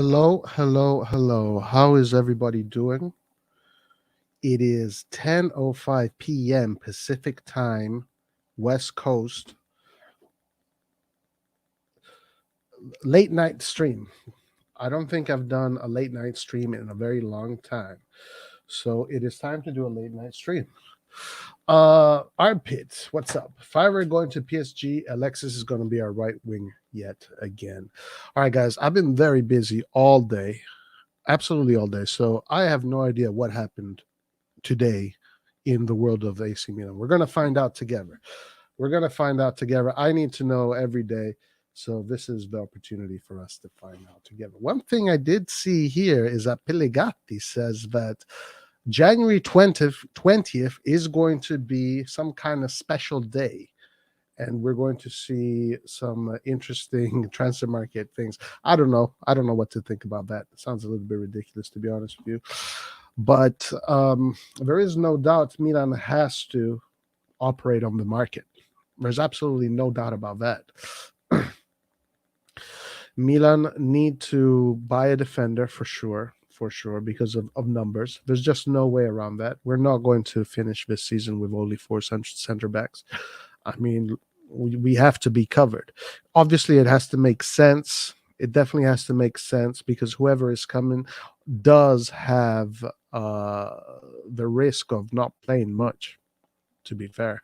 Hello, hello, hello. How is everybody doing? It is 10:05 p.m. Pacific Time, West Coast, late night stream. I don't think I've done a late night stream in a very long time. So it is time to do a late night stream. Armpits, what's up? If I were going to PSG, Alexis is going to be our right wing yet again. All right, guys, I've been very busy all day, absolutely all day. So I have no idea what happened today in the world of AC Milan. We're going to find out together. We're going to find out together. I need to know every day. So this is the opportunity for us to find out together. One thing I did see here is that Pellegatti says that January 20th is going to be some kind of special day. And we're going to see some interesting transfer market things. I don't know. I don't know what to think about that. It sounds a little bit ridiculous, to be honest with you. But there is no doubt Milan has to operate on the market. There's absolutely no doubt about that. Milan need to buy a defender for sure, because of numbers. There's just no way around that. We're not going to finish this season with only four center backs. I mean, we have to be covered. Obviously, it has to make sense. It definitely has to make sense because whoever is coming does have the risk of not playing much, to be fair.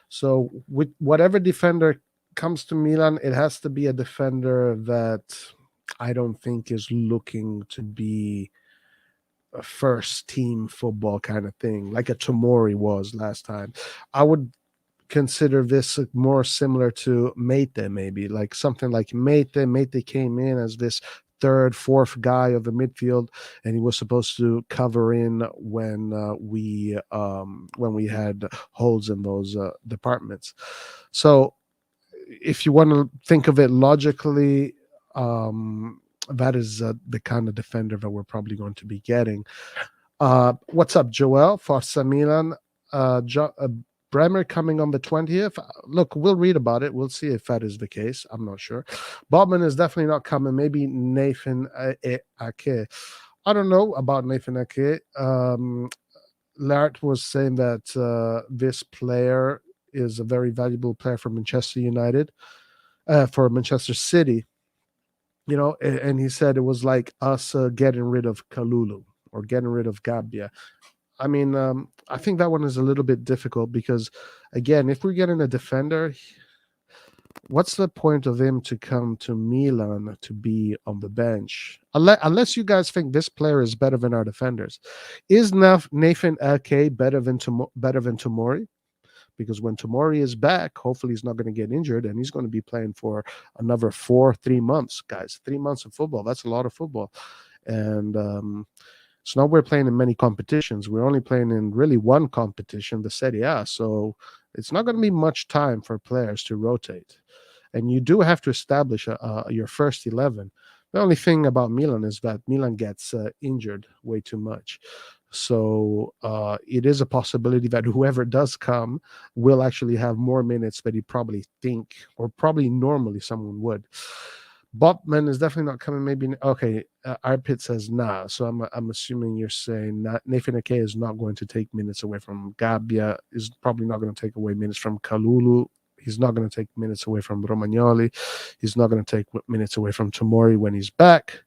So with whatever defender comes to Milan, it has to be a defender that I don't think is looking to be a first team football kind of thing, like a Tomori was last time. I would consider this more similar to Mate, maybe like something like Mate. Mate came in as this third, fourth guy of the midfield, and he was supposed to cover in when we had holes in those departments. So, if you want to think of it logically, that is the kind of defender that we're probably going to be getting. What's up, Joel? Forza Milan. Bremer coming on the 20th. Look, we'll read about it. We'll see if that is the case. I'm not sure. Bobman is definitely not coming. Maybe Nathan Ake. I don't know about Nathan Ake. Lart was saying that this player is a very valuable player for Manchester United, for Manchester City. You know, and he said it was like us getting rid of Kalulu or getting rid of Gabbia. I mean, I think that one is a little bit difficult because, again, if we're getting a defender, what's the point of him to come to Milan to be on the bench? Unless you guys think this player is better than our defenders. Is Nathan Ake better than Tomori? Because when Tomori is back, hopefully he's not going to get injured and he's going to be playing for another 3 months, guys. 3 months of football. That's a lot of football. And it's not we're playing in many competitions. We're only playing in really one competition, the Serie A. So it's not going to be much time for players to rotate. And you do have to establish your first 11. The only thing about Milan is that Milan gets injured way too much. So it is a possibility that whoever does come will actually have more minutes than you probably think, or probably normally someone would. Botman is definitely not coming. Maybe okay. Arpit says nah. So I'm assuming you're saying Nathan Ake is not going to take minutes away from Gabbia. Is probably not going to take away minutes from Kalulu. He's not going to take minutes away from Romagnoli. He's not going to take minutes away from Tomori when he's back.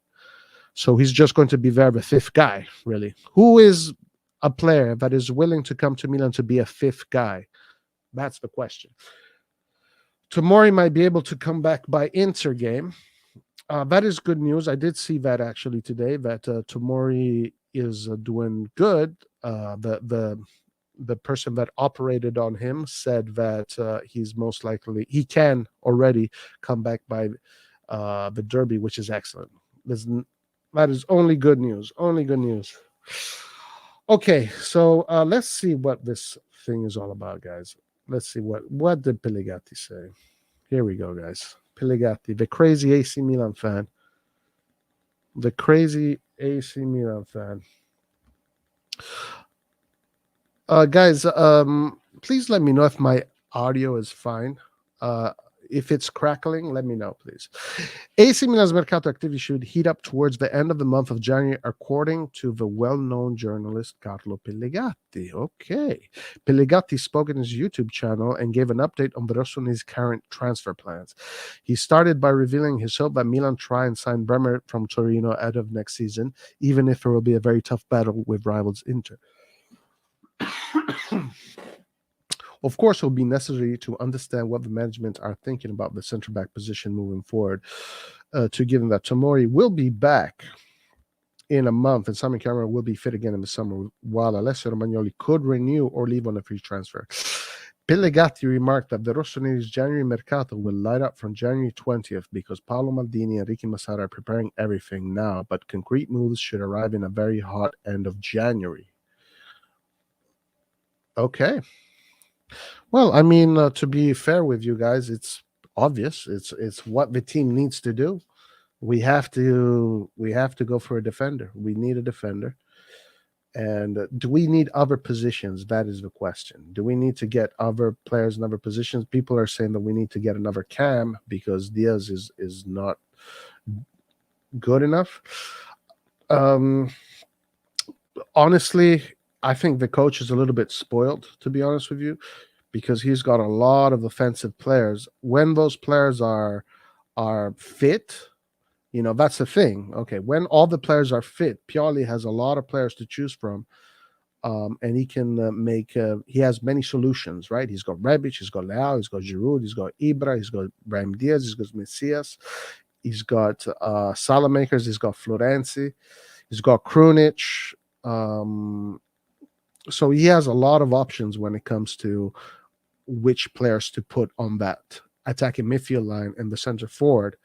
So he's just going to be there, the fifth guy, really. Who is a player that is willing to come to Milan to be a fifth guy? That's the question. Tomori might be able to come back by Inter game. That is good news. I did see that actually today, that Tomori is doing good. The person that operated on him said that he's most likely, he can already come back by the Derby, which is excellent. That is only good news. Only good news. Okay, so let's see what this thing is all about, guys. Let's see what did Pellegatti say. Here we go, guys. Pellegatti, the crazy AC Milan fan. The crazy AC Milan fan. Guys, please let me know if my audio is fine. If it's crackling, let me know, please. AC Milan's mercato activity should heat up towards the end of the month of January, according to the well-known journalist Carlo Pellegatti. Okay. Pellegatti spoke in his YouTube channel and gave an update on the Rossoneri's current transfer plans. He started by revealing his hope that Milan try and sign Bremer from Torino out of next season, even if it will be a very tough battle with rivals Inter. Of course, it will be necessary to understand what the management are thinking about the center back position moving forward. To given that Tomori will be back in a month and Simon Cameron will be fit again in the summer, while Alessio Romagnoli could renew or leave on a free transfer. Pellegatti remarked that the Rossoneri's January mercato will light up from January 20th because Paolo Maldini and Ricky Massara are preparing everything now, but concrete moves should arrive in a very hot end of January. Okay. Well, I mean, to be fair with you guys, it's obvious. It's what the team needs to do. We have to go for a defender. We need a defender. And do we need other positions? That is the question. Do we need to get other players in other positions? People are saying that we need to get another Cam because Diaz is not good enough. Honestly, I think the coach is a little bit spoiled, to be honest with you, because he's got a lot of offensive players. When those players are fit, you know, that's the thing. Okay, when all the players are fit, Pioli has a lot of players to choose from, and he can he has many solutions, right? He's got Rebic, he's got Leao, he's got Giroud, he's got Ibra, he's got Brahim Diaz, he's got Messias, he's got Salamakers, he's got Florenzi, he's got Krunic. So he has a lot of options when it comes to which players to put on that attacking midfield line and the center forward.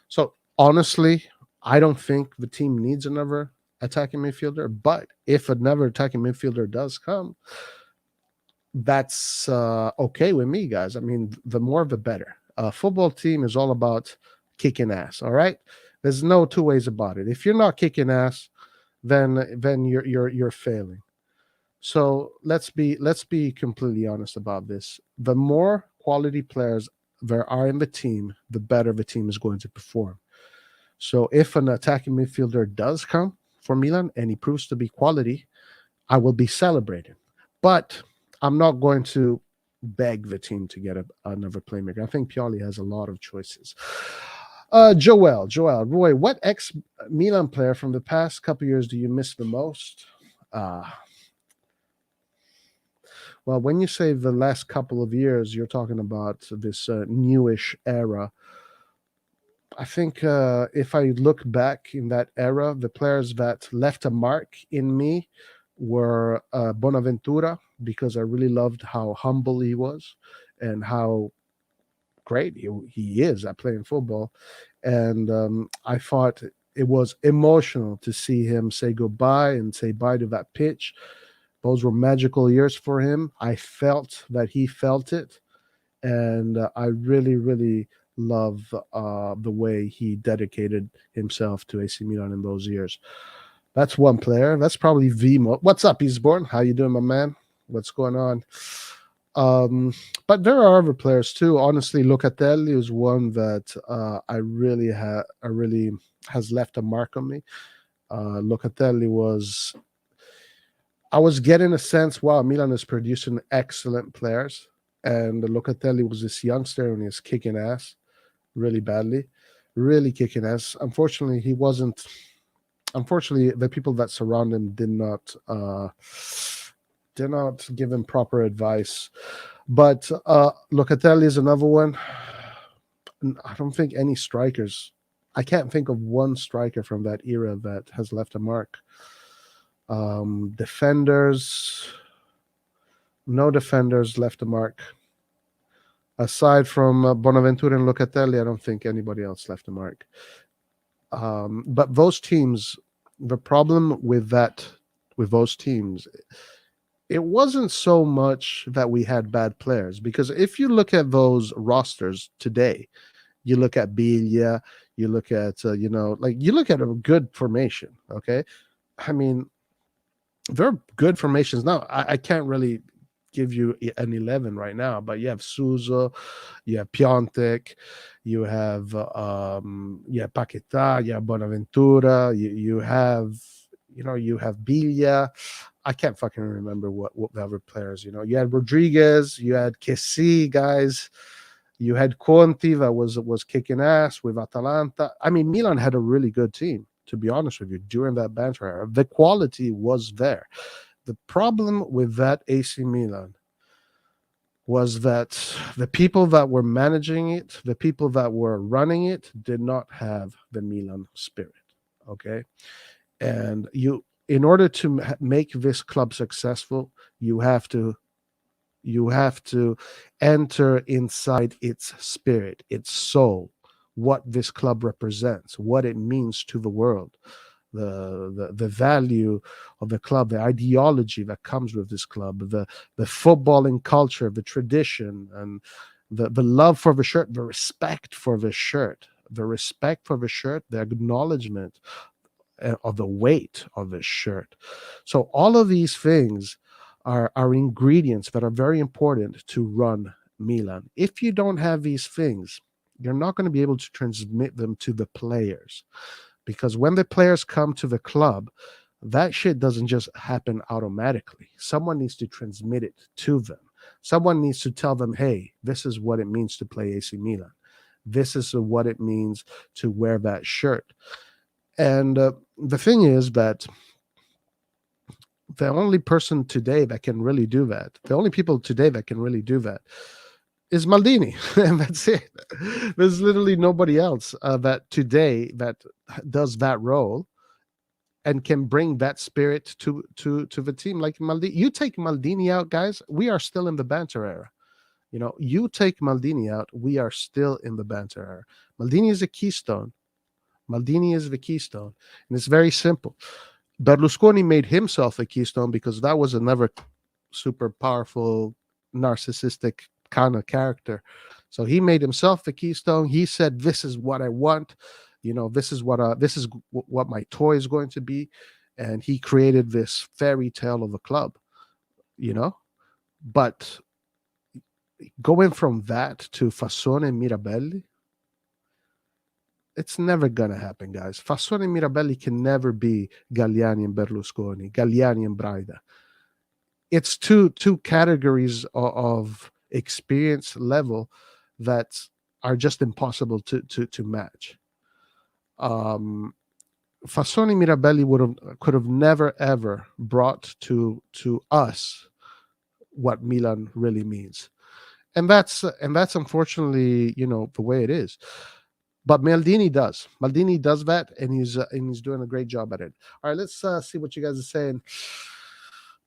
So honestly, I don't think the team needs another attacking midfielder, but if another attacking midfielder does come, that's okay with me, guys. I mean, the more the better. A football team is all about kicking ass, all right? There's no two ways about it. If you're not kicking ass, then you're failing. So let's be completely honest about this. The more quality players there are in the team, the better the team is going to perform. So if an attacking midfielder does come for Milan and he proves to be quality, I will be celebrating. But I'm not going to beg the team to get another playmaker. I think Pioli has a lot of choices. Joel, Roy, what ex-Milan player from the past couple years do you miss the most? Well, when you say the last couple of years, you're talking about this newish era. I think if I look back in that era, the players that left a mark in me were Bonaventura, because I really loved how humble he was and how great he is at playing football. And I thought it was emotional to see him say goodbye and say bye to that pitch. Those were magical years for him. I felt that he felt it. And I really, really love the way he dedicated himself to AC Milan in those years. That's one player. That's probably Vimo. What's up, Eastbourne? How you doing, my man? What's going on? But there are other players too. Honestly, Locatelli is one that I really has left a mark on me. Locatelli was. I was getting a sense, wow, Milan is producing excellent players. And Locatelli was this youngster and he's kicking ass really badly, really kicking ass. Unfortunately, the people that surround him did not give him proper advice. But Locatelli is another one. I don't think any strikers, I can't think of one striker from that era that has left a mark. Defenders, no defenders left a mark. Aside from Bonaventura and Locatelli, I don't think anybody else left a mark. But those teams, the problem with those teams, it wasn't so much that we had bad players, because if you look at those rosters today, you look at Biglia, you look at you look at a good formation. Okay, I mean, they're good formations now. I can't really give you an 11 right now, but you have Suso, you have Piontek, you have Paquetá, you have Bonaventura, you have you have Bilia. I can't fucking remember what the other players. You had Rodriguez, you had Kessi, guys. You had Conti that was kicking ass with Atalanta. I mean, Milan had a really good team, to be honest with you, during that banter era. The quality was there. The problem with that AC Milan was that the people that were managing it, the people that were running it, did not have the Milan spirit. Okay. And in order to make this club successful, you have to you have to enter inside its spirit, its soul, what this club represents, what it means to the world, the value of the club, the ideology that comes with this club, the footballing culture, the tradition, and the love for the shirt, the respect for the shirt, the acknowledgement of the weight of this shirt. So all of these things are ingredients that are very important to run Milan. If you don't have these things, you're not going to be able to transmit them to the players, because when the players come to the club, that shit doesn't just happen automatically. Someone needs to transmit it to them. Someone needs to tell them, hey, this is what it means to play AC Milan. This is what it means to wear that shirt. And the thing is that the only person today that can really do that, the only people today that can really do that is Maldini. And that's it. There's literally nobody else that today that does that role and can bring that spirit to the team like Maldini. You take Maldini out, guys, we are still in the banter era. You take Maldini out, we are still in the banter era. Maldini is a keystone. Maldini is the keystone. And it's very simple. Berlusconi made himself a keystone because that was another super powerful, narcissistic kind of character. So he made himself the keystone. He said, "This is what I want. This is what my toy is going to be," and he created this fairy tale of a club. You know, but going from that to Fassone and Mirabelli, it's never gonna happen, guys. Fassone and Mirabelli can never be Galliani and Berlusconi, Galliani and Braida. It's two categories of experience level that are just impossible to match. Um, Fassoni Mirabelli could have never ever brought to us what Milan really means, and that's unfortunately the way it is. But Maldini does. Maldini does that, and he's doing a great job at it. All right, let's see what you guys are saying.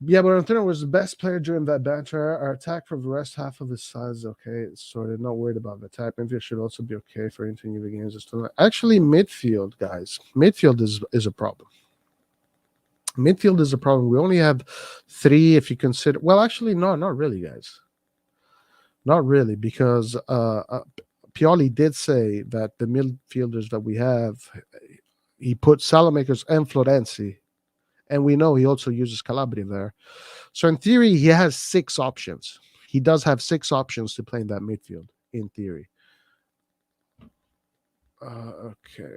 Yeah, but Antonio was the best player during that banter. Our attack for the rest half of his size, okay, sorted. Not worried about the attack. Midfield should also be okay for entering the games. Actually, midfield, guys, midfield is a problem. Midfield is a problem. We only have 3, if you consider. Well, actually, no, not really, guys. Not really, because Pioli did say that the midfielders that we have, he put Salamakers and Florenzi, and we know he also uses Calabria there. So in theory, he has 6 options. He does have 6 options to play in that midfield, in theory. Okay.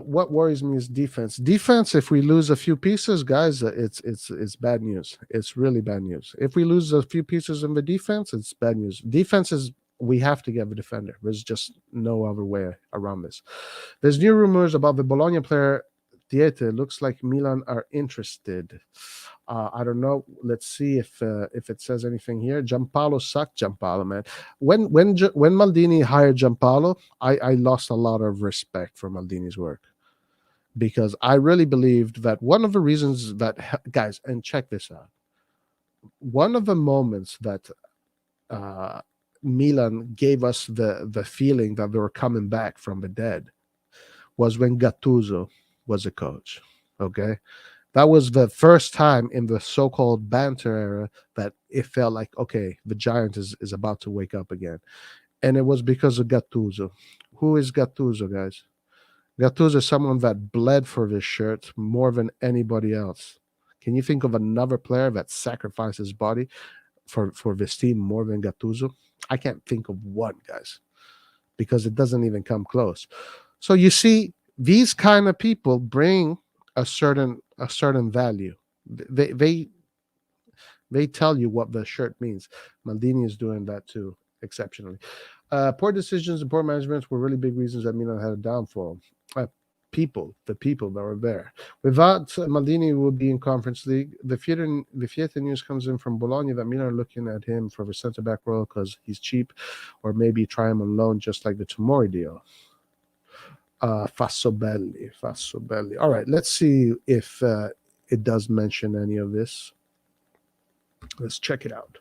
What worries me is defense. Defense, if we lose a few pieces, guys, it's bad news. It's really bad news. If we lose a few pieces in the defense, it's bad news. Defense is, we have to get a defender. There's just no other way around this. There's new rumors about the Bologna player Diete. Looks like Milan are interested. I don't know. Let's see if it says anything here. Giampaolo sucked. Giampaolo, man. When Maldini hired Giampaolo, I lost a lot of respect for Maldini's work, because I really believed that one of the reasons that, guys, and check this out, one of the moments that Milan gave us the feeling that they were coming back from the dead was when Gattuso was a coach. Okay, that was the first time in the so-called banter era that it felt like, okay, the giant is about to wake up again, and it was because of Gattuso. Who is Gattuso, guys? Gattuso is someone that bled for this shirt more than anybody else. Can you think of another player that sacrificed his body for this team more than Gattuso? I can't think of one, guys, because it doesn't even come close. So you see, these kind of people bring a certain value. They tell you what the shirt means. Maldini is doing that too, exceptionally. Poor decisions and poor management were really big reasons that Milan had a downfall. The people that were there. Without Maldini, would be in Conference League. The Fiat news comes in from Bologna that Milan are looking at him for the centre back role because he's cheap, or maybe try him on loan, just like the Tomori deal. Fassobelli. All right, let's see if it does mention any of this. Let's check it out.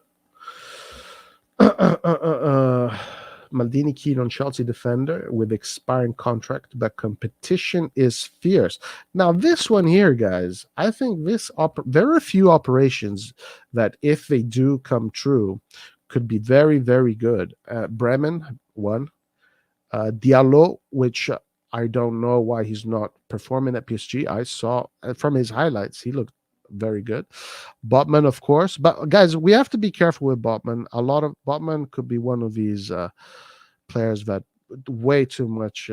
Maldini keen on Chelsea defender with expiring contract, but competition is fierce. Now, this one here, guys, I think there are a few operations that, if they do come true, could be very, very good. Bremen, one. Diallo, which I don't know why he's not performing at PSG. I saw from his highlights, he looked very good. Botman, of course. But guys, we have to be careful with Botman. A lot of Botman could be one of these players that way too much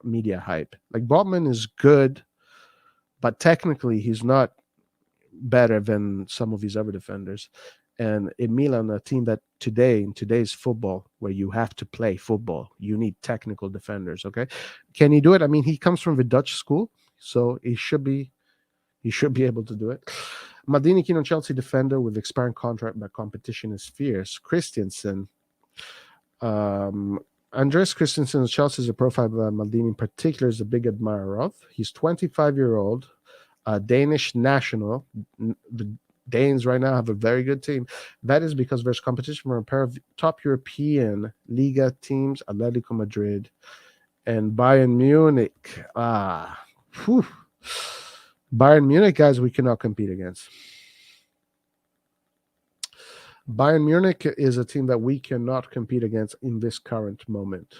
media hype. Like, Botman is good, but technically he's not better than some of these other defenders. And in Milan, a team that in today's football, where you have to play football, you need technical defenders. Okay, can he do it? I mean, he comes from the Dutch school, so he should be able to do it. Maldini keen on Chelsea defender with expiring contract, but competition is fierce. Christensen. Andres Christensen of Chelsea is a profile that Maldini in particular is a big admirer of. He's 25-year-old, Danish national. The Danes right now have a very good team. That is because there's competition from a pair of top European Liga teams, Atletico Madrid and Bayern Munich. Bayern Munich, guys, we cannot compete against. Bayern Munich is a team that we cannot compete against in this current moment.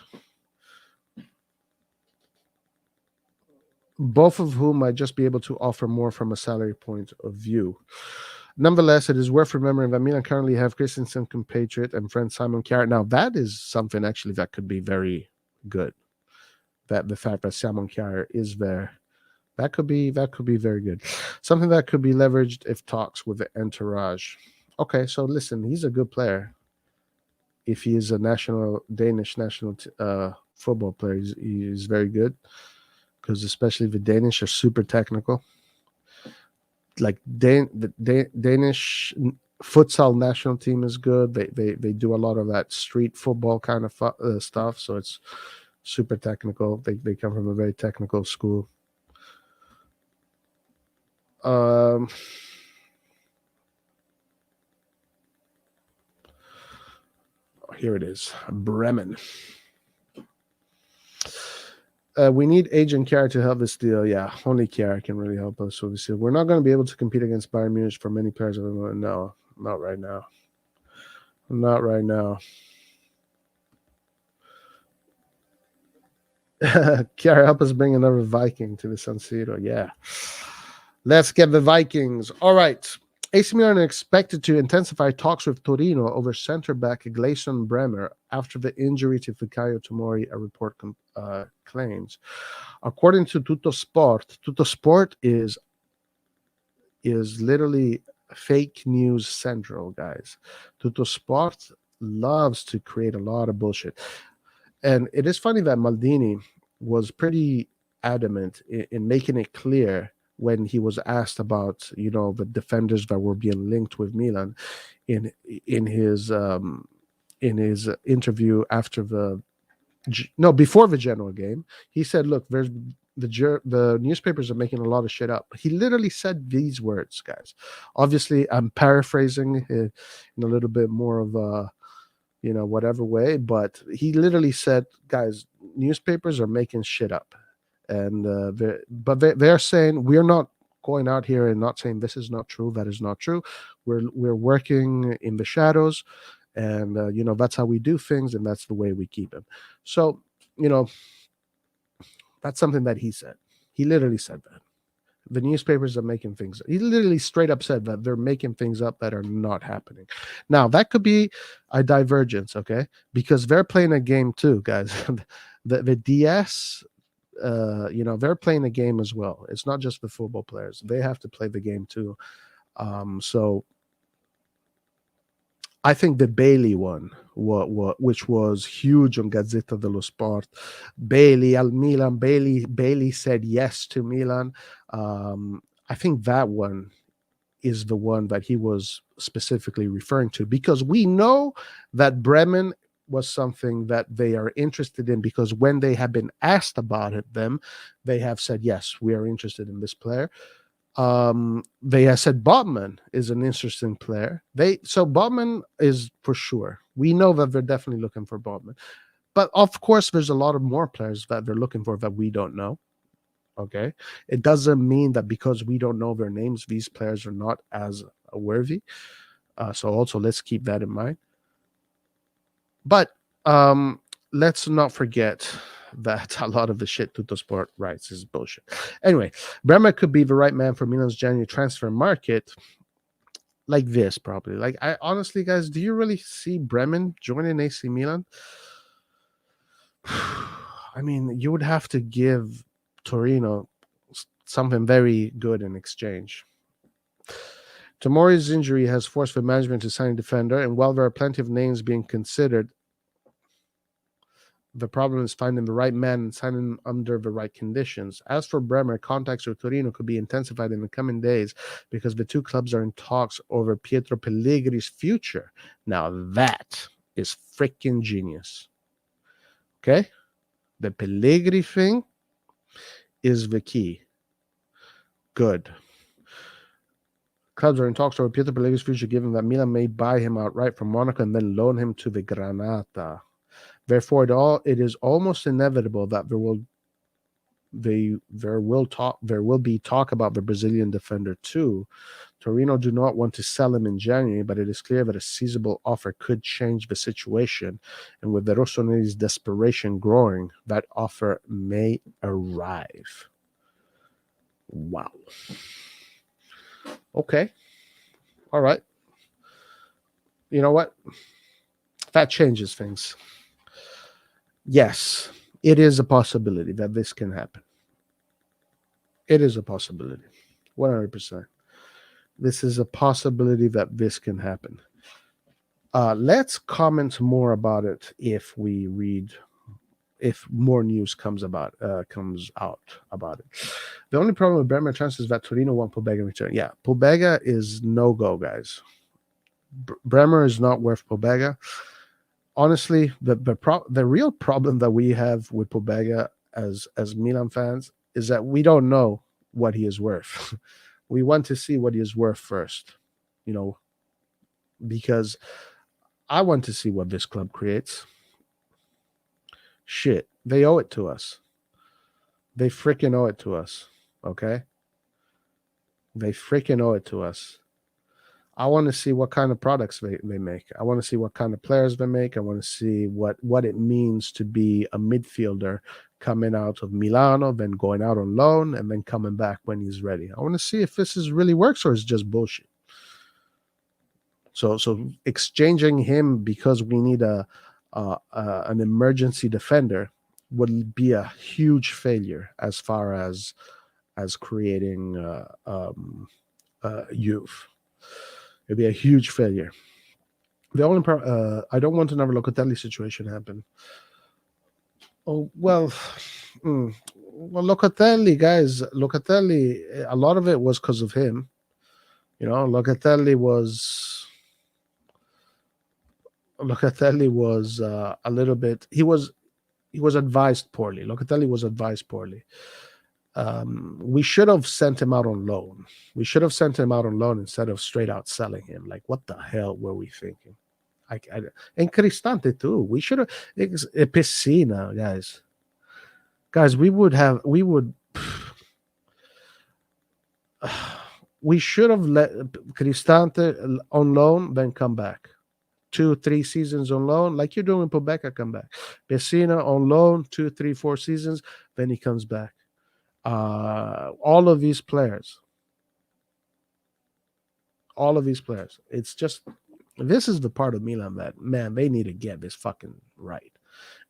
Both of whom might just be able to offer more from a salary point of view. Nonetheless, it is worth remembering that Milan currently have Christensen compatriot and friend Simon Kjaer. Now, that is something actually that could be very good. That the fact that Simon Kjaer is there, that could be very good. Something that could be leveraged if talks with the entourage. Okay, so listen, he's a good player. If he is a Danish national football player, he's very good, because especially the Danish are super technical. Like the Danish futsal national team is good. They do a lot of that street football kind of stuff, so it's super technical. They come from a very technical school. Here it is, Bremen. We need agent Kjaer to help this deal. Yeah, only Kjaer can really help us with this deal. We're not going to be able to compete against Bayern Munich for many players. No, not right now. Not right now. Kjaer, help us bring another Viking to the San Siro. Yeah. Let's get the Vikings. All right. AC Milan are expected to intensify talks with Torino over center-back Gleison Bremer after the injury to Fikayo Tomori, a report claims. According to Tutto Sport is literally fake news central, guys. Tutto Sport loves to create a lot of bullshit. And it is funny that Maldini was pretty adamant in making it clear when he was asked about, the defenders that were being linked with Milan in his interview after before the Genoa game. He said, look, there's the newspapers are making a lot of shit up. He literally said these words, guys. Obviously, I'm paraphrasing in a little bit more of a whatever way, but he literally said, guys, newspapers are making shit up. And they're saying, we're not going out here and not saying this is not true, that is not true. We're working in the shadows, and that's how we do things, and that's the way we keep them. So that's something that he said. He literally said that. The newspapers are making things. He literally straight up said that they're making things up that are not happening. Now that could be a divergence, okay? Because they're playing a game too, guys. The DS, they're playing a game as well. It's not just the football players; they have to play the game too. So I think the Bailey one, which was huge on Gazzetta dello Sport, Bailey al Milan, Bailey said yes to Milan. I think that one is the one that he was specifically referring to, because we know that Bremen was something that they are interested in, because when they have been asked about it, they have said yes, we are interested in this player. They have said Botman is an interesting player. So Botman is for sure. We know that they're definitely looking for Botman, but of course, there's a lot of more players that they're looking for that we don't know. Okay, it doesn't mean that because we don't know their names, these players are not as worthy. So also let's keep that in mind. But let's not forget that a lot of the shit Tuttosport writes is bullshit. Anyway, Bremer could be the right man for Milan's January transfer market. Like this, probably. Like, I honestly, guys, do you really see Bremen joining AC Milan? I mean, you would have to give Torino something very good in exchange. Tomori's injury has forced the management to sign a defender, and while there are plenty of names being considered, the problem is finding the right man and signing under the right conditions. As for Bremer, contacts with Torino could be intensified in the coming days because the two clubs are in talks over Pietro Pellegrini's future. Now that is freaking genius. Okay? The Pellegrini thing is the key. Good. Clubs are in talks over Pietro Pellegrini's future, given that Milan may buy him outright from Monaco and then loan him to the Granata. Therefore, it is almost inevitable that there will be talk about the Brazilian defender too. Torino do not want to sell him in January, but it is clear that a seizable offer could change the situation. And with the Rossoneri's desperation growing, that offer may arrive. Wow. Okay. All right. You know what? That changes things. Yes, it is a possibility that this can happen. It is a possibility. 100%. This is a possibility that this can happen. Let's comment more about it if more news comes out about it. The only problem with Bremer transfer is that Torino want Pobega in return. Yeah, Pobega is no go, guys. Bremer is not worth Pobega. Honestly, the real problem that we have with Pobega as Milan fans is that we don't know what he is worth. We want to see what he is worth first, because I want to see what this club creates. Shit, they owe it to us. They freaking owe it to us. Okay? They freaking owe it to us. I want to see what kind of products they make. I want to see what kind of players they make. I want to see what it means to be a midfielder coming out of Milano, then going out on loan, and then coming back when he's ready. I want to see if this really works or it's just bullshit. So exchanging him because we need an emergency defender would be a huge failure as far as creating youth. It'd be a huge failure. The only I don't want another Locatelli situation happen. Oh well, Locatelli, guys. Locatelli, a lot of it was because of him. Locatelli was a little bit. He was advised poorly. Locatelli was advised poorly. We should have sent him out on loan. We should have sent him out on loan instead of straight out selling him. Like, what the hell were we thinking? And Cristante too. We should have Pessina, guys. Guys, we should have let Cristante on loan, then come back. 2-3 seasons on loan, like you're doing Pobega, come back. Pessina on loan, 2, 3, 4 seasons, then he comes back. All of these players, it's just, this is the part of Milan that, man, they need to get this fucking right.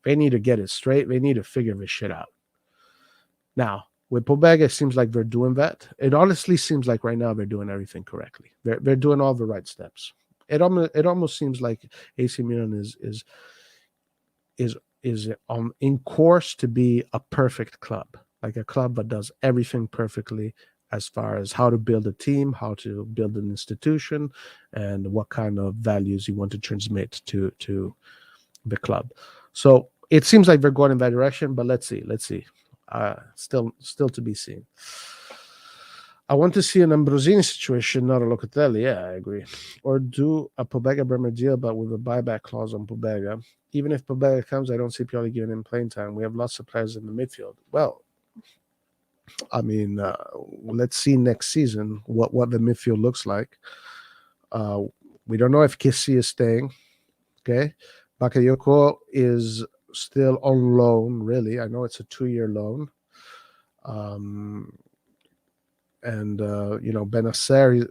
They need to get it straight. They need to figure this shit out. Now, with Pobega, it seems like they're doing that. It honestly seems like right now they're doing everything correctly. They're doing all the right steps. It almost seems like AC Milan is in course to be a perfect club, like a club that does everything perfectly as far as how to build a team, how to build an institution, and what kind of values you want to transmit to the club. So it seems like they're going in that direction, but let's see. Still to be seen. I want to see an Ambrosini situation, not a Locatelli. Yeah, I agree. Or do a Pobega Bremer deal, but with a buyback clause on Pobega. Even if Pobega comes, I don't see Pioli giving him playing time. We have lots of players in the midfield. Well, I mean, let's see next season what the midfield looks like. We don't know if Kessie is staying. Okay, Bakayoko is still on loan. Really, I know it's a 2-year loan. And Benacer,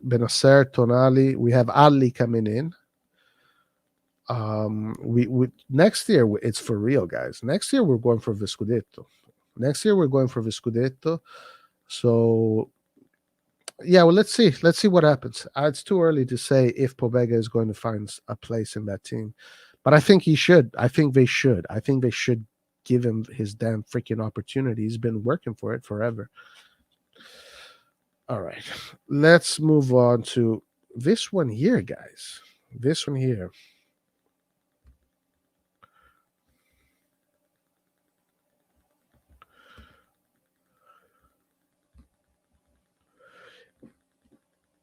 Tonali. We have Ali coming in. We next year it's for real, guys. Next year we're going for the Scudetto. So yeah, well, let's see what happens. It's too early to say if Pobega is going to find a place in that team, but I think he should. I think they should give him his damn freaking opportunity. He's been working for it forever. All right, let's move on to this one here, guys. This one here.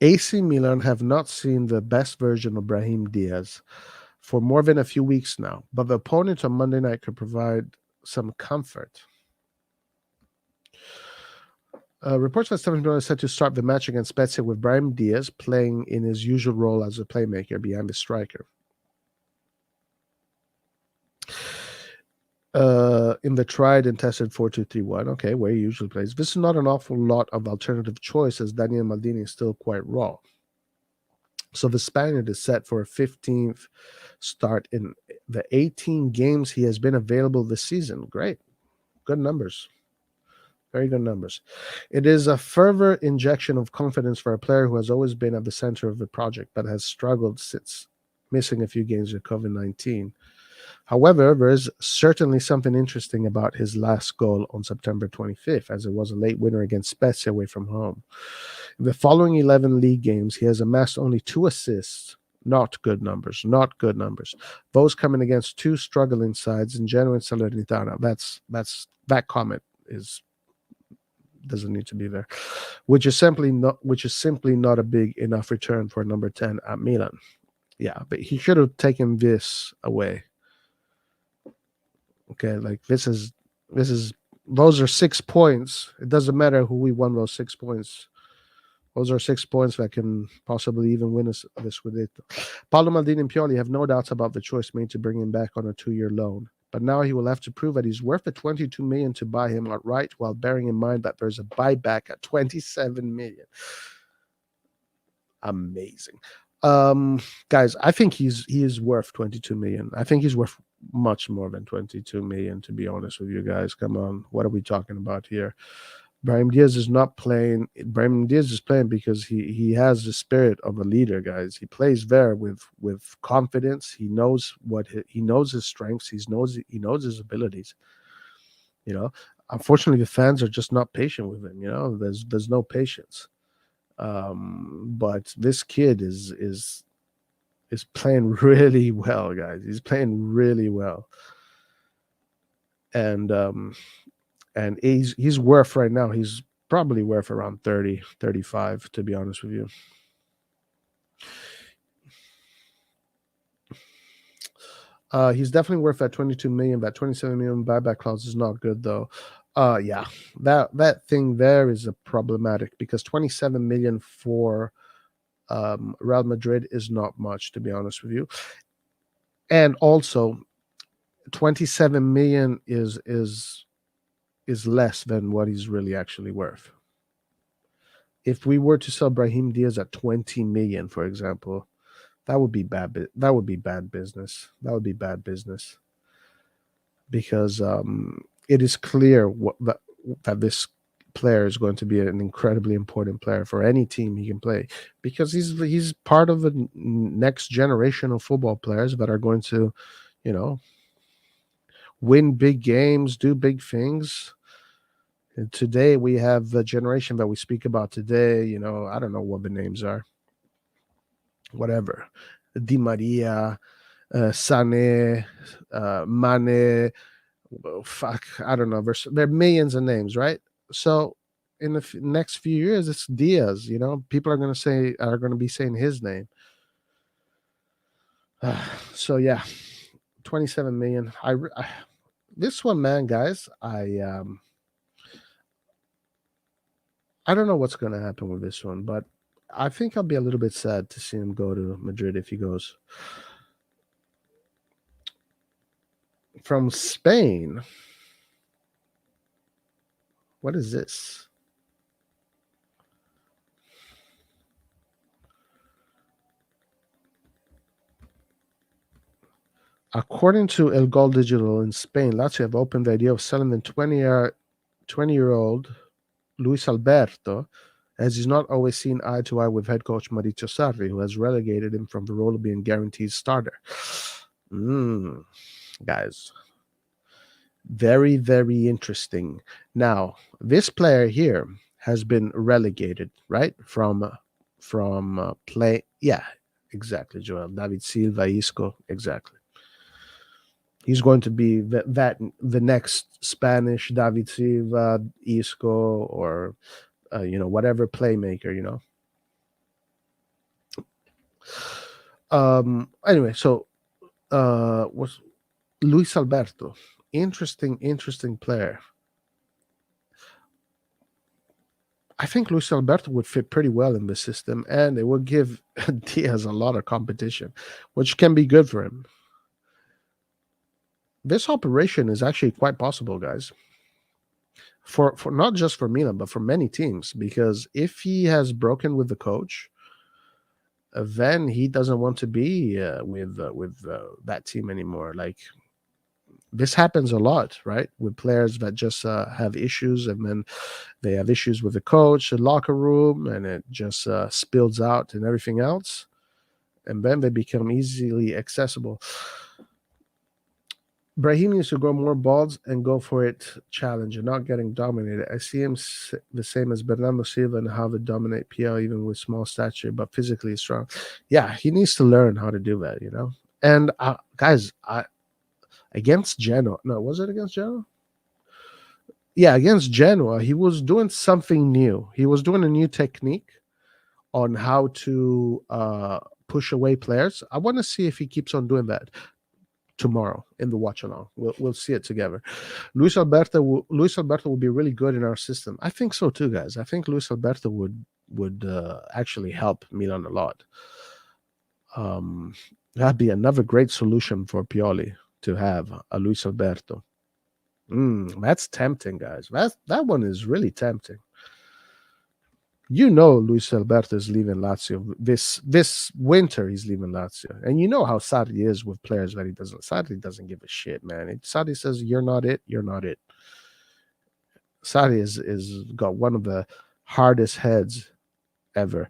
AC Milan have not seen the best version of Brahim Diaz for more than a few weeks now, but the opponent on Monday night could provide some comfort. Reports that Stefan Milan is set to start the match against Spezia with Brahim Diaz playing in his usual role as a playmaker behind the striker. In the tried and tested 4-2-3-1, okay, where he usually plays. This is not an awful lot of alternative choice as Daniel Maldini is still quite raw. So the Spaniard is set for a 15th start in the 18 games he has been available this season. Great. Good numbers. Very good numbers. It is a further injection of confidence for a player who has always been at the center of the project, but has struggled since missing a few games with COVID-19. However, there is certainly something interesting about his last goal on September 25th, as it was a late winner against Spezia away from home. In the following 11 league games, he has amassed only 2 assists. Not good numbers. Those coming against 2 struggling sides in Genoa and Salernitana. That comment doesn't need to be there, which is simply not a big enough return for number 10 at Milan. Yeah, but he should have taken this away. Okay, like this is those are 6 points. It doesn't matter who we won those 6 points. Those are 6 points that can possibly even win us this with it. Paolo Maldini and Pioli have no doubts about the choice made to bring him back on a 2-year loan. But now he will have to prove that he's worth the 22 million to buy him outright, while bearing in mind that there's a buyback at 27 million. Amazing. Guys, I think he is worth 22 million. I think he's worth much more than 22 million, to be honest with you guys. Come on, what are we talking about here? Brahim Diaz is not playing. Brahim Diaz is playing because he has the spirit of a leader, guys. He plays there with confidence. He knows he knows his strengths. He knows his abilities. Unfortunately, the fans are just not patient with him. There's no patience. But this kid is playing really well, guys. He's playing really well, and he's worth right now. He's probably worth around 30, 35, to be honest with you. He's definitely worth that 22 million. That 27 million buyback clause is not good though. Yeah, that thing there is a problematic because 27 million for Real Madrid is not much, to be honest with you. And also 27 million is is less than what he's really actually worth. If we were to sell Brahim Diaz at 20 million, for example, that would be bad. That would be bad business. That would be bad business because it is clear that this player is going to be an incredibly important player for any team he can play because he's part of the next generation of football players that are going to, you know, win big games, do big things. And today we have the generation that we speak about today. You know, I don't know what the names are, whatever. Di Maria, Sane, Mane, fuck, I don't know. There are millions of names, right? So in the next few years, it's Diaz. You know, people are going to be saying his name. So yeah, 27 million. This one, man, guys, I don't know what's going to happen with this one, but I think I'll be a little bit sad to see him go to Madrid if he goes. From Spain. What is this? According to El Gol Digital in Spain, Lazio have opened the idea of selling the 20-year-old Luis Alberto, as he's not always seen eye to eye with head coach Maurizio Sarri, who has relegated him from the role of being guaranteed starter. Guys, very, very interesting. Now, this player here has been relegated, right? From play. Yeah, exactly, Joel. David Silva, Isco, exactly. He's going to be the next Spanish David Silva, Isco, or whatever playmaker, Anyway, so was Luis Alberto. Interesting player. I think Luis Alberto would fit pretty well in the system, and it would give Diaz a lot of competition, which can be good for him. This operation is actually quite possible, guys. For not just for Milan, but for many teams, because if he has broken with the coach, then he doesn't want to be with that team anymore. Like, this happens a lot, right? With players that just have issues, and then they have issues with the coach, the locker room, and it just spills out and everything else, and then they become easily accessible. Brahim needs to grow more balls and go for it challenge and not getting dominated. I see him the same as Bernardo Silva and how to dominate PL even with small stature, but physically strong. Yeah, he needs to learn how to do that, And guys, against Genoa, no, was it against Genoa? Yeah, against Genoa, he was doing something new. He was doing a new technique on how to push away players. I want to see if he keeps on doing that tomorrow in the watch along. We'll see it together. Luis Alberto will be really good in our system. I think so too, guys. I think Luis Alberto would actually help Milan a lot. That'd be another great solution for Pioli to have a Luis Alberto. That's tempting, guys. That one is really tempting. Luis Alberto is leaving Lazio this winter. He's leaving Lazio, and you know how Sarri is with players that he doesn't. Sarri doesn't give a shit, man. Sarri says you're not it. You're not it. Sarri is got one of the hardest heads ever.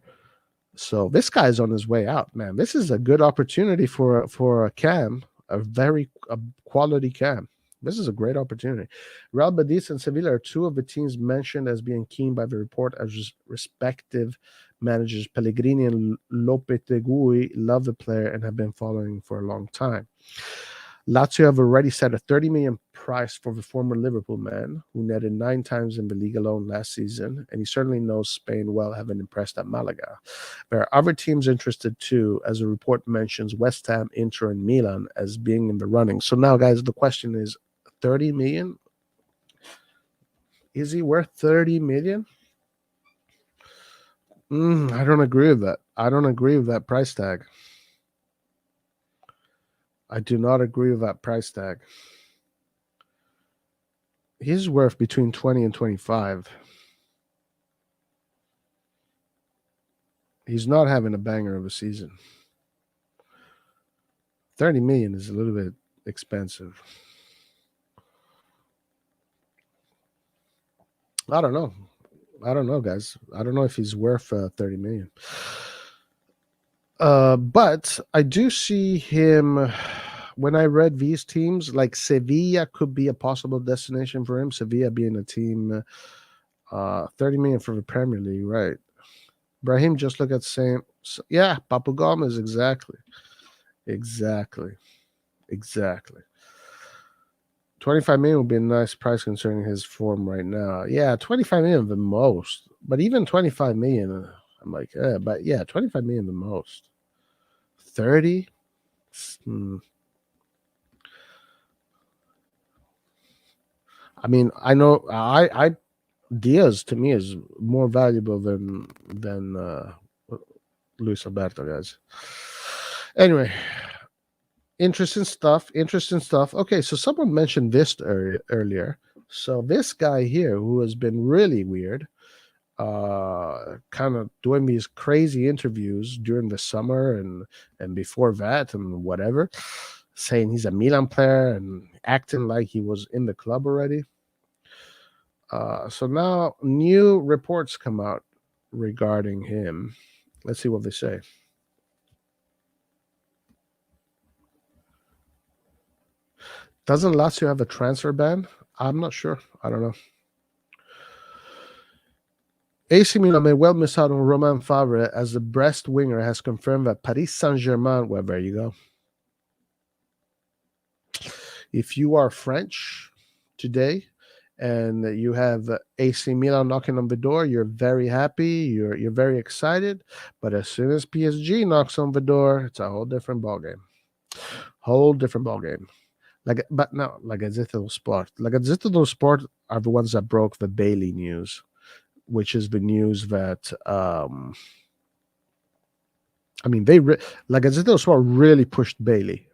So this guy's on his way out, man. This is a good opportunity for a Cam, a quality Cam. This is a great opportunity. Real Betis and Sevilla are two of the teams mentioned as being keen by the report, as respective managers Pellegrini and Lopetegui love the player and have been following for a long time. Lazio have already set a 30 million price for the former Liverpool man, who netted 9 times in the league alone last season, and he certainly knows Spain well, having impressed at Malaga. There are other teams interested too, as a report mentions West Ham, Inter, and Milan as being in the running. So now, guys, the question is, 30 million? Is he worth 30 million? I don't agree with that. I don't agree with that price tag. I do not agree with that price tag. He's worth between 20 and 25. He's not having a banger of a season. 30 million is a little bit expensive. I don't know. Guys. I don't know if he's worth 30 million. But I do see him. When I read these teams, like Sevilla could be a possible destination for him. Sevilla being a team, 30 million for the Premier League, right? Brahim, just look at same. Yeah, Papu Gomez, exactly. 25 million would be a nice price concerning his form right now. Yeah, 25 million the most. But even 25 million, I'm like, but yeah, 25 million the most. 30? I mean, I know I Diaz to me is more valuable than Luis Alberto, guys. Anyway, interesting stuff. Okay, so someone mentioned this earlier. So this guy here, who has been really weird, kind of doing these crazy interviews during the summer and before that and whatever, saying he's a Milan player and acting like he was in the club already. So now new reports come out regarding him. Let's see what they say. Doesn't Lazio have a transfer ban? I'm not sure. I don't know. AC Milan may well miss out on Romain Favre as the Brest winger has confirmed that Paris Saint-Germain, well, there you go. If you are French today and you have AC Milan knocking on the door, you're very happy, you're very excited. But as soon as PSG knocks on the door, it's a whole different ballgame. But no, La Gazzetta dello Sport. La Gazzetta dello Sport are the ones that broke the Bailey news, which is the news that I mean, La Gazzetta dello Sport really pushed Bailey,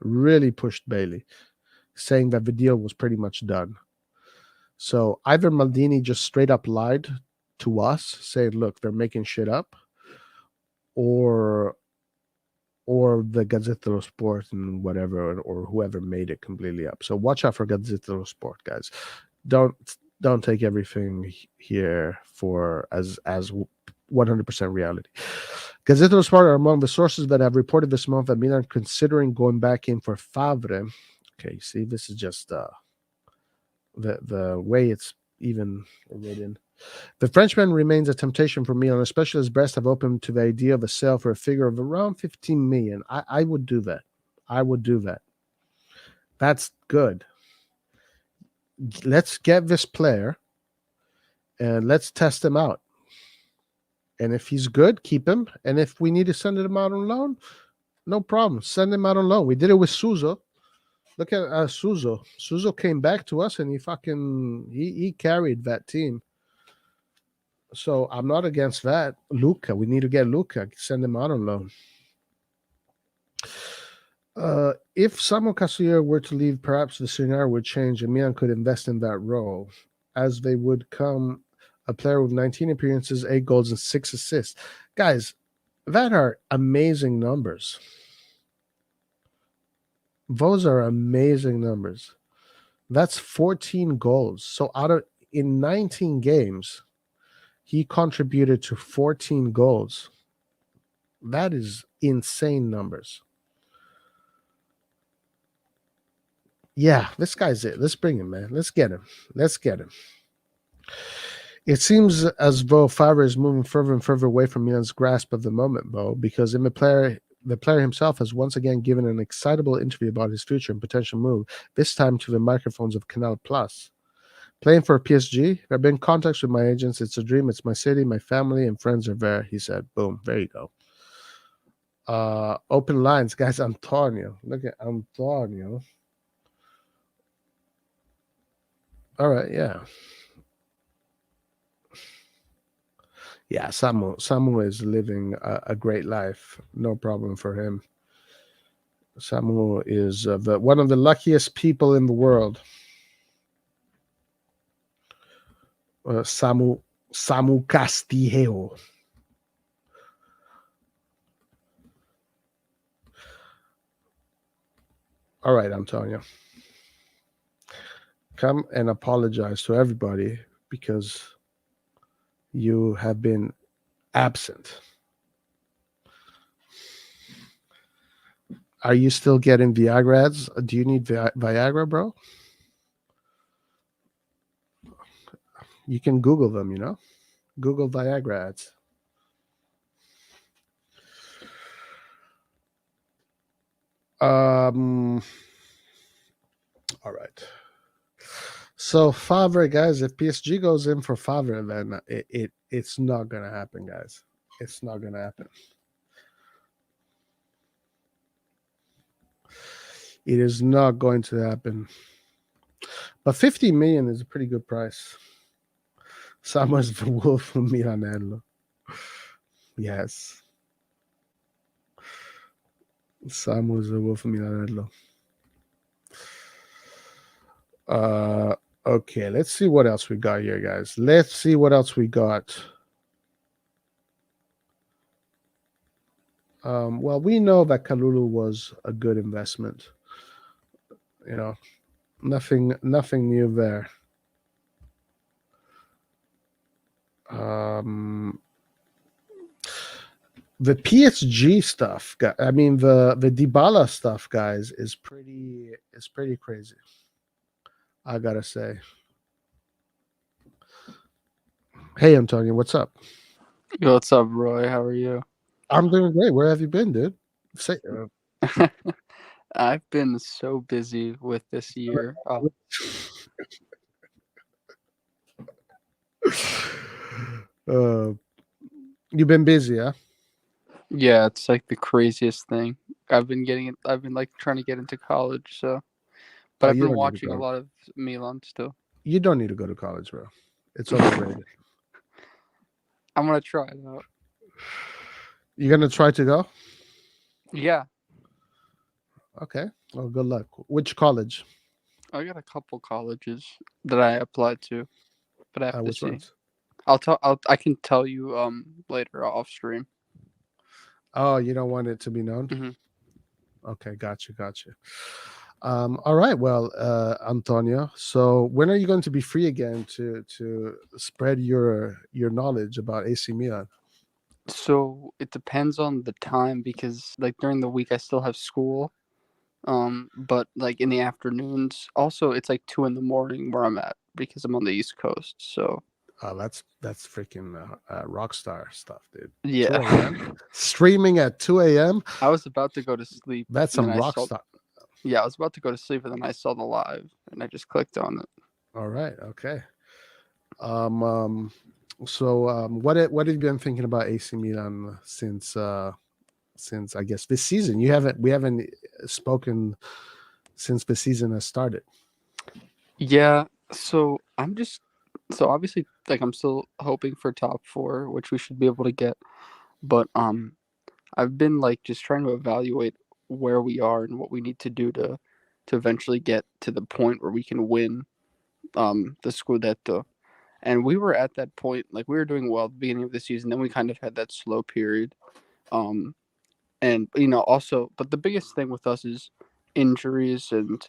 saying that the deal was pretty much done. So either Maldini just straight up lied to us, saying, "Look, they're making shit up," or the Gazzetta dello Sport and whatever, or whoever made it completely up. So watch out for Gazzetta dello Sport, guys. Don't take everything here for as 100% reality. Gazzetta dello Sport are among the sources that have reported this month that Milan considering going back in for Favre. Okay, see, this is just the way it's even written. The Frenchman remains a temptation for Milan, especially as Brest have opened to the idea of a sale for a figure of around 15 million. I would do that. That's good. Let's get this player and let's test him out. And if he's good, keep him. And if we need to send him out on loan, no problem. Send him out on loan. We did it with Suso. Look at Suso. Suso came back to us and he carried that team. So I'm not against that. Luca, we need to get Luca. Send him out on loan. If Samuel Castillo were to leave, perhaps the scenario would change and Milan could invest in that role, as they would come a player with 19 appearances, 8 goals, and 6 assists. Guys, that are amazing numbers. Those are amazing numbers. That's 14 goals. So in 19 games, he contributed to 14 goals. That is insane numbers. Yeah, this guy's it. Let's bring him, man. Let's get him. It seems as though Favre is moving further and further away from Milan's grasp of the moment, though, because the player himself has once again given an excitable interview about his future and potential move, this time to the microphones of Canal Plus. Playing for PSG, there have been contacts with my agents. It's a dream. It's my city. My family and friends are there, he said. Boom. There you go. Open lines, guys. Antonio. Look at Antonio. All right, yeah. Yeah, Samu is living a great life. No problem for him. Samu is one of the luckiest people in the world. Samu Castillejo. All right, Antonio. Come and apologize to everybody because you have been absent. Are you still getting Viagra ads? Do you need Viagra, bro? You can Google them, Google Viagra ads. All right. So Favre, guys, if PSG goes in for Favre, then it's not gonna happen, guys. It's not gonna happen. It is not going to happen. But 50 million is a pretty good price. Samuel's the wolf from Milan'S. Yes. Samuel's the wolf from Milan'S. Okay, let's see what else we got here, guys. Let's see what else we got. Well, we know that Kalulu was a good investment. Nothing new there. The PSG stuff, I mean the Dybala stuff, guys, is pretty crazy. I gotta say. Hey, Antonio, what's up? Yo, what's up, Roy? How are you? I'm doing great. Where have you been, dude? I've been so busy with this year. You've been busy, huh? Yeah, it's like the craziest thing. I've been like trying to get into college, so. But I've you been don't need to watching a go. lot of Milan still. You don't need to go to college, bro. It's overrated. I'm gonna try it out. You're gonna try to go? Yeah. Okay. Well, good luck. Which college? I got a couple colleges that I applied to, but I have to Which see. ones? I can tell you later off stream. Oh, you don't want it to be known? Mm-hmm. Okay, gotcha. All right, well, Antonio. So when are you going to be free again to spread your knowledge about AC Milan? So it depends on the time because like during the week I still have school. But like in the afternoons, also it's like 2 in the morning where I'm at because I'm on the East Coast. So That's freaking rock star stuff, dude. yeah, 2 a.m. streaming at 2 a.m. I was about to go to sleep. That's And then some I rock saw. star. Yeah, I was about to go to sleep, and then I saw the live, and I just clicked on it. All right, okay. So what have you been thinking about AC Milan since I guess this season? We haven't spoken since the season has started. Yeah, so obviously like I'm still hoping for top four, which we should be able to get. But I've been like just trying to evaluate where we are and what we need to do to eventually get to the point where we can win the Scudetto. And we were at that point, like we were doing well at the beginning of the season, then we kind of had that slow period. Um and also, but the biggest thing with us is injuries and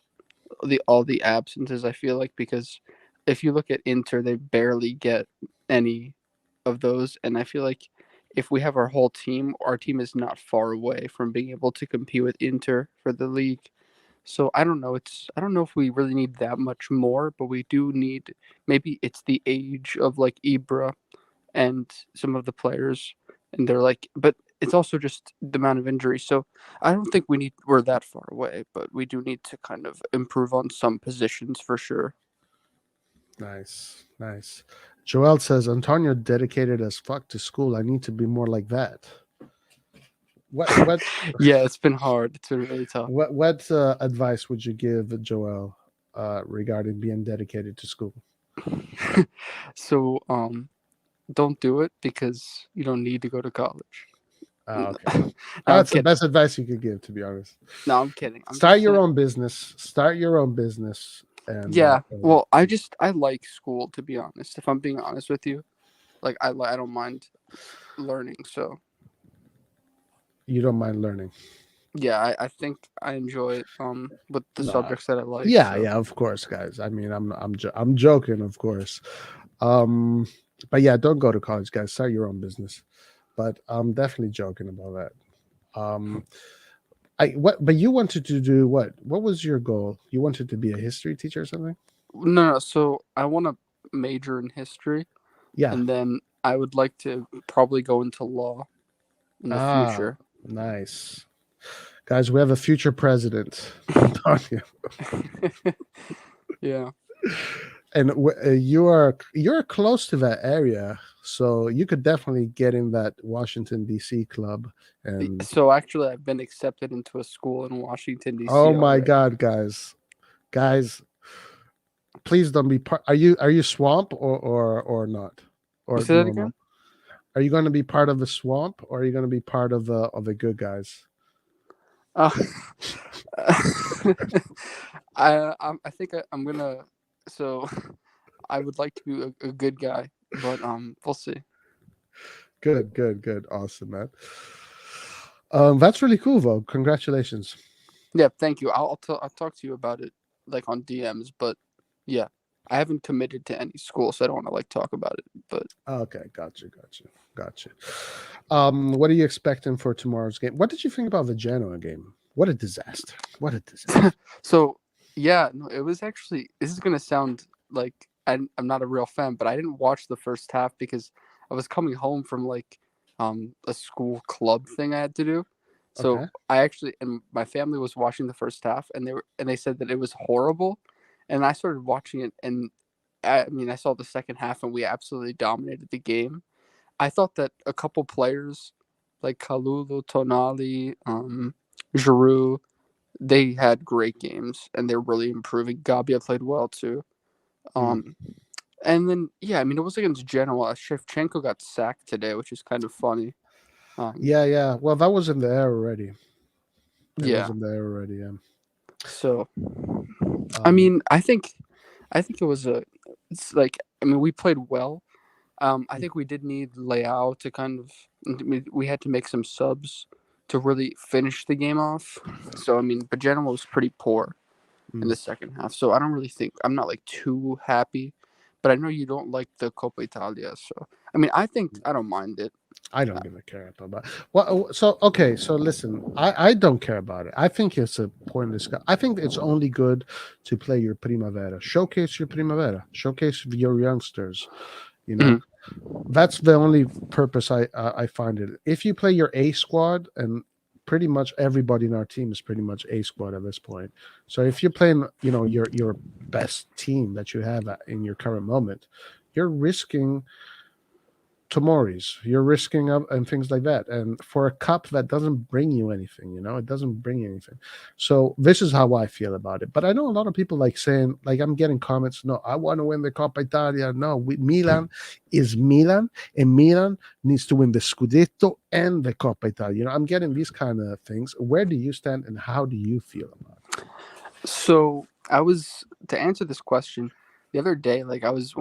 all the absences, I feel like, because if you look at Inter, they barely get any of those, and I feel like if we have our team is not far away from being able to compete with Inter for the league. So I don't know if we really need that much more, but we do need, maybe it's the age of like Ibra and some of the players, and they're like, but it's also just the amount of injuries. So I don't think we're that far away, but we do need to kind of improve on some positions for sure. Nice. Joel says Antonio dedicated as fuck to school. I need to be more like that. What Yeah, it's been hard. It's been really tough. what advice would you give Joel regarding being dedicated to school? So don't do it because you don't need to go to college. Okay. No, I'm That's the kidding. best advice you could give, to be honest. No, I'm kidding. I'm Start just your saying. own business. Start your own business and Yeah. Well, I like school, to be honest. If I'm being honest with you, like I don't mind learning. So you don't mind learning. yeah, I think I enjoy it with the No. subjects that I like. Yeah, So yeah, of course, guys. I mean, I'm joking, of course. Um, but yeah, don't go to college, guys. Start your own business. But I'm definitely joking about that. But you wanted to do what? What was your goal? You wanted to be a history teacher or something? no, no. So I want to major in history, Yeah. and then I would like to probably go into law in the Ah, future. nice. Guys, we have a future president. I'm telling you. Yeah. And you're close to that area, so you could definitely get in that Washington D.C. club. And So actually, I've been accepted into a school in Washington oh D.C. my already. God, guys, please don't be part. Are you swamp or not You or say that again? normal? Are you going to be part of the swamp or are you going to be part of the good guys? Uh, I think I'm gonna. So I would like to be a good guy, but we'll see. Good, good, good, awesome, man. That's really cool, though. Congratulations. Yeah, thank you. I'll talk to you about it like on DMs, but yeah, I haven't committed to any school, so I don't want to like talk about it. But Okay, gotcha. What are you expecting for tomorrow's game? What did you think about the Genoa game? What a disaster! What a disaster! so yeah, no, it was actually. This is gonna sound like I'm not a real fan, but I didn't watch the first half because I was coming home from like a school club thing I had to do. So Okay. I actually and my family was watching the first half, and they said that it was horrible, and I started watching it, and I mean I saw the second half, and we absolutely dominated the game. I thought that a couple players like Kalulu, Tonali, Giroud, they had great games and they're really improving. Gabia played well too. Mm. Um, and then yeah, I mean it was against Genoa. Shevchenko got sacked today, which is kind of funny. Um, Yeah, yeah. Well, that was in the air already. It was yeah. in the air already. Yeah. So I Um, mean I think it was a it's like I mean we played well. I think we did need Leao to kind of we had to make some subs to really finish the game off. So I mean, but Genoa was pretty poor in mm. the second half. So I don't really think I'm not like too happy, but I know you don't like the Coppa Italia. So I mean, I think I don't mind it. I Uh, don't give a care about. Well, so okay. So listen, I don't care about it. I think it's a pointless. I think it's only good to play your primavera, showcase your primavera, showcase your youngsters. You know, mhm. that's the only purpose I find it. If you play your A squad, and pretty much everybody in our team is pretty much A squad at this point. So if you're playing, your best team that you have in your current moment, you're risking Tomoris, you're risking up and things like that. And for a cup that doesn't bring you anything, it doesn't bring you anything. So this is how I feel about it. But I know a lot of people like saying, like I'm getting comments, no, I want to win the Coppa Italia. No, Milan is Milan, and Milan needs to win the Scudetto and the Coppa Italia. I'm getting these kind of things. Where do you stand and how do you feel about So I was to answer this question the other day. Like I was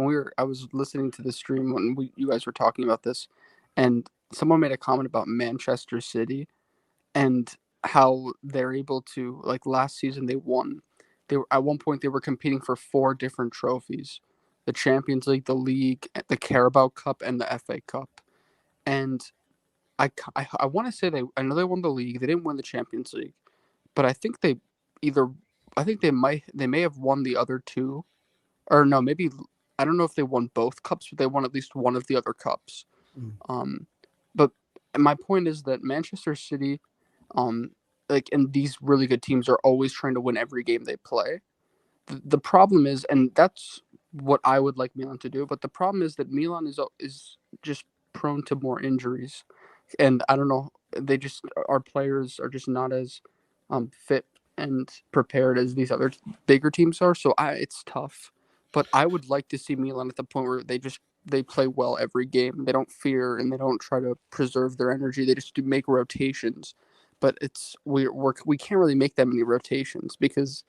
listening to the stream when you guys were talking about this, and someone made a comment about Manchester City and how they're able to like last season they won. They were at one point they were competing for four different trophies: the Champions League, the League, the Carabao Cup, and the FA Cup. And I want to say I know they won the league. They didn't win the Champions League, but I think they either I think they may have won the other two, or no, maybe I don't know if they won both cups, but they won at least one of the other cups. it? Mm, Um, but my point is that Manchester City, um, like, and these really good teams are always trying to win every game they play. The problem is, and that's what I would like Milan to do. But the problem is that Milan is just prone to more injuries, and I don't know. They just our players are just not as fit and prepared as these other bigger teams are. So it's tough. But I would like to see Milan at the point where they play well every game. They don't fear and they don't try to preserve their energy. They just do make rotations. But we can't really make that many rotations because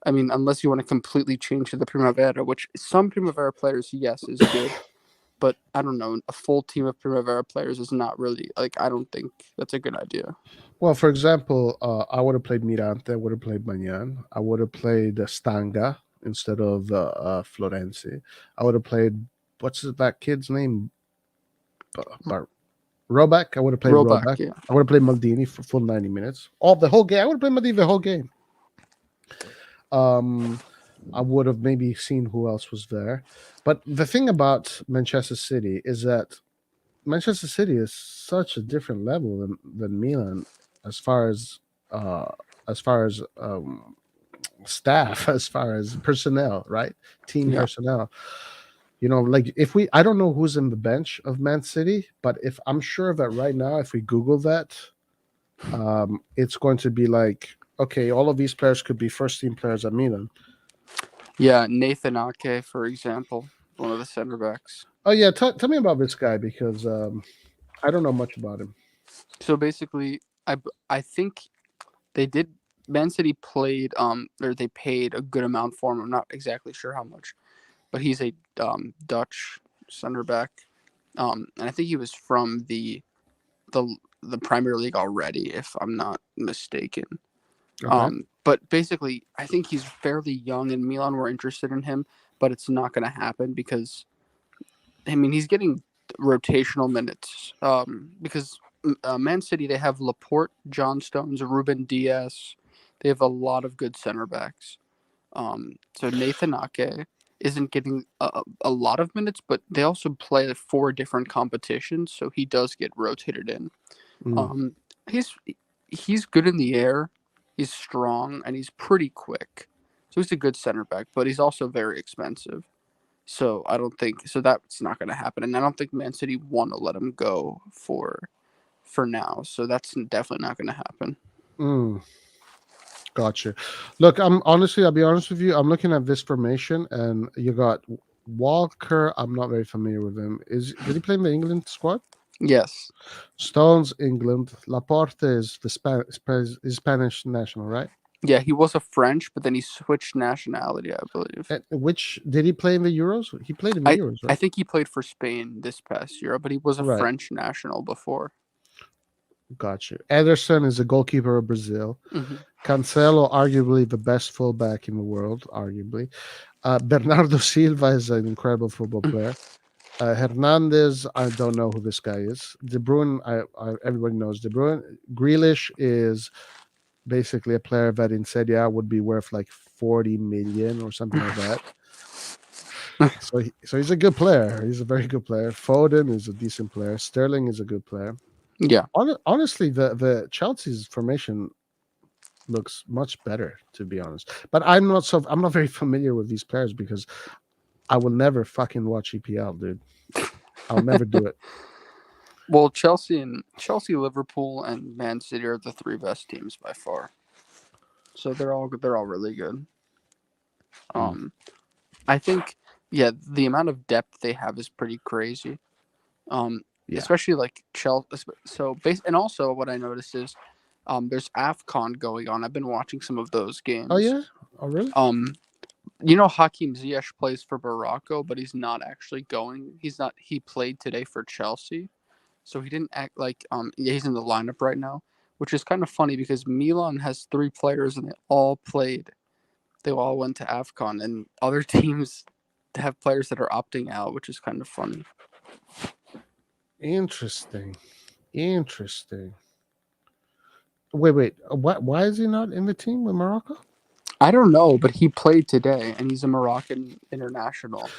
I mean, unless you want to completely change to the Primavera, which some Primavera players, yes, is good. But I don't know, a full team of Primavera players is not really, like, I don't think that's a good idea. Well, for example, I would have played Mirante, I would have played Magnan, I would have played Stanga instead of Florenzi. I would have played, what's that kid's name? Roback. I would have played Roback, Roback. yeah. I would have played Maldini for full 90 minutes. All the whole game. I would have played Maldini the whole game. I would have maybe seen who else was there. But the thing about Manchester City is that Manchester City is such a different level than Milan as far as uh, staff, as far as personnel, right? Team Yeah. personnel. Like if I don't know who's in the bench of Man City, but if I'm sure that right now, if we Google that, it's going to be like, okay, all of these players could be first team players at Milan. Yeah, Nathan Ake, for example, one of the center backs. Oh yeah, tell me about this guy because I don't know much about him. So basically, I think they did. Man City played or they paid a good amount for him. I'm not exactly sure how much, but he's a Dutch center back, and I think he was from the Premier League already, if I'm not mistaken. Okay. But basically, I think he's fairly young, and Milan were interested in him, but it's not going to happen because, I mean, he's getting rotational minutes. Because Man City, they have Laporte, John Stones, Ruben Diaz. They have a lot of good center backs. So Nathan Ake isn't getting a lot of minutes, but they also play 4 different competitions, so he does get rotated in. Mm. Um, he's good in the air, he's strong, and he's pretty quick. So he's a good center back, but he's also very expensive. So I don't think so that's not going to happen, and I don't think Man City want to let him go for now. So that's definitely not going to happen. Mm. Gotcha. Look, I'll be honest with you. I'm looking at this formation, and you got Walker. I'm not very familiar with him. Did he play in the England squad? Yes. Stones, England. Laporte is is Spanish national, right? Yeah, he was a French, but then he switched nationality, I believe. Which did he play in the Euros? He played in the I Euros, I right? think he played for Spain this past year, but he was a Right. French national before. Gotcha. Ederson is a goalkeeper of Brazil. Mm-hmm. Cancelo, arguably the best fullback in the world, arguably. Bernardo Silva is an incredible football player. Hernandez, I don't know who this guy is. De Bruyne, everybody knows De Bruyne. Grealish is basically a player that in Serie A would be worth like 40 million or something like that. So he's a good player. He's a very good player. Foden is a decent player. Sterling is a good player. Yeah. Honestly, the Chelsea's formation looks much better, to be honest. But I'm not very familiar with these players because I will never fucking watch EPL, dude. I'll never do it. Well, Chelsea, Liverpool, and Man City are the 3 best teams by far. So they're all really good. Um, I think the amount of depth they have is pretty crazy. Yeah. Especially like Chelsea. So and also what I noticed is, there's AFCON going on. I've been watching some of those games. Oh yeah. Oh really? Hakim Ziyech plays for Morocco, but he's not actually going. He's not. He played today for Chelsea, so he didn't act like he's in the lineup right now, which is kind of funny because Milan has 3 players and they all played. They all went to AFCON, and other teams have players that are opting out, which is kind of funny. Interesting. Wait. Why is he not in the team with Morocco? I don't know, but he played today, and he's a Moroccan international.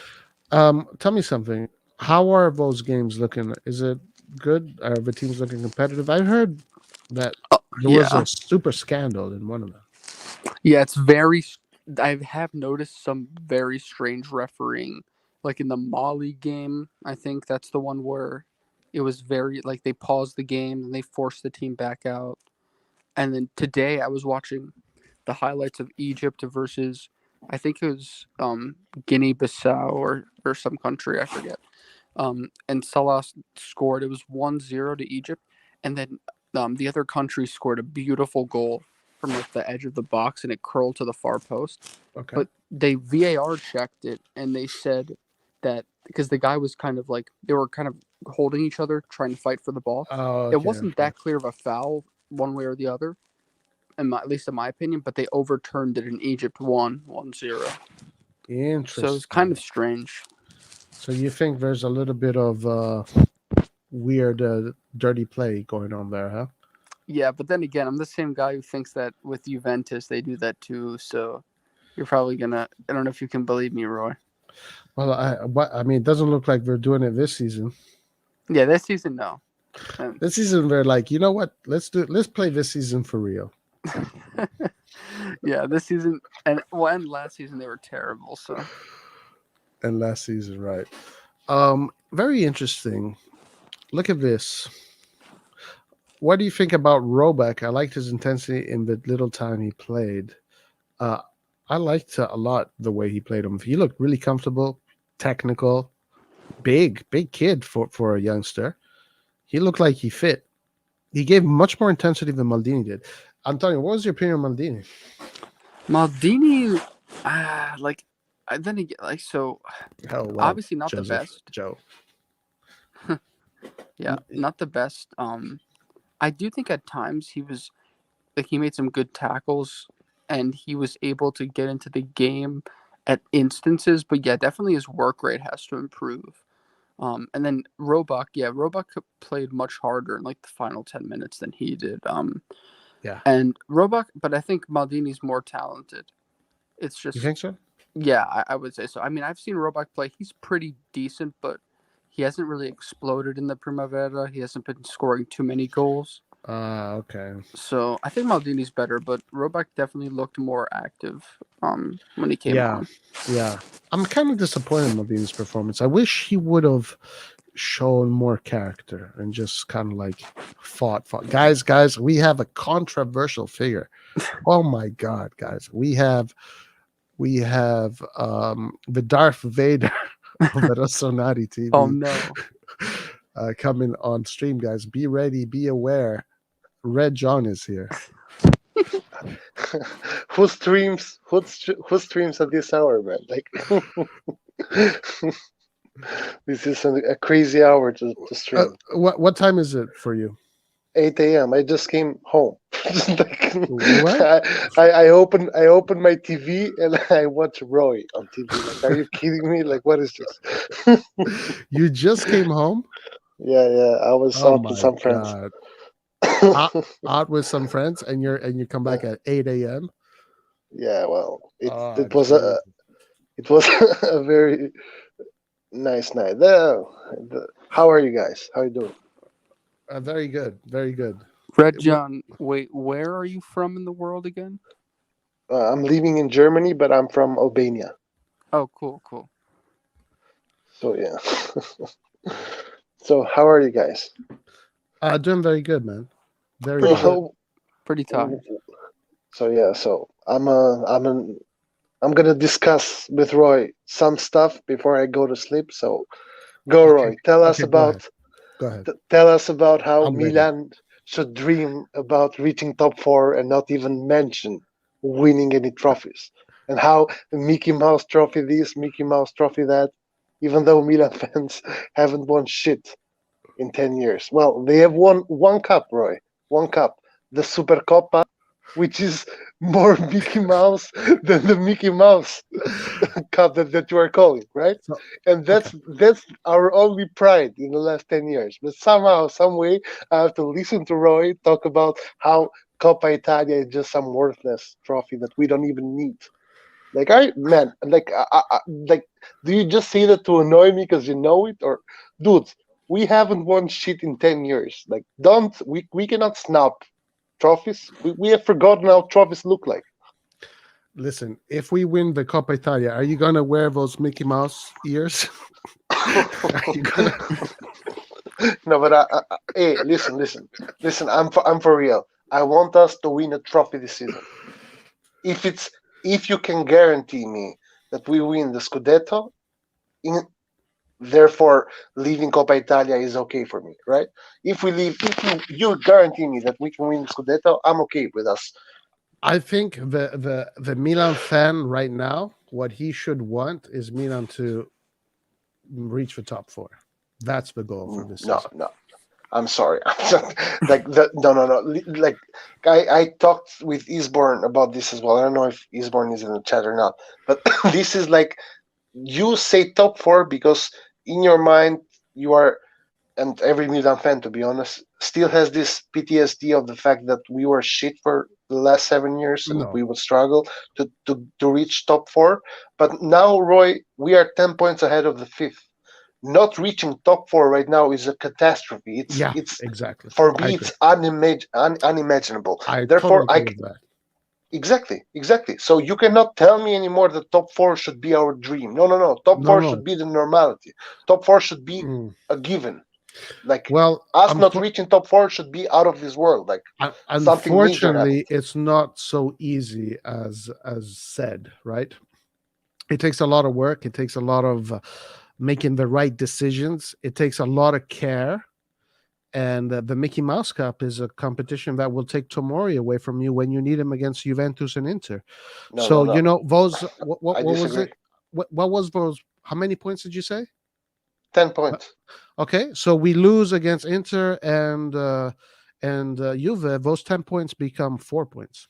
Tell me something. How are those games looking? Is it good? Are the teams looking competitive? I heard that there was Yeah, a super scandal in one of them. yeah, it's very. I have noticed some very strange refereeing, like in the Mali game. I think that's the one where it was very like they paused the game and they forced the team back out. And then today I was watching the highlights of Egypt versus I think it was Guinea-Bissau or some country, I forget. And Salah scored. It was 1-0 to Egypt, and then the other country scored a beautiful goal. from like the edge of the box and it curled to the far post. Okay. But they VAR checked it and they said that because the guy was kind of like they were kind of holding each other trying to fight for the ball. Oh, It okay. wasn't that clear of a foul one way or the other, at least in my opinion. But they overturned it and Egypt won 1-0. Interesting. So it's kind of strange. So you think there's a little bit of weird, dirty play going on there, huh? Yeah, but then again, I'm the same guy who thinks that with Juventus they do that too. So you're probably gonna. I don't know if you can believe me, Roy. Well, I mean, it doesn't look like we're doing it this season. Yeah, this season, no. This season, we're like, you know what? Let's play this season for real. Yeah, this season and last season they were terrible. So And last season, right? Very interesting. Look at this. What do you think about Roebuck? I liked his intensity in the little time he played. Uh, I liked a lot the way he played him. He looked really comfortable, technical, big kid for a youngster. He looked like he fit. He gave much more intensity than Maldini did. Antonio, what was your opinion on Maldini? Maldini, like, then again, like so. Oh, wow. Obviously not Joseph, the best. Joe. Yeah, not the best. I do think at times he was like he made some good tackles and he was able to get into the game at instances, but yeah, definitely his work rate has to improve. And then Roebuck played much harder in like the final 10 minutes than he did. Yeah. And Roebuck, but I think Maldini's more talented. It's You just, think so? yeah, I would say so. I mean, I've seen Roebuck play. He's pretty decent, but he hasn't really exploded in the Primavera. He hasn't been scoring too many goals. Okay. So I think Maldini's better, but Roebuck definitely looked more active when he came on. Yeah. I'm kind of disappointed in Maldini's performance. I wish he would have shown more character and just kind of like fought. Guys, we have a controversial figure. Oh my God, guys. We have the Darth Vader of the Rossoneri TV. Oh no. Coming on stream, guys. Be ready, be aware. Red John is here. Who streams at this hour, man? Like this is a crazy hour to stream. What time is it for you? 8 a.m. I just came home. What? I opened my TV and I watch Roy on TV. Like, are you kidding me? Like, what is this? You just came home? Yeah. I was out with some friends. Out with some friends, and you come back at 8 a.m. Yeah, well, it was geez. a very nice night. How are you guys? How are you doing? Very good, very good. Red John, wait, where are you from in the world again? I'm living in Germany, but I'm from Albania. Oh, cool. So yeah. So how are you guys? Doing very good, man. Very Pretty good. good. Pretty tired. So yeah, I'm gonna discuss with Roy some stuff before I go to sleep. So go, Roy. Tell us about Go ahead. Tell us about how I'm ready. Milan should dream about reaching top 4 and not even mention winning any trophies, and how the Mickey Mouse Trophy this, Mickey Mouse Trophy that, even though Milan fans haven't won shit in 10 years. Well, they have won one cup, Roy. One cup. The Supercoppa, which is more Mickey Mouse than the Mickey Mouse Cup that you are calling, right? So, And that's our only pride in the last 10 years. But somehow, some way, I have to listen to Roy talk about how Coppa Italia is just some worthless trophy that we don't even need. Like, like, do you just say that to annoy me because you know it, or, dude? We haven't won shit in 10 years. Like, we cannot snub trophies. We have forgotten how trophies look like. listen, if we win the Coppa Italia, are you gonna wear those Mickey Mouse ears? Are you gonna... No, but hey, listen. I'm for real. I want us to win a trophy this season. If you can guarantee me that we win the Scudetto, therefore leaving Coppa Italia is okay for me, right? If you guarantee me that we can win the Scudetto, I'm okay with us I think the Milan fan right now, what he should want is Milan to reach the top four. That's the goal for this No, season. no. I'm sorry. Like that. No, no, no. Like I talked with Eastbourne about this as well. I don't know if Eastbourne is in the chat or not, but this is like you say top four because in your mind you are, and every Milan fan, to be honest, still has this PTSD of the fact that we were shit for the last 7 years and No, we would struggle to reach top four. But now, Roy, we are 10 points ahead of the fifth. Not reaching top four right now is a catastrophe. yeah, It's exactly. for I me, agree. it's unimaginable. I Therefore, totally agree with that. exactly. So you cannot tell me anymore that top four should be our dream. No, no, no. Top No, four no. should be the normality. Top four should be Mm. a given. Like Well, us not reaching top four should be out of this world. Like something major happened. unfortunately, it's not so easy as said. Right? It takes a lot of work. It takes a lot of making the right decisions. It takes a lot of care. And the Mickey Mouse Cup is a competition that will take Tomori away from you when you need him against Juventus and Inter. No, no, So you no. know those. What was disagree. it? What was those? How many points did you say? 10 points. Okay, so we lose against Inter and Juve. Those 10 points become 4 points.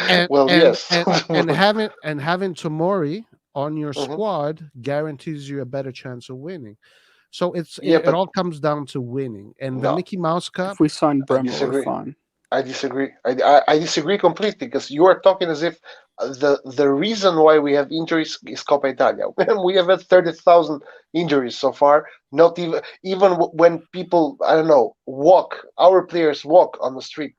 And Well, and yes. and and having Tomori on your Mhm. squad guarantees you a better chance of winning. So Yeah, it but all comes down to winning. And the no, Mickey Mouse If Cup, we sign I Bremo, we're disagree. fine. I disagree. I disagree completely because you are talking as if the reason why we have injuries is Coppa Italia. We have had 30,000 injuries so far. Not even when people, I don't know, walk. Our players walk on the street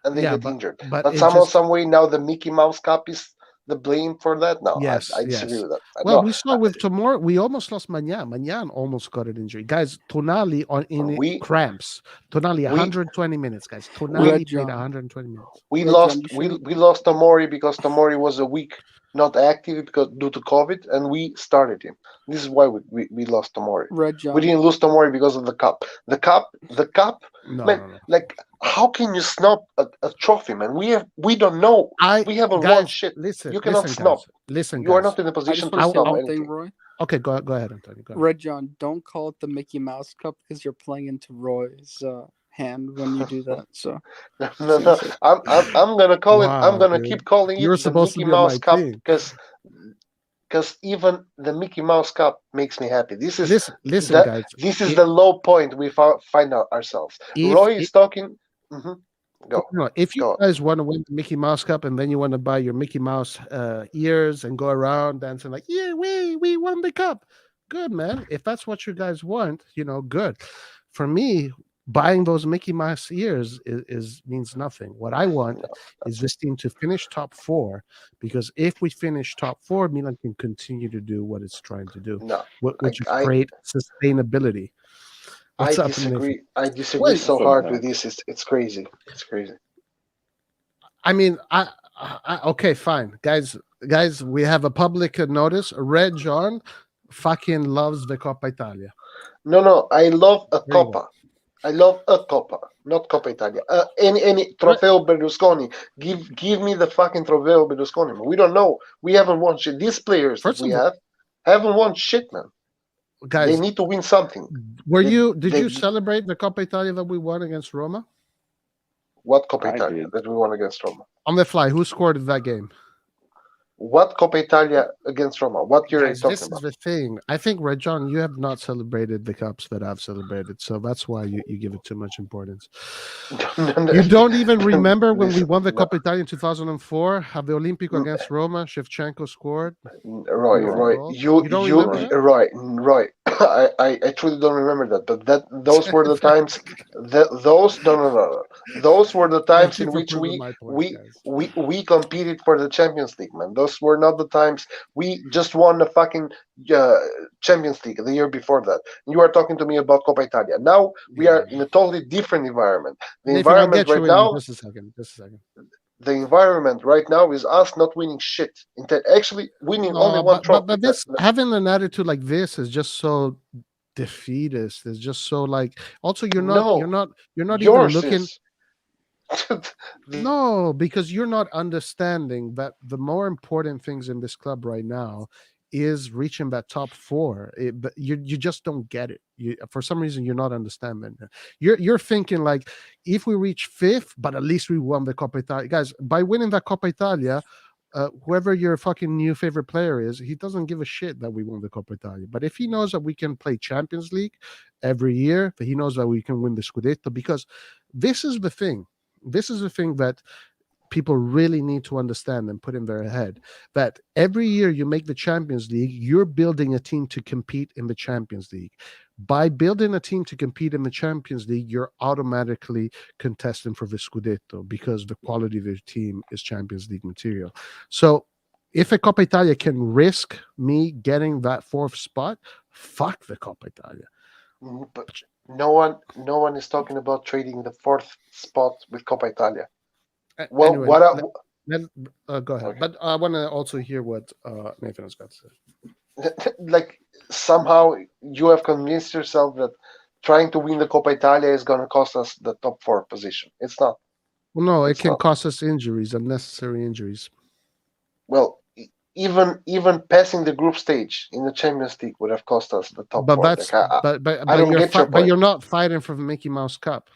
and they yeah, get but injured. but But it somehow, just some way, now the Mickey Mouse Cup is the blame for that. No, yes, I disagree yes. with that. Well, No, we saw with Tomorrow, we almost lost Magnan. Magnan almost got an injury. Guys, Tonali on in we cramps. Tonali we 120 minutes, guys. we Tonali Red played John, 120 minutes. we Red John, lost you we shouldn't. we lost Tomori because Tomori was a week not active because due to COVID, and we started him. This is why we lost Tomori. Red We John, didn't lose Tomori because of the cup. The cup, No, man. no, no. Like, how can you snub a trophy, man? We don't know. I We haven't won guys, shit. listen, You cannot listen, snub. guys, listen, You are guys. not in a I position just to want to say snub one thing, anything. Roy. Okay, go ahead, Antonio. Go ahead. Red John, don't call it the Mickey Mouse Cup because you're playing into Roy's hand when you do that. So, No, just gonna no. say. I'm gonna call it. I'm Wow, gonna dude. keep calling You're it the supposed to Mickey be on Mouse my Cup team. because even the Mickey Mouse Cup makes me happy. Listen, guys. This is the low point we find out ourselves. If Roy is talking. hmm Go, No, if you go. guys want to win the Mickey Mouse Cup and then you want to buy your Mickey Mouse ears and go around dancing like, yeah, we won the cup. Good, man. If that's what you guys want, good. For me, buying those Mickey Mouse ears is means nothing. What I want No, is this team to finish top four, because if we finish top four, Milan can continue to do what it's trying to do, no. I, which is I, create sustainability. I What's up, Nathan? disagree. I disagree Wait, so So hard with this. It's crazy. It's crazy. I mean, okay, fine, guys. We have a public notice. Red John fucking loves the Coppa Italia. No, no. I love a There you go. Coppa. I love a Coppa, not Coppa Italia. Any Right. Trofeo Berlusconi. Give me the fucking Trofeo Berlusconi. We don't know. We haven't won shit. These players that First we of all, have haven't won shit, man. They guys, need to win something. They, did they you celebrate the Coppa Italia that we won against Roma what Coppa I Italia did. that we won against Roma? on the fly? Who scored that game? What Coppa Italia against Roma? What year are you Guys, talking this is about? the thing. I think, Red John, you have not celebrated the cups that I've celebrated, so that's why you give it too much importance. You don't even remember when we Listen, won the no, Coppa Italia in 2004? Have the Olimpico against Roma? Shevchenko scored. Roy, Beautiful Roy, goal. you, You don't you, remember Roy. that? Roy. I truly don't remember that, but those were the times. Those no. Those were the Thank times you in for which proving my point, we guys. we competed for the Champions League, man. Those were not the times we just won the fucking uh, Champions League the year before that. You are talking to me about Coppa Italia. Now we Yeah, are in a totally different environment. The Nathan, I'll environment get right you in now just a second. Just a second. the environment right now is us not winning shit. Instead, actually winning only No, one but trophy. this having an attitude like this is just so defeatist. It's just so like. Also, you're not. You're No, not. You're not even yours looking. is. No, because you're not understanding that the more important things in this club right now is reaching that top four. But you just don't get it. For some reason, you're not understanding. You're thinking like, if we reach fifth, but at least we won the Coppa Italia, guys. By winning that Coppa Italia, whoever your fucking new favorite player is, he doesn't give a shit that we won the Coppa Italia. But if he knows that we can play Champions League every year, that he knows that we can win the Scudetto, because this is the thing. This is the thing that people really need to understand and put in their head, that every year you make the Champions League, you're building a team to compete in the Champions League. By building a team to compete in the Champions League, you're automatically contesting for the Scudetto because the quality of the team is Champions League material. So if a Coppa Italia can risk me getting that fourth spot, fuck the Coppa Italia. But no one is talking about trading the fourth spot with Coppa Italia. Well, Anyway, go ahead. Okay. But I want to also hear what Nathan has got to say. like somehow you have convinced yourself that trying to win the Coppa Italia is going to cost us the top four position. It's not. Well, no, it It's can not. cost us injuries, unnecessary injuries. Well, even passing the group stage in the Champions League would have cost us the top But four. that's Like, but don't you're get your but point. you're not fighting for the Mickey Mouse Cup.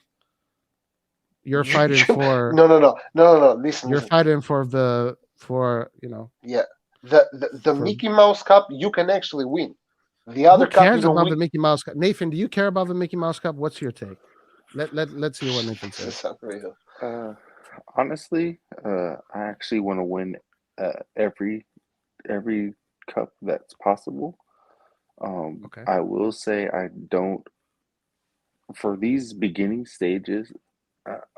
You're fighting for No. Listen, you're listen. fighting for Yeah, the for Mickey Mouse Cup you can actually win. The who other cup you cares don't about win. the Mickey Mouse Cup? Nathan, do you care about the Mickey Mouse Cup? What's your take? Let's hear what Nathan This is says. unreal. Honestly, I actually want to win every cup that's possible. Okay. I will say I don't for these beginning stages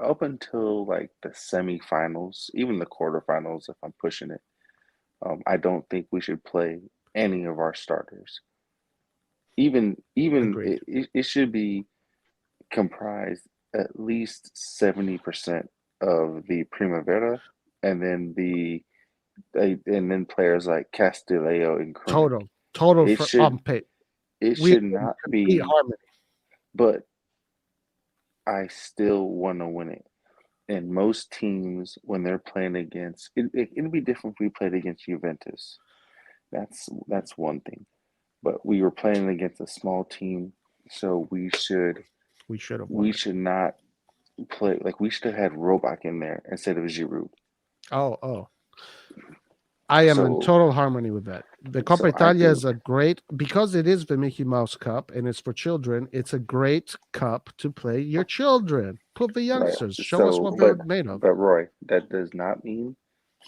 up until like the semifinals, even the quarterfinals, if I'm pushing it. I don't think we should play any of our starters. Even Agreed. it should be comprised at least 70% of the Primavera, and then and then players like Castillejo and Krunic. Total It for should pay. it We should not complete be, harmony. but I still want to win it. And most teams, when they're playing against, it'd be different if we played against Juventus. That's one thing. But we were playing against a small team, so We should have won we it. should not play like we should have had Robach in there instead of Giroud. Oh. I am in So total harmony with that. The Coppa so I Italia think is a great, because it is the Mickey Mouse Cup and it's for children. It's a great cup to play your children. Put the right. youngsters. Show us So what they're made of. but Roy, that does not mean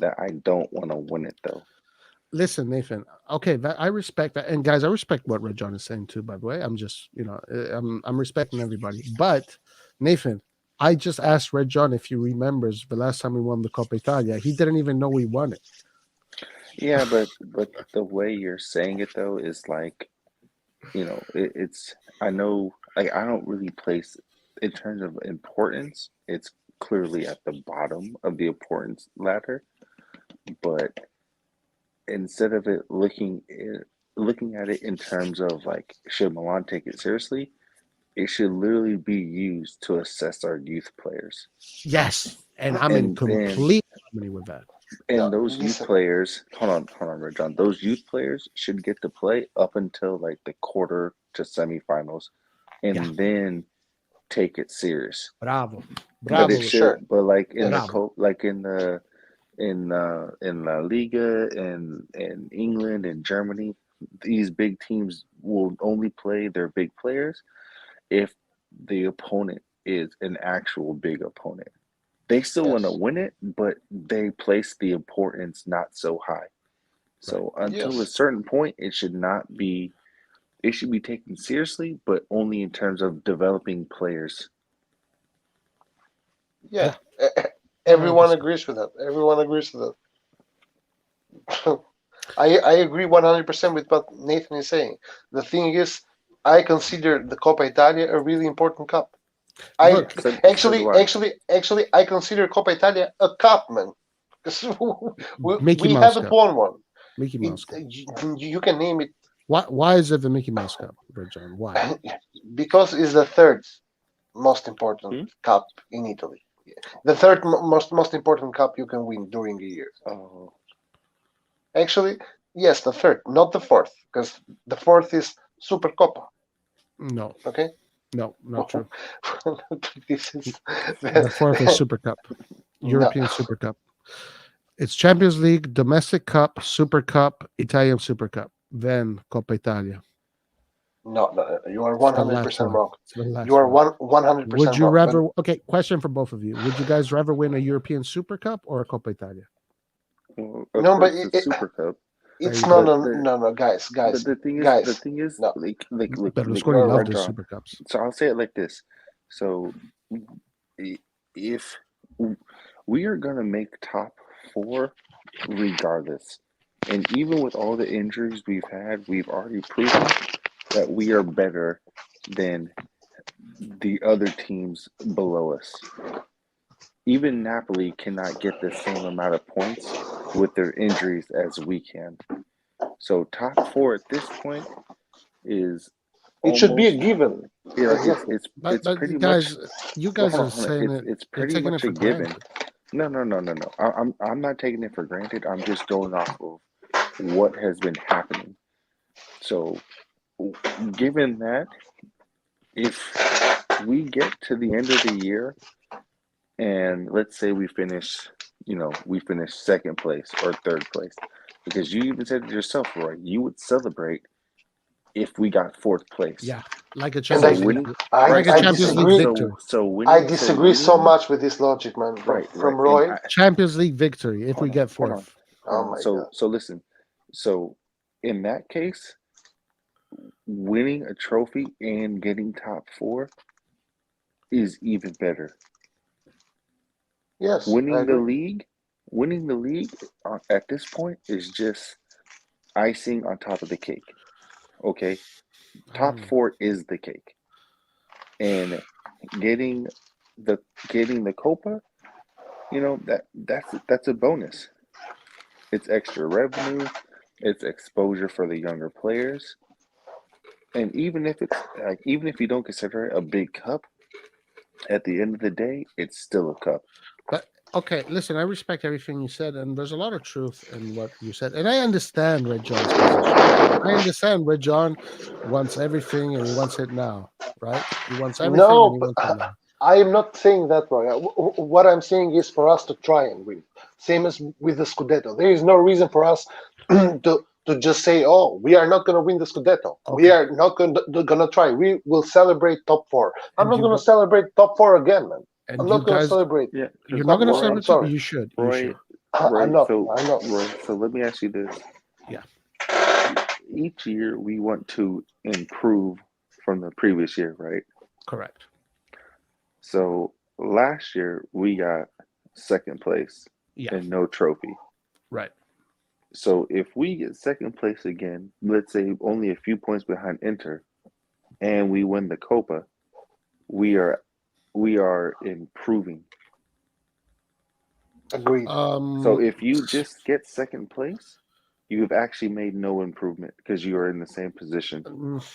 that I don't want to win it though. Listen, Nathan. Okay, that I respect that, and guys, I respect what Red John is saying too. By the way, I'm just I'm respecting everybody. But Nathan, I just asked Red John if he remembers the last time we won the Coppa Italia. He didn't even know we won it. Yeah, but the way you're saying it though is like, it's I know like I don't really place in terms of importance, it's clearly at the bottom of the importance ladder, but instead of looking at it in terms of like should Milan take it seriously, it should literally be used to assess our youth players. Yes, and I'm in And complete harmony with that. No, those youth listen. players, hold on, Red John. Those youth players should get to play up until like the quarter to semifinals, and Yeah. then take it serious. Bravo, But bravo, it Sure. should, but like in the Yes. bravo. like in La Liga and in England and Germany, these big teams will only play their big players if the opponent is an actual big opponent. They still want to Yes. win it, but they place the importance not so high. So until a Yes. certain point, it should not be. It should be taken seriously, but only in terms of developing players. Yeah. Yeah, Everyone 100%. agrees with that. Everyone agrees with that. I agree 100% with what Nathan is saying. The thing is, I consider the Coppa Italia a really important cup. I Look, So do I. actually, I consider Coppa Italia a cup, man. Because Mickey we Mouse haven't Cup. won one. Mickey Mouse Cup. You can name it Why is it the Mickey Mouse Cup, Red John? Why? because it's the third most important Hmm? cup in Italy. The third most important cup you can win during a year. Oh, Actually, yes, the third, not the fourth, because the fourth is Supercopa. No, Okay, no, not true. this is The fourth is Super Cup, no, European Super Cup. It's Champions League, Domestic Cup, Super Cup, Italian Super Cup, then Coppa Italia. no. You are It's one the hundred last percent one. wrong. It's the You last are one. 100% Would you wrong. rather? Okay, question for both of you. Would you guys rather win a European Super Cup or a Coppa Italia? well, of No, but course the Super Cup. There it's you no, go. But no, no, no, guys, but guys, the guys. thing is, No, Berlusconi you're loved right. the John. Super Cups. So I'll say it like this. So if we are gonna make top four regardless, and even with all the injuries we've had, we've already proven that we are better than the other teams below us. Even Napoli cannot get the same amount of points with their injuries as we can. So top four at this point is It should be a almost, given. Exactly. it's But pretty much. guys, you Well, guys hold are on, hold on. saying it. It's You're pretty taking it much a for given. granted. No. I'm not taking it for granted. I'm just going off of what has been happening. So, given that, if we get to the end of the year and let's say we finish second place or third place, because you even said it yourself, Roy, you would celebrate if we got fourth place. Yeah, like a And Champions So League, winning, like a I Champions League disagree. victory. I winning, disagree so much with this logic, man. right, From and Roy. Champions League victory if we get hold on, fourth. Oh my god. So listen, so in that case, winning a trophy and getting top four is even better. Yes, I Winning the agree. league, winning the league at this point is just icing on top of the cake. Okay, top four is the cake, and getting the Copa, that's a bonus. It's extra revenue, it's exposure for the younger players, and even if you don't consider it a big cup, at the end of the day, it's still a cup. But okay, listen, I respect everything you said, and there's a lot of truth in what you said, and I understand Red John's position. I understand Red John wants everything and he wants it now, right? He wants everything and No, he wants it now. I am not saying that, Roy. What I'm saying is for us to try and win. Same as with the Scudetto. There is no reason for us to just say, "Oh, we are not going to win the Scudetto. We Okay, are not going to try. We will celebrate top four. I'm and not you going to go, celebrate top four again, man. I'm and you not going to guys, celebrate Yeah, you're because not top going to four. I'm celebrate top. sorry. You should. You Roy, should. I'm Roy, not. so I know. Roy, so let me ask you this: Yeah. each year we want to improve from the previous year, right? Correct. So last year we got second place Yeah. and no trophy. Right. So if we get second place again, let's say only a few points behind Inter, and we win the Copa, we are improving. Agreed. So Um. if you just get second place, you've actually made no improvement because you are in the same position.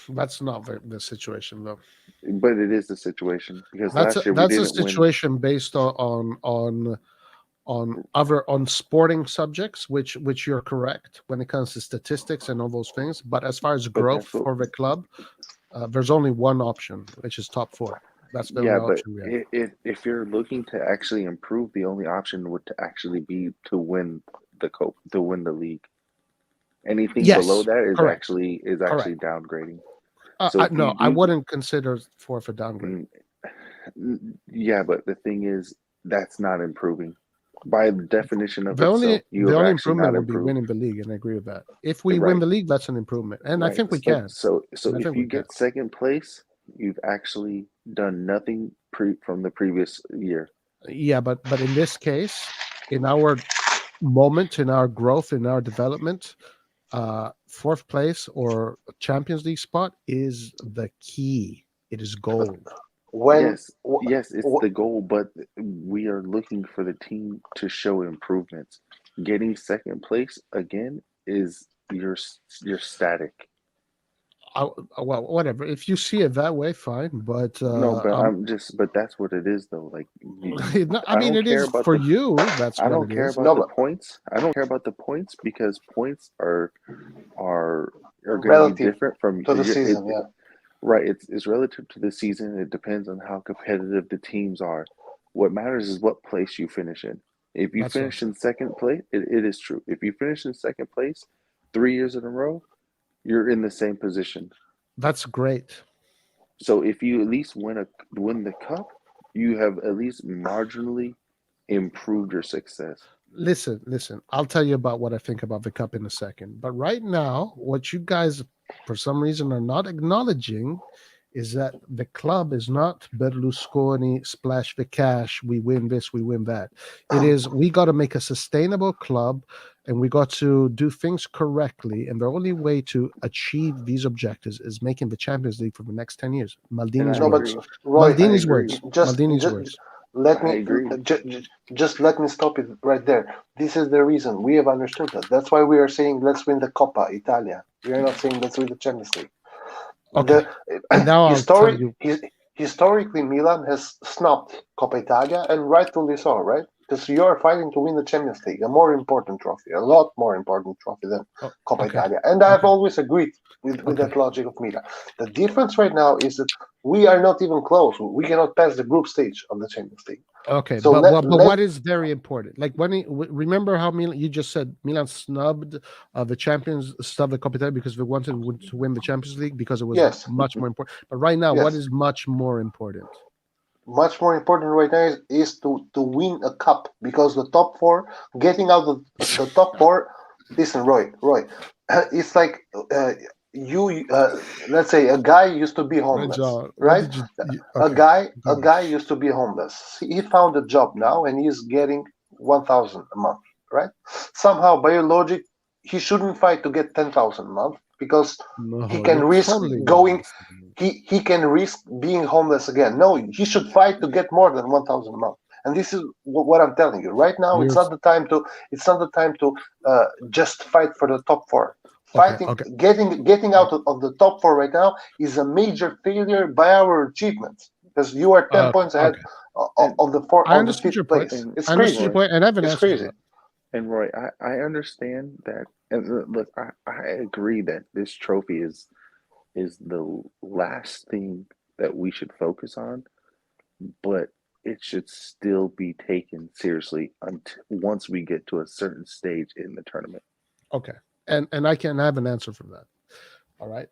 That's not the situation though. But it is the situation because last year we That's a didn't win. situation based on sporting subjects, which you're correct when it comes to statistics and all those things. But as far as But growth that's what, for the club, there's only one option, which is top four. That's the only yeah. But option we have. if you're looking to actually improve, the only option would to actually be to win the cope, to win the league. Anything below Yes, that is correct, actually correct. downgrading. So if you No, I do, wouldn't consider fourth a downgrade. yeah, but the thing is, that's not improving. By the definition of The itself, only you the have only actually improvement not would be improved. winning the league, and I agree with that. If we win Right, the league, that's an improvement, and I right. think we can. So And I if think you we can. get second place, you've actually done nothing from the previous year. Yeah, but in this case, in our moment, in our growth, in our development, fourth place or Champions League spot is the key. It is gold. When Yes, yes, it's the goal, but we are looking for the team to show improvements. Getting second place again is you're static. Well, whatever. If you see it that way, fine. But No, but but that's what it is though. Like, I I mean, don't it care is about for you. That's I what don't it care is. about No, the but points. I don't care about the points because points are going to be relative different from to the it. season, yeah. Right, it's relative to the season. It depends on how competitive the teams are. What matters is what place you finish in. If you That's what I'm finish saying. in second place, it is true. If you finish in second place 3 years in a row, you're in the same position. That's great. So if you at least win the cup, you have at least marginally improved your success. Listen. I'll tell you about what I think about the cup in a second. But right now, what you guys, for some reason, are not acknowledging is that the club is not Berlusconi splash the cash. We win this, we win that. It is we got to make a sustainable club, and we got to do things correctly. And the only way to achieve these objectives is making the Champions League for the next 10 years. And Maldini's I No, but words. agree. Roy, I Maldini's agree. words. just, Maldini's just words. let I me agree. just let me stop it right there. This is the reason we have understood that. That's why we are saying let's win the Coppa Italia. We are not saying let's win the Champions League. Okay. The And now I'll tell historic you. historically Milan has snubbed Coppa Italia, and rightfully so, right? Because you are fighting to win the Champions League, a more important trophy, a lot more important trophy than Oh, Coppa okay. Italia. And I've Okay. always agreed with Okay. that logic of Milan. The difference right now is that we are not even close. We cannot pass the group stage of the Champions League. Okay, So but let what is very important? Like when remember how Milan, you just said Milan snubbed the champions, snubbed the Coppa Italia because they wanted to win the Champions League because it was yes, much more important. But right now, what yes. is much more important? Much more important right now is to win a cup, because the top four, getting out of the top four. Listen, Roy, it's like you let's say a guy used to be Right, homeless, John? What right? did you A okay, guy go a on. guy used to be homeless. He found a job now and he's getting 1,000 a month, right? Somehow, by your logic, he shouldn't fight to get 10,000 a month, because he No, can you're risk totally wrong. going he can risk being homeless again. No, he should fight to get more than 1,000 a month. And this is what I'm telling you right now. You're It's not the time to just fight for the top four. okay, Fighting, okay. getting out of the top four right now is a major failure by our achievements, because you are 10 points ahead Okay. And of the four I of the understood your fifth point. place. and It's I understood your crazy. Roy point, and I have an It's answer for crazy. that. and Roy, I understand that. And look, I agree that this trophy is the last thing that we should focus on, but it should still be taken seriously until once we get to a certain stage in the tournament. Okay, and I can have an answer for that. All right.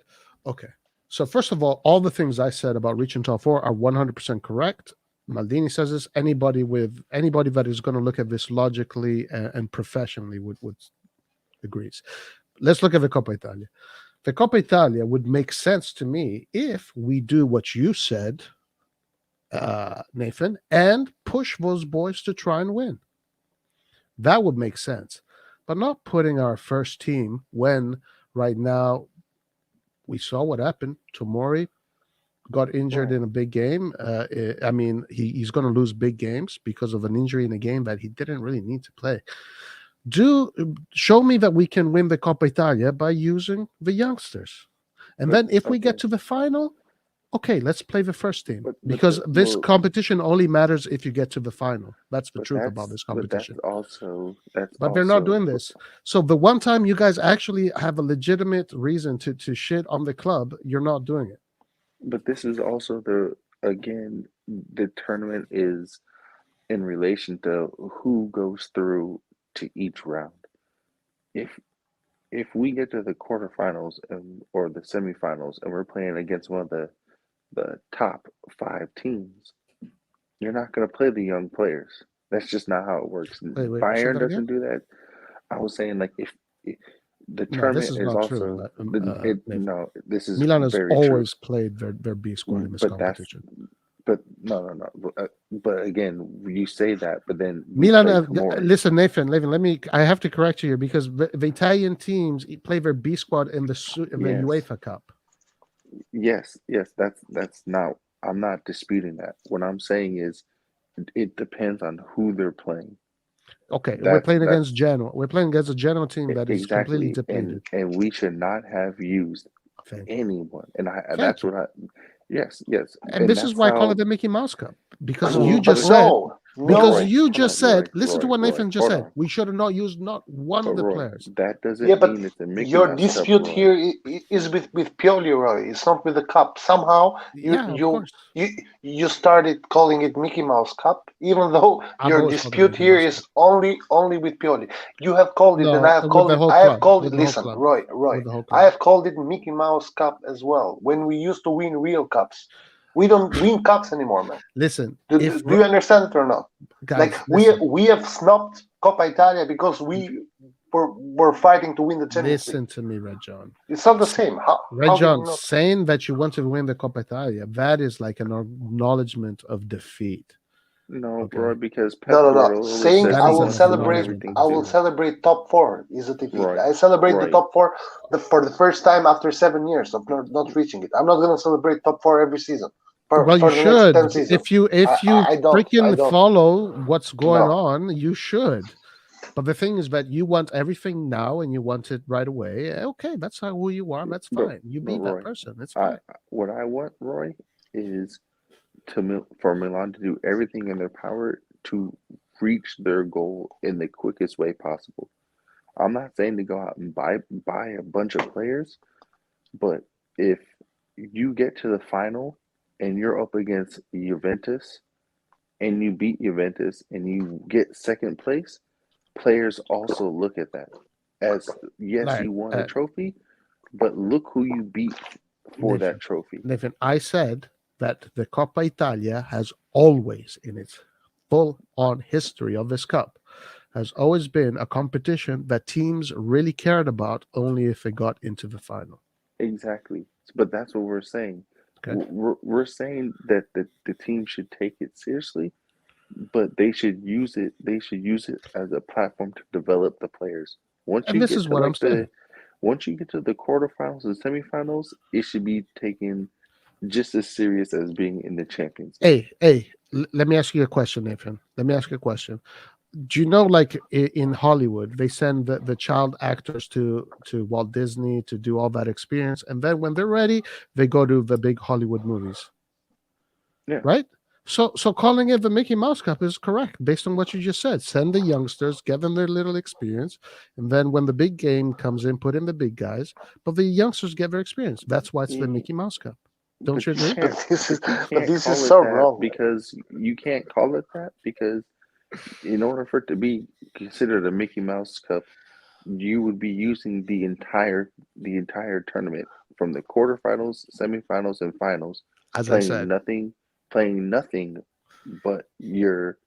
Okay. So first of all the things I said about reaching top four are 100% correct. Maldini says this. Anybody that is going to look at this logically and professionally would agrees. Let's look at the Coppa Italia. The Coppa Italia would make sense to me if we do what you said, Nathan, and push those boys to try and win. That would make sense, but not putting our first team when right now we saw what happened. Tomori got injured in a big game. I mean, he's going to lose big games because of an injury in a game that he didn't really need to play. Show me that we can win the Coppa Italia by using the youngsters, and But then if we get okay, to the final, okay, let's play the first team, but because this well, competition only matters if you get to the final. That's the truth about this but competition. that's But they're not also doing this. So the one time you guys actually have a legitimate reason to shit on the club, you're not doing it. but this is also the again the tournament is in relation to who goes through to each round. If we get to the quarterfinals or the semifinals and we're playing against one of the top five teams, you're not going to play the young players. That's just not how it works. Wait, say Bayern that doesn't again. do that. I was saying like if the No, this tournament is is not true. also it Nathan. no, this is Milan has very true. always played their B squad in this But that's competition. but no. But again, you say that, but then we Milan, play Tomori. listen, Nathan, I have to correct you here because the Italian teams play their B squad in the Yes, UEFA Cup. yes. That's not. I'm not disputing that. What I'm saying is, it depends on who they're playing. Okay, we're That's playing that's against Genoa. We're playing against a Genoa team that is completely exactly, depleted. and we should not have used Thank you. anyone, and Thank that's you. what I. Yes, And this is that's why I call how. it the Mickey Mouse Cup because Mm, you but just said no, because Roy, you hold just on, said listen to what Roy, Nathan just hold said. on. We should have not used not one But of the Roy, players. that yeah, doesn't but mean it's a Mickey your Mouse Cup, dispute Roy. here is with Pioli, Roy. It's not with the cup. Somehow Yeah, of course. you you started calling it Mickey Mouse Cup, even though I've your always called it dispute Mickey here Mouse is Cup. only with Pioli. You have called it, and I No, have with called the it. whole I have club. called With it. the whole Listen, club. Roy. With the whole I club. have called it Mickey Mouse Cup as well. When we used to win real cups, we don't win cups anymore, man. Listen, Do you understand it or not? Like guys, listen, we have snubbed Coppa Italia because we were fighting to win the Champions League. listen to me, Red John. It's not the same. Red How can John, you not? saying that you want to win the Coppa Italia, that is like an acknowledgement of defeat. No, Okay, Roy, because Pep No. Guardiola Saying says that I he is will an wants to win celebrate. acknowledgement everything of I will too. defeat. celebrate top four is a defeat. Roy, I celebrate the Roy, top four for the first time after 7 years of not reaching it. I'm not gonna celebrate top four every season Well, you for the next 10 should. seasons. If you I don't. I freaking don't. follow what's going No. on, you should. But the thing is that you want everything now and you want it right away. Okay, that's how who you are. That's but fine. You but be that Roy, person. It's I fine. what I want, Roy, is for Milan to do everything in their power to reach their goal in the quickest way possible. I'm not saying to go out and buy a bunch of players, but if you get to the final and you're up against Juventus and you beat Juventus and you get second place, players also look at that as yes, Like you won a trophy, but look who you beat for Nathan, that trophy. Nathan, I said that the Coppa Italia has always, in its full-on history of this cup, has always been a competition that teams really cared about only if they got into the final. Exactly. But that's what we're saying. Okay. We're saying that the team should take it seriously, but they should use it. They should use it as a platform to develop the players. Once And you this get is to what I'm like saying. once you get to the quarterfinals and semifinals, it should be taken just as serious as being in the Champions League. Hey, let me ask you a question, Nathan. Let me ask you a question. Do you know, like in Hollywood, they send the child actors to Walt Disney to do all that experience, and then when they're ready, they go to the big Hollywood movies, Yeah. right? So calling it the Mickey Mouse Cup is correct based on what you just said. Send the youngsters, give them their little experience, and then when the big game comes in, put in the big guys. But the youngsters get their experience. That's why it's the Mickey Mouse Cup. Don't But you you agree? can't. But this is Call it so that wrong. because you can't call it that because in order for it to be considered a Mickey Mouse Cup, you would be using the entire tournament from the quarterfinals, semifinals, and finals, As I playing said, nothing but your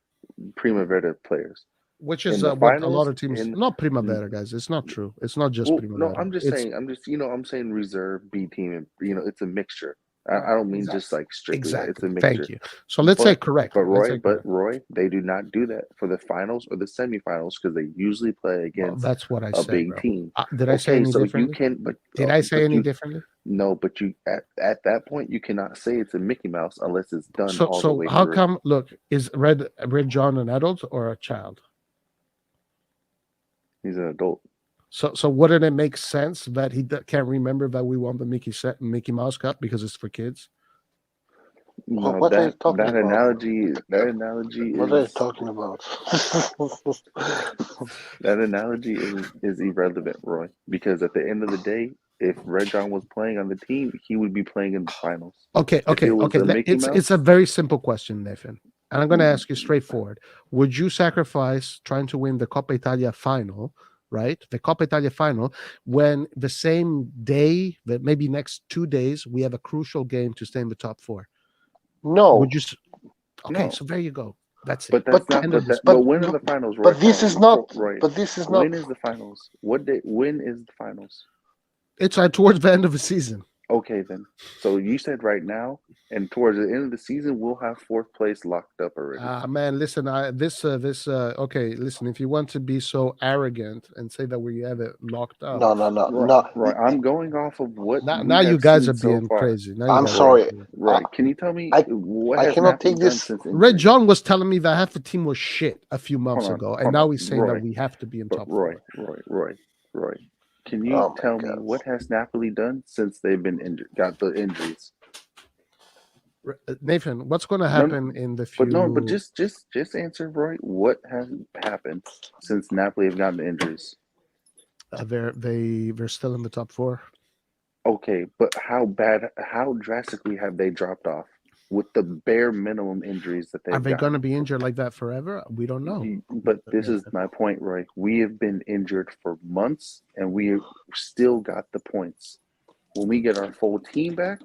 Primavera players. which In is the what a lot finals, of teams, in not Primavera, guys. It's not true. It's not just well, no, Primavera. I'm just It's saying, I'm saying reserve B team, and it's a mixture. I don't mean just like strictly that. It's exactly. a Thank mixture. you. So let's say But correctly. Let's say correct. Roy, they do not do that for the finals or the semifinals because they usually play Well, against that's what I a said, big bro. team. Did I say Okay, any so you differently? can, Did I say but any you differently? no, but you at that point you cannot say it's a Mickey Mouse unless it's done all the So way how through. come? Look, is Red John an adult or a child? He's an adult. So wouldn't it make sense that he can't remember that we won the Mickey Mouse Cup because it's for kids? Well, No, what are you talking that about? analogy What are you is talking about? that analogy is irrelevant, Roy, because at the end of the day, if Red John was playing on the team, he would be playing in the finals. Okay. If it was a Mickey It's a Mouse, very simple question, Nathan, and I'm going to ask you straightforward. Would you sacrifice trying to win the Coppa Italia final, right? The Coppa Italia final, when the same day, that maybe next 2 days, we have a crucial game to stay in the top four? No. Would you? Okay, no. so there you go. That's it. But that's not. End But of that. this. But when are the finals, Roy? But this is not. Roy. But this is not. When is the finals? What day? When is the finals? It's towards the end of the season. Okay, then. So you said right now, and towards the end of the season, we'll have fourth place locked up already. Man, listen, okay, listen, if you want to be so arrogant and say that we have it locked up. No. Right. I'm going off of what Now you guys are so being far. crazy. Now I'm sorry. Right. Can you tell me what I has cannot Napoli take done this. since injury? Red John was telling me that half the team was shit a few months Hold on, ago, and hold now on. he's saying Roy, that we have to be in But top Roy, four. Roy. Can you Oh my tell me God. what has Napoli done since they've been injured, got the injuries? Nathan, what's going to No, happen in the but no, but few? just answer, Roy. What has happened since Napoli have gotten the injuries? They're still in the top four. Okay, but how drastically have they dropped off with the bare minimum injuries that Are they've they going to gotten? be injured like that forever? We don't know. But this is Nathan. my point, Roy. We have been injured for months, and we still got the points. When we get our full team back,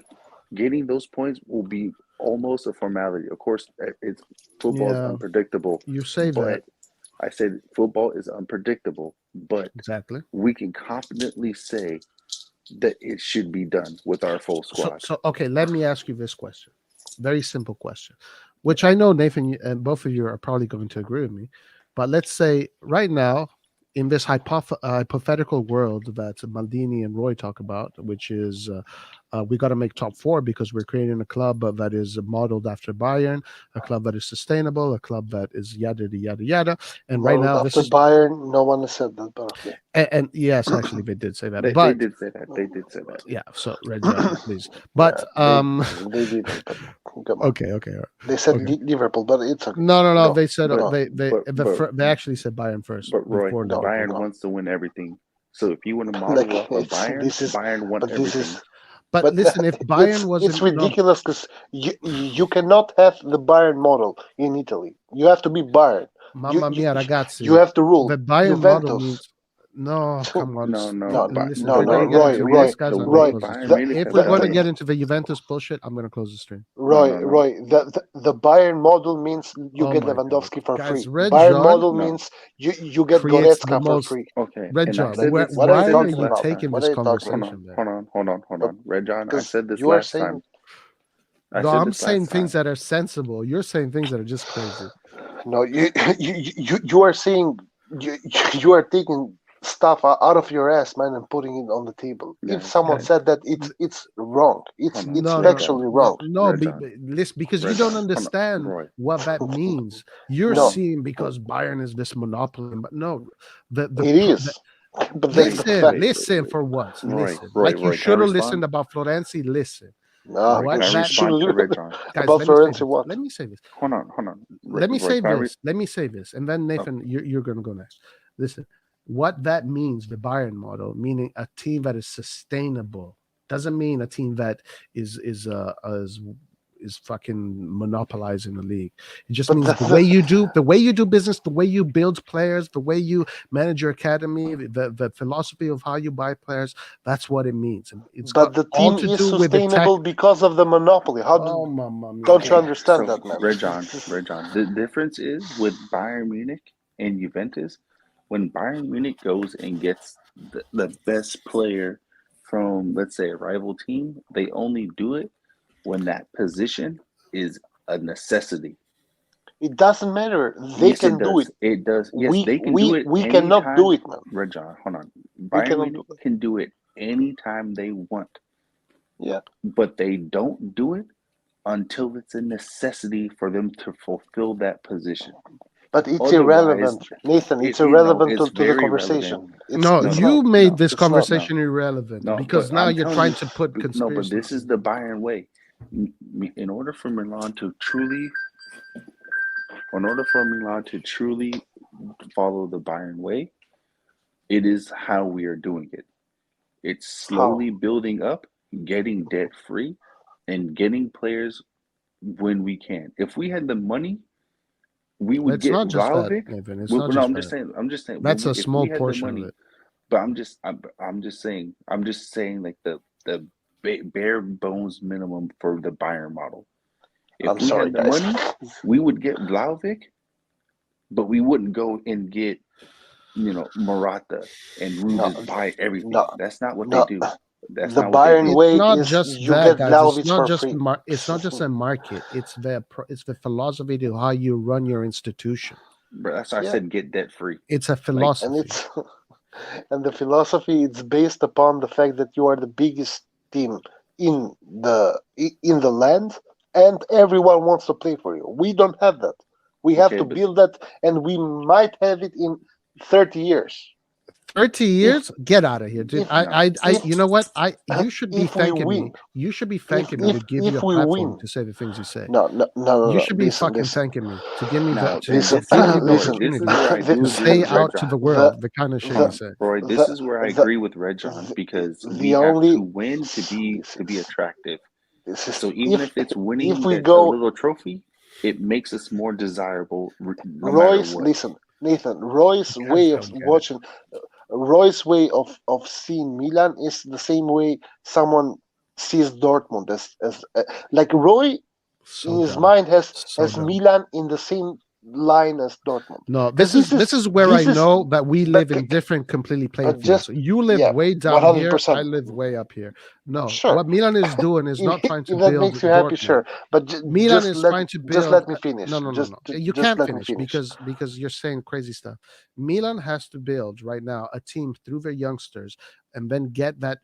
getting those points will be almost a formality. Of course, it's football is Yeah, unpredictable, you say that but I said football is unpredictable, but exactly. we can confidently say that it should be done with our full So, squad. so okay. Let me ask you this question. Very simple question, which I know Nathan and both of you are probably going to agree with me. But let's say right now, in this hypothetical world that Maldini and Roy talk about, which is we got to make top four because we're creating a club that is modeled after Bayern, a club that is sustainable, a club that is yada yada yada. And right Modeled now, this after is Bayern, no one has said that, but okay. and yes, actually, they did say that, They but did say that. They did say that. yeah. So Red John, please, Yeah, but they didn't. But come on, okay, okay, all right. they said Okay. Liverpool, but it's okay. No. Go, They said But go, they actually said Bayern first but Roy, before go, Liverpool. Bayern go. wants to win everything. So if you want to model Like off of it's Bayern, this is, Bayern want but this everything. is, But but listen, if Bayern it's wasn't no, ridiculous because you cannot have the Bayern model in Italy. You have to be Bayern. Mamma mia, You ragazzi, have to rule the Bayern model Juventus. means no. Come on, No, no, No, no, listen. If no, we're no, going way to get Roy, into Bayern, Roy, this, guys, the I'm going to way Roy. close the Bayern stream. Munich If has we're going done to it. get into the Juventus bullshit, I'm going to close the stream. No, no, no. Roy, the Bayern model means you Oh get my god, Lewandowski for guys, free. Red Bayern John model No. means you get creates the Goretzka for most. free. Okay, Red and I John, said Like, this. what I are you why said are this talking you last about? time. taking What are this you talking Hold about? on, conversation there? hold on, hold on, hold But on. Red John, I because said this you are last saying time. I No, said I'm this last saying things time. that are sensible. You're saying things that are just crazy. no, you are saying you are taking stuff out of your ass, man, and putting it on the table. If Guys, someone Guys, said that, it's wrong. hold on. It's no, Red no, John, factually no, wrong. no. Red John, Listen, because you Red don't John. Hold on, understand Roy. what that means. You're No, No, seeing because Bayern is this monopoly, but no, it the is. But wait, the listen, fact, wait, listen for once. Roy, Listen, Roy, like you Roy. Can I should have respond? listened about Florenzi. Listen, no, Roy, what can I you that should respond to learn Red John? guys. about Let me say Florenzi. this. What? Let me say this. Hold on. Let me Roy, say can I? this. Let me say this, and then Oh, Nathan, you're going to go next. Listen, what that means, the Bayern model, meaning a team that is sustainable, doesn't mean a team that is fucking monopolizing the league. It just But means the way you do business, the way you build players, the way you manage your academy, the philosophy of how you buy players. That's what it means, and it's got but the all team to is do with the tech. sustainable because of the monopoly. Oh, mamma mia! Don't you okay. understand So that, man? Red John. The difference is with Bayern Munich and Juventus. When Bayern Munich goes and gets the best player from, let's say, a rival team, they only do it when that position is a necessity. It doesn't matter. They Yes, it can do it. does. It does. Yes, We they can do we it we cannot do anytime. it, man. Red John, hold on. We Bayern cannot do Munich it. can do it anytime they want, Yeah, but they don't do it until it's a necessity for them to fulfill that position. but it's Otherwise, irrelevant, Nathan. It's no, irrelevant it's to the very relevant. conversation. No, It's No, not. you made this It's not. no, conversation irrelevant no. But because now I'm you're telling trying you, to put no. But conspiracy this is the Bayern way. In order for Milan to truly, in order for Milan to truly follow the Bayern way, it is how we are doing it. It's How? slowly building up, getting debt free, and getting players when we can. If we had the money, we would It's get not just that, Vlahovic. Nathan. It's Well, not no, just I'm just that. saying. I'm just saying. That's a If we small had the portion of money, it. but I'm just saying. I'm just saying like the bare bones minimum for the Bayern model. If I'm we sorry, had the guys. money, we would get Vlahovic, but we wouldn't go and get Morata and we No, just buy everything. no, That's not what they no. do. That's The not what they Bayern do. It's way not is just you that, get guys. It's Vlahovic not for just free. it's not just a market. It's the philosophy to how you run your institution. But that's why I Yeah, said get debt free. It's a Like and philosophy. it's and the philosophy it's based upon the fact that you are the biggest team in the land, and everyone wants to play for you. We don't have that. We have okay, to but build that, and we might have it in 30 years. 30 years? Get out of here, dude. if- You know what? You should be if we thanking me. win, You should be thanking me if to give you a if we platform win, to say the things you say. no. You should be Listen, fucking listen. thanking me to give me Now, to Listen, give you the listen. Roy, this is opportunity where I do to agree say with out Red to John. the world the kind of shit the you say. Roy, this is where I agree with Red John because we have to win to be attractive. So even if it's winning if we a go, little trophy, it makes us more desirable no matter Roy's, what. listen, Nathan, Roy's You way guys of don't get it. watching, Roy's way of seeing Milan is the same way someone sees Dortmund as like Roy in So his dumb. mind has So dumb. Milan in the same line as Dortmund. No, 'Cause this is where I know that we live in but- different completely playing but fields. just- So you live yeah, way down here, 100%. I live way up here. No, Sure. what Milan is doing is not trying to If that build makes you happy, Dortmund. sure. But Milan is trying to just build. let me finish. No. You just can't let finish me finish. because you're saying crazy stuff. Milan has to build right now a team through their youngsters and then get that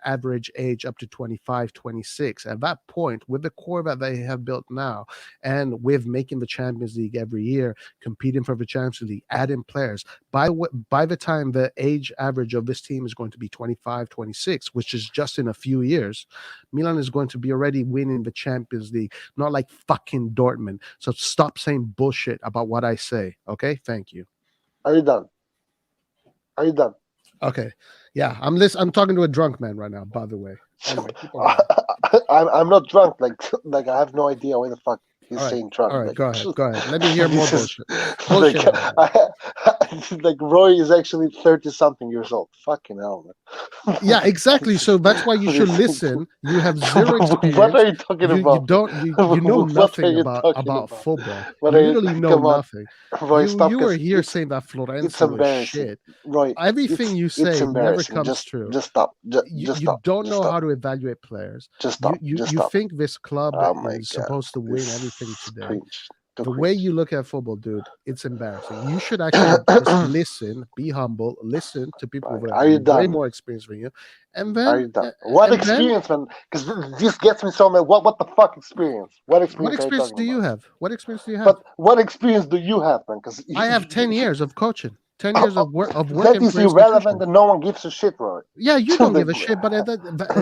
average age up to 25, 26. At that point, with the core that they have built now, and with making the Champions League every year, competing for the Champions League, adding players, by the time the age average of this team is going to be 25, 26, which is just in a few years, Milan is going to be already winning the Champions League, not like fucking Dortmund. So stop saying bullshit about what I say. Okay, thank you. Are you done? Are you done? Okay, yeah, I'm talking to a drunk man right now. By the way, anyway, keep on going. I'm not drunk. Like I have no idea why the fuck he's All right, saying drunk. all right, like, go ahead. Let me hear more this is- bullshit. Bullshit Like, about like Roy is actually 30-something years old. Fucking hell, man. Yeah, exactly. So that's why you should This is- listen. You have zero experience. What are you talking You about? don't you know What are nothing you about talking about? football. What You are you- literally know come on. nothing. Roy, stop. You were 'Cause here it's- saying that it's Florenzi was embarrassing. shit. Roy, Everything you it's say never embarrassing. comes Just true. stop. Just You stop. don't Just know stop. how to evaluate players. Just stop. You Just you stop. think this club Oh my is god. supposed to win This everything today. cringe. Too The way cringe. you look at football, dude, it's embarrassing. You should actually just listen, be humble, listen to people Right. with Are you way done? more experience than you, and Are then you done? What and then experience, man? Because this gets me so mad. What the fuck experience? What experience what are you experience talking do you about? have? What experience do you have? But what experience do you have, man? Because I have 10 years of coaching, 10 years of work that working is for irrelevant, institutions. and no one gives a shit, Roy. Yeah, you don't give a shit, but it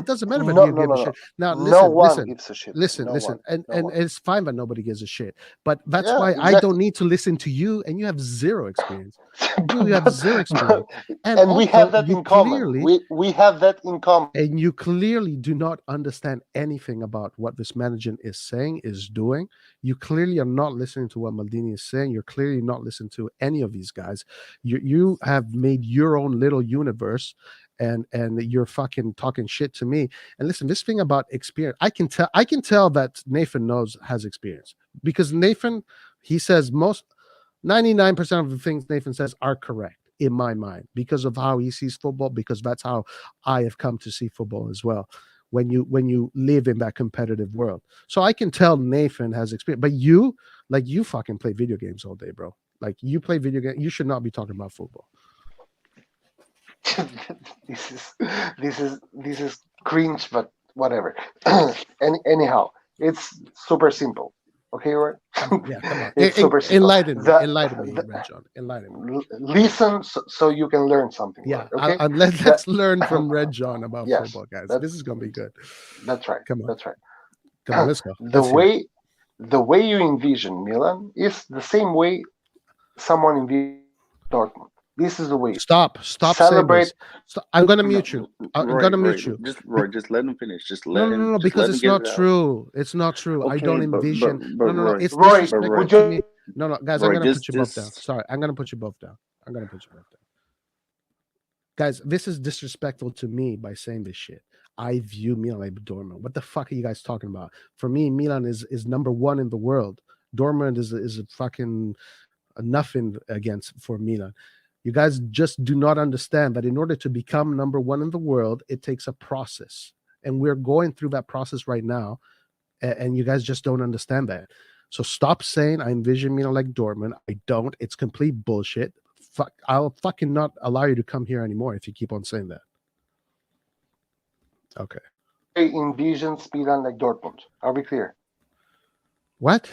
doesn't matter if you give a shit. Now, No one listen, gives a shit. listen, No listen, one. No and one. it's fine that nobody gives a shit. But that's Yeah, why I exactly. don't need to listen to you, and you have zero experience. You have But- zero experience, and and we also have that you in common. clearly We have that in common. and you clearly do not understand anything about what this manager is saying, is doing. You clearly are not listening to what Maldini is saying. You're clearly not listening to any of these guys. You have made your own little universe, and you're fucking talking shit to me. And listen, this thing about experience, I can tell that Nathan has experience, because Nathan, he says 99% of the things Nathan says are correct in my mind, because of how he sees football, because that's how I have come to see football as well. When you live in that competitive world, so I can tell Nathan has experience. But you fucking play video games all day, bro. Like, you play video games. You should not be talking about football. This is cringe, but whatever. Anyhow, it's super simple. Okay, right? Yeah, come on. It's super simple. Enlighten me, The- Red John. Enlighten me. Listen, so you can learn something. Yeah, Right? Okay, let's learn from Red John about Yes, football, guys. that's- This is gonna be good. that's right. Come on. That's right. Come on, let's go. The Let's hear it. way you envision Milan is the same way someone envisions Dortmund. This is the way. Stop saying Celebrate. this. I'm gonna mute you. I'm Roy, gonna Roy, mute you. just let him finish. Just let him. No, just because let him it's get not it out. true. It's not true. I Okay, don't but- envision. but No. Roy- It's Roy, disrespectful would to you- me. No, guys, Roy, I'm gonna just- put you both down. just- Sorry, I'm gonna put you both down. Guys, this is disrespectful to me by saying this shit. I view Milan like Dortmund. What the fuck are you guys talking about? For me, Milan is number one in the world. Dortmund is a fucking nothing for Milan. You guys just do not understand that in order to become number one in the world, it takes a process. And we're going through that process right now. And you guys just don't understand that. So stop saying I envision Milan like Dortmund. I don't. It's complete bullshit. Fuck, I'll fucking not allow you to come here anymore if you keep on saying that. Okay. Roy envisions Milan like Dortmund. Are we clear? What?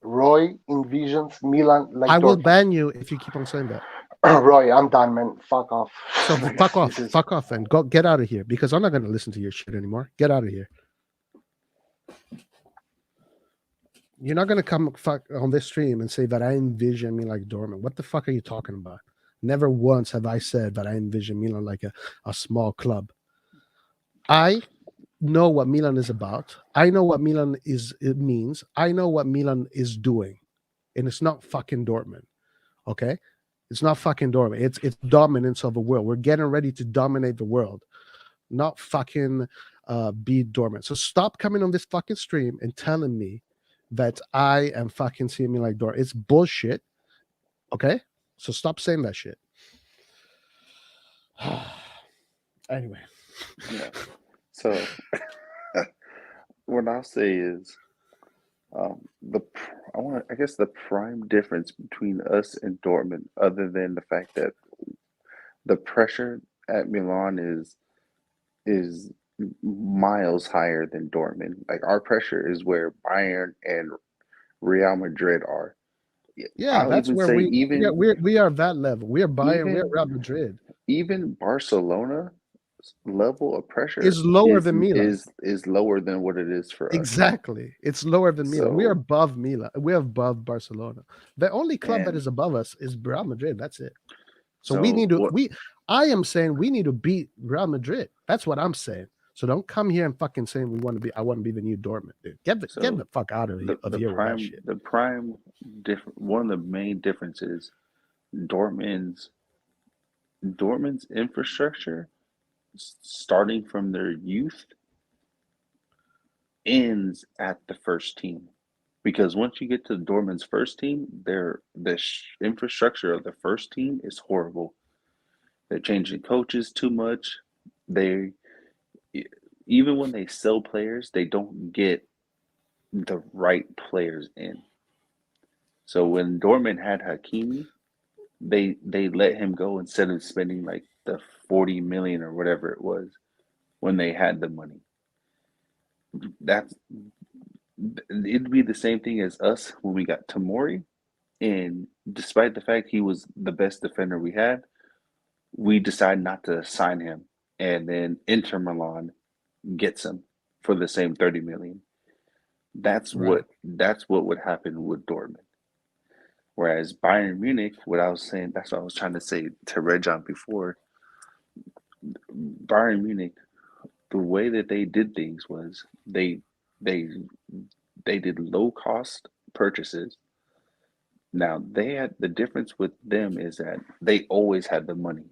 Roy envisions Milan like I will Dortmund. ban you if you keep on saying that. Roy, I'm done, man. Fuck off. So fuck off, and go get out of here because I'm not going to listen to your shit anymore. Get out of here. You're not going to come fuck on this stream and say that I envision me like Dortmund. What the fuck are you talking about? Never once have I said that I envision Milan like a small club. I know what Milan is about. I know what Milan it means. I know what Milan is doing. And it's not fucking Dortmund. Okay? It's not fucking Dortmund. It's dominance of the world. We're getting ready to dominate the world. Not fucking be Dortmund. So stop coming on this fucking stream and telling me that I am fucking seeing me like Dortmund. It's bullshit. Okay? So stop saying that shit. Anyway. Yeah. So what I'll say is, I guess the prime difference between us and Dortmund, other than the fact that the pressure at Milan is miles higher than Dortmund. Like our pressure is where Bayern and Real Madrid are. Yeah, I'll that's even where say we are that level. We are Bayern, we are even Real Madrid. even Barcelona level of pressure Is lower than Milan. is lower than what it is for us. Exactly. It's lower than Milan. We are So above Milan. We're above Barcelona. The only club that and is above us is Real Madrid. That's it. So we so need to what I am saying we need to beat Real Madrid. That's what I'm saying. So don't come here and fucking saying I want to be the new Dortmund, dude. Get the so fuck out of the here with that shit. prime different one of the main differences Dortmund's Dortmund's infrastructure starting from their youth ends at the first team. Because once you get to Dortmund's first team, infrastructure of the first team is horrible. They're changing coaches too much. They even when they sell players, they don't get the right players in. So when Dortmund had Hakimi, they let him go instead of spending like the 40 million or whatever it was when they had the money. That's it'd be the same thing as us when we got Tamori. And despite the fact he was the best defender we had, we decided not to sign him. And then Inter Milan gets him for the same 30 million. Right. That's what would happen with Dortmund. Whereas Bayern Munich, what I was saying, that's what I was trying to say to Rejon before. Bayern Munich, the way that they did things was they they did low cost purchases. Now they had the difference with them is that they always had the money.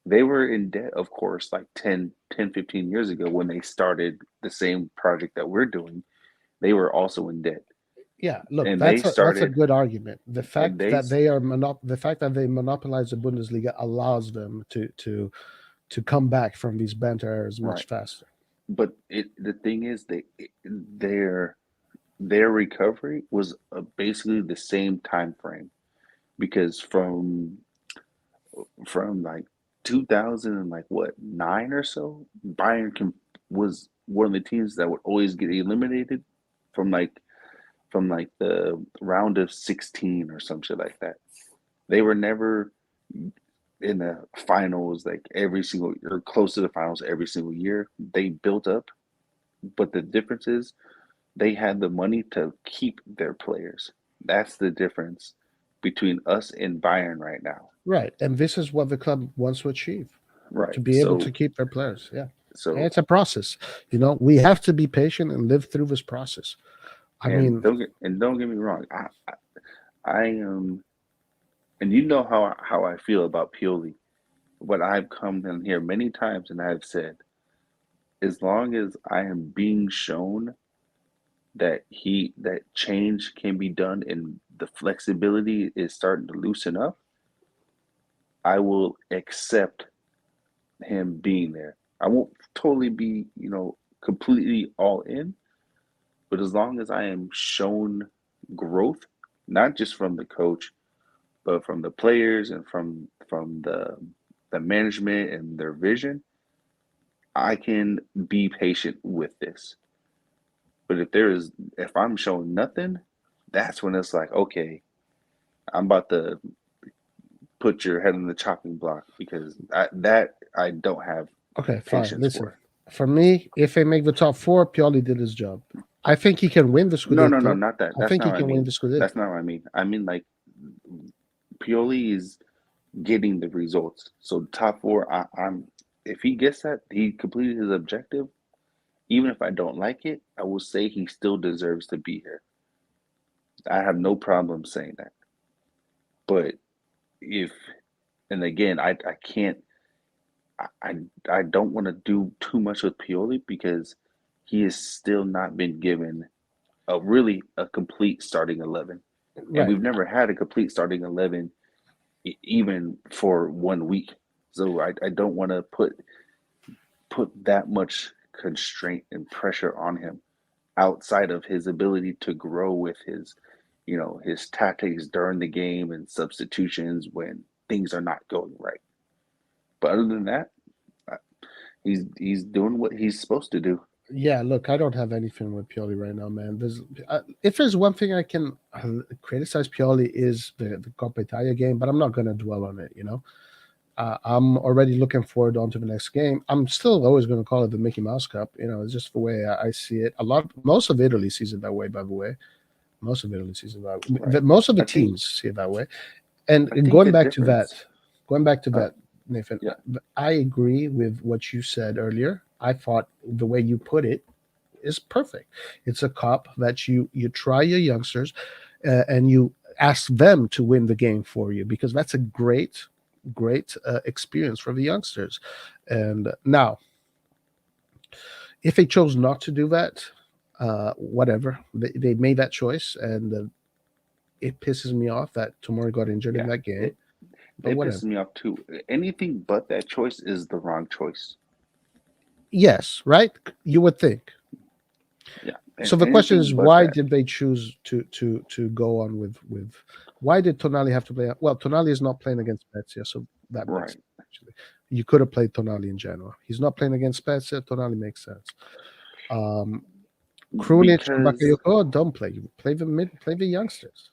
They were in debt, of course, like 15 years ago when they started the same project that we're doing. They were also in debt. Yeah, look, And they that's a started good argument. The and fact they that the fact that they monopolize the Bundesliga allows them to come back from these banter errors much right. faster. But the thing is their recovery was basically the same time frame because from like 2000 and like what 9 or so, was one of the teams that would always get eliminated from like the round of 16 or some shit like that. They were never in the finals like every single or close to the finals every single year. They built up, but the difference is they had the money to keep their players. That's the difference between us and Bayern right now. Right. And this is what the club wants to achieve. Right. To be able to keep their players. Yeah. And So it's a process. We have to be patient and live through this process. I and mean, don't get me wrong. I am, and you know how I feel about Pioli. What I've come in here many times and I've said, as long as I am being shown that change can be done and the flexibility is starting to loosen up, I will accept him being there. I won't totally be, completely all in, but as long as I am shown growth, not just from the coach, but from the players and from the management and their vision, I can be patient with this. But if I'm showing nothing, that's when it's like, okay, I'm about to put your head on the chopping block because I don't have Okay, fine. patience Listen, for. for me, if they make the top four, Pioli did his job. I think he can win the No, no, no, Scudetto. not that. I That's think not he what I can win mean. the Scudetto. That's not what I mean. I mean like Pioli is getting the results. So top four, I'm if he gets that, he completed his objective. Even if I don't like it, I will say he still deserves to be here. I have no problem saying that. But if and again, I can't I don't want to do too much with Pioli because he has still not been given a complete starting 11, and Right. we've never had a complete starting 11 even for 1 week. So I don't want to put that much constraint and pressure on him outside of his ability to grow with his tactics during the game and substitutions when things are not going right. But other than that, he's doing what he's supposed to do. Yeah, look, I don't have anything with Pioli right now, man. If there's one thing I can criticize Pioli is the Coppa Italia game, but I'm not going to dwell on it. I'm already looking forward on to the next game. I'm still always going to call it the Mickey Mouse Cup. It's just the way I see it. Most of Italy sees it that way, by the way. Most of Italy sees it that way. Right. Most of the I think teams see it that way. And I think going the back to that, difference. going back to Uh, that, Nathan, yeah, I agree with what you said earlier. I thought the way you put it is perfect. It's a cup that you try your youngsters, and you ask them to win the game for you because that's a great experience for the youngsters. And now, if they chose not to do that, whatever, they made that choice, and it pisses me off that Tomori got injured in yeah. that game. It But it whatever. pisses me off too. Anything but that choice is the wrong choice. Yes, right? You would think. Yeah. So the question is, Anything but why that. did they choose to go on with why did Tonali have to play? Well, Tonali is not playing against Spezia, so that makes Right. sense, actually. You could have played Tonali in Genoa. He's not playing against Spezia. Tonali makes sense. Um, Krunic and Because Bakayoko don't play. You play play the youngsters.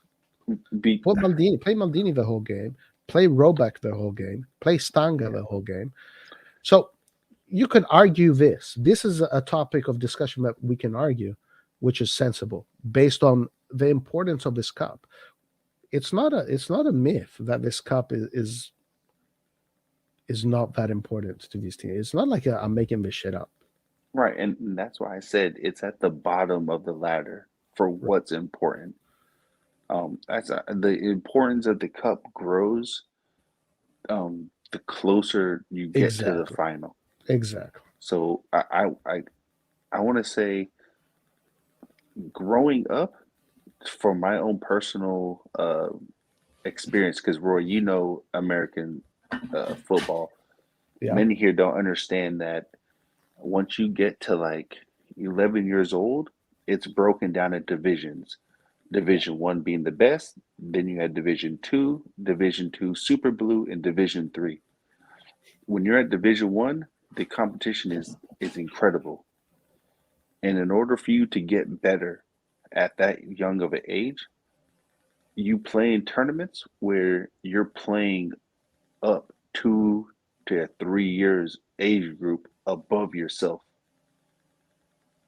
be Play Maldini the whole game. Play Roback the whole game. Play Stanga yeah. the whole game. So you can argue this. This is a topic of discussion that we can argue, which is sensible based on the importance of this cup. It's not a myth that this cup is not that important to these teams. It's not like I'm making this shit up. Right. And that's why I said it's at the bottom of the ladder for Right. what's important. The importance of the cup grows the closer you get to the Exactly. final. Exactly. So I want to say growing up from my own personal experience, because Roy, you know American football. Yeah. Many here don't understand that once you get to like 11 years old, it's broken down into divisions. Division one being the best, then you had Division two Super Blue, and Division three. When you're at Division one, the competition is incredible. And in order for you to get better at that young of an age, you play in tournaments where you're playing up 2 to 3 years age group above yourself.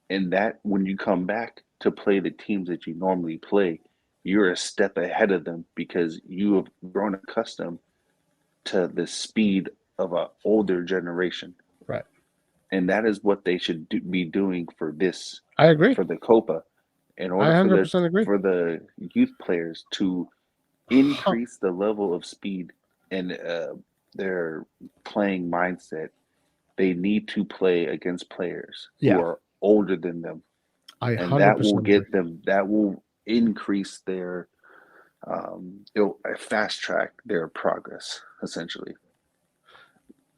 And that when you come back to play the teams that you normally play, you're a step ahead of them because you have grown accustomed to the speed of an older generation. Right. And that is what they should be doing I agree. for the Copa, in I order 100% agree. for the youth players to Huh. increase the level of speed and their playing mindset. They need to play against players who Yeah, are older than them, I and that will 100% agree. get them. That will increase their. It'll fast track their progress essentially.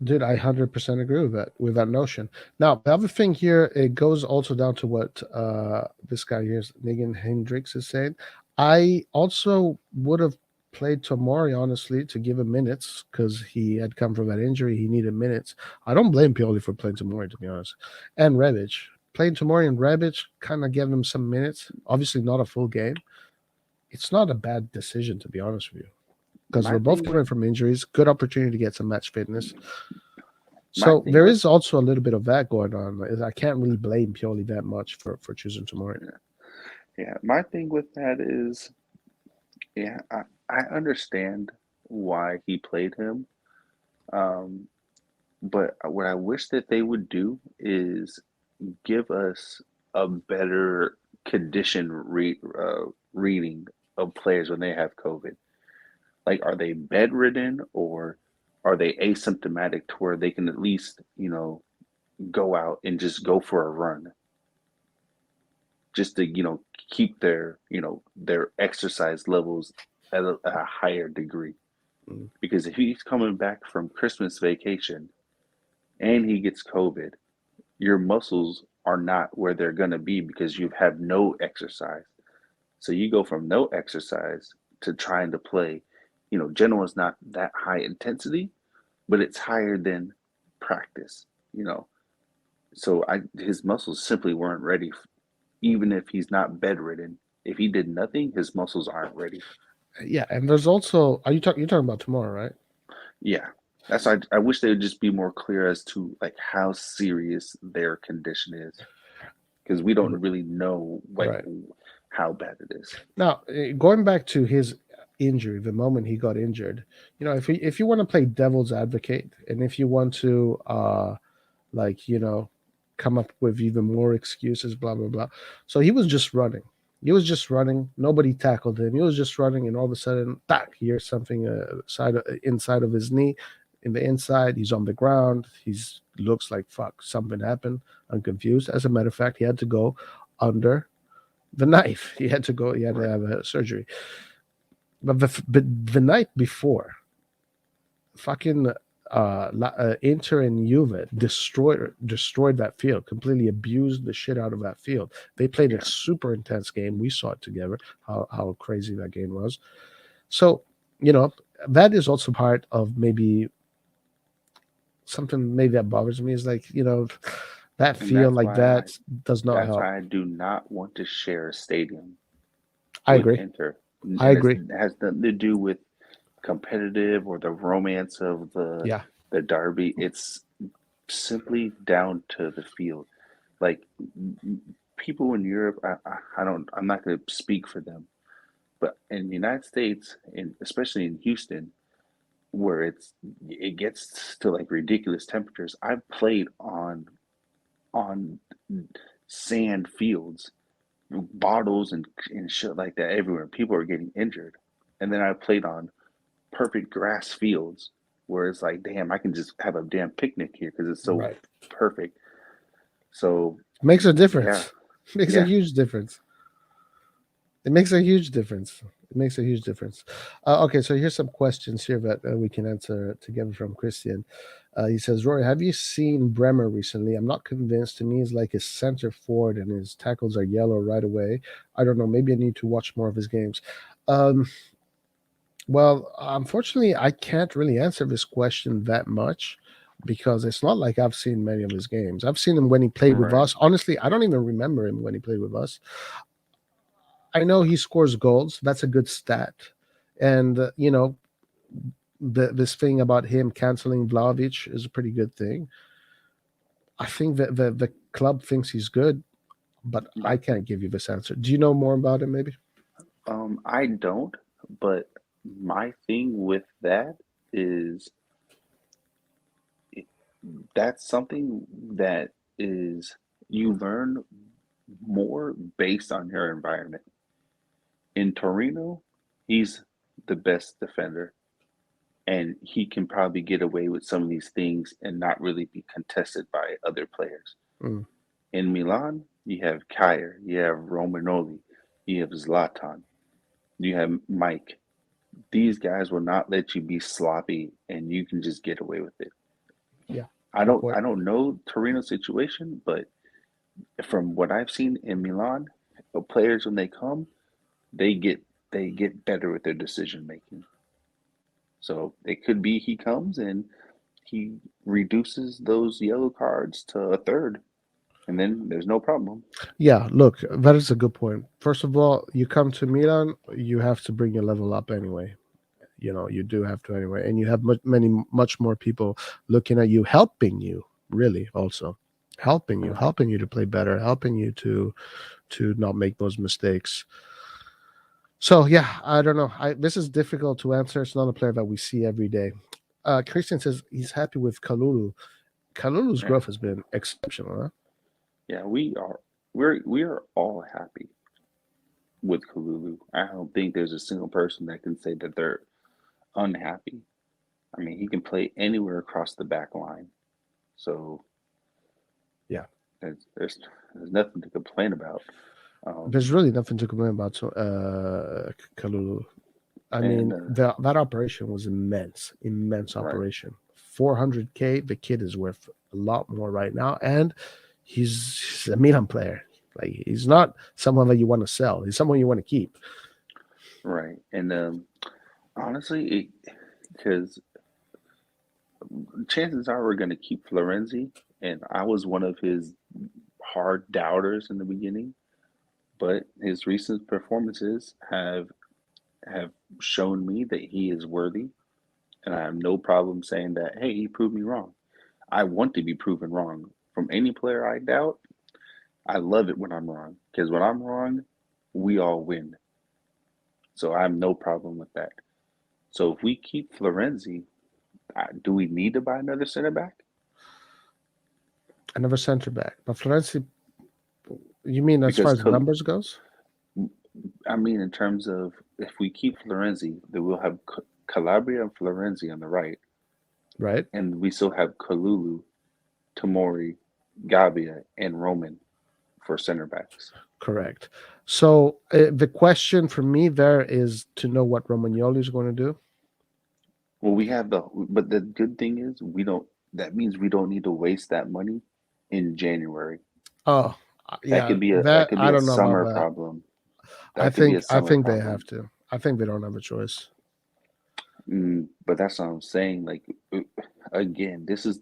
Dude, I 100% agree with that notion. Now, the other thing here, it goes also down to what this guy here, Negan Hendricks, is saying. I also would have played Tomori, honestly, to give him minutes because he had come from that injury. He needed minutes. I don't blame Pioli for playing Tomori, to be honest. And Rebic. Playing Tomori and Rebic kind of gave him some minutes. Obviously, not a full game. It's not a bad decision, to be honest with you. because My we're both thing with coming from injuries. Good opportunity to get some match fitness. my So thing there with is also a little bit of that going on. I can't really blame Pioli that much for choosing Tomori. yeah, my thing with that is, yeah, I understand why he played him. Um, but what I wish that they would do is give us a better condition reading of players when they have COVID. Like, are they bedridden or are they asymptomatic to where they can at least, go out and just go for a run, just to, keep their exercise levels at a higher degree. Mm. Because if he's coming back from Christmas vacation and he gets COVID, your muscles are not where they're going to be because you have no exercise. So you go from no exercise to trying to play. Genoa is not that high intensity, but it's higher than practice. You know, so his muscles simply weren't ready, even if he's not bedridden. If he did nothing, his muscles aren't ready. Yeah, and there's also you're talking about tomorrow, right? Yeah, that's why I wish they would just be more clear as to like how serious their condition is, because we don't really know like Right. how bad it is. Now, going back to his injury, the moment he got injured, if you want to play devil's advocate, and if you want to like come up with even more excuses, blah blah blah. So he was just running. He was just running. Nobody tackled him. He was just running, and all of a sudden, tack! Here's something inside of his knee. In the inside, he's on the ground. He's looks like fuck. Something happened. I'm confused. As a matter of fact, he had to go under the knife. He had to go. He had to Right. have a surgery. But the night before, fucking Inter and Juve destroyed that field, completely abused the shit out of that field. They played a Yeah. super intense game. We saw it together, how crazy that game was. So, you know, that is also part of maybe something maybe that bothers me is like, that And field like that does not that's help. why I do not want to share a stadium I with agree. Inter, I and agree. it has nothing to do with competitive or the romance of Yeah. the derby. It's simply down to the field. Like people in Europe, I don't. I'm not going to speak for them, but in the United States, and especially in Houston, where it gets to like ridiculous temperatures. I've played on sand fields, bottles and shit like that everywhere. People are getting injured, and then I played on perfect grass fields where it's like, damn, I can just have a damn picnic here because it's so Right. perfect. So Makes a yeah, difference. Makes a yeah. huge difference. It makes a huge difference. It makes a huge difference. Okay, so here's some questions here that we can answer together from Christian. He says, Rory, have you seen Bremer recently? I'm not convinced. To me, he's like a center forward and his tackles are yellow right away. I don't know. Maybe I need to watch more of his games. Um, well, unfortunately, I can't really answer this question that much because it's not like I've seen many of his games. I've seen him when he played with Right. us. Honestly, I don't even remember him when he played with us. I know he scores goals. That's a good stat. And, this thing about him canceling Vlahovic is a pretty good thing. I think that the club thinks he's good, but I Right. can't give you this answer. Do you know more about him, maybe? I don't, but my thing with that is that's something that is you learn more based on your environment. In Torino, he's the best defender, and he can probably get away with some of these things and not really be contested by other players. Mm, In Milan, you have Kyer, you have Romanoli, you have Zlatan, you have Mike. These guys will not let you be sloppy, and you can just get away with it. yeah, I good don't point. I don't know Torino's situation, but from what I've seen in Milan, the players when they come, they get they get better with their decision making. So it could be he comes and he reduces those yellow cards to a third, and then there's no problem. Yeah, look, that is a good point. First of all, you come to Milan, you have to bring your level up anyway. you do have to anyway, and you have much more people looking at you, helping you, really, also helping you to play better, helping you to not make those mistakes. So yeah, I don't know. This is difficult to answer. It's not a player that we see every day. Christian says he's happy with Kalulu. Kalulu's Yeah. growth has been exceptional, huh? Yeah, we are all happy with Kalulu. I don't think there's a single person that can say that they're unhappy. I mean, he can play anywhere across the back line. So Yeah. there's nothing to complain about. There's really nothing to complain about. So, Kalulu. I mean, And that operation was immense right, operation. 400K. The kid is worth a lot more right now, and he's a Milan player. Like, he's not someone that you want to sell. He's someone you want to keep. right. And honestly, because chances are we're going to keep Florenzi, and I was one of his hard doubters in the beginning, but his recent performances have shown me that he is worthy, and I have no problem saying that, hey, he proved me wrong. I want to be proven wrong from any player I doubt. I love it when I'm wrong because when I'm wrong, we all win. So I have no problem with that. So if we keep Florenzi, do we need to buy another center back? Another center back, but Florenzi. You mean as far Because as numbers goes? I mean, in terms of if we keep Florenzi, then we'll have Calabria and Florenzi on the right, Right. and we still have Kalulu, Tamori, Gabia, and Roman for center backs. Correct. So the question for me there is to know what Romagnoli is going to do. Well, but the good thing is we don't. That means we don't need to waste that money in January. Oh, That yeah. could be That I a don't know about summer that. problem. I That could be a think I summer think they problem. have to. I think they don't have a choice. But that's what I'm saying. Like again, this is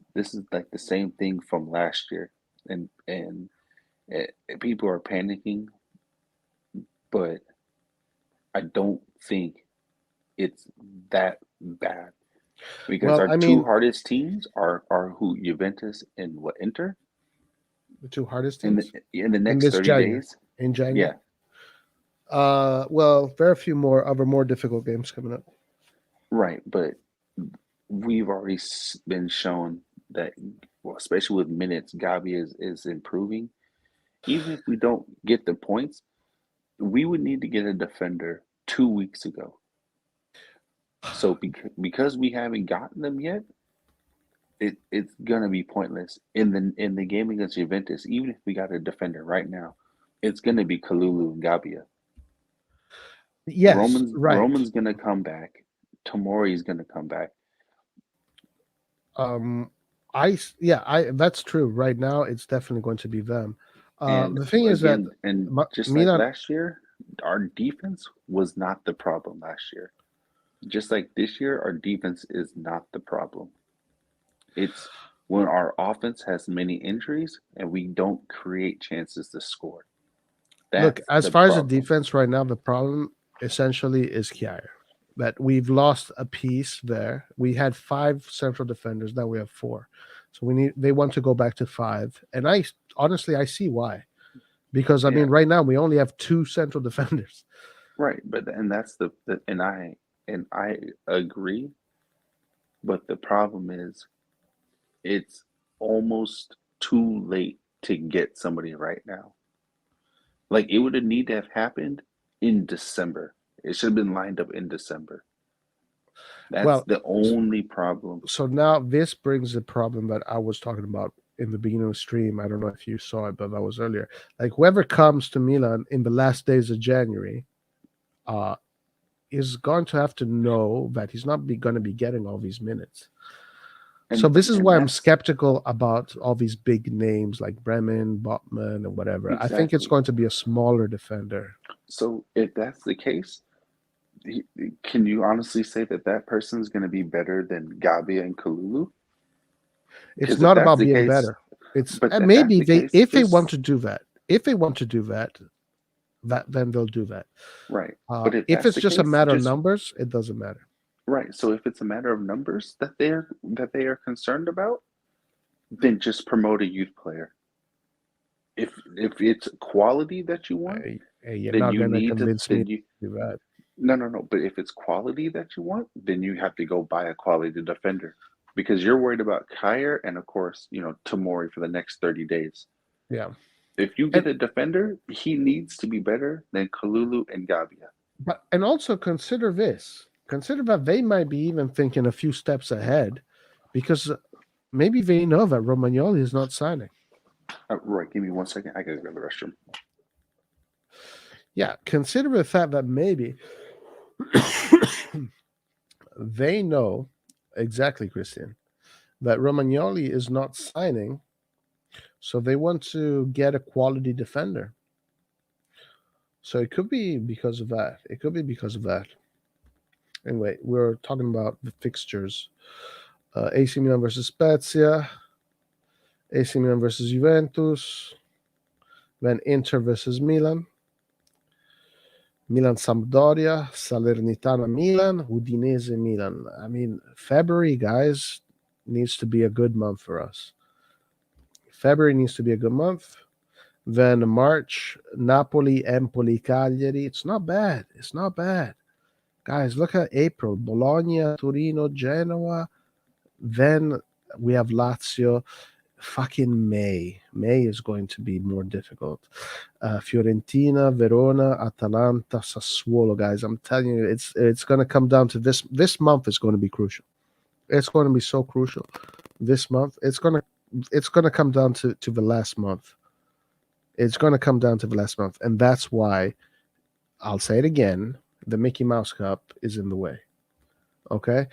like the same thing from last year, and people are panicking, but I don't think it's that bad because Well, our I two mean, hardest teams are who Juventus and what Inter the two hardest in teams the in next this 30 January. days. In January. Yeah, Well, very few more difficult games coming up. right. But we've already been shown that, well, especially with minutes, Gabi is improving. Even if we don't get the points, we would need to get a defender 2 weeks ago. So because we haven't gotten them yet, it's gonna be pointless in the game against Juventus. Even if we got a defender right now, it's gonna be Kalulu and Gabia. Yes, right. Roman's gonna come back. Tomori's gonna come back. Um, that's true. Right now, it's definitely going to be them. And The thing is that again, and just like Milan. last year, our defense was not the problem last year. Just like this year, our defense is not the problem. It's when our offense has many injuries and we don't create chances to score. Look, That's as the far as the problem. defense right now, the problem essentially is Kjaer. That we've lost a piece there. We had 5 central defenders, now we have 4. So they want to go back to 5. And I honestly I see why. Because I Yeah, mean right now we only have 2 central defenders. right. But and that's the and I agree. But the problem is it's almost too late to get somebody right now. Like it would have need to have happened in December. It should have been lined up in December. That's Well, the only problem. so now this brings the problem that I was talking about in the beginning of the stream. I don't know if you saw it, but that was earlier. Like whoever comes to Milan in the last days of January, uh, is going to have to know that he's not going to be getting all these minutes. So this is And why I'm that's skeptical about all these big names like Bremen, Botman, and whatever. I think it's exactly. going to be a smaller defender. So if that's the case, can you honestly say that that person is going to be better than Gabia and Kalulu? It's Because if not that's about the being case, better. It's but if that's maybe the case, if they want just to do that, if they want to do that, then they'll do that. right. But if If that's it's the just a case, matter of just numbers, it doesn't matter. Right. So if it's a matter of numbers that they are concerned about, then just promote a youth player. If it's quality that you want, Hey, you're then not you gonna need to convince me then to you do that. no. But if it's quality that you want, then you have to go buy a quality defender because you're worried about Kyer and of course, Tamori for the next 30 days. Yeah, If you and get a defender, he needs to be better than Kalulu and Gavia. and also consider this. Consider that they might be even thinking a few steps ahead, because maybe they know that Romagnoli is not signing. Right, give me 1 second. I gotta go to the restroom. Yeah, consider the fact that maybe they know exactly, Christian, that Romagnoli is not signing, so they want to get a quality defender. So it could be because of that. It could be because of that. Anyway, we're talking about the fixtures. AC Milan versus Spezia, AC Milan versus Juventus, then Inter versus Milan, Milan Sampdoria, Salernitana Milan, Udinese Milan. I mean, February, guys, needs to be a good month for us. February needs to be a good month. Then March, Napoli, Empoli, Cagliari. It's not bad. It's not bad. Guys, look at April. Bologna, Torino, Genoa. Then we have Lazio. Fucking May. May is going to be more difficult. Fiorentina, Verona, Atalanta, Sassuolo. Guys, I'm telling you, it's going to come down to this. This month is going to be crucial. It's going to be so crucial. This month, it's going to come down to the last month. It's going to come down to the last month, and that's why I'll say it again: the Mickey Mouse Cup is in the way. Okay.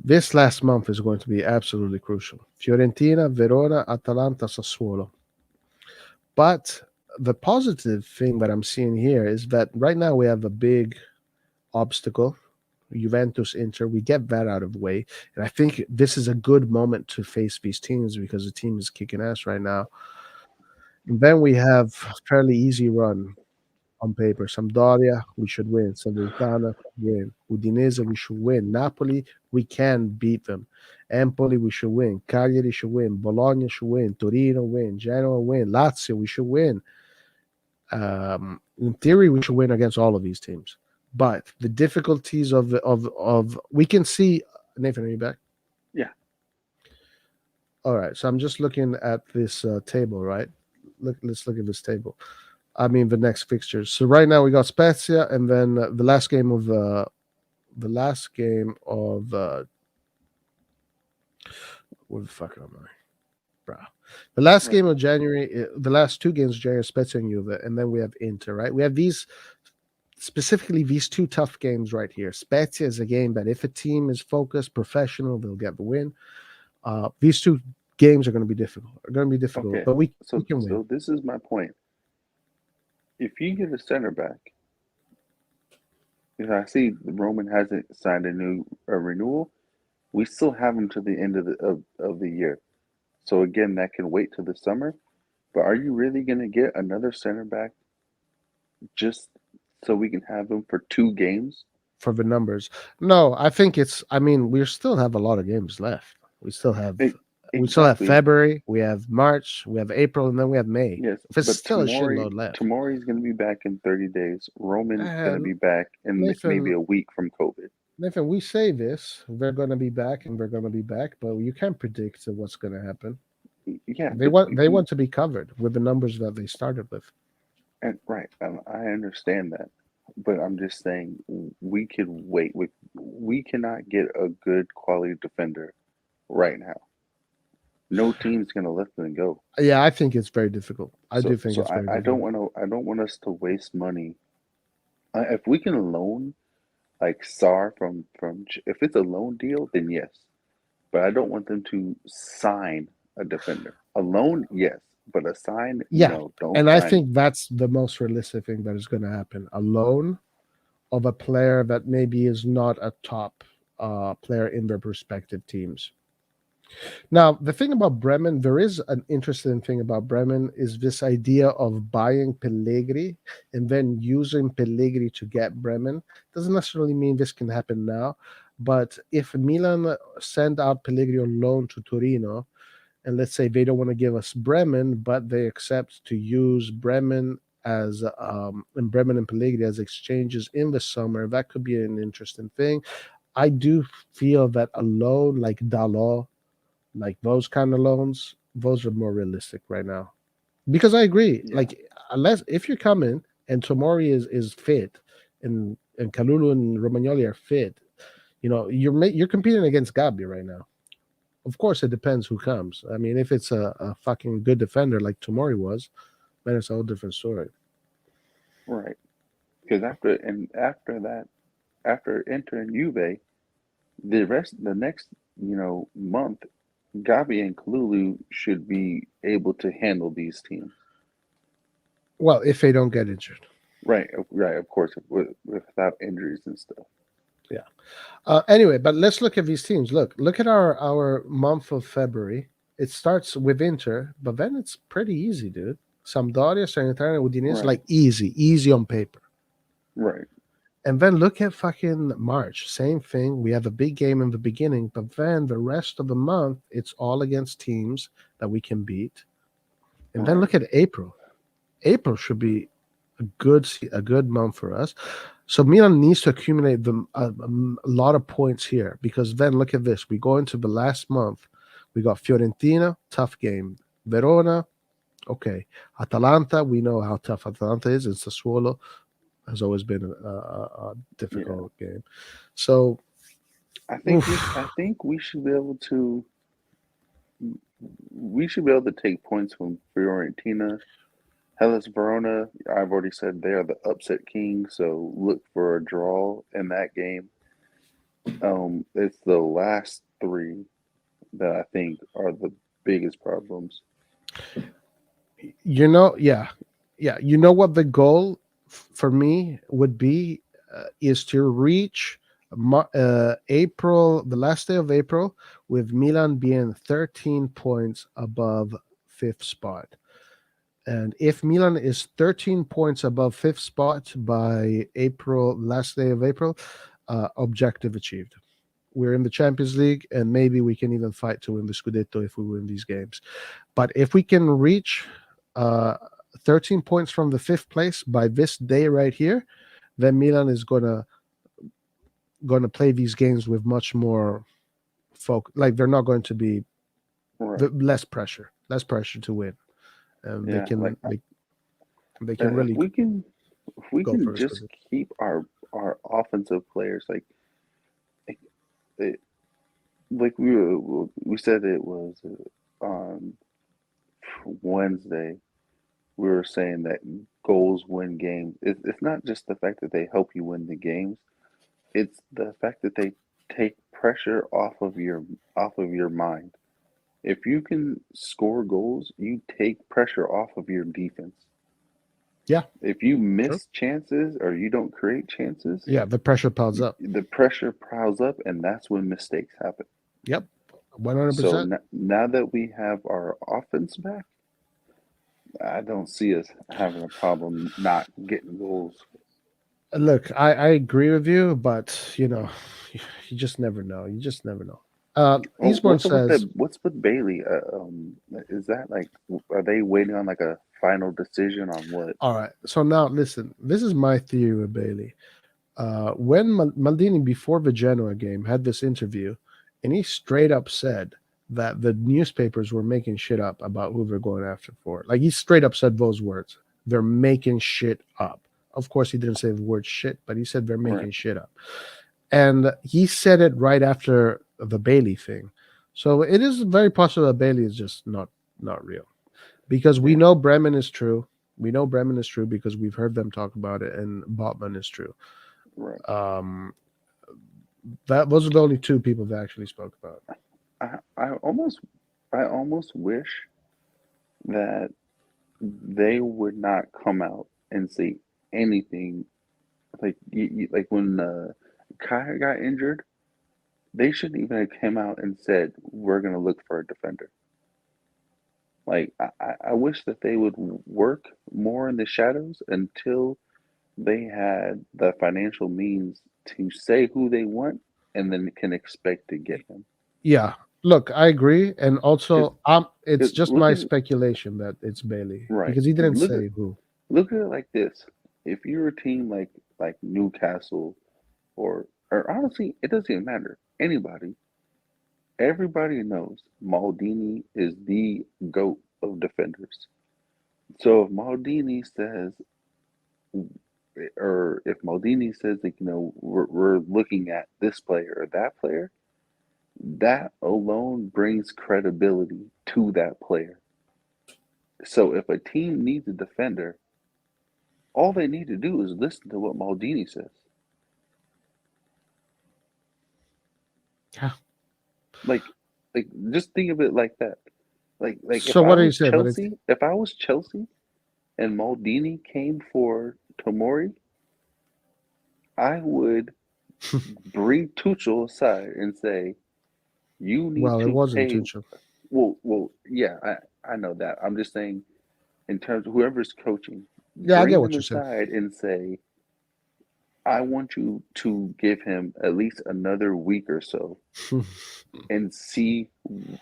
This last month is going to be absolutely crucial. Fiorentina, Verona, Atalanta, Sassuolo. But the positive thing that I'm seeing here is that right now we have a big obstacle, Juventus, Inter. We get that out of the way, and I think this is a good moment to face these teams because the team is kicking ass right now. And then we have a fairly easy run on paper. Sampdoria, we should win. Salernitana, win. Udinese, we should win. Napoli, we can beat them. Empoli, we should win. Cagliari should win. Bologna should win. Torino, win. Genoa, win. Lazio, we should win. In theory, we should win against all of these teams. But the difficulties of we can see. Nathan, are you back? Yeah. All right. So I'm just looking at this table, right? Let's look at this table. I mean, the next fixtures. So right now we got Spezia, and then the last game of where the fuck am I, bro? The last game of January, the last two games of January, Spezia and Juve, and then we have Inter. Right? We have these specifically these two tough games right here. Spezia is a game that if a team is focused, professional, they'll get the win. These two games are going to be difficult. Okay. But we So can win. so this is my point. If you get a center back, because I see Roman hasn't signed a renewal, we still have him to the end of the year. So again, that can wait till the summer. But are you really going to get another center back just so we can have him for 2 games? For the numbers. No, I think it's. I mean, we still have a lot of games left. We still have Exactly. February, we have March, we have April, and then we have May. Yes, There's but still a shitload left. Tamori's going to be back in 30 days. Roman's going to And be back in maybe Nathan, a week from COVID. Nathan, we say this, they're going to be back, and they're going to be back, but you can't predict what's going to happen. Yeah, They want to be covered with the numbers that they started with. and right, I understand that, but I'm just saying we could wait. We cannot get a good quality defender right now. No team's going to let them go. Yeah, I think it's very difficult. I So do think so it's very I don't difficult. want us to waste money. If we can loan like Sar if it's a loan deal, then yes. But I don't want them to sign a defender. A loan, yes, but a sign, Yeah, no, don't and I sign. think that's the most realistic thing that is going to happen. A loan of a player that maybe is not a top player in their respective teams. Now, the thing about Bremen, there is an interesting thing about Bremen is this idea of buying Pellegrini and then using Pellegrini to get Bremen. Doesn't necessarily mean this can happen now, but if Milan send out Pellegrini on loan to Torino, and let's say they don't want to give us Bremen, but they accept to use Bremen as and Bremen and Pellegrini as exchanges in the summer, that could be an interesting thing. I do feel that a loan like Dalot, like those kind of loans, those are more realistic right now. Because I agree, Yeah. like unless if you come in and Tomori is fit, and Kalulu and Romagnoli are fit, you're competing against Gabi right now. Of course, it depends who comes. I mean, if it's a fucking good defender like Tomori was, then it's a whole different story. Right. Because after that, after entering Juve, the next month, Gabi and Kalulu should be able to handle these teams. Well, if they don't get injured. Right. Right. Of course, without injuries and stuff. Yeah. Anyway, but let's look at these teams. Look at our month of February. It starts with Inter, but then it's pretty easy, dude. Sampdoria, Salernitana, Udinese, Right. like easy on paper. Right. And then look at fucking March. Same thing. We have a big game in the beginning, but then the rest of the month, it's all against teams that we can beat. And then Right. look at April. April should be a good month for us. So Milan needs to accumulate a lot of points here, because then look at this. We go into the last month. We got Fiorentina, tough game. Verona, okay. Atalanta, we know how tough Atalanta is. And Sassuolo has always been a difficult game. So I think we should be able to. We should be able to take points from Fiorentina. Hellas Verona, I've already said they are the upset king, so look for a draw in that game. It's the last three that I think are the biggest problems. yeah. You know what the goal for me would be is to reach April, the last day of April, with Milan being 13 points above fifth spot. And if Milan is 13 points above fifth spot by April, last day of April, objective achieved. We're in the Champions League, and maybe we can even fight to win the Scudetto if we win these games. But if we can reach uh, 13 points from the fifth place by this day right here, then Milan is gonna play these games with much more like they're not going to be Right. less pressure to win, and Yeah. Like they can really if we go can for this. just keep our offensive players like, it, like we said it was on Wednesday. We were saying that goals win games. It's not just the fact that they help you win the games. It's the fact that they take pressure off of your mind. If you can score goals, you take pressure off of your defense. Yeah. If you True. miss chances or you don't create chances, Yeah, the pressure piles up. the pressure piles up, and that's when mistakes happen. Yep, So 100%. now that we have our offense back, I don't see us having a problem not getting goals. Look, I agree with you, but you just never know. You just never know. Oh, Eastbourne says, what's with Bailey? Is that like are they waiting on like a final decision on what? all right. So now listen, this is my theory with Bailey. When Maldini before the Genoa game had this interview, and he straight up said that the newspapers were making shit up about who they're going after for. Like he straight up said those words. They're making shit up. Of course, he didn't say the word shit, but he said they're making Right. shit up. And he said it right after the Bailey thing. So it is very possible that Bailey is just not real. Because we Yeah. know Bremen is true. We know Bremen is true because we've heard them talk about it, and Botman is true. Right. Those are the only two people that actually spoke about it. I almost wish that they would not come out and say anything like like when Kai got injured. they shouldn't even have come out and said we're going to look for a defender. Like I wish that they would work more in the shadows until they had the financial means to say who they want and then can expect to get him. Yeah. Look, I agree, and Because also, it's just look my at speculation that it's Bailey right. because he Because didn't say who. look at it like this: if you're a team like Newcastle or honestly, it doesn't even matter. Anybody, everybody knows Maldini is the GOAT of defenders. So if Maldini says, or if Maldini says that we're looking at this player or that player, that alone brings credibility to that player. So if a team needs a defender, all they need to do is listen to what Maldini says. Yeah. Like, just think of it like that. Like So what do you say? But it's If I was Chelsea and Maldini came for Tomori, I would bring Tuchel aside and say, "You need well, it to wasn't pay." Tuchel. Yeah, I know that. I'm just saying, in terms of whoever's coaching, Yeah, I get bring what them you're saying. aside and say, "I want you to give him at least another week or so and see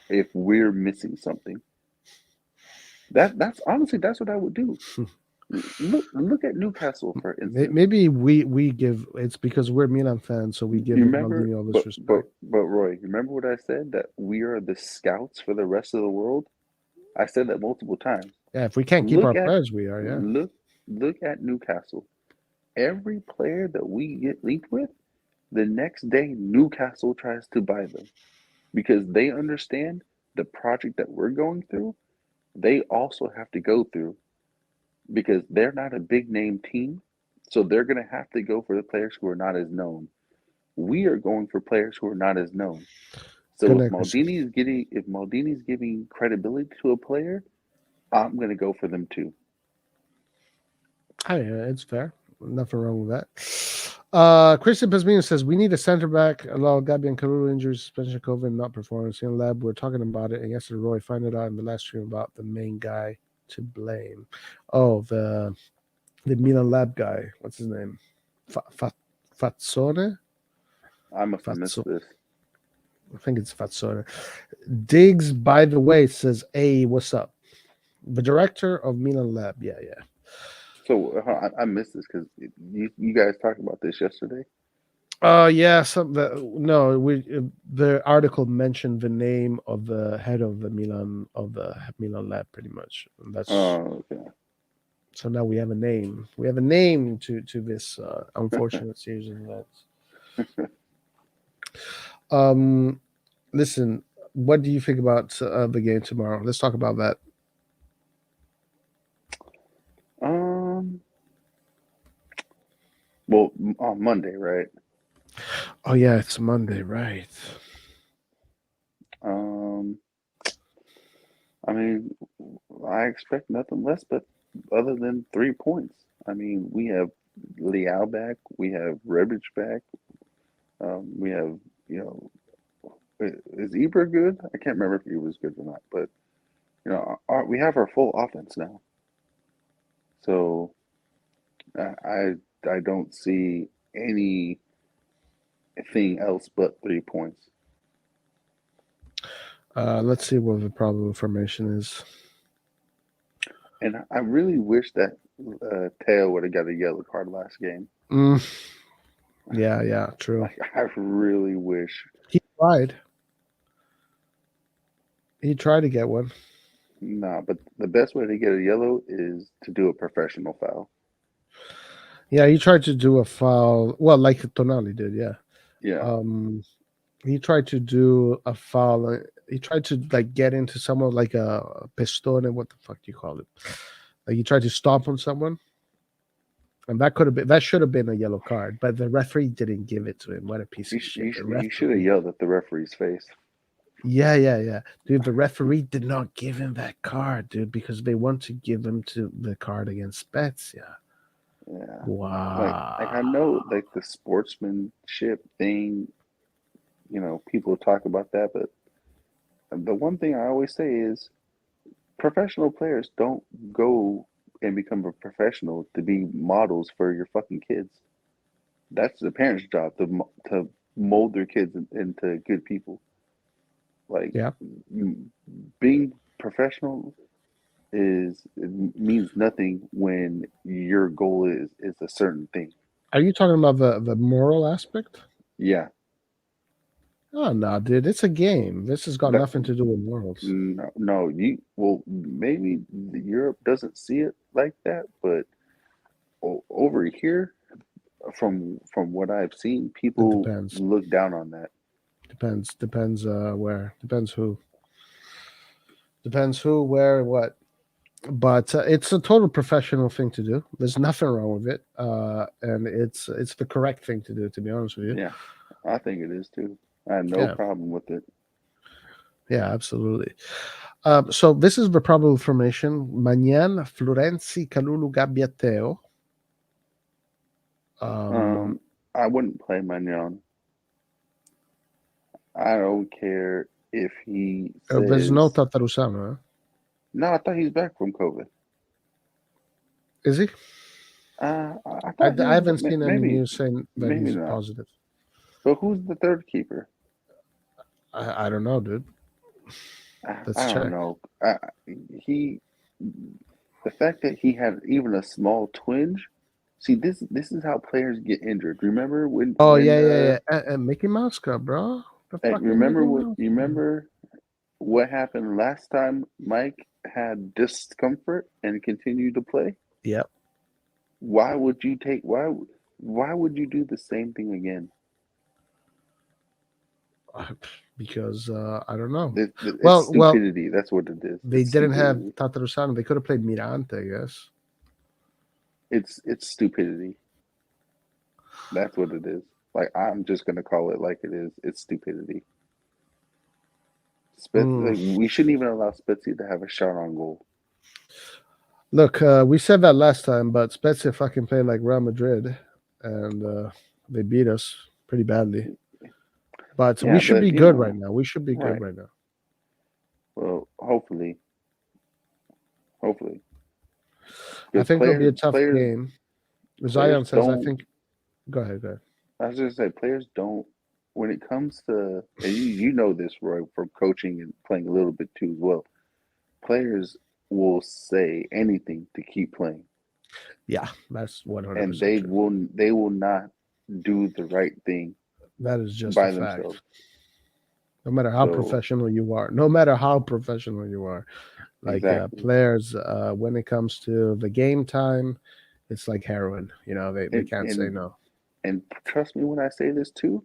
if we're missing something." That's honestly that's what I would do. Look at Newcastle for instance. Maybe we give it's because we're Milan fans, so we give You remember, Maldini all this respect. but Roy, you remember what I said that we are the scouts for the rest of the world? I said that multiple times. Yeah, if we can't keep Look our at players, we are. Yeah. look at Newcastle. Every player that we get linked with, the next day Newcastle tries to buy them because they understand the project that we're going through. They also have to go through because they're not a big name team, so they're going to have to go for the players who are not as known. We are going for players who are not as known. Good So night, Christian. If Maldini's giving credibility to a player, I'm going to go for them too. Oh, yeah, it's fair. Nothing wrong with that. Christian Pesmino says we need a center back. Allow Gabi and Karulu injuries, suspension, of COVID, not performance in lab. We're talking about it, and yesterday Roy found it out in the last stream about the main guy to blame. Oh, the Milan lab guy. What's his name? Fazzone. I must have missed Fazzo- this. I think it's Fazzone. Diggs, by the way, says, "Hey, what's up?" The director of Milan Lab. Yeah, yeah. So I missed this because you guys talked about this yesterday. Yeah. No, the article mentioned the name of the head of the Milan Lab, pretty much. And that's Oh, okay. so now we have a name. We have a name to this unfortunate series of events. Listen, what do you think about the game tomorrow? Let's talk about that. Well, on Monday, right? Oh yeah, it's Monday, right? I mean, I expect nothing less but other than 3 points. I mean, we have Leao back, we have Rebic back, we have is Ibra good? I can't remember if he was good or not, but we have our full offense now. So I don't see anything else but 3 points. Let's see what the probable formation is. And I really wish that Teo would have got a yellow card last game. Yeah, true. Like, I really wish. He tried. He tried to get one. Nah, but the best way to get a yellow is to do a professional foul. Yeah, he tried to do a foul. Well, like Tonali did. Yeah. Yeah. He tried to do a foul. He tried to get into someone like a pistone. What the fuck do you call it? Like he tried to stomp on someone, and that should have been a yellow card. But the referee didn't give it to him. What a piece of shit! He should have yelled at the referee's face. Yeah. Dude, the referee did not give him that card, dude, because they want to give him to the card against Spezia. Yeah. Wow. Like I know like the sportsmanship thing people talk about that, but the one thing I always say is professional players don't go and become a professional to be models for your fucking kids. That's the parents' job to mold their kids into good people. Like Yeah. being professional means nothing when your goal is a certain thing. Are you talking about the moral aspect? Yeah, Oh no, dude, it's a game. This has got that nothing to do with morals. no, maybe Europe doesn't see it like that, but over here, from what I've seen, It people depends. look down on that. Depends where. Depends who, where, what. But it's a total professional thing to do. There's nothing wrong with it, and it's the correct thing to do. To be honest with you, Yeah, I think it is too. I have no yeah, problem with it. yeah, absolutely. So this is the probable formation: Magnan, Florenzi, Kalulu, Gabbiateo. Um, I wouldn't play Magnon. I don't care if he there's no says Tatarusano, huh? no. I thought he's back from COVID. Is he? I I, thought he I was haven't seen any maybe news saying that maybe he's not. positive. But who's the third keeper? I don't know, dude. Let's I don't check. know. He the fact that he had even a small twinge. See, this is how players get injured. Remember Oh yeah. And Mickey Mouse Cup, bro. The fucking Mickey Mouse you Cup. remember what happened last time Mike had discomfort and continued to play? Yep. Why would you take why would you do the same thing again? Because I don't know. It's Well, stupidity. That's what it is. they It's didn't have stupidity. Tatarusano. They could have played Mirante, I guess. It's stupidity. That's what it is. Like I'm just gonna call it like it is. It's stupidity. Mm. Like, we shouldn't even allow Spezia to have a shot on goal. Look, we said that last time, but Spezia fucking played like Real Madrid, and they beat us pretty badly. But we Yeah, should but be good right now. We should be good right. right now. Well, hopefully. I Because think it'll be a tough game. players Zion says, I don't. think. Go ahead. I was just say players don't. When it comes to, and you know this, Roy, from coaching and playing a little bit too as well. Players will say anything to keep playing, Yeah, that's 100% and true. they will not do the right thing That is just a by fact. themselves. No matter how So professional you are, like exactly, players, when it comes to the game time, it's like heroin. They and can't say and no. and trust me when I say this too.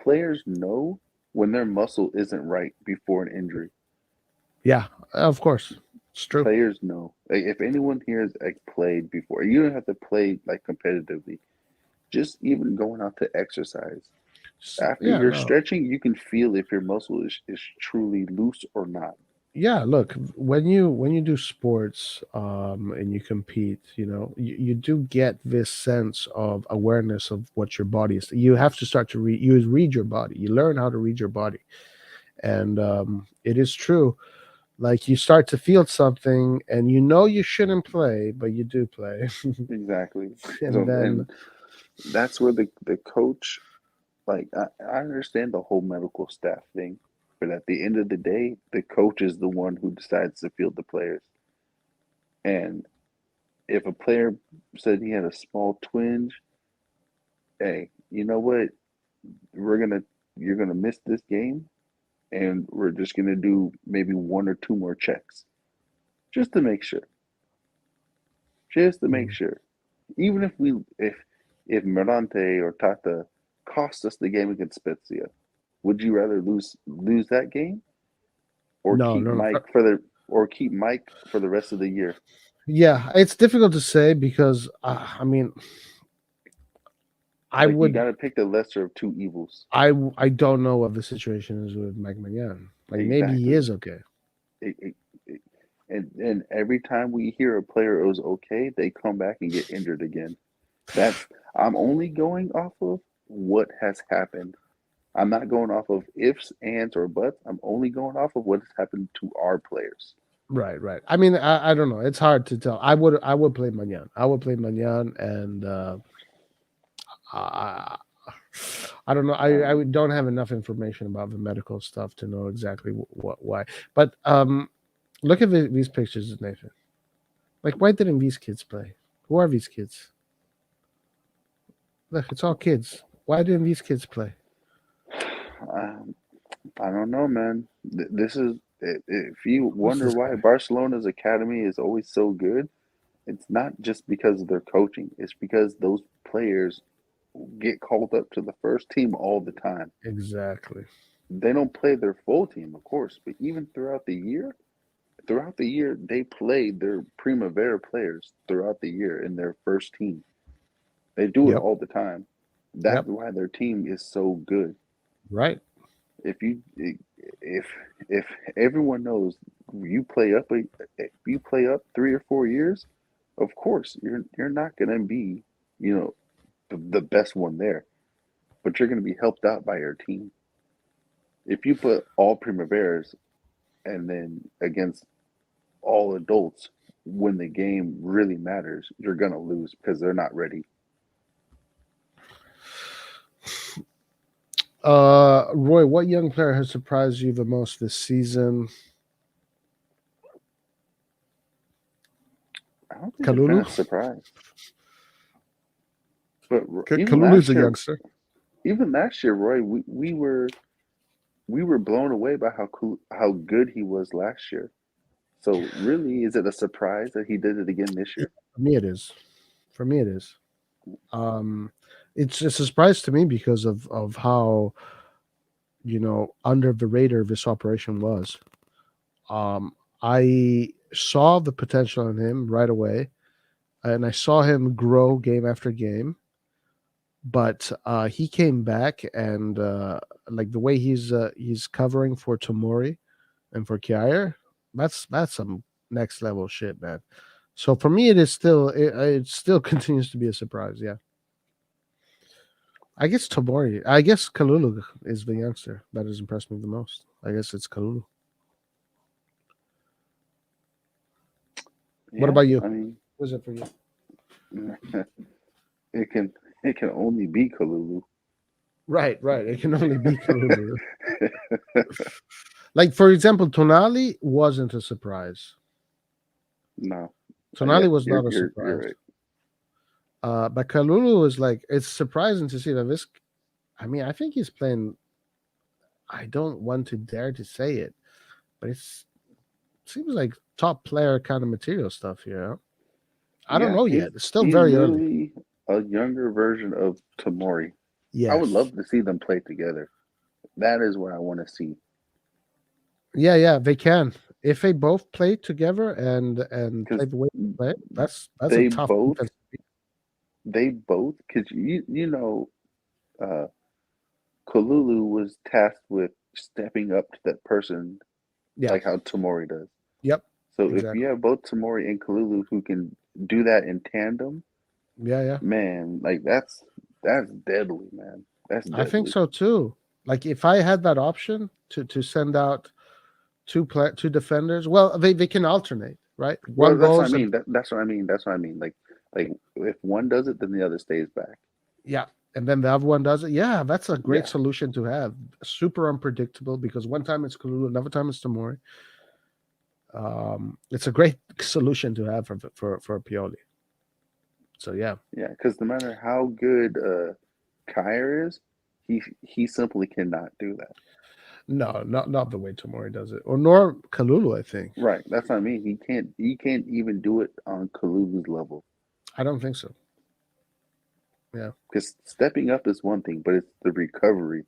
Players know when their muscle isn't right before an injury. Yeah, of course, it's true. Players know. Like, if anyone here has like played before, you don't have to play like competitively. Just even going out to exercise. After Yeah, you're no, stretching, you can feel if your muscle is truly loose or not. yeah. Look, when you do sports, and you compete, you do get this sense of awareness of what your body is. You have to start to read your body. You learn how to read your body, and it is true. Like you start to feel something, and you shouldn't play, but you do play, Exactly. and So then and that's where the coach, like I understand the whole medical staff thing, but at the end of the day, the coach is the one who decides to field the players. And if a player said he had a small twinge, hey, you know what? We're gonna you're gonna miss this game, and we're just gonna do maybe one or two more checks just to make sure. Just to make mm, sure. Even if Mirante or Tata cost us the game against Spezia, would you rather lose that game or no, keep no, no. Mike for the rest of the year? Yeah, it's difficult to say because I mean, I Like you would got to pick the lesser of two evils. I don't know what the situation is with Mike Magnan. Like maybe he Exactly. is okay. It, and every time we hear a player was okay, they come back and get injured again. That's I'm only going off of what has happened. I'm not going off of ifs, ands, or buts. I'm only going off of what has happened to our players. Right, right. I mean, I don't know. It's hard to tell. I would play Magnan. I would play Magnan, and I I don't know. I Um, don't have enough information about the medical stuff to know exactly what why. But look at these pictures, Nathan. Like, why didn't these kids play? Who are these kids? Look, it's all kids. Why didn't these kids play? um, I don't know, man. This is if you Who's wonder this why guy? Barcelona's academy is always so good, it's not just because of their coaching. It's because those players get called up to the first team all the time. Exactly. They don't play their full team, of course, but even throughout the year, they played their Primavera players throughout the year in their first team. They do it Yep. all the time. That's Yep. why their team is so good. Right. If you if if everyone knows if you play up 3 or 4 years, of course you're not gonna be, you know, the best one there, but you're gonna be helped out by your team. If you put all Primaveras and then against all adults when the game really matters, you're gonna lose because they're not ready. Roy, what young player has surprised you the most this season? I don't think there's been Kalulu. a surprise, but Kalulu's a youngster. even last year, Roy, we were blown away by how good he was last year. So really, is it a surprise that he did it again this year? For me, it is. For me, it is. Um, it's a surprise to me because of how under the radar this operation was. Um, I saw the potential in him right away, and I saw him grow game after game. But he came back, and like the way he's covering for Tomori and for Kier, that's some next level shit, man. So for me, it still continues to be a surprise. Yeah, I guess Tomori. I guess Kalulu is the youngster that has impressed me the most. I guess it's Kalulu. What Yeah, about you? I mean, What is it for you? it can it can only be Kalulu. Right, right. It can only be Kalulu. Like, for example, Tonali wasn't a surprise. No, yeah, Tonali was not a you're surprise. right. But Kalulu is like, it's surprising to see that this. I mean, I think he's playing. I don't want to dare to say it, but seems like top player kind of material stuff here. Huh? I don't Yeah, know yet. It's still he's very early. literally a younger version of Tamori. I would Yes. love to see them play together. That is what I want to see. Yeah, yeah, they can. If they both play together and play Because the way they play, that's a they tough both defense. because uh Kalulu was tasked with stepping up to that person Yeah. like how Tamori does. Yep. So if you Exactly. have both Tamori and Kalulu who can do that in tandem, Yeah, yeah. man, like that's deadly, man. That's I think deadly. so too. Like, if I had that option to send out two defenders, well, they can alternate, right? Well, One that's what I goes and mean. That's what I mean. That's what I mean. Like if one does it, then the other stays back. yeah, and then the other one does it. Yeah, that's a great Yeah, solution to have. Super unpredictable because one time it's Kalulu, another time it's Tomori. It's a great solution to have for Pioli. So yeah, yeah. Because no matter how good Kyer is, he simply cannot do that. no, not the way Tomori does it, or nor Kalulu. I think. Right. That's what I mean. He can't even do it on Kalulu's level. I don't think so. Yeah. Because stepping up is one thing, but it's the recovery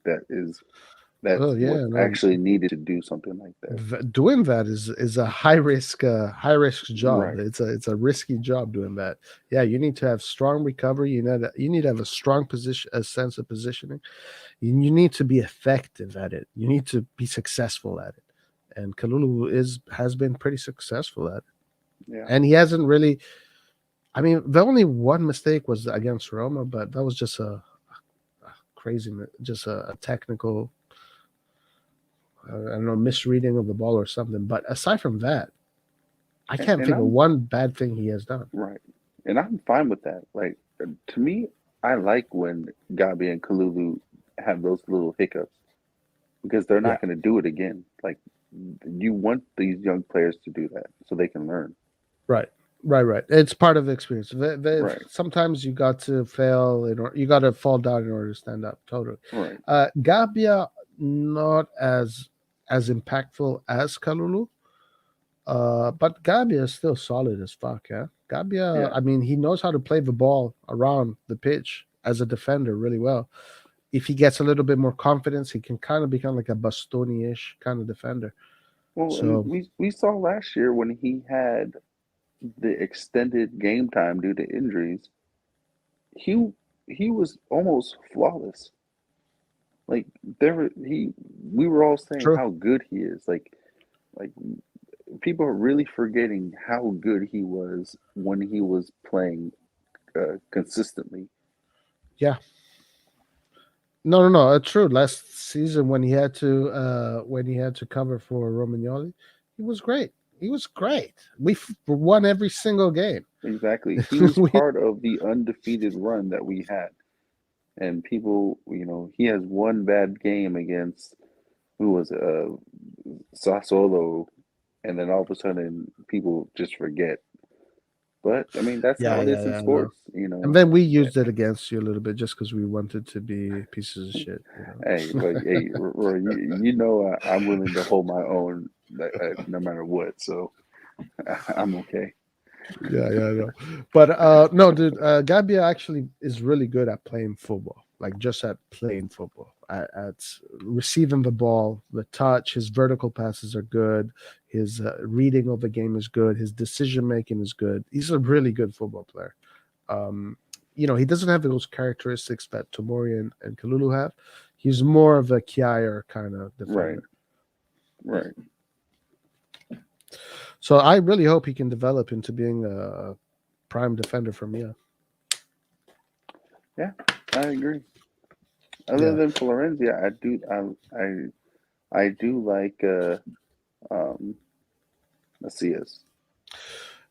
that's Oh what's yeah, no. actually needed to do something like that. Doing that is a high risk job. Right. It's a risky job doing that. Yeah, you need to have strong recovery. You need to have a strong position, a sense of positioning. You need to be effective at it. You need to be successful at it. And Kalulu has been pretty successful at it. Yeah. And he hasn't really. I mean, the only one mistake was against Roma, but that was just a crazy, just a technical, I don't know, misreading of the ball or something. But aside from that, I can't And think of I'm one bad thing he has done. right, and I'm fine with that. Like to me, I like when Gabi and Kalulu have those little hiccups because they're Yeah, not going to do it again. Like you want these young players to do that so they can learn. right, right. It's part of the experience. Right, Sometimes you got to fail, you got to fall down in order to stand up. Totally. right, Gabia not as impactful as Kalulu, but Gabia is still solid as fuck. Yeah, Gabia. yeah. I mean, he knows how to play the ball around the pitch as a defender really well. If he gets a little bit more confidence, he can kind of become like a Bastoni-ish kind of defender. Well, and So we saw last year when he had the extended game time due to injuries, he he was almost flawless. Like we were all saying true. how good he is. Like people are really forgetting how good he was when he was playing consistently. Yeah. No. True. Last season when he had to cover for Romagnoli, he was great. He was great. Won every single game. Exactly. He was we, part of the undefeated run that we had. And people, he has one bad game against who was Sassuolo, and then all of a sudden people just forget. But I mean, that's how yeah, it is in I know. sports, And then we used it against you a little bit just because we wanted to be pieces of shit. Hey, but hey, Roy, I'm willing to hold my own no matter what, so I'm okay. I know. But no, dude, Gabia actually is really good at playing football, like just at playing football, at receiving the ball, the touch. His vertical passes are good. His reading of the game is good. His decision making is good. He's a really good football player. Um, he doesn't have those characteristics that Tomori and Kalulu have. He's more of a Kier kind of Right, defender. right. So I really hope he can develop into being a prime defender for Mia. Yeah, I agree. Other Yeah. than Florencia, I do like um Macias.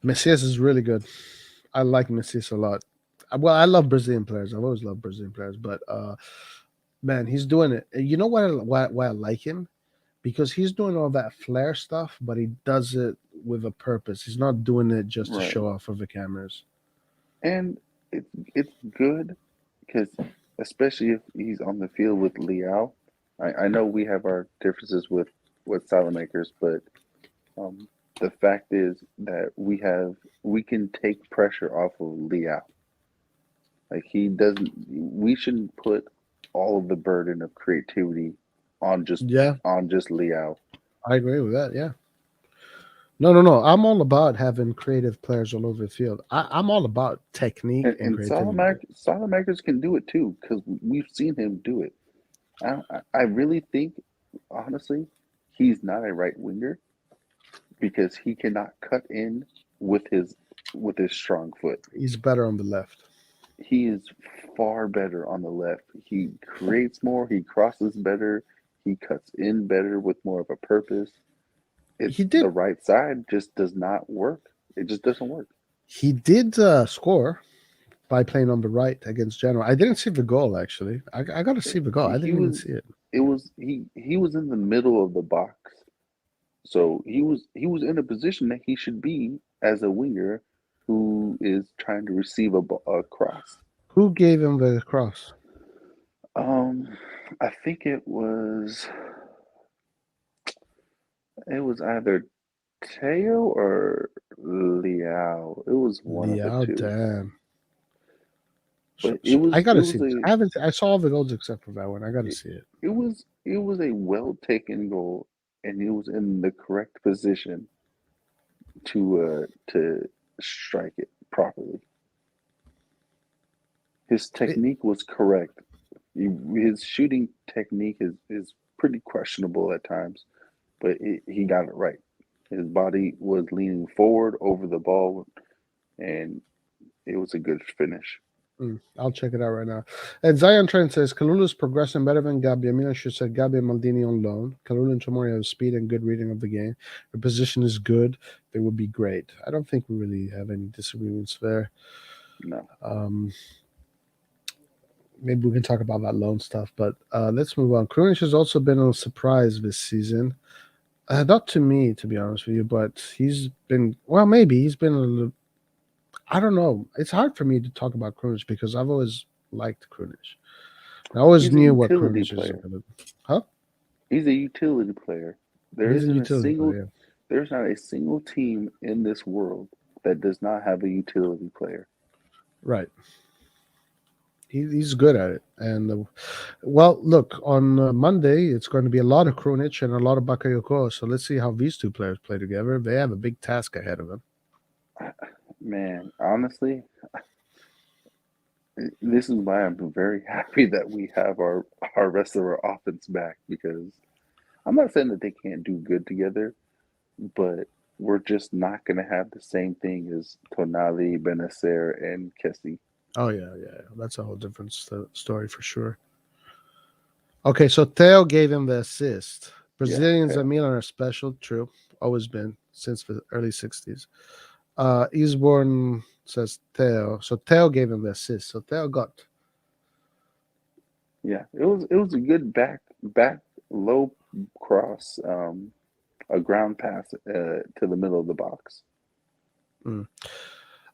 Messias is really good. I like Messias a lot. Well, I love Brazilian players. I've always loved Brazilian players, but man, he's doing it. You know why I like him? Because he's doing all that flair stuff, but he does it with a purpose. He's not doing it just to Right. show off for the cameras. And it's good because especially if he's on the field with Liao. I know we have our differences with Salamakers, but um, the fact is that we can take pressure off of Liao. Like he doesn't. We shouldn't put all of the burden of creativity on just Yeah, Liao. I agree with that. Yeah. No. I'm all about having creative players all over the field. I'm all about technique and And creativity. Salamakers can do it too because we've seen him do it. I really think, honestly, he's not a right winger because he cannot cut in with his strong foot. He's better on the left. He is far better on the left. He creates more, he crosses better, he cuts in better with more of a purpose. He It's the did. right side just does not work. It just doesn't work. He did score by playing on the right against Genoa. I didn't see the goal actually. I got to see the goal. I He didn't even was see it. it was he was in the middle of the box. So he was in a position that he should be as a winger who is trying to receive a cross. Who gave him the cross? Um, I think it was either Teo or Liao. It was one of the Yeah, two. damn. But I it gotta see was this. a I haven't. I saw all the goals except for that one. I gotta it, see it. it was a well taken goal, and he was in the correct position to strike it properly. His it technique was correct. His shooting technique is pretty questionable at times, but he got it right. His body was leaning forward over the ball, and it was a good finish. I'll check it out right now. And Zion Trent says Kalulu is progressing better than Gabi. Milan should set Gabi and Maldini on loan. Kalulu and Tomori have speed and good reading of the game. Their position is good. They would be great. I don't think we really have any disagreements there. No. Maybe we can talk about that loan stuff, but let's move on. Krunic has also been a surprise this season. Not to me, to be honest with you, but he's been, well, maybe he's been a little, I don't know. It's hard for me to talk about Krunic because I've always liked Krunic. I always He's a knew what utility Krunic is player. going to. Huh? He's a utility player. There He's a isn't a utility single. player. There's not a single team in this world that does not have a utility player. Right. He's good at it. And, well, look, on Monday, it's going to be a lot of Krunic and a lot of Bakayoko. So let's see how these two players play together. They have a big task ahead of them. Man, honestly, this is why I'm very happy that we have our rest of our offense back, because I'm not saying that they can't do good together, but we're just not going to have the same thing as Tonali, Benacer, and Kessie. Oh, yeah. That's a whole different story for sure. Okay, so Theo gave him the assist. Brazilians Theo. at Milan are special, true. Always been since the early 60s. Eastbourne says Theo. So Theo gave him the assist. So Theo got. Yeah, it was a good back low cross, a ground pass to the middle of the box.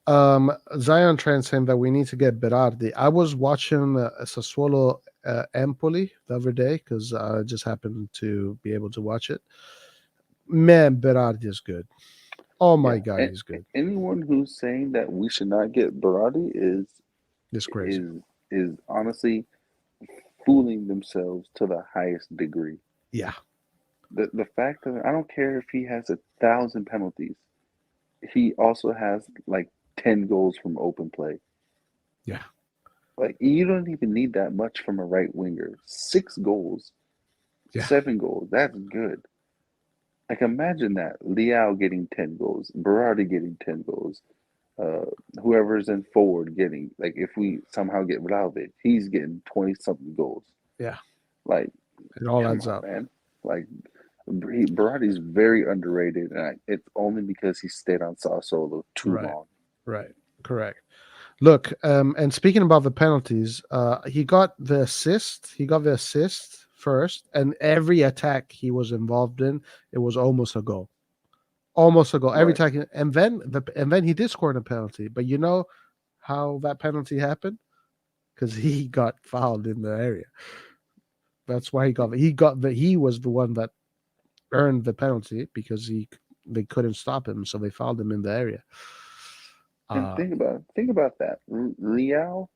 Zion Trent saying that we need to get Berardi. I was watching Sassuolo Empoli the other day because I just happened to be able to watch it. Man, Berardi is good. Oh my God, he's good. Anyone who's saying that we should not get Berardi It's crazy. is honestly fooling themselves to the highest degree. Yeah. The fact that I don't care if he has 1,000 penalties, he also has like 10 goals from open play. Yeah. Like, you don't even need that much from a right winger. 6 goals, 7 goals, that's good. Like, imagine that. Leao getting 10 goals, Berardi getting 10 goals, whoever's in forward getting, like, if we somehow get Vlahovic, he's getting 20-something goals. Yeah. Like, it all adds up, man. Like, Berardi's very underrated, and it's only because he stayed on Sassuolo too long. Right. Correct. Look, and speaking about the penalties, he got the assist. He got the assist first, and every attack he was involved in, it was almost a goal. Almost a goal. Every attack, and then he did score a penalty. But you know how that penalty happened? Because he got fouled in the area. That's why he was the one that earned the penalty because they couldn't stop him, so they fouled him in the area. And think about that. Leao,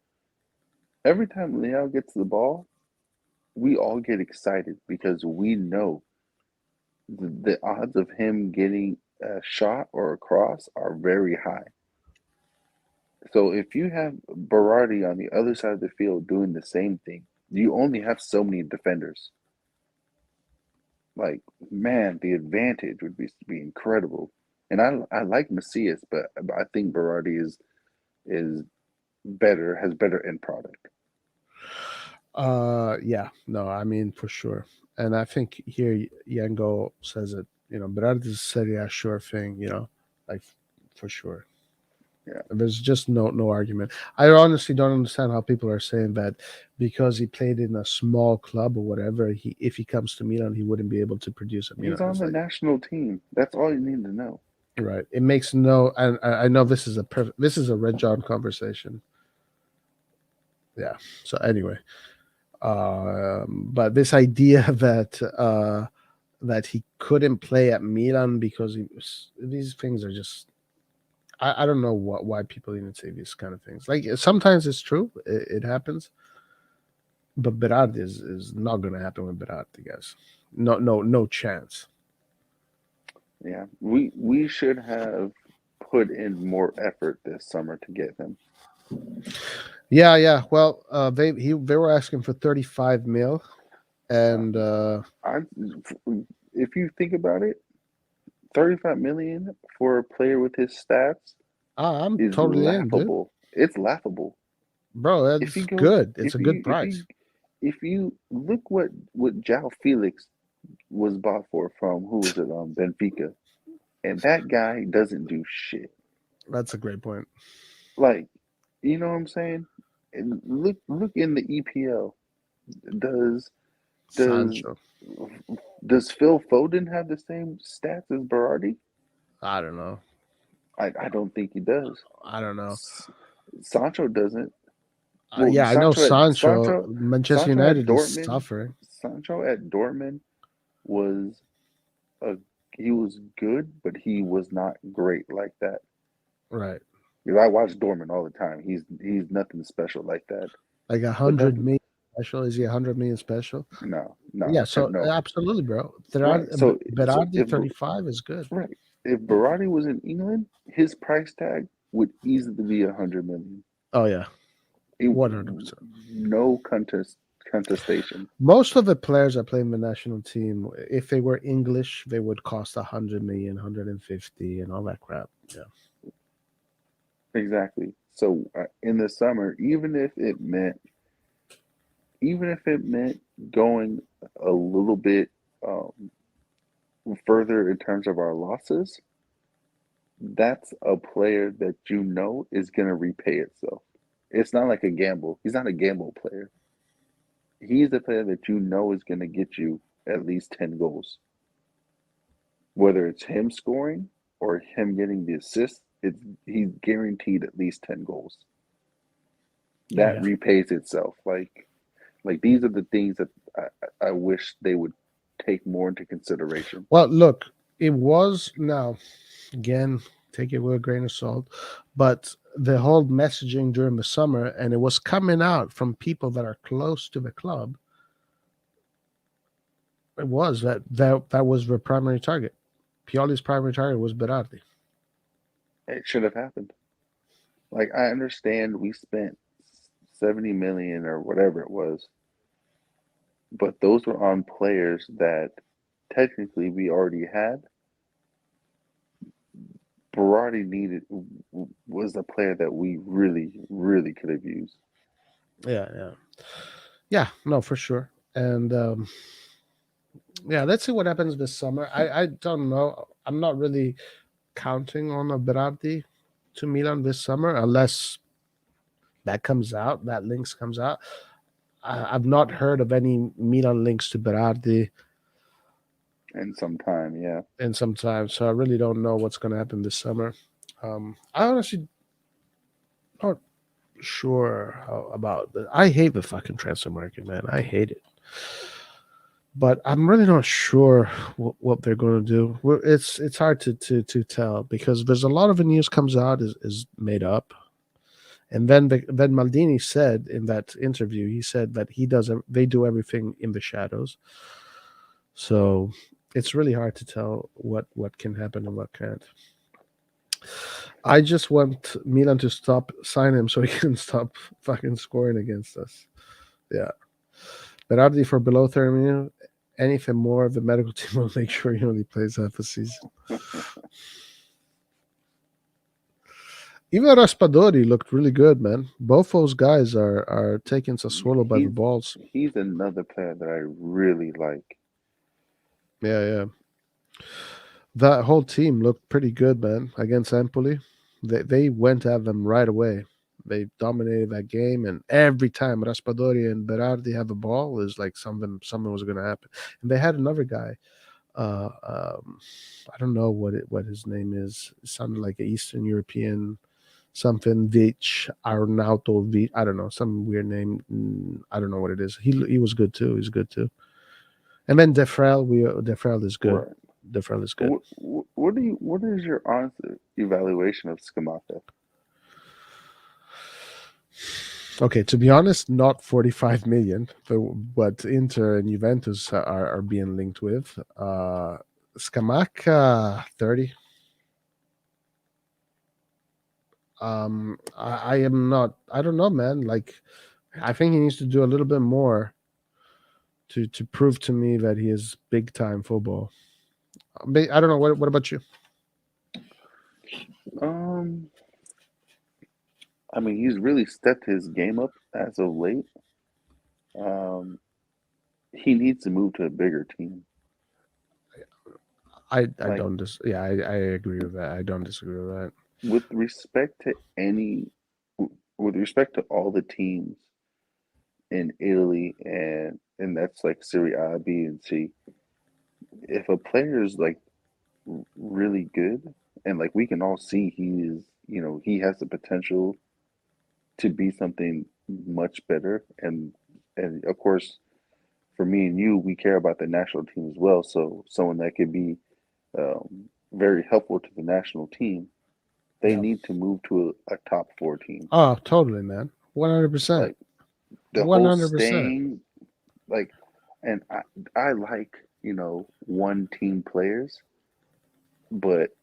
every time Leao gets the ball, we all get excited because we know the odds of him getting a shot or a cross are very high. So if you have Berardi on the other side of the field doing the same thing, you only have so many defenders. Like, man, the advantage would be incredible. And I like Macias, but I think Berardi is better, has better end product. Yeah, no, I mean for sure. And I think here Yango says it, Berardi is Serie A sure thing, like for sure. Yeah. There's just no argument. I honestly don't understand how people are saying that because he played in a small club or whatever, if he comes to Milan, he wouldn't be able to produce at Milan. He's on the national team. That's all you need to know. Right. It makes no. And I know this is a Red John conversation. Yeah. So anyway, but this idea that he couldn't play at Milan because these things are just. I don't know why people even say these kind of things. Like sometimes it's true, it happens, but Berardi is not going to happen with Berardi, guys. No chance. Yeah, we should have put in more effort this summer to get him. Yeah. Well, they were asking for 35 mil, and if you think about it, 35 million for a player with his stats I'm is totally laughable. in, dude. It's laughable. bro. If That's you go, good. It's a good if price. you look what Jao Felix was bought for from who was it, Benfica, and that guy doesn't do shit. That's a great point. Like, you know what I'm saying? And look in the EPL. Does does Sancho. does Phil Foden have the same stats as Berardi? I don't know. I don't think he does. I don't know. Sancho doesn't. Well, Yeah, I know Sancho. Manchester Sancho at United is Dortmund, suffering. Sancho at Dortmund was a he was good, but he was not great like that. Right. Because I watch Dortmund all the time. He's nothing special like that. Like a But that 100 million special. Is he 100 million special? no, Yeah. So no. absolutely, bro. Right. So Berardi 35 is good. right, if Berardi was in England, his price tag would easily be 100 million. Oh yeah, It, 100%. no contestation. Most of the players that play in the national team, if they were English, they would cost 100 million, 150, and all that crap. Yeah. Exactly. So in the summer, even if it meant going a little bit further in terms of our losses, that's a player that you know is going to repay itself. It's not like a gamble. He's not a gamble player. He's a player that you know is going to get you at least 10 goals. Whether it's him scoring or him getting the assist, he's guaranteed at least 10 goals. Oh That yeah. repays itself. Like these are the things that I wish they would take more into consideration. Well, look, it was now again, take it with a grain of salt, but the whole messaging during the summer, and it was coming out from people that are close to the club. It was that was the primary target. Pioli's primary target was Berardi. It should have happened. Like I understand we spent 70 million or whatever it was, but those were on players that technically we already had. Berardi needed was a player that we really, really could have used. Yeah. No, for sure. And yeah, let's see what happens this summer. I don't know. I'm not really counting on a Berardi to Milan this summer unless that links comes out. I've not heard of any Milan links to Berardi In some time, yeah. in some time, so I really don't know what's going to happen this summer. I honestly not sure about that. I hate the fucking transfer market, man. I hate it. But I'm really not sure what they're going to do. It's hard to tell because there's a lot of the news comes out is made up, and then Maldini said in that interview, he said that they do everything in the shadows. So it's really hard to tell what can happen and what can't. I just want Milan to stop sign him so he can stop fucking scoring against us. Yeah. Berardi for below 30 million. Anything more, the medical team will make sure he only plays half a season. Even Raspadori looked really good, man. Both those guys are taking Sassuolo by the He's balls. he's another player that I really like. Yeah. That whole team looked pretty good, man, against Empoli. They went at them right away. They dominated that game, and every time Raspadori and Berardi have a ball, is like something was going to happen. And they had another guy. Uh, um, I don't know what his name is. It sounded like an Eastern European something Vich Arnautovic. I don't know, some weird name. I don't know what it is. He was good too. He's good too. And then Defrel is good. Right. Defrel is good. What is your honest evaluation of Scamacca? Okay, to be honest, not 45 million, but Inter and Juventus are being linked with. Scamacca 30. I am not. I don't know, man. Like, I think he needs to do a little bit more to prove to me that he is big time football. I don't know. What about you? Um, I mean, he's really stepped his game up as of late. Um, he needs to move to a bigger team. I Like don't yeah, I agree with that. I don't disagree with that. with respect to with respect to all the teams in Italy and that's like Serie A, B, and C. If a player is like really good, and like we can all see he is, he has the potential to be something much better, and of course, for me and you, we care about the national team as well. So someone that could be very helpful to the national team, they Yeah. need to move to a top four team. Oh, totally, man. 100%. Like the whole 100%. staying, like, and I like one team players, but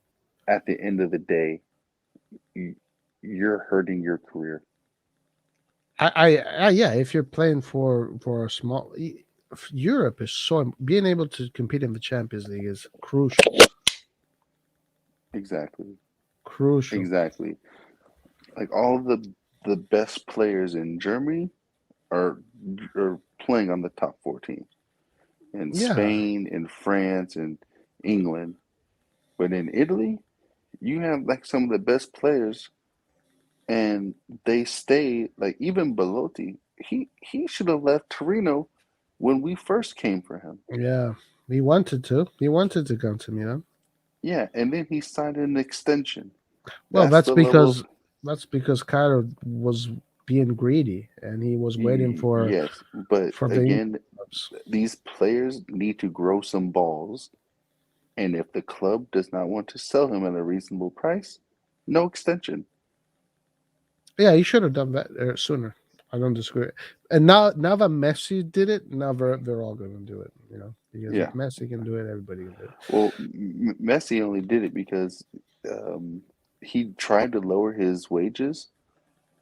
at the end of the day, you, you're hurting your career. Yeah, if you're playing for a small Europe is so being able to compete in the Champions League is crucial. Exactly, Crucial. exactly. Like all the best players in Germany are are playing on the top 14 in Yeah. Spain, in France, and England. But in Italy, you have like some of the best players, and they stay. Like even Belotti, he should have left Torino when we first came for him. Yeah. He wanted to. He wanted to come to Milan. Yeah, and then he signed an extension. Well, That's the level of that's because Cairo was being greedy and he was waiting yes. But for the English again, clubs. these players need to grow some balls. And if the club does not want to sell him at a reasonable price, no extension. Yeah, he should have done that sooner. I don't disagree. And now that Messi did it, now they're all going to do it. Because if Yeah. Messi can do it, everybody can do it. Well, Messi only did it because um, he tried to lower his wages,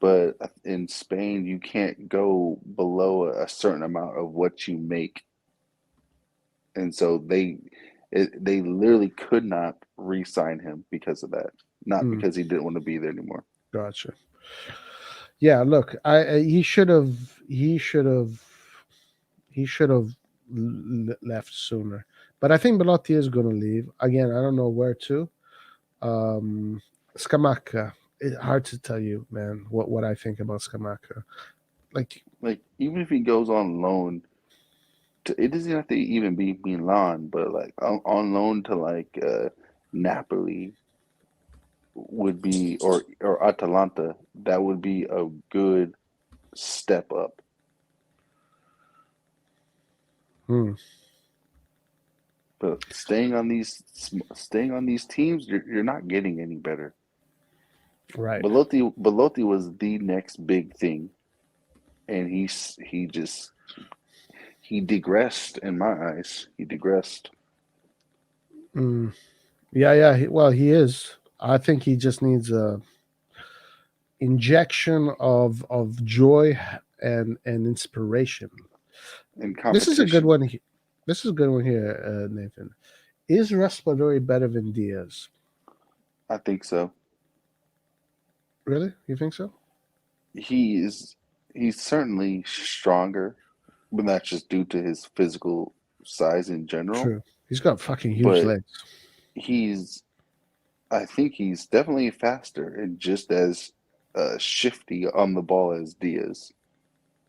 but in Spain you can't go below a certain amount of what you make, and so they literally could not re-sign him because of that. Not Mm, because he didn't want to be there anymore. gotcha. Yeah, look, he should have he should have left sooner. But I think Belotti is going to leave again. I don't know where to. Um, Scamacca. It's hard to tell you, man. What I think about Scamacca. Like, Like even if he goes on loan it doesn't have to even be Milan, but like on loan to like Napoli would be or Atalanta, that would be a good step up. hmm, But staying on these teams, you're not getting any better. right. Belotti was the next big thing, and he digressed in my eyes. He digressed. Mm, yeah. Well, he is. I think he just needs a injection of joy and inspiration. In This is a good competition. one. This is a good one here, Nathan. Is Raspadori better than Diaz? I think so. Really? You think so? He is he's certainly stronger, but that's just due to his physical size in general. True. He's got fucking huge But legs. he's I think he's definitely faster and just as shifty on the ball as Diaz.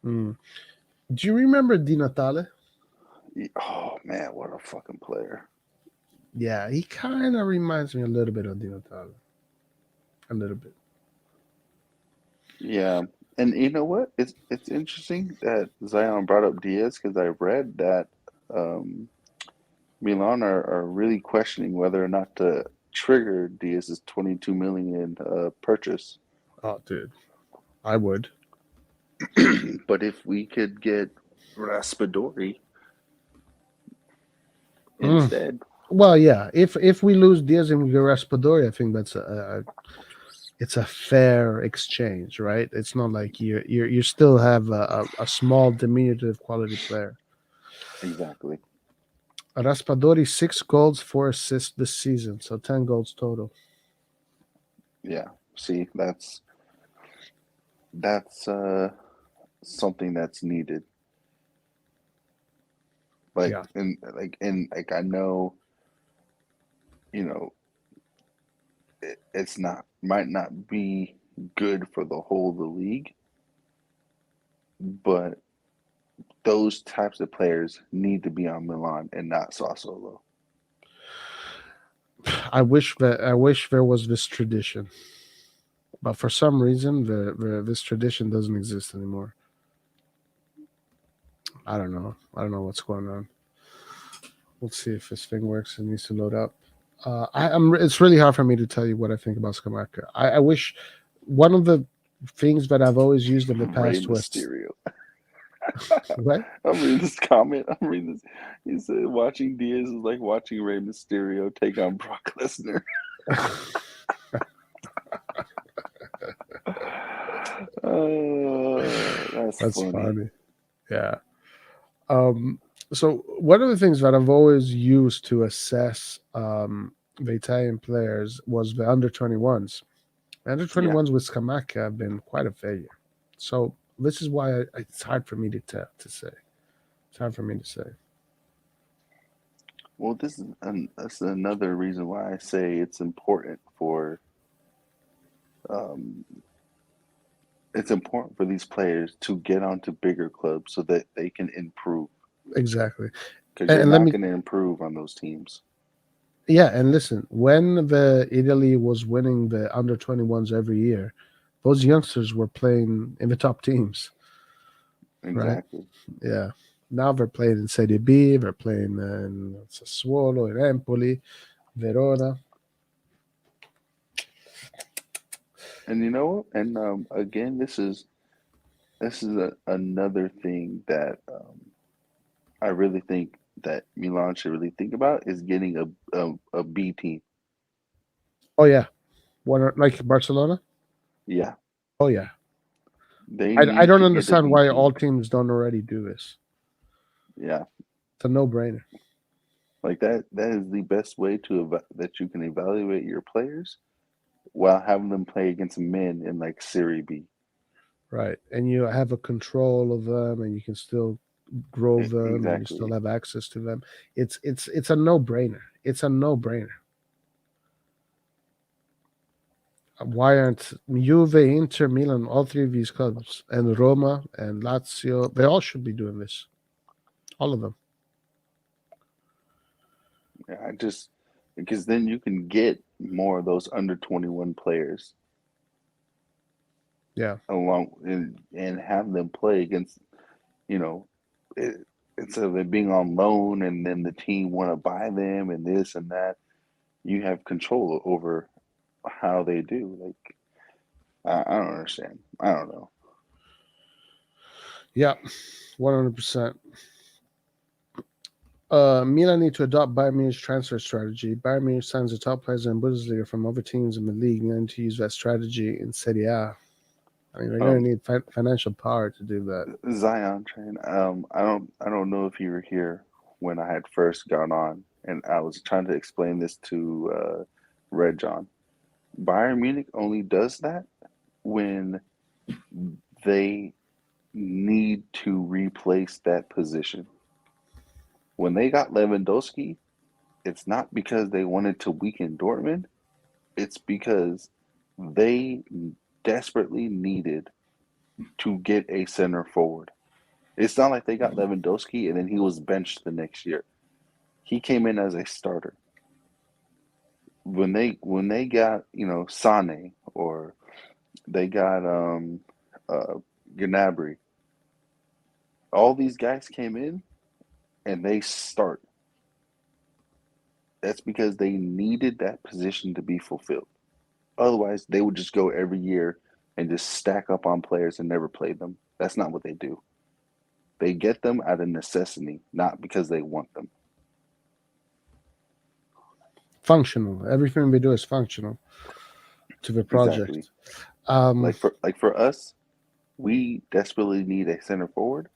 Mm. Do you remember Di Natale? Oh man, what a fucking player! Yeah, he kind of reminds me a little bit of Di Natale. A little bit. Yeah, and you know what? It's interesting that Zion brought up Diaz because I read that um, Milan are really questioning whether or not to trigger Diaz's 22 million purchase. Oh, dude, I would. But if we could get Raspadori Mm. instead, Well, yeah. If we lose Diaz and we get Raspadori, I think that's it's a fair exchange, right? It's not like you still have a small diminutive quality player. exactly. Raspadori 6 goals, 4 assists this season, so 10 goals total. Yeah. See, that's that's something that's needed. Yeah. Like I know, you know, it's not might not be good for the whole of the league, but those types of players need to be on Milan and not Sassuolo. I wish there was this tradition, but for some reason, this tradition doesn't exist anymore. I don't know. I don't know what's going on. We'll see if this thing works. It needs to load up. I'm. It's really hard for me to tell you what I think about Skamaka. I wish one of the things that I've always used in the Rey past was Mysterio. what? I'm reading this comment. I'm reading this. He said, "Watching Diaz is like watching Rey Mysterio take on Brock Lesnar." That's That's funny. funny. Yeah. So one of the things that I've always used to assess the Italian players was the under 21s. Under 21s with Scamacca have been quite a failure. So this is why it's hard for me to say. It's hard for me to say. Well, that's another reason why I say um, it's important for these players to get onto bigger clubs so that they can improve. Exactly. Because you're And let not me, going to improve on those teams. yeah, and listen, when the Italy was winning the under 21s every year, those youngsters were playing in the top teams, right? Exactly. Yeah. Now they're playing in Serie B, they're playing in Sassuolo, in Empoli, Verona. And you know, and again, this is another thing that I really think that Milan should really think about is getting a B team. Oh yeah, one like Barcelona. Yeah, Oh yeah, they I need don't to get a understand B why team. all teams don't already do this. Yeah, It's a no-brainer. like that is the best way that you can evaluate your players while having them play against men in like Serie B. Right, and you have a control of them, and you can still grow them, and you still Exactly. have access to them. It's a no-brainer. It's a no-brainer. Why aren't Juve, Inter, Milan, all three of these clubs, and Roma and Lazio? They all should be doing this. All of them. Yeah, I just because then you can get more of those under 21 players Yeah. along and have them play against, you know, it, instead of it being on loan and then the team want to buy them and this and that, you have control over how they do. Like, I don't understand. I don't know. Yeah. 100%. Milan need to adopt Bayern Munich's transfer strategy. Bayern Munich signs the top players in Bundesliga from other teams in the league and need to use that strategy in Serie A. I mean, they're going to need financial power to do that. Zion train. I don't know if you were here when I had first gone on, and I was trying to explain this to Red John. Bayern Munich only does that when they need to replace that position. When they got Lewandowski, it's not because they wanted to weaken Dortmund. It's because they desperately needed to get a center forward. It's not like they got Lewandowski and then he was benched the next year. He came in as a starter. When they got Sane or they got uh, Gnabry, all these guys came in and they start. That's because they needed that position to be fulfilled. Otherwise, they would just go every year and just stack up on players and never play them. That's not what they do. They get them out of necessity, not because they want them. Functional. Everything we do is functional to the project. Exactly. Like for us, we desperately need a center forward,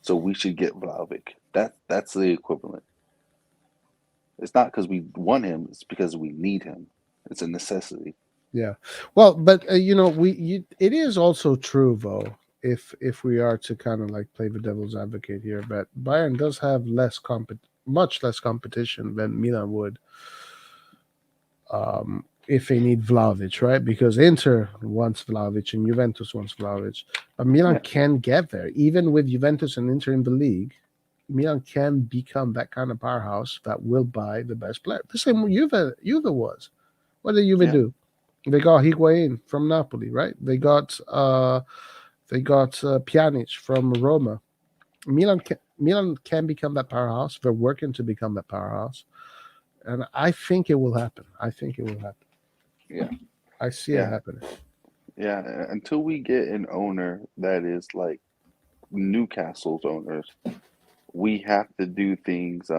so we should get Vlahovic. That's the equivalent. It's not because we want him; it's because we need him. It's a necessity. Yeah. Well, but it is also true though. If we are to kind of like play the devil's advocate here, but Bayern does have much less competition than Milan would, if they need Vlahovic, right? Because Inter wants Vlahovic and Juventus wants Vlahovic, but Milan Yeah. can get there even with Juventus and Inter in the league. Milan can become that kind of powerhouse that will buy the best player. The same way Juve was. What did Juve Yeah. do? They got Higuain from Napoli, right? They got Pjanic from Roma. Milan can become that powerhouse. They're working to become that powerhouse, and I think it will happen. I think it will happen. Yeah. I see it Yeah. happening. Yeah. Until we get an owner that is like Newcastle's owners, we have to do things at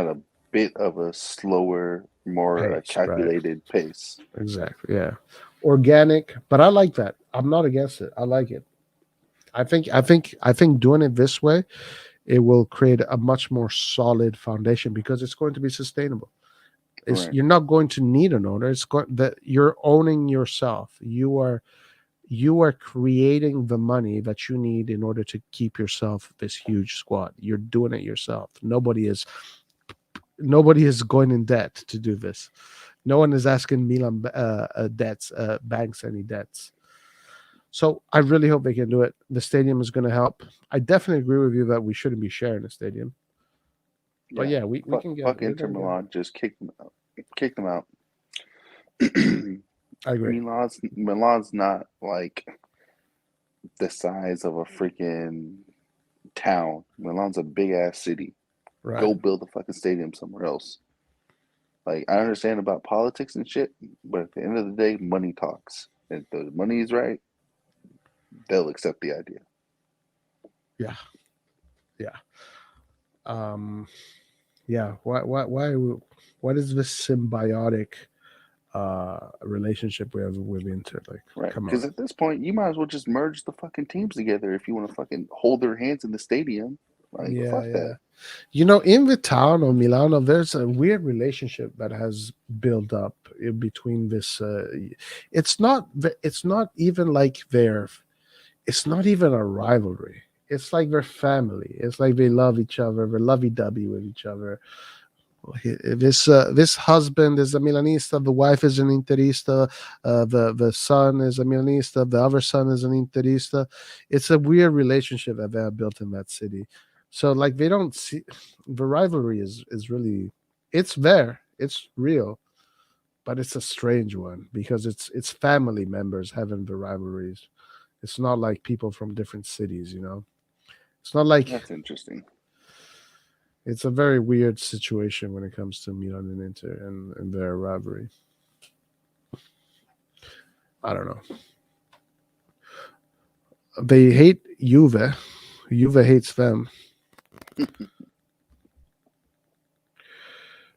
a bit of a slower, more Pace, right? calculated pace. Exactly. Yeah, organic. But I like that. I'm not against it. I like it. I think doing it this way, it will create a much more solid foundation because it's going to be sustainable. Right. You're not going to need an owner. It's going that you're owning yourself. You are creating the money that you need in order to keep yourself this huge squad. You're doing it yourself. Nobody is going in debt to do this. No one is asking Milan banks any debts. So I really hope they can do it. The stadium is going to help. I definitely agree with you that we shouldn't be sharing a stadium. But Yeah. yeah, we can get it. Fuck We're Inter gonna get it. Milan. Just kick them out. Kick them out. I agree. Milan's not like the size of a freaking town. Milan's a big ass city. Right. Go build a fucking stadium somewhere else. Like I understand about politics and shit, but at the end of the day, money talks. If the money is right, they'll accept the idea. Yeah. Yeah. Um. Yeah. What is this symbiotic relationship we have with Inter? Like, Right. come Because on. at this point, you might as well just merge the fucking teams together if you want to fucking hold their hands in the stadium. Like, Yeah, fuck yeah. that. In the town of Milano, there's a weird relationship that has built up in between this. It's not even like it's not even a rivalry. It's like they're family. It's like they love each other. They're lovey-dovey with each other. This husband is a Milanista. The wife is an Interista. The son is a Milanista. The other son is an Interista. It's a weird relationship that they have built in that city. So like they don't see the rivalry is really it's there. It's real, but it's a strange one because it's family members having the rivalries. It's not like people from different cities. It's not like That's interesting. it's a very weird situation when it comes to Milan and Inter and their rivalry. I don't know. They hate Juve. Juve hates them.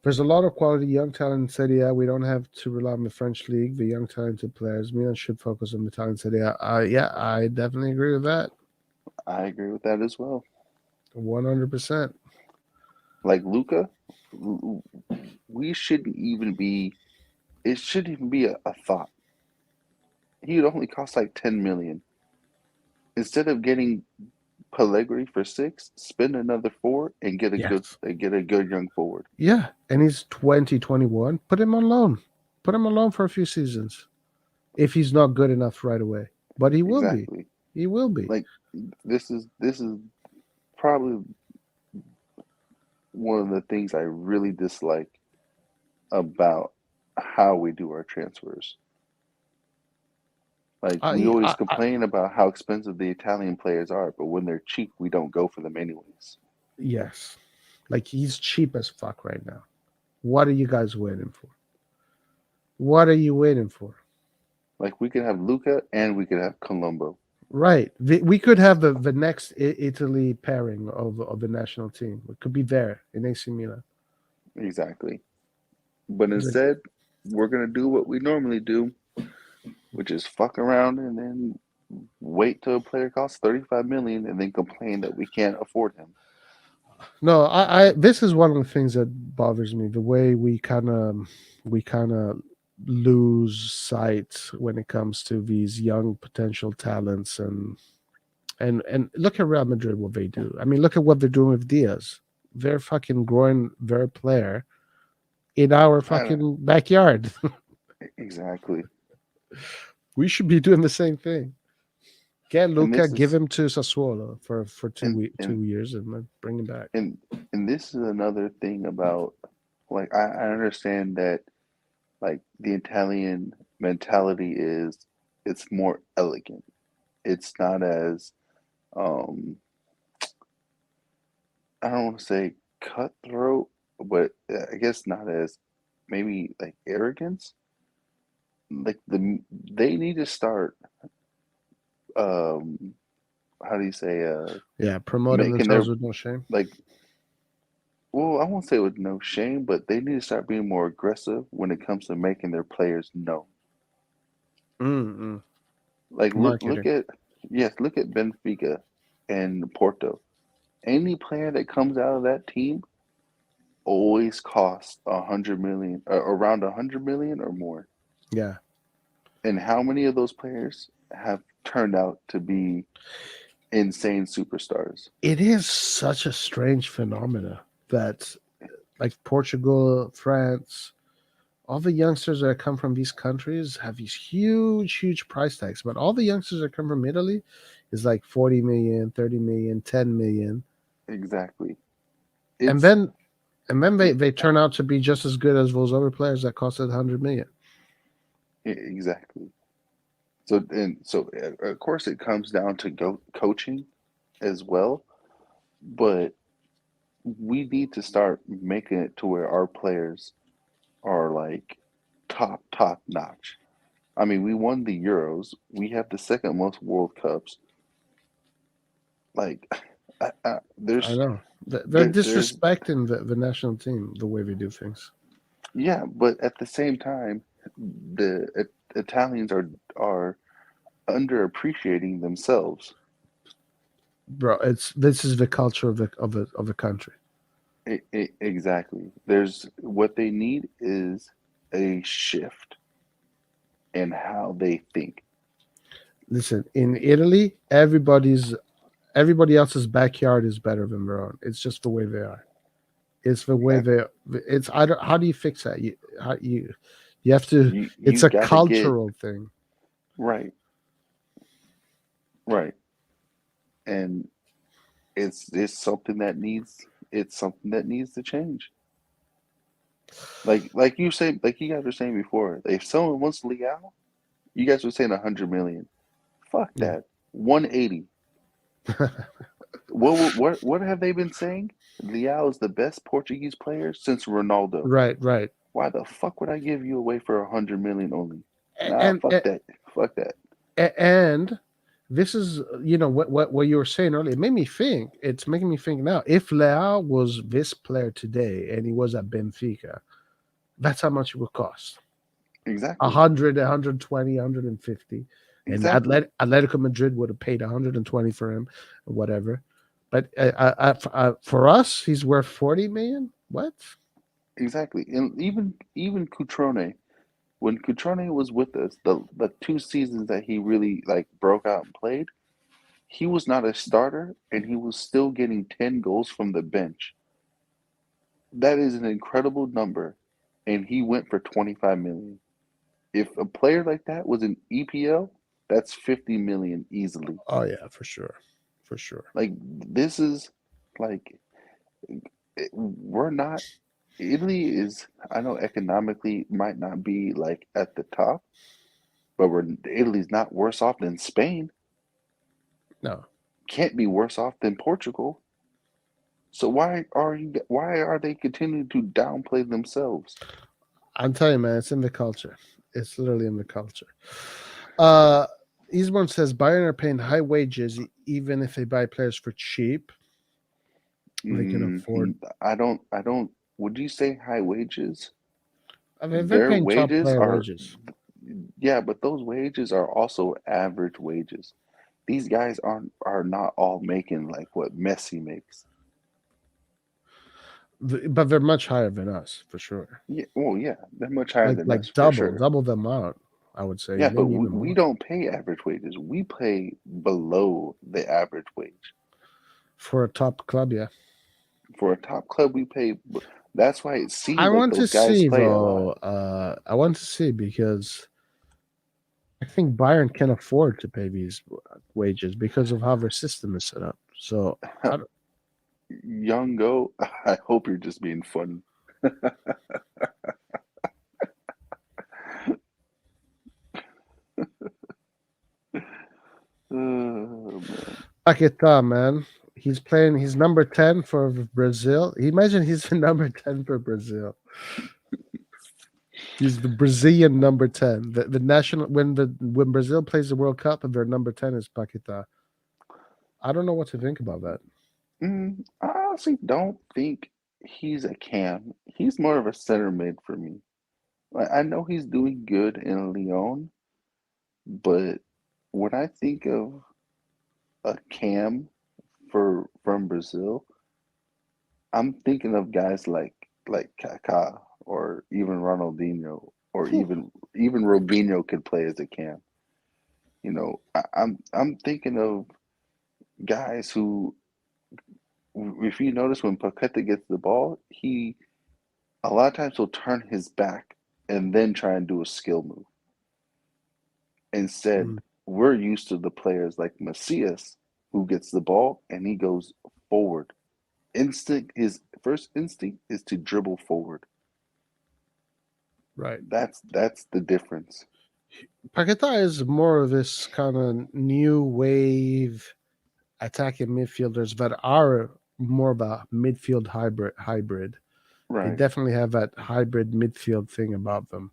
There's a lot of quality young talent in Serie A. We don't have to rely on the French league. The young talented players. Milan should focus on the talent Serie A. Yeah, I definitely agree with that. I agree with that as well. 100%. Like Luca, we shouldn't even be. It shouldn't even be a thought. He would only cost like 10 million. Instead of getting Pellegrini for 6, spend another 4 and Yes. get a good young forward. Yeah, and he's 2021. Put him on loan. Put him on loan for a few seasons. If he's not good enough right away, but he will be. Exactly. He will be. Like this is probably one of the things I really dislike about how we do our transfers. Like we I, always I, I, complain about how expensive the Italian players are, but when they're cheap, we don't go for them anyways. yes, like he's cheap as fuck right now. What are you guys waiting for? What are you waiting for? Like we could have Luca and we could have Colombo. Right. We could have the next Italy pairing of the national team. It could be there in AC Milan. Exactly. But It's like, instead, we're gonna do what we normally do, which is fuck around and then wait till a player costs 35 million and then complain that we can't afford him. no, this is one of the things that bothers me. The way we kind of lose sight when it comes to these young potential talents and look at Real Madrid what they do. I mean, look at what they're doing with Diaz. They're fucking growing their player in our I don't, fucking backyard. exactly. We should be doing the same thing. Get And Luca, this give is him to Sassuolo for and 2 years, and then bring him back. and this is another thing about, like, I understand that, like, the Italian mentality is it's more elegant. It's not as um I don't want to say cutthroat, but I guess not as, maybe, like, arrogance. Like, they need to start, um how do you say, Yeah, promoting making their, themselves with no shame. like, well, I won't say with no shame, but they need to start being more aggressive when it comes to making their players known. Mm-mm. Like, look Marketing. at, yes, look at Benfica and Porto. Any player that comes out of that team always costs 100 million, around 100 million or more. Yeah, And how many of those players have turned out to be insane superstars? it is such a strange phenomena that like Portugal, France, all the youngsters that come from these countries have these huge price tags. But all the youngsters that come from Italy is like 40 million, 30 million, 10 million. Exactly. And It's then and then it, they turn out to be just as good as those other players that costed 100 million. exactly. So of course it comes down to coaching as well, but we need to start making it to where our players are, like, top notch. I mean, we won the Euros. We have the second most World Cups. Like, I there's know. They're there's disrespecting the national team the way they do things. yeah, but at the same time, the Italians are underappreciating themselves. Bro, it's this is the culture of the country. Exactly. There's what they need is a shift in how they think. Listen, in Italy, everybody else's backyard is better than their own. It's just the way they are. It's the way Exactly. they. It's I don't. How do you fix that? You have to. You It's a got to get cultural thing. right, right, and it's something that needs to change. Like you guys were saying before, if someone wants Leal, you guys were saying 100 million. Fuck Yeah. that. 180. What have they been saying? Leal is the best Portuguese player since Ronaldo. Right. Why the fuck would I give you away for 100 million only? Nah, And fuck that. Fuck that. and this is what you were saying earlier. It made me think. It's making me think now. If Leao was this player today and he was at Benfica, that's how much it would cost. Exactly. 100, 120, 150. And Exactly. Atletico Madrid would have paid 120 for him, or whatever. But for us, he's worth 40 million. What? Exactly. And even Cutrone, when Cutrone was with us, the 2 seasons that he really, like, broke out and played, he was not a starter and he was still getting 10 goals from the bench. That is an incredible number, and he went for 25 million. If a player like that was in EPL, that's 50 million easily. Oh yeah, for sure, for sure. Like, this is, like, we're not, Italy is, I know economically might not be, like, at the top, but Italy's not worse off than Spain. No, Can't be worse off than Portugal. So why are they continuing to downplay themselves? I'm telling you, man, it's in the culture. It's literally in the culture. Uh, Eastbourne says Bayern are paying high wages even if they buy players for cheap. They can afford. I don't. Would you say high wages? I mean, they're Their paying top wages player are, wages. yeah, but those wages are also average wages. These guys are not all making like what Messi makes. But they're much higher than us for sure. Yeah, well, yeah, they're much higher than us Like for double, sure. double them out. I would say Yeah, but maybe even we more don't pay average wages. We pay below the average wage. for a top club. Yeah, For a top club, we pay. That's why it I seems like want to those guys see play a lot. though. I want to see because I think Bayern can afford to pay these wages because of how their system is set up. So I don't- Young Go, I hope you're just being funny. Oh man. Paquetá, man, he's playing. He's number 10 for Brazil. Imagine he's the number 10 for Brazil. He's the Brazilian number 10. The national when Brazil plays the World Cup and their number 10 is Paquetá. I don't know what to think about that. I honestly don't think he's a cam. He's more of a center mid for me. Like, I know he's doing good in Lyon, but when I think of a cam for from Brazil, I'm thinking of guys like Kaká or even Ronaldinho or even Robinho could play as a cam. I'm thinking of guys who, if you notice, when Paqueta gets the ball, he a lot of times will turn his back and then try and do a skill move. Instead, Mm, we're used to the players like Macias who gets the ball and he goes forward. His first instinct is to dribble forward. right. That's the difference. Paquetá is more of this kind of new wave attacking midfielders that are more of a midfield hybrid. They Right. definitely have that hybrid midfield thing about them.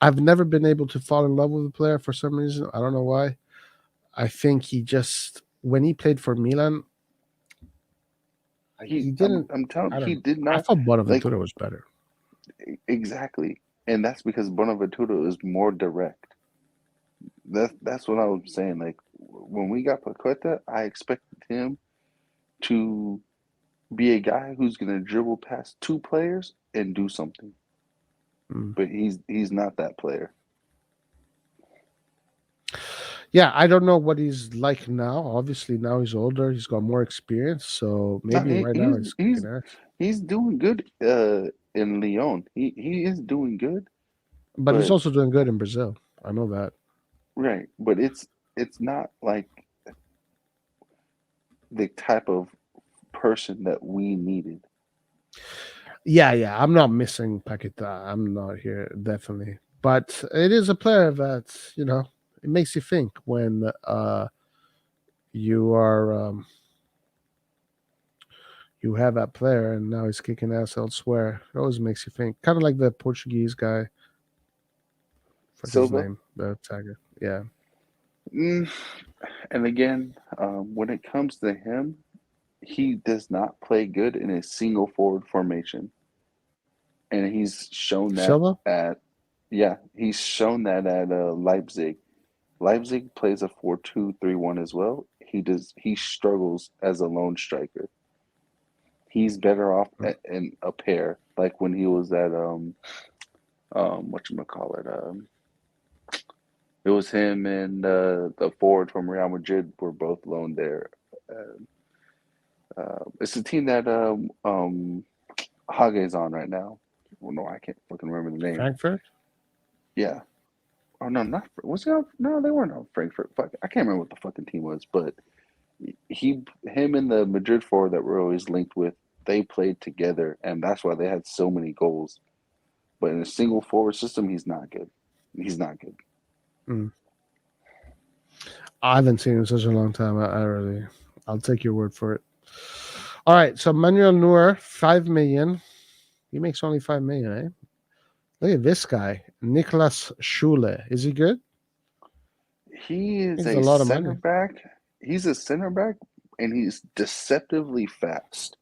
I've never been able to fall in love with the player for some reason. I don't know why. I think he just when he played for Milan, he didn't. I'm telling I he don't know. did I not thought like Bonaventura was better. exactly, and that's because Bonaventura is more direct. That's what I was saying. Like when we got Paqueta, I expected him to be a guy who's gonna dribble past two players and do something, Mm. but he's not that player. Yeah, I don't know what he's like now. Obviously, now he's older. He's got more experience. So No, maybe right now he's kicking ass. he's doing good in Lyon. He is doing good, But he's but also doing good in Brazil. I know that. right, but it's not like the type of person that we needed. Yeah. I'm not missing Paqueta. I'm not here, definitely. But it is a player that, it makes you think when you are you have that player and now he's kicking ass elsewhere. It always makes you think. Kind of like the Portuguese guy. Fuck his Silva, name, the tagger. Yeah. mm, and again, when it comes to him, he does not play good in a single forward formation, and he's shown that Silva? at yeah, he's shown that at Leipzig. Leipzig plays a 4-2-3-1 as well. He struggles as a lone striker. He's better off in a pair, like when he was at whatchamacallit, it was him and the forward from Real Madrid were both loaned there. It's the team that Hage's on right now. Well, no, I can't fucking remember the name. Frankfurt? Yeah. Oh no, not was he on? No, they weren't on Frankfurt. Fuck, I can't remember what the fucking team was, but him and the Madrid forward that we're always linked with, they played together, and that's why they had so many goals. But in a single forward system, he's not good. He's not good. Mm. I haven't seen him in such a long time. I'll take your word for it. All right. So Manuel Neuer, 5 million. He makes only 5 million, eh? Look at this guy, Nicolas Schule. Is he good? He is He's a a lot of center money. back. He's a center back, and he's deceptively fast.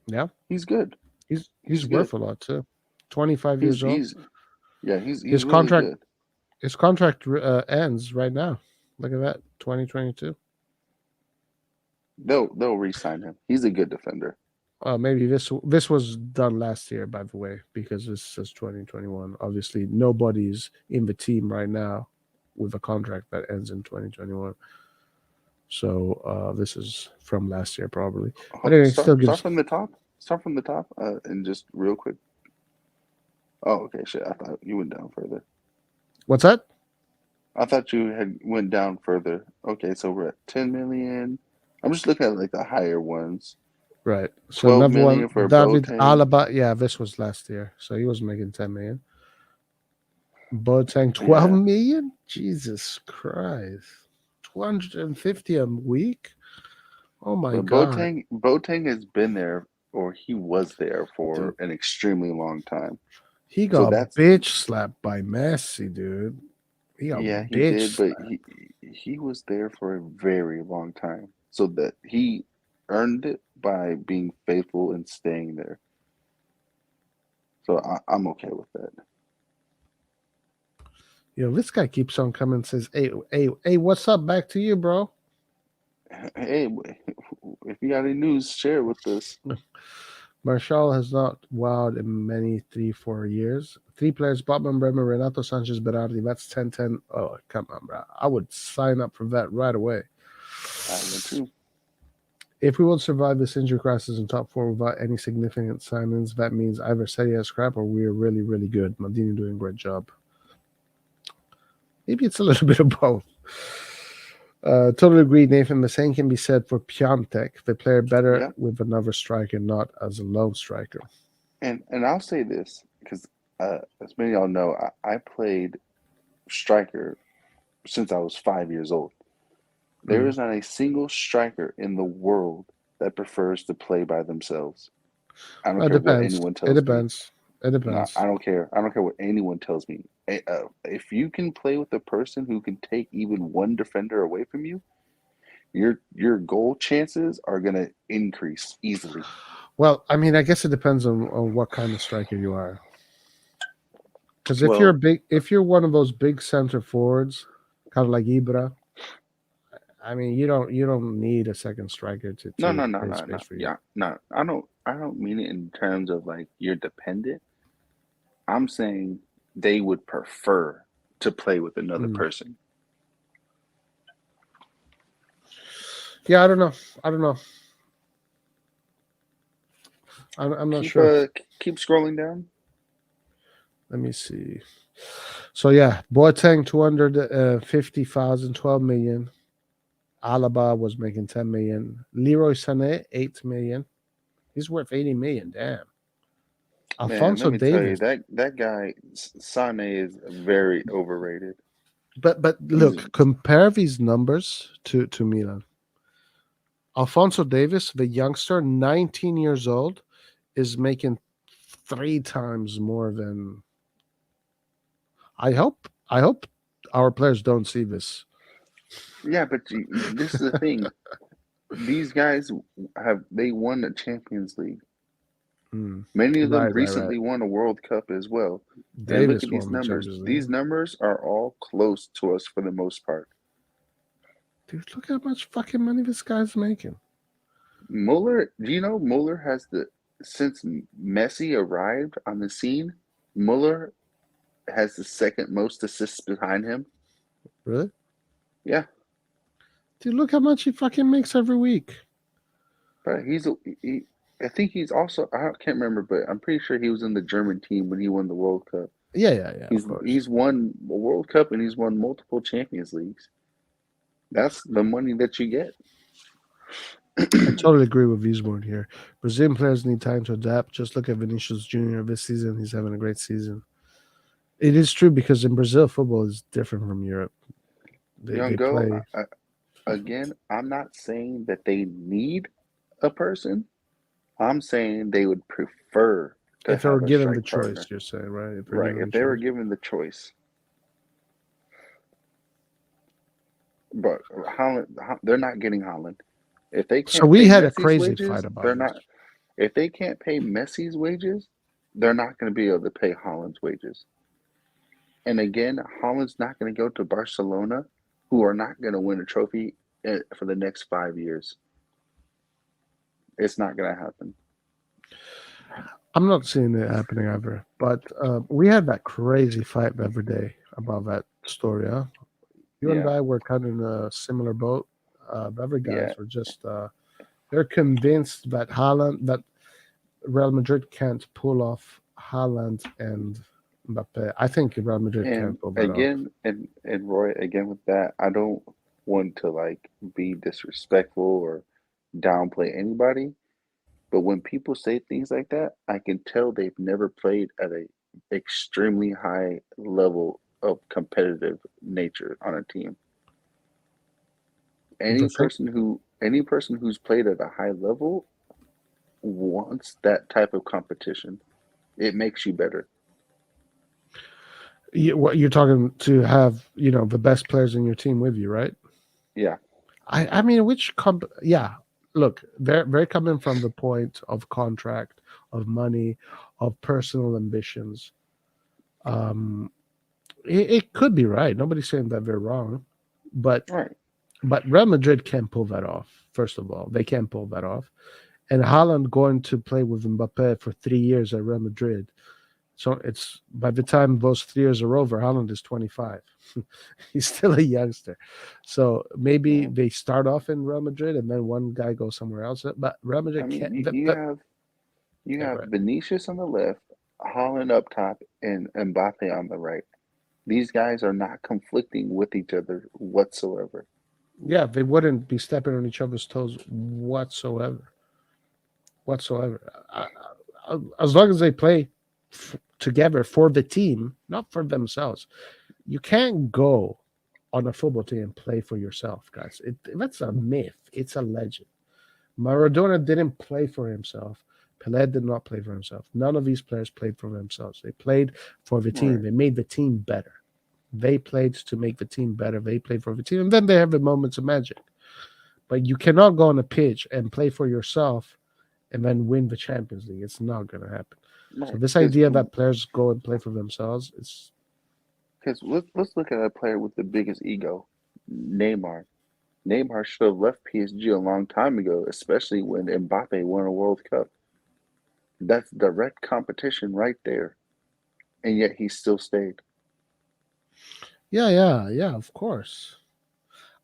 Yeah. He's good. He's He's good. worth a lot too. 25 years old. He's yeah. He's His really contract good. his contract ends right now. Look at that, 2022. They'll re-sign him. He's a good defender. Maybe this was done last year, by the way, because this says 2021. Obviously, nobody's in the team right now with a contract that ends in 2021. So this is from last year, probably. But anyway, it still Start gives. from the top. Start from the top, and just real quick. Oh, okay. Shit, I thought you went down further. What's that? I thought you had went down further. Okay, so we're at 10 million. I'm just looking at like the higher ones. Right. So 12 another million one, for David Boateng. Alaba. Yeah, this was last year, so he was making 10 million. Boateng, 12 Yeah, million. Jesus Christ, 250 a week. Oh my but God, Boateng has been there, or he was there dude. for an extremely long time. He So got that's bitch slapped by Messi, dude. He got yeah, he bitch did, but slapped. he was there for a very long time. So that he earned it by being faithful and staying there. So I'm okay with that. You know, this guy keeps on coming and says, hey, what's up? Back to you, bro. Hey, if you got any news, share it with us. Marshall has not wowed in many 3-4 years. 3 players: Botman, Bremer, Renato Sanchez, Berardi. That's 10-10. Oh, come on, bro. I would sign up for that right away. I would too. If we will survive this injury crisis in top 4 without any significant signings, that means either Serie A crap or we're really, really good. Maldini doing a great job. Maybe it's a little bit of both. Totally agree, Nathan. The same can be said for Piontek. They play better Yeah, with another striker, not as a lone striker. and I'll say this because as many of y'all know, I played striker since I was 5 years old. There Mm. is not a single striker in the world that prefers to play by themselves. I don't It care what depends. anyone It tells me. depends. It No, I depends. don't care. I don't care what anyone tells me. If you can play with a person who can take even one defender away from you, your goal chances are gonna increase easily. Well, I mean, I guess it depends on what kind of striker you are. Because Well, if you're one of those big center forwards, kind of like Ibra, I mean, you don't need a second striker no, to no, no, create no, space no. for you. Yeah, no. I don't mean it in terms of like you're dependent. I'm saying they would prefer to play with another Mm. person. Yeah, I don't know. I don't know. I'm not Keep sure. keep scrolling down. Let me see. So yeah, Boateng 250,000, 12 million. Alaba was making 10 million. Leroy Sané 8 million. He's worth 80 million. Damn. Man, let Alfonso me tell you Davis. that guy Sane is very overrated. But He's look, compare these numbers to Milan. Alfonso Davis, the youngster, 19 years old, is making 3 times more than. I hope our players don't see this. yeah, but this is the thing. These guys they won the Champions League. Hmm. Many of them Right. recently won a World Cup as well. And look at Davis these won the numbers. Champions League. These numbers are all close to us for the most part. Dude, look how much fucking money this guy's making. Mueller, do you know Mueller has since Messi arrived on the scene, Mueller has the second most assists behind him. Really? Yeah, Dude, look how much he fucking makes every week. but I think he's also I can't remember, but I'm pretty sure he was in the German team when he won the World Cup. Yeah, of course. He's won a World Cup and he's won multiple Champions Leagues. That's the money that you get. I totally agree with Wiesborn here. Brazilian players need time to adapt. Just look at Vinicius Jr. this season. He's having a great season. It is true because in Brazil, football is different from Europe. They Young Go, play. again, I'm not saying that they need a person. I'm saying they would prefer to If they were have a given the strike choice, partner. you're saying, right? If they're Right. given the If they were choice. given the choice. But they're not getting Holland. If they So can't we pay had a Messi's crazy fight wages, about they're this. not. If they can't pay Messi's wages, they're not going to be able to pay Holland's wages. And again, Holland's not going to go to Barcelona, who are not going to win a trophy for the next 5 years. It's not going to happen. I'm not seeing it happening ever. But we had that crazy fight the other day about that story. Huh? You and Yeah, I were kind of in a similar boat. The other yeah, guys were just they're convinced that that Real Madrid can't pull off Haaland and Mbappe. I think Real Madrid and can't pull that off. again, and Roy, again with that, I don't want to like be disrespectful or downplay anybody, but when people say things like that, I can tell they've never played at a extremely high level of competitive nature on a team. The thing, Any person who's played at a high level wants that type of competition. It makes you better. what you're talking to have, the best players in your team with you, right? Yeah, I mean, yeah. Look, they're coming from the point of contract, of money, of personal ambitions. Um, it could be right. Nobody's saying that they're wrong, but right. Real Madrid can't pull that off. First of all, they can't pull that off. And Haaland going to play with Mbappe for 3 years at Real Madrid. So it's by the time those 3 years are over, Haaland is 25. He's still a youngster. So maybe Yeah. they start off in Real Madrid and then one guy goes somewhere else. But Real I Madrid mean, can't. you Yeah, have go ahead. Vinicius on the left, Holland up top, and Mbappe on the right. These guys are not conflicting with each other whatsoever. Yeah, they wouldn't be stepping on each other's toes whatsoever. Whatsoever. As long as they play together for the team, not for themselves. You can't go on a football team and play for yourself, guys. That's a myth. It's a legend. Maradona didn't play for himself. Pelé did not play for himself. None of these players played for themselves. They played for the team. Right. They made the team better. They played to make the team better. They played for the team. And then they have the moments of magic. But you cannot go on a pitch and play for yourself and then win the Champions League. It's not going to happen. So Right. this idea that players go and play for themselves, it's Because let's look at a player with the biggest ego, Neymar. Neymar should have left PSG a long time ago, especially when Mbappe won a World Cup. That's direct competition right there, and yet he still stayed. yeah, of course.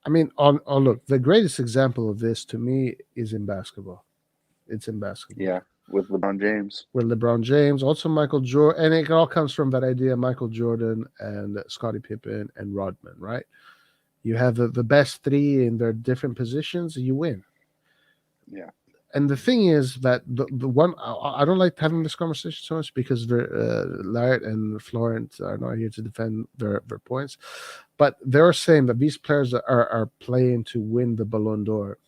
I mean, on look, the greatest example of this to me is in basketball. It's in basketball Yeah, with LeBron James. with LeBron James, also Michael Jordan, and it all comes from that idea: Michael Jordan and Scottie Pippen and Rodman. Right? You have the best three in their different positions, you win. Yeah, And the thing is that the one I don't like having this conversation so much because Larrett and Florent are not here to defend their points, but they're saying that these players are playing to win the Ballon d'Or.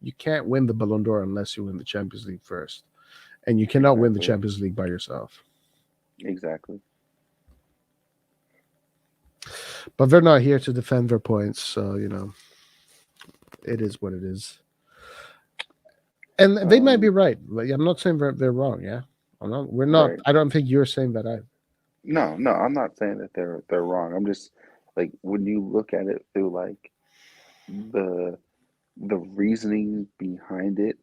You can't win the Ballon d'Or unless you win the Champions League first, and you cannot win the exactly, Champions League by yourself. exactly. But they're not here to defend their points, so it is what it is. And they might be Um, right. Like, I'm not saying they're wrong. Yeah, I'm not. We're not. right. I don't think you're saying that either. No, no, I'm not saying that they're wrong. I'm just like when you look at it through like the the reasoning behind it,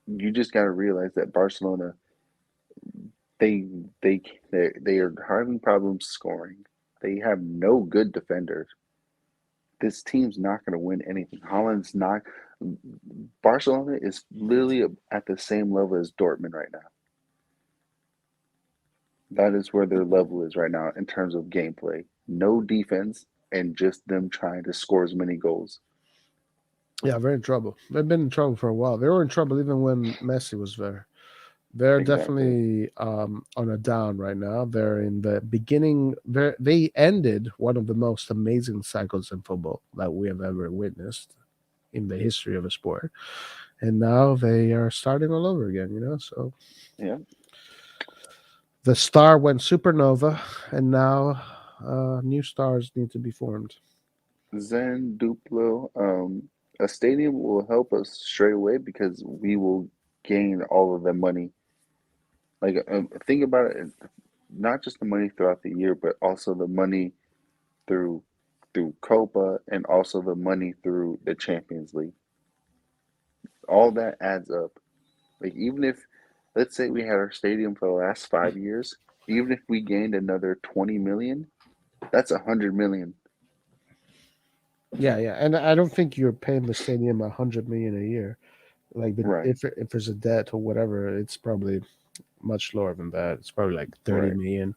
you just got to realize that Barcelona they they they are having problems scoring. They have no good defenders. This team's not going to win anything. Holland's not. Barcelona is literally at the same level as Dortmund right now. That is where their level is right now in terms of gameplay. No defense and just them trying to score as many goals. Yeah, they're in trouble. They've been in trouble for a while. They were in trouble even when Messi was there. They're Exactly. definitely on a down right now. They're in the beginning. They ended one of the most amazing cycles in football that we have ever witnessed in the history of a sport, and now they are starting all over again. So Yeah. the star went supernova, and now new stars need to be formed. Zen Duplo. A stadium will help us straight away because we will gain all of the money. Like, think about it, not just the money throughout the year, but also the money through Copa and also the money through the Champions League. All that adds up. Like, even if let's say we had our stadium for the last 5 years. Even if we gained another 20 million, that's 100 million. Yeah, yeah, and I don't think you're paying the stadium 100 million a year. Like, but Right, if there's a debt or whatever, it's probably much lower than that. It's probably like 30 right. million,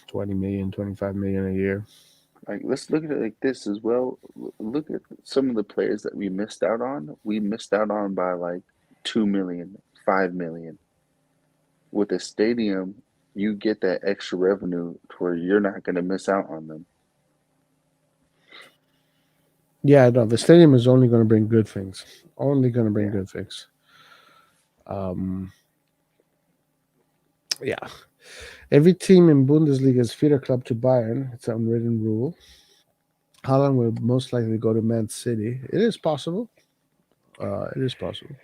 20 million, 25 million a year. Like, let's look at it like this as well. Look at some of the players that we missed out on. We missed out on by like 2 million, 5 million. With a stadium, you get that extra revenue to where you're not going to miss out on them. Yeah, no, the stadium is only going to bring good things. Only going to bring Yeah. good things. Um, yeah. Every team in Bundesliga is feeder club to Bayern. It's an unwritten rule. Haaland will most likely go to Man City. It is possible. It is possible.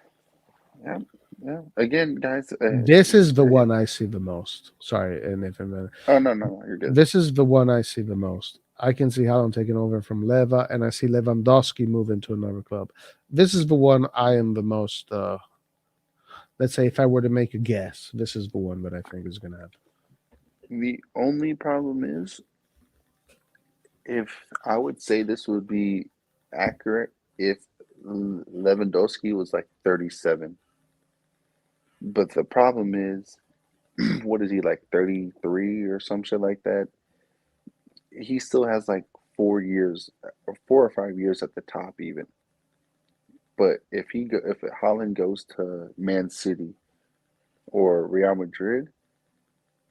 Yeah. Yeah. Again, guys. This is the one I see the most. Sorry, Nathan. Oh, no. You're good. This is the one I see the most. I can see Haaland taking over from Leva, and I see Lewandowski moving to another club. This is the one I am the most. Let's say if I were to make a guess, this is the one that I think is going to happen. The only problem is, if I would say this would be accurate if Lewandowski was like 37. But the problem is, what is he, like 33 or some shit like that? He still has like 4 years or 4 or 5 years at the top even. But if Holland goes to Man City or Real Madrid,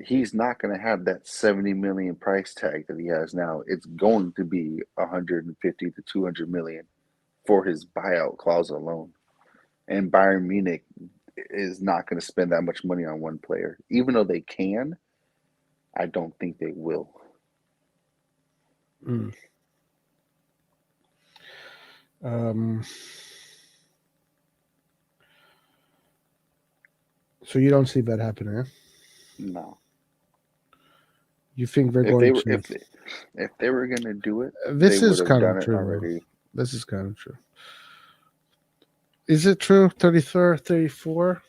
he's not going to have that 70 million price tag that he has now. It's going to be 150 to 200 million for his buyout clause alone. And Bayern Munich is not going to spend that much money on one player. Even though they can, I don't think they will. Mm. So you don't see that happening, eh? No. You think they're If going they were to? if they were going to do it, This they would is have kind done of it true. already. This is kind of true. Is it true? 33rd, 34?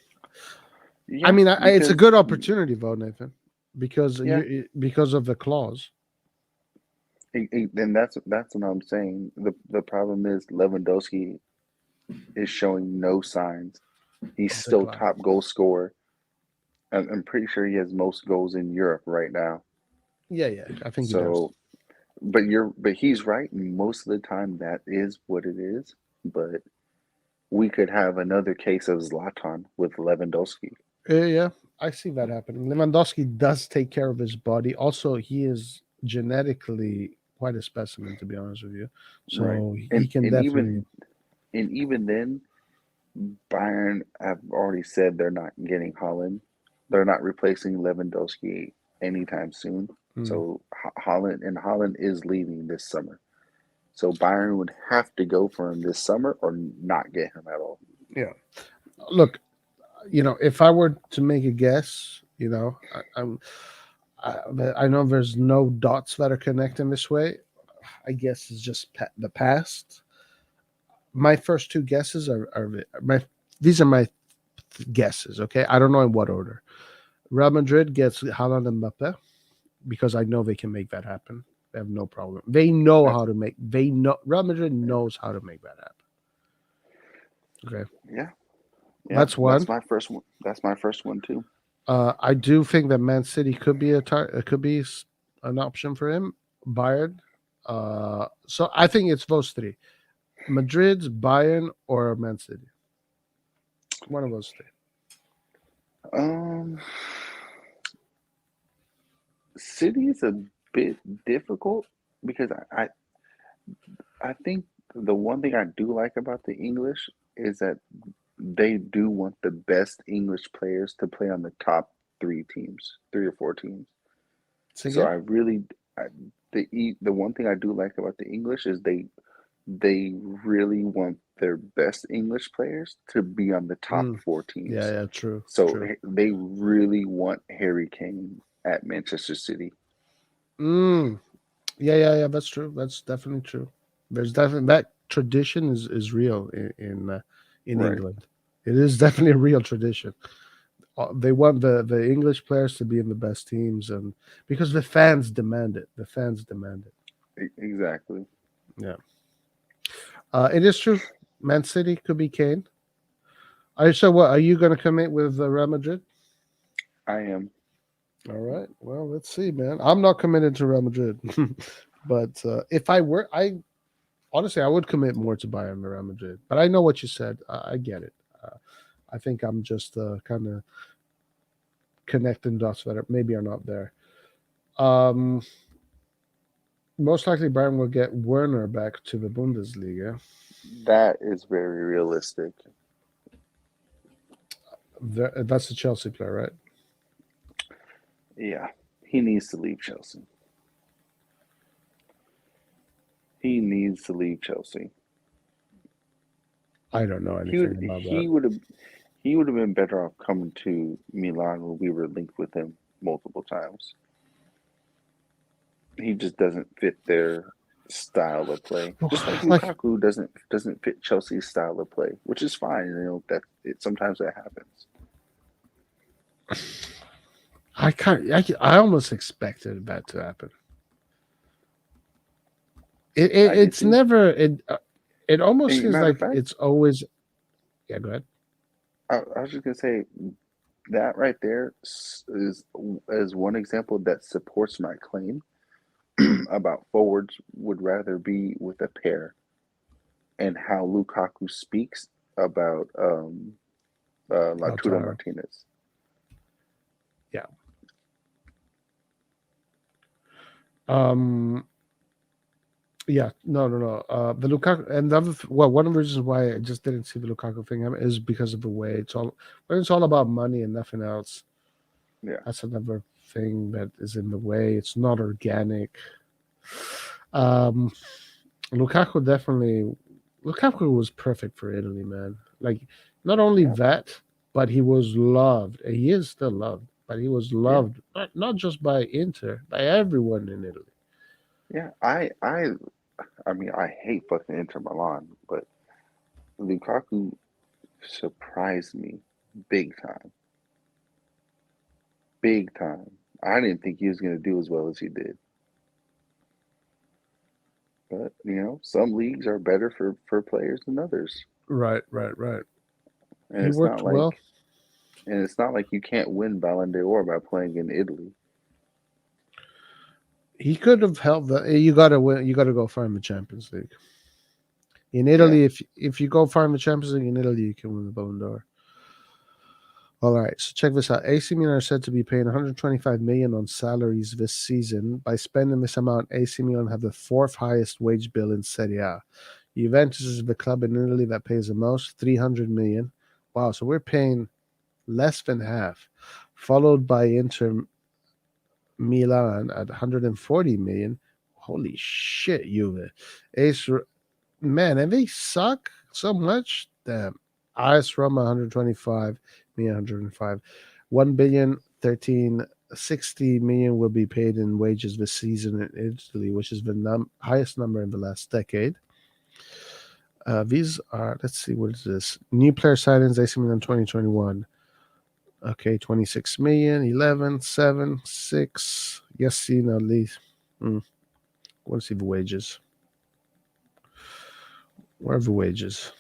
Yeah, I mean, it's a because good opportunity, though, Nathan, because yeah, because of the clause. then that's what I'm saying. The problem is Lewandowski is showing no signs. He's Of still decline. top goal scorer. I'm pretty sure he has most goals in Europe right now. Yeah, I think he does. So, but he's right. Most of the time, that is what it is. But we could have another case of Zlatan with Lewandowski. Yeah, I see that happening. Lewandowski does take care of his body. Also, he is genetically quite a specimen, to be honest with you. Right. So he And can and definitely. even then, Bayern have already said they're not getting Holland. They're not replacing Lewandowski anytime soon. Mm, So Holland is leaving this summer. So Bayern would have to go for him this summer or not get him at all. yeah. Look, if I were to make a guess, I know there's no dots that are connecting this way. I guess it's just the past. My first two guesses are my. These are my guesses. Okay, I don't know in what order. Real Madrid gets Haaland and Mbappe because I know they can make that happen. They have no problem. They know That's how to make. They know Real Madrid knows how to make that happen. Okay, yeah, yeah. that's one. That's my first one too. I do think that Man City could be could be an option for him. Bayern. So I think it's those three: Madrid's, Bayern, or Man City. One of those three. Um, City is a bit difficult because I think the one thing I do like about the English is that they do want the best English players to play on the top three or four teams. Say So again? I really, the one thing I do like about the English is they really want their best English players to be on the top Mm, four teams. yeah, true, So true. they really want Harry Kane at Manchester City. Mm, yeah. That's true. That's definitely true. There's definitely that tradition is real in Right. England. It is definitely a real tradition. They want the English players to be in the best teams, and because the fans demand it. The fans demand it. Exactly. Yeah, it is true. Man City could be Kane. So what? Are you going to commit with Real Madrid? I am. All right. Well, let's see, man. I'm not committed to Real Madrid, but if I were, I honestly I would commit more to Bayern than Real Madrid. But I know what you said. I get it. I think I'm just kind of connecting dots that maybe are not there. Um, Most likely Bayern will get Werner back to the Bundesliga. That is very realistic. That's the Chelsea player, right? Yeah, he needs to leave Chelsea. He needs to leave Chelsea. I don't know He anything would about he that. would have he would have been better off coming to Milan when we were linked with him multiple times. He just doesn't fit their style of play. Just like Like Lukaku doesn't fit Chelsea's style of play, which is fine. That it sometimes that happens. I can't. I almost expected that to happen. I did It's too. never it almost And seems matter of like fact, it's always yeah. Go ahead. I was just gonna say that right there is one example that supports my claim about forwards would rather be with a pair and how Lukaku speaks about Lautaro Lautaro. Martinez. Yeah. Um. Yeah. No. The Lukaku and the other well, one of the reasons why I just didn't see the Lukaku thing is because of the way it's all when it's all about money and nothing else. Yeah, That's another thing that is in the way. It's not organic. Um, Lukaku definitely. Lukaku was perfect for Italy, man. Like not only yeah, that, but he was loved. And he is still loved, but he was yeah, loved not just by Inter, by everyone in Italy. yeah. I mean, I hate fucking Inter Milan, but Lukaku surprised me big time, big time. I didn't think he was gonna do as well as he did. But some leagues are better for players than others, Right. and He it's not worked well. like and it's not like you can't win Ballon d'Or by playing in Italy. He could have helped. You gotta win. You gotta go far in the Champions League. In Yeah, Italy, if you go far in the Champions League in Italy, you can win the Ballon d'Or. All right, so check this out. AC Milan are said to be paying 125 million on salaries this season. By spending this amount, AC Milan have the fourth highest wage bill in Serie A. Juventus is the club in Italy that pays the most, 300 million. Wow, so we're paying less than half, followed by Inter Milan at 140 million. Holy shit, Juve. Ace, man, and they suck so much. Damn. AS Roma 125, me 105. 1 billion 1360 million will be paid in wages this season in Italy, which is the highest number in the last decade. These are, let's see, what is this? New player signings, AC Milan 2021. Okay, 26 million, 11, 7, 6. Yes, see, at least. Want to see the wages. Where are the wages?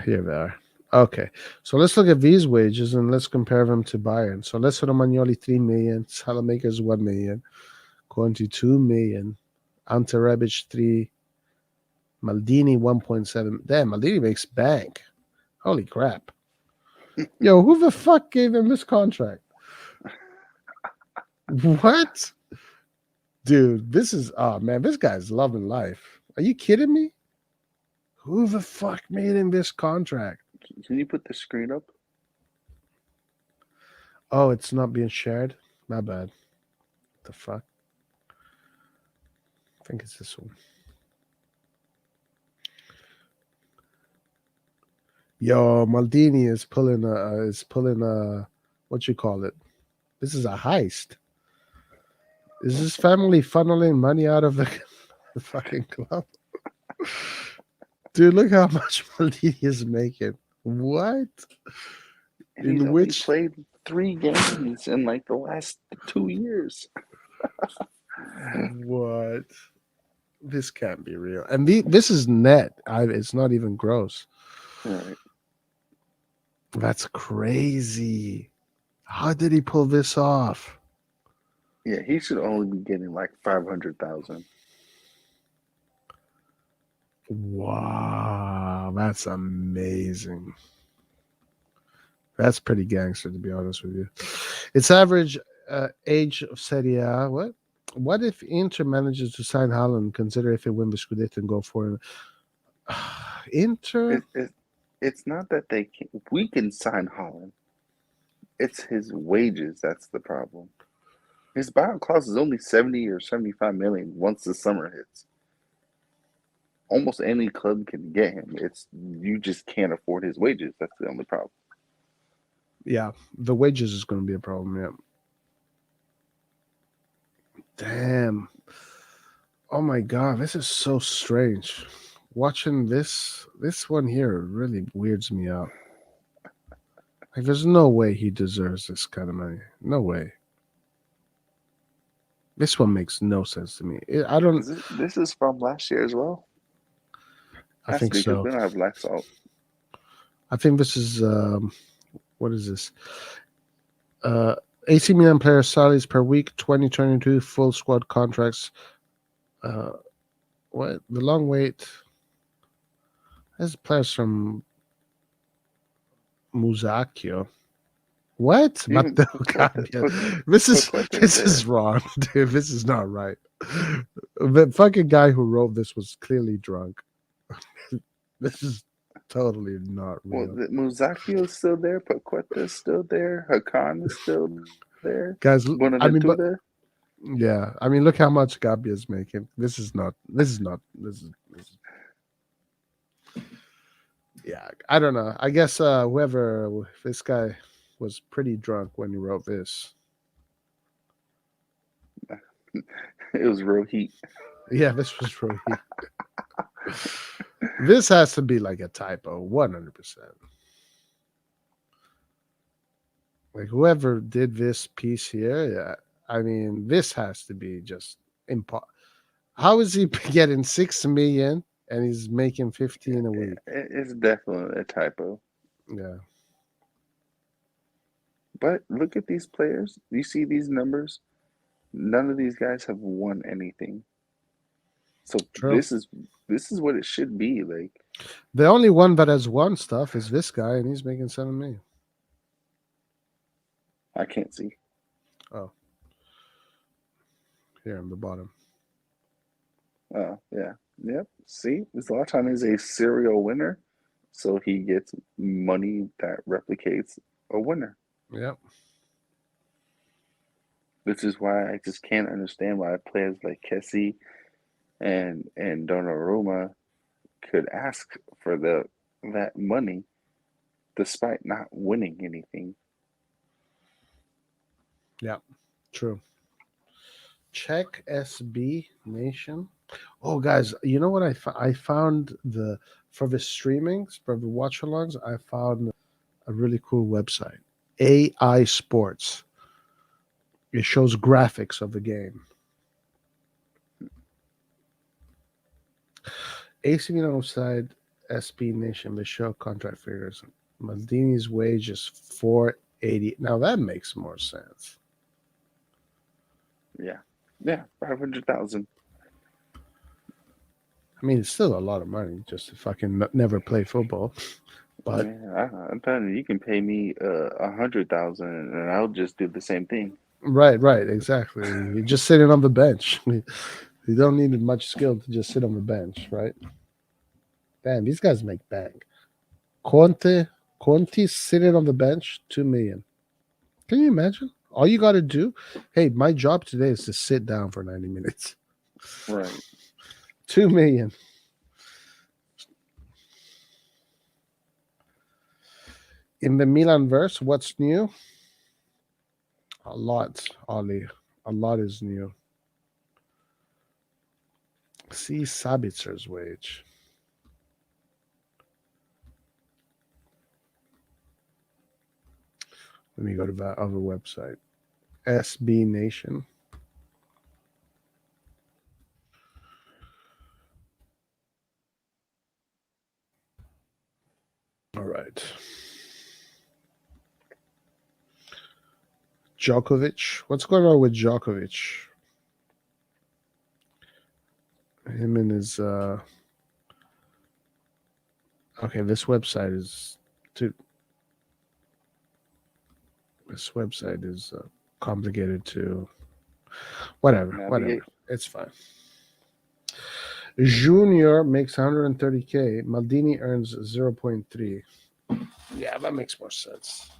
Here they are. Okay, so let's look at these wages and let's compare them to Bayern. So let's Romagnoli 3 million, Salamakers 1 million, Conti 2 million, Ante Rebic 3, Maldini 1.7. Damn, Maldini makes bank. Holy crap. Yo, who the fuck gave him this contract? What? Dude, this is oh man, this guy's loving life. Are you kidding me? Who the fuck made him this contract? can you put the screen up? Oh, it's not being shared. My bad. What the fuck? I think it's this one. Yo, Maldini is pulling a what you call it? This is a heist. Is this family funneling money out of the fucking club? Dude, look how much Maldini is making. What? And he's In only which? played 3 games in like the last 2 years. What? This can't be real. And this is net. It's not even gross. Right. That's crazy. How did he pull this off? Yeah, he should only be getting like 500,000. Wow, that's amazing. That's pretty gangster, to be honest with you. Its average age of Serie A. What? What if Inter manages to sign Haaland? Consider if it win the Scudetto and go for him. Inter. It's not that we can sign Holland. It's his wages that's the problem. His buyout clause is only 70 or 75 million once the summer hits. Almost any club can get him. It's you just can't afford his wages. That's the only problem. Yeah, the wages is going to be a problem. Yeah. Damn. Oh my god, this is so strange. Watching this one here really weirds me out. Like, there's no way he deserves this kind of money. No way. This one makes no sense to me. I don't. This is from last year as well. I Has to think be because so. we don't have black salt. I think this is. What is this? AC Milan player salaries per week, 2022 full squad contracts. What the long wait? There's players from Musacchio. What? Even Matteo Paqueta, Gabbia. This is Paqueta's this is there. wrong, dude. This is not right. The fucking guy who wrote this was clearly drunk. This is totally not Well, real. Muzakio is still there. Paqueta's still there. Hakan is still there. Guys, I mean, but Bonaventura. yeah, I mean, look how much Gabbia is making. This is yeah, I don't know. I guess whoever this guy was pretty drunk when he wrote this. It was real heat. Yeah, this was really. This has to be like a typo, 100%. Like whoever did this piece here, yeah. I mean, this has to be just impossible. How is he getting 6 million and he's making 15 a week? It's definitely a typo. Yeah, But look at these players. You see these numbers? None of these guys have won anything. So true. this is what it should be. Like The only one that has won stuff is this guy, and he's making 7 million. I can't see. Oh, here on the bottom. Oh yeah, yep. See, Zlatan is a serial winner, so he gets money that replicates a winner. Yep. Which is why I just can't understand why players like Kessie and Donnarumma could ask for that money despite not winning anything. Yeah, true. Check SB Nation. Oh, guys, you know what I found for the streamings, for the watch alongs, I found a really cool website. AI Sports. It shows graphics of the game. AC Milan offside, SB Nation. They show contract figures. Maldini's wage is 480. Now that makes more sense. Yeah, 500,000. I mean, it's still a lot of money just to fucking never play football. But I'm telling you, you can pay me 100,000, and I'll just do the same thing. right, exactly. You're just sitting on the bench. You don't need much skill to just sit on the bench, right? Damn, these guys make bank. Conte sitting on the bench, 2 million. Can you imagine? All you got to do, hey, my job today is to sit down for 90 minutes. Right. 2 million. In the Milan verse, what's new? A lot, Ollie. A lot is new. See Sabitzer's wage. Let me go to that other website. SB Nation. All right. Djokovic. What's going on with Djokovic? Him and his okay, this website is too this website is complicated to whatever. Navigate. It's fine. Junior makes 130K. Maldini earns 0.3. Yeah, that makes more sense.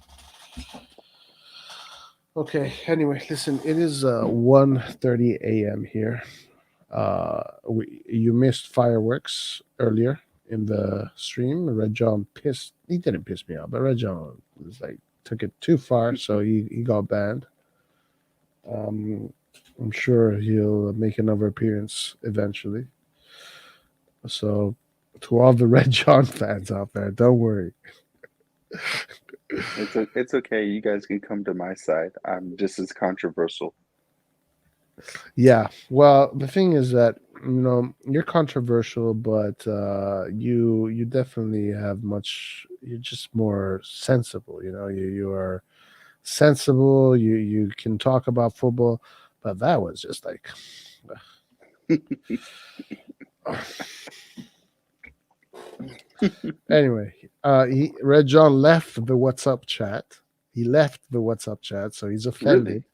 Okay, anyway, listen, it is 1:30 a.m. here. You missed fireworks earlier in the stream. Red John he didn't piss me off, but Red John was like took it too far, so he got banned. I'm sure he'll make another appearance eventually. So to all the Red John fans out there, don't worry. It's okay. You guys can come to my side. I'm just as controversial. Yeah. Well, the thing is that you're controversial, but you definitely have much. You're just more sensible. You are sensible. You can talk about football, but that was just like. Anyway, Red John left the WhatsApp chat. He left the WhatsApp chat, so he's offended.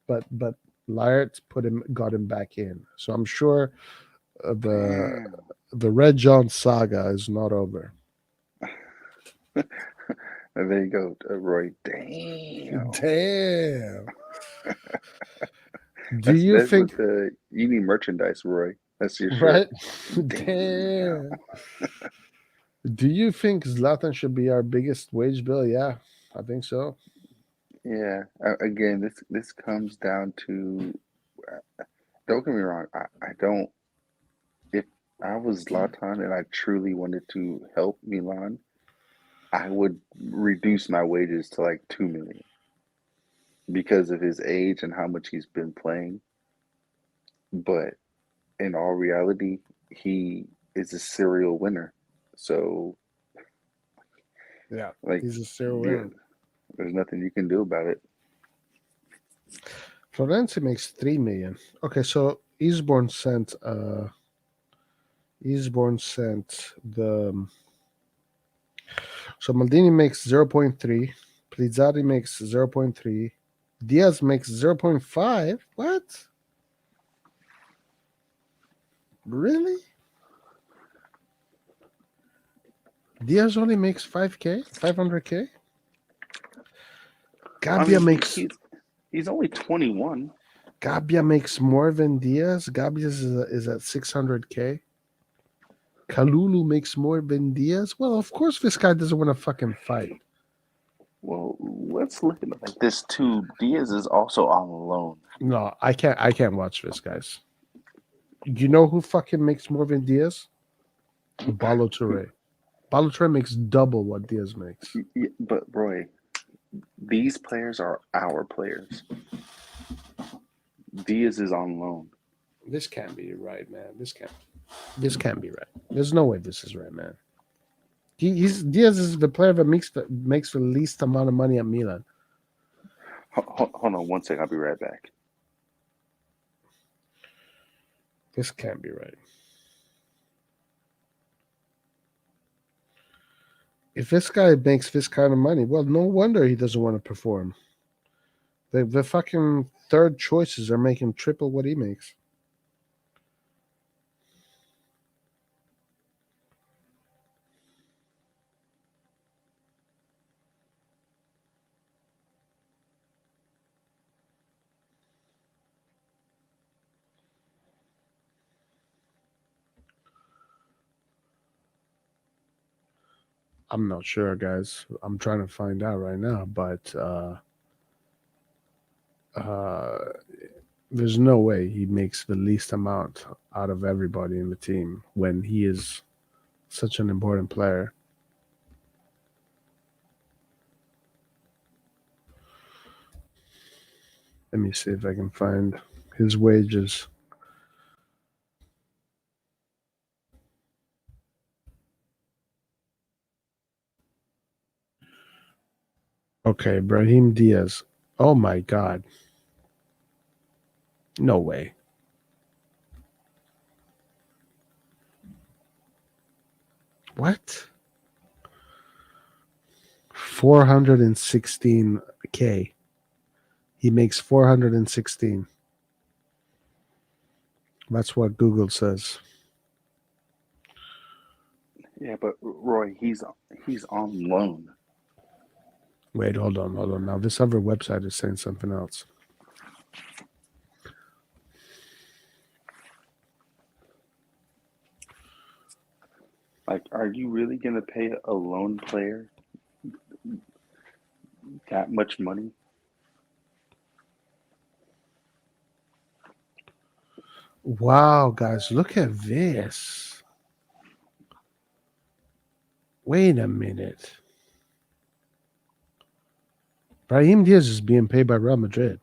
Really? But Lyart got him back in. So I'm sure the Red John saga is not over. There you go, Roy. Damn. Do you think you need merchandise, Roy? That's your shirt. Right? Damn. Do you think Zlatan should be our biggest wage bill? Yeah, I think so. Yeah. Again, this comes down to. Don't get me wrong. I don't. If I was Zlatan and I truly wanted to help Milan, I would reduce my wages to like 2 million because of his age and how much he's been playing. But in all reality, he is a serial winner. So, Yeah, like, he's a serial winner. there's nothing you can do about it. Florenzi makes 3 million. Okay, so Eastbourne sent the so Maldini makes 0.3, Plizzari makes 0.3, Diaz makes 0.5. What? Really? Diaz only makes 5K, 500K. Gabbia makes. He's only 21. Gabbia makes more than Diaz. Gabbia is at 600K. Kalulu makes more than Diaz. Well, of course, this guy doesn't want to fucking fight. Well, let's look at it like this too. Diaz is also on loan. No, I can't watch this, guys. You know who fucking makes more than Diaz? Balotelli. Balotelli makes double what Diaz makes. Yeah, but Roy, these players are our players. Diaz is on loan. This can't be right, man. This can't be right. There's no way this is right, man. Diaz is the player that makes the least amount of money at Milan. Hold on one second. I'll be right back. This can't be right. If this guy makes this kind of money, well, no wonder he doesn't want to perform. The fucking third choices are making triple what he makes. I'm not sure, guys. I'm trying to find out right now, but there's no way he makes the least amount out of everybody in the team when he is such an important player. Let me see if I can find his wages. Okay, Brahim Diaz. Oh my God. No way. What? 416K. He makes 416. That's what Google says. Yeah, but Roy, he's on loan. Wait, hold on. Now this other website is saying something else. Like, are you really gonna pay a loan player that much money? Wow, guys, look at this. Wait a minute. Brahim Diaz is being paid by Real Madrid.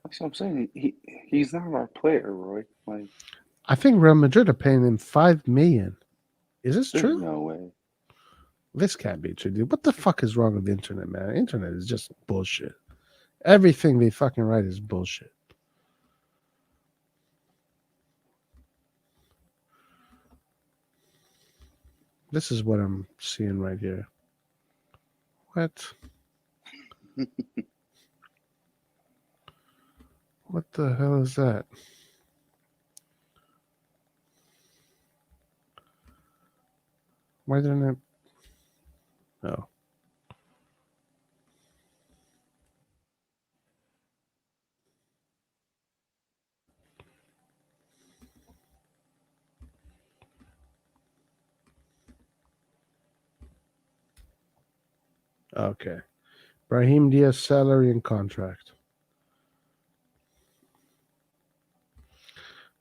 That's what I'm saying. He's not our player, Roy. Like, I think Real Madrid are paying him 5 million. Is this there's true? no way. This can't be true, dude. What the fuck is wrong with the internet, man? Internet is just bullshit. Everything they fucking write is bullshit. This is what I'm seeing right here. What? What the hell is that? Why didn't it? Oh. Okay. Brahim Diaz salary and contract.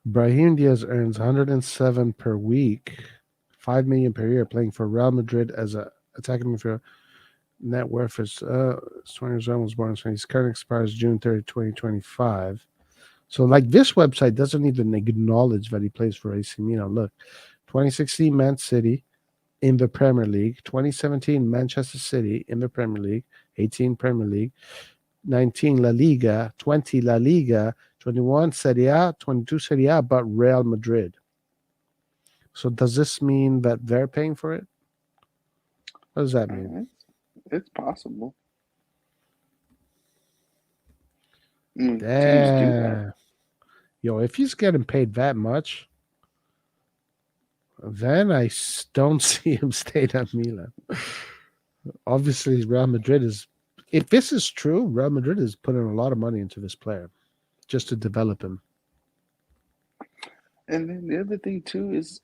Brahim Diaz earns 107 per week, 5 million per year, playing for Real Madrid as a attacking midfielder. Net worth is 20 years old, was born in his current expires June 30, 2025. So, like, this website doesn't even acknowledge that he plays for AC Milan. Look, 2016 Man City in the Premier League, 2017 Manchester City in the Premier League, 18 Premier League, 19 La Liga, 20 La Liga, 21 Serie A, 22 Serie A, but Real Madrid. So does this mean that they're paying for it? What does that mean? It's possible. Teams do that. Damn. Yo, if he's getting paid that much, then I don't see him staying at Milan. Obviously, Real Madrid is. If this is true, Real Madrid is putting a lot of money into this player just to develop him. And then the other thing too is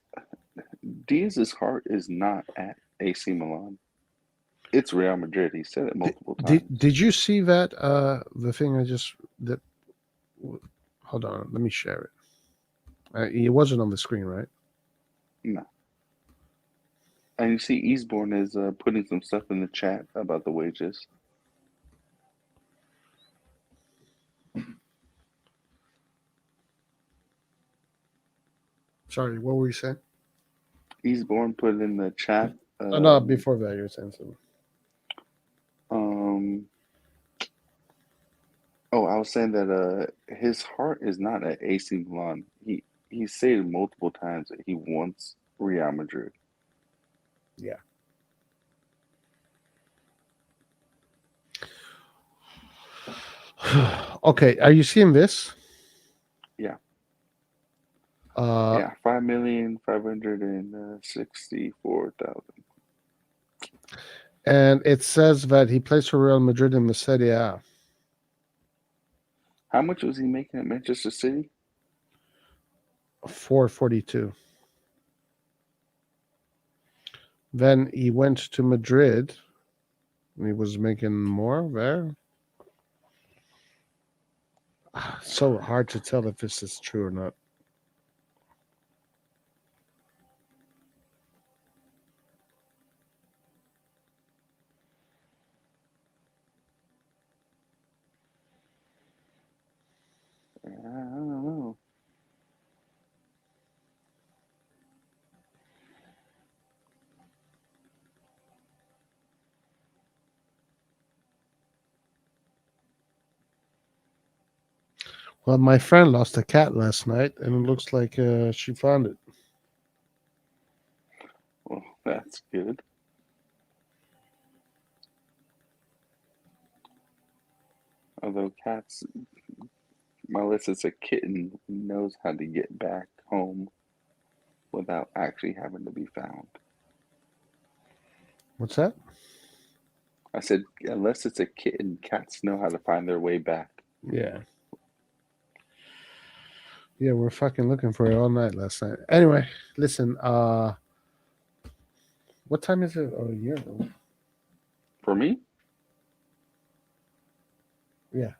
Diaz's heart is not at AC Milan. It's Real Madrid. He said it multiple times. Did you see that? The thing hold on, let me share it. It wasn't on the screen, right? No. And you see, Eastbourne is putting some stuff in the chat about the wages. Sorry, what were you saying? Eastbourne put in the chat. No, before that, you were saying something. I was saying that his heart is not at AC Milan. He stated multiple times that he wants Real Madrid. Yeah. Okay, are you seeing this? Yeah. Yeah, 5,564,000. And it says that he plays for Real Madrid in the Serie A. How much was he making at Manchester City? 442. Then he went to Madrid, and he was making more there. So hard to tell if this is true or not. Well, my friend lost a cat last night, and it looks like she found it. Well, that's good. Although cats, unless it's a kitten, knows how to get back home without actually having to be found. What's that? I said, unless it's a kitten, cats know how to find their way back. Yeah. Yeah, we're fucking looking for it all night last night. Anyway, listen, what time is it? Oh, yeah. For me, Yeah.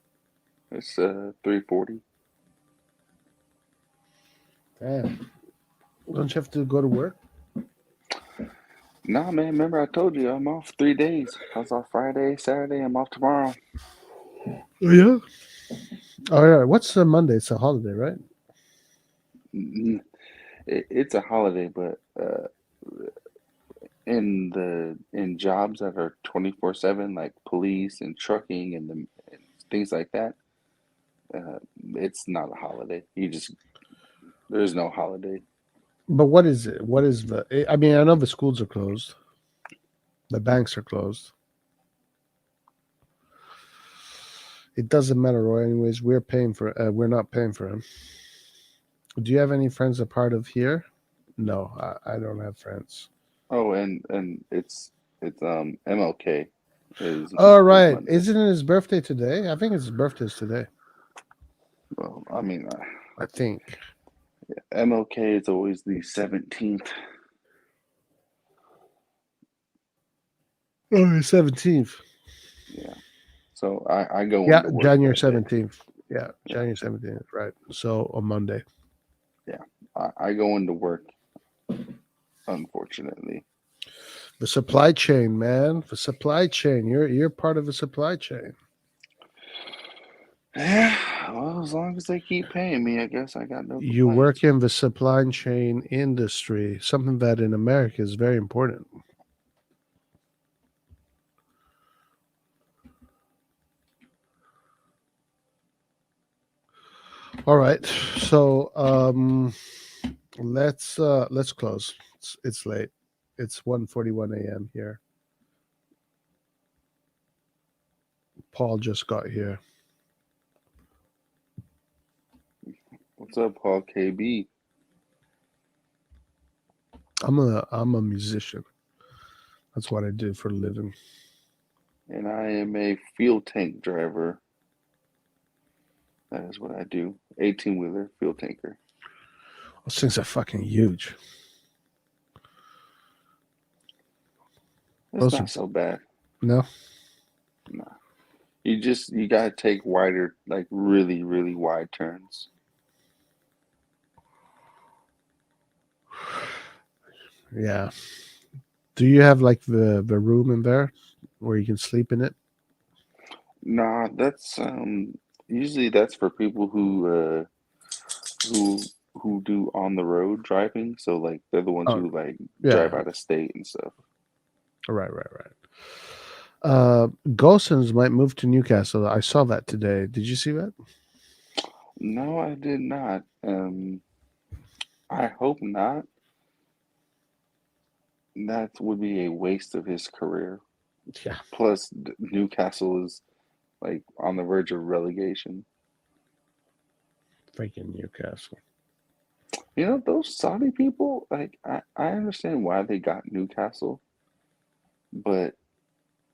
it's 3:40. Damn. Don't you have to go to work? Nah, man, remember I told you I'm off 3 days. I was off Friday, Saturday, I'm off tomorrow. Oh, yeah. Oh, yeah. What's Monday? It's a holiday, right? It's a holiday, but in jobs that are 24/7, like police and trucking and things like that, it's not a holiday. There's no holiday. But what is it? What is I mean, I know the schools are closed. The banks are closed. It doesn't matter, Roy. Anyways, we're not paying for him. Do you have any friends a part of here? No, I don't have friends. Oh, and it's MLK is All right. Monday. Isn't it his birthday today? I think his birthday's today. Well, I mean, I think. MLK is always the 17th. Oh, the 17th. Yeah. So I go Yeah, into work January that day. 17th. Yeah, Yeah. January 17th. Right. So on Monday. Yeah. I go into work, unfortunately. The supply chain, man. The supply chain. You're part of the supply chain. Yeah, well, as long as they keep paying me, I guess I got no You complaints. work in the supply chain industry, something that in America is very important. All right. So let's close. It's late. It's 1:41 a.m. here. Paul just got here. What's up, Paul KB? I'm a musician. That's what I do for a living. And I am a fuel tank driver. That is what I do. 18-wheeler fuel tanker. Those things are fucking huge. It's Those not are, so bad. no? Nah. You gotta take wider, like really, really wide turns. Yeah. Do you have like the room in there where you can sleep in it? Nah, that's usually that's for people who who do on the road driving. So like they're the ones Oh, who like drive yeah. out of state and stuff. Right. Gosens might move to Newcastle. I saw that today. Did you see that? No, I did not. I hope not. That would be a waste of his career. Yeah. Plus, Newcastle is like on the verge of relegation. Freaking Newcastle. You know, those Saudi people, like, I understand why they got Newcastle, but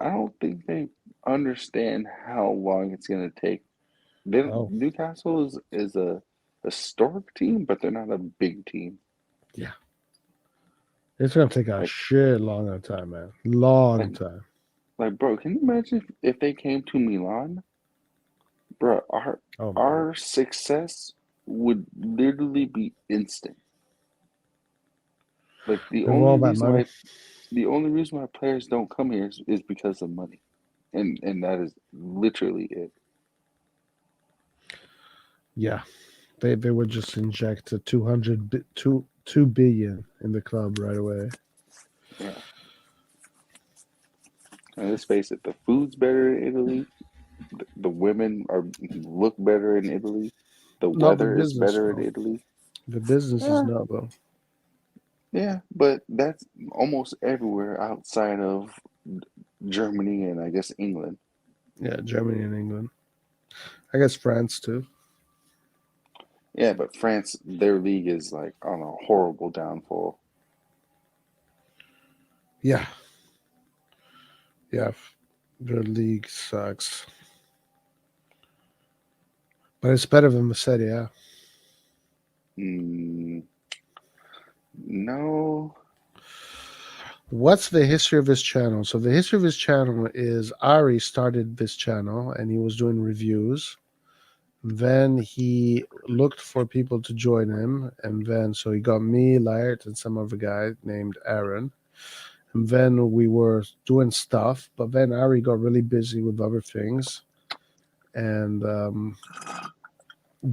I don't think they understand how long it's going to take. Oh, Newcastle is a historic team, but they're not a big team. yeah. It's gonna take a Like, shit longer time, man. Long like, time. like, bro, can you imagine if they came to Milan? Bro, Oh my god. our success would literally be instant. Like With all that money. the only reason why players don't come here is because of money, and that is literally it. Yeah. They would just inject a 2 billion in the club right away. Yeah, and let's face it, the food's better in Italy. The women look better in Italy. the Not the weather is business better in though. Italy. The business is Yeah, not though. yeah, but that's almost everywhere outside of Germany and I guess England. Yeah, Germany and England. I guess France too. Yeah, but France, their league is like on a horrible downfall. Yeah, yeah. Their league sucks, but it's better than the Serie A. Mm, no. What's the history of his channel? So the history of his channel is Ari started this channel and he was doing reviews. Then he looked for people to join him, and then so he got me, Laird, and some other guy named Aaron. And then we were doing stuff, but then Ari got really busy with other things, and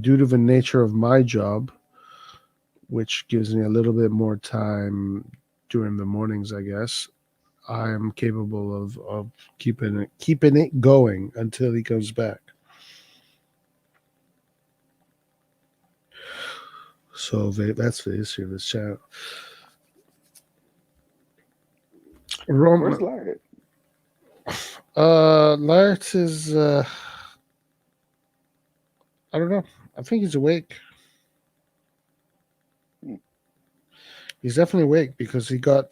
due to the nature of my job, which gives me a little bit more time during the mornings, I guess, I am capable of keeping it going until he comes back. So that's the history of this channel. Where's Roman, Larry? Lart is I don't know. I think he's awake. Hmm. He's definitely awake because he Well,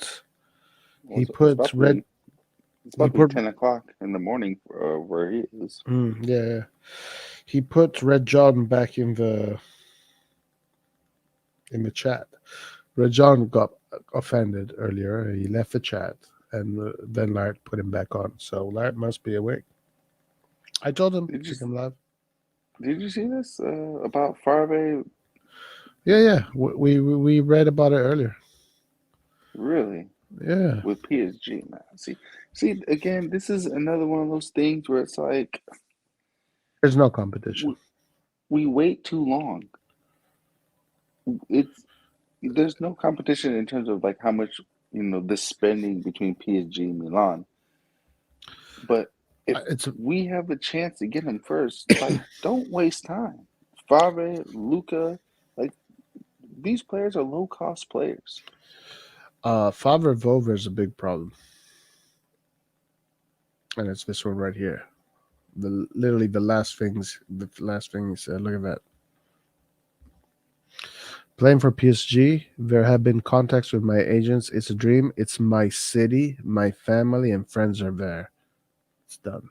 it's put about to red be. It's he about to be put 10 o'clock in the morning where he is. yeah, he put Red John back in the chat. Red John got offended earlier. He left the chat, and then Lart put him back on. So Lart must be awake. I told him Did you to come live. did you see this about Farve? Yeah. We read about it earlier. Really? Yeah. With PSG, man. See again. This is another one of those things where it's like There's no competition. we wait too long. It's there's no competition in terms of like how much the spending between PSG and Milan. But if It's we have a chance to get him first, like don't waste time. Favre, Luca, like these players are low cost players. Favre Volver is a big problem, and it's this one right here. Literally the last things. The last thing he said. Look at that. Playing for PSG, there have been contacts with my agents. It's a dream. It's my city. My family and friends are there. It's done.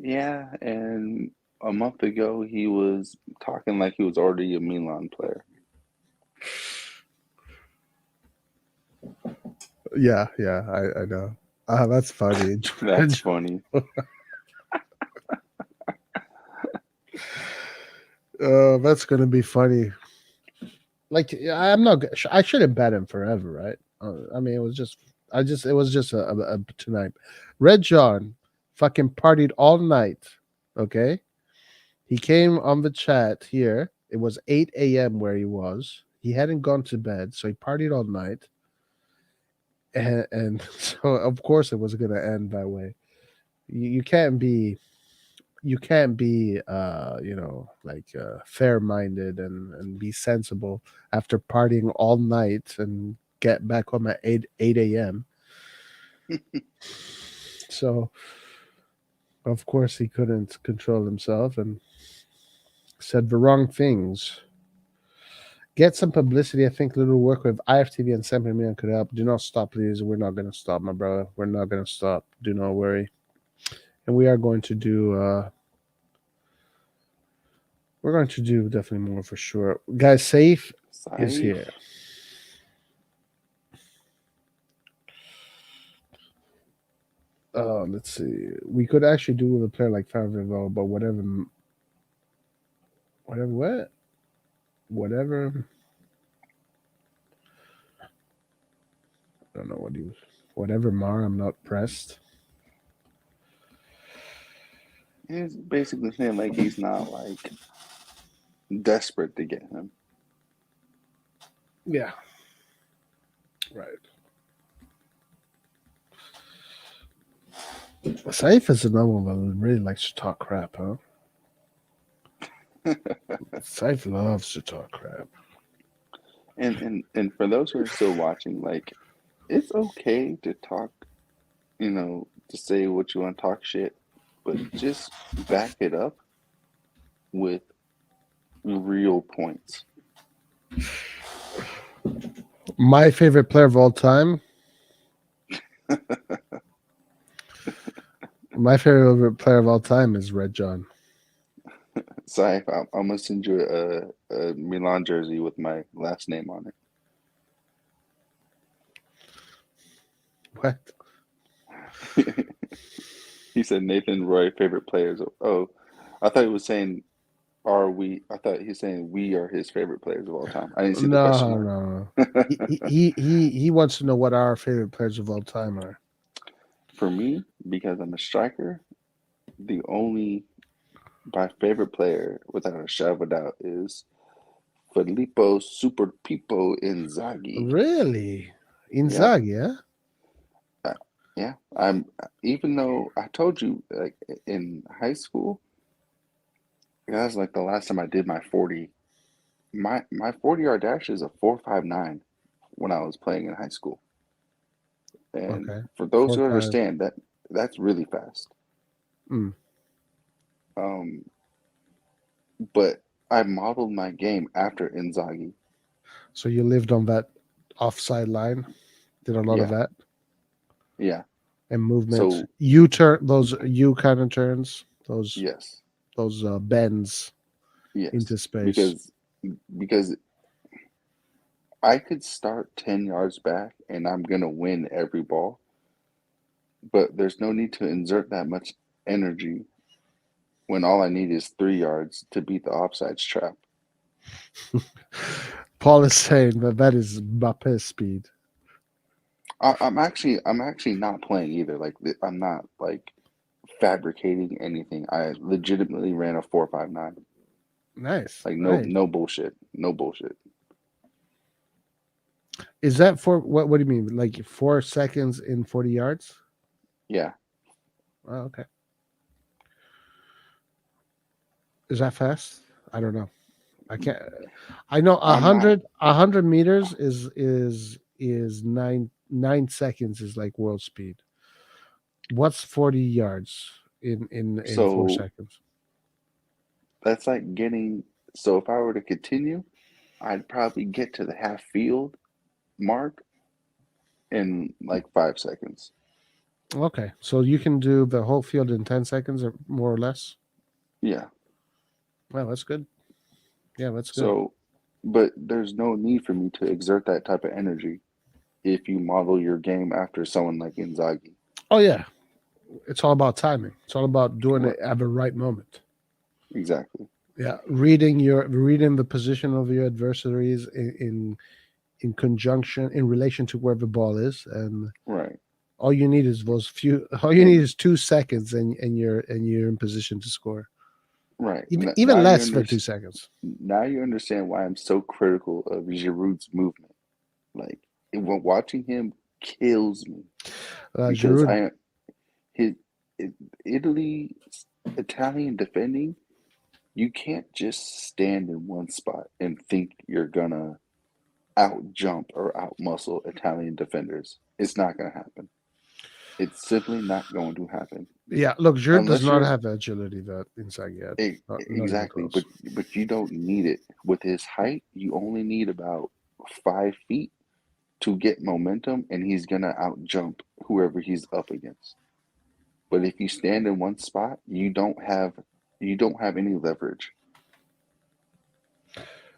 Yeah, and a month ago he was talking like he was already a Milan player. Yeah, I know. That's funny. That's funny. That's gonna be funny. Like I'm not. I shouldn't bet him forever, right? I mean, it was just. It was just a tonight. Red John, fucking partied all night. Okay, he came on the chat here. It was 8 a.m. where he was. He hadn't gone to bed, so he partied all night. And so of course it was gonna end that way. You can't be like fair minded and be sensible after partying all night and get back home at 8 a.m. So of course he couldn't control himself and said the wrong things. Get some publicity. I think little work with IFTV and Sempre Milan could help. Do not stop, please. We're not going to stop, my brother. We're not going to stop. Do not worry. And we are going to do. We're going to do definitely more for sure, guys. Safe is Safe. here. Let's see. We could actually do with a player like Favre, but whatever. What? Whatever. I don't know what he was. Whatever, Mar. I'm not pressed. He's basically saying like he's not like desperate to get him. Yeah. Right. Saif is another one that really likes to talk crap, huh? Saif loves to talk crap. And for those who are still watching, like it's okay to talk, to say what you want to talk shit, but just back it up with real points. My favorite player of all time. My favorite player of all time is Red John. So I'm gonna send you a Milan jersey with my last name on What? it. He said Nathan Roy favorite players. Oh, I thought he was saying are we? I thought he's saying we are his favorite players of all time. I didn't see the question No, mark. no, no. He wants to know what our favorite players of all time are. For me, because I'm a striker, the only my favorite player, without a shadow of a doubt, is Filippo Super Pippo Inzaghi. Really? Yep. Inzaghi, yeah? Uh, yeah. Even though I told you, like in high school, that was like the last time I did my 40. My 40-yard dash is a 4.59 when I was playing in high school. And Okay. for those who 4-5. understand that's really fast. Mm. Um, but I modeled my game after Inzaghi. So you lived on that offside line, did a lot of Yeah, that yeah. and movement. So U turn those U kind of turns, yes, those bends yes. into space. Because I could start 10 yards back and I'm gonna win every ball, but there's no need to exert that much energy when all I need is 3 yards to beat the offsides trap. Paul is saying that is Mbappe's speed. I'm actually not playing either. Like I'm not like fabricating anything. I legitimately ran a 4.59. Nice, Like no nice. no bullshit. No bullshit. Is that for what? What do you mean? Like 4 seconds in 40 yards? Yeah. Oh, okay. Is that fast? I don't know. I can't. I know I'm not 100 meters is 9 seconds is like world speed. What's 40 yards in four so seconds? that's like getting so if I were to continue, I'd probably get to the half field mark in like 5 seconds. Okay, so you can do the whole field in 10 seconds, or more or less. Yeah. Well, that's good. Yeah, that's good. So but there's no need for me to exert that type of energy if you model your game after someone like Inzaghi. Oh yeah, it's all about timing. It's all about doing Right. it at the right moment. Exactly. Yeah, reading the position of your adversaries in conjunction in relation to where the ball is, and Right. all you need is those few. All you need And is 2 seconds, and you're in position to score. right. Even Now you less than two understand. seconds. Now you understand why I'm so critical of Giroud's movement. Like when watching him kills me because Giroud. I his Italy Italian defending. You can't just stand in one spot and think you're gonna out jump or out muscle Italian defenders. It's not gonna happen. It's simply not going to happen Yeah, look, Giroud does unless not you're have the agility that Inzaghi had. Not even exactly. close. But you don't need it with his height. You only need about 5 feet to get momentum, and he's gonna out jump whoever he's up against. But if you stand in one spot, you don't have any leverage.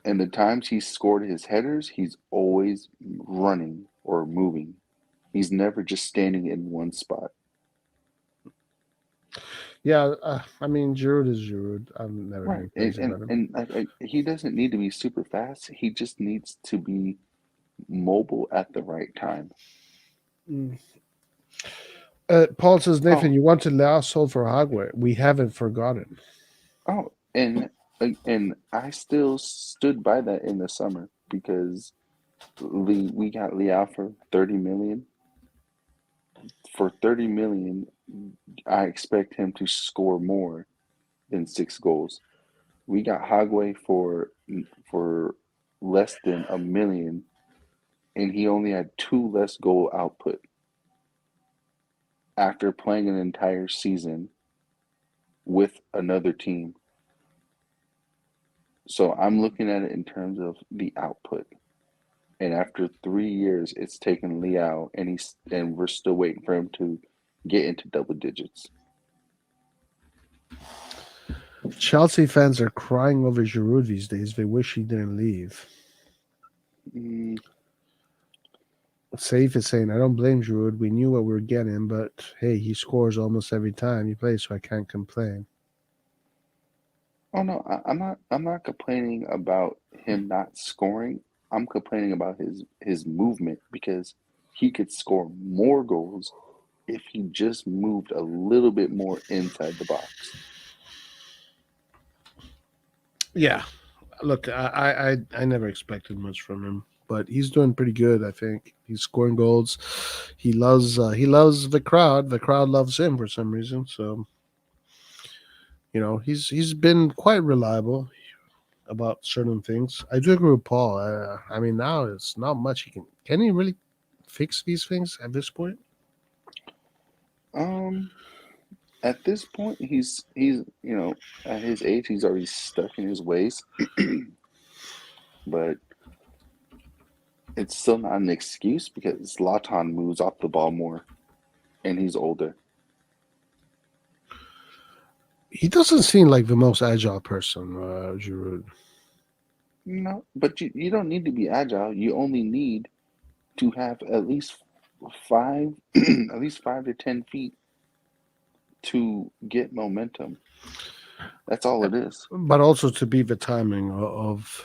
And the times he's scored his headers, he's always running or moving. He's never just standing in one spot. Yeah, I mean, Giroud is Giroud. I've never Right. been And crazy and, about him. and he doesn't need to be super fast. He just needs to be mobile at the right time. Mm. Paul says, Nathan, Oh, you wanted Leao sold for hardware. We haven't forgotten. oh, and I still stood by that in the summer because we got Liao for 30 million. For 30 million, I expect him to score more than 6 goals. We got Hagway for less than $1 million, and he only had 2 less goal output after playing an entire season with another team. So I'm looking at it in terms of the output. And after 3 years, it's taken Liao, and we're still waiting for him to get into double digits. Chelsea fans are crying over Giroud these days. They wish he didn't leave. Mm, Safe is saying, I don't blame Giroud. We knew what we were getting, but hey, he scores almost every time he plays, so I can't complain. oh no, I'm not complaining about him not scoring. I'm complaining about his movement because he could score more goals if he just moved a little bit more inside the box. Yeah, look, I never expected much from him, but he's doing pretty good. I think he's scoring goals. He loves the crowd. The crowd loves him for some reason. So he's been quite reliable about certain things. I do agree with Paul. I mean, now it's not much he can. Can he really fix these things at this point? Um, at this point, he's at his age, he's already stuck in his ways, but it's still not an excuse because Zlatan moves off the ball more and he's older. He doesn't seem like the most agile person, Giroud. No, but you don't need to be agile. You only need to have at least five, at least 5 to 10 feet to get momentum. That's all it is. But also to be the timing of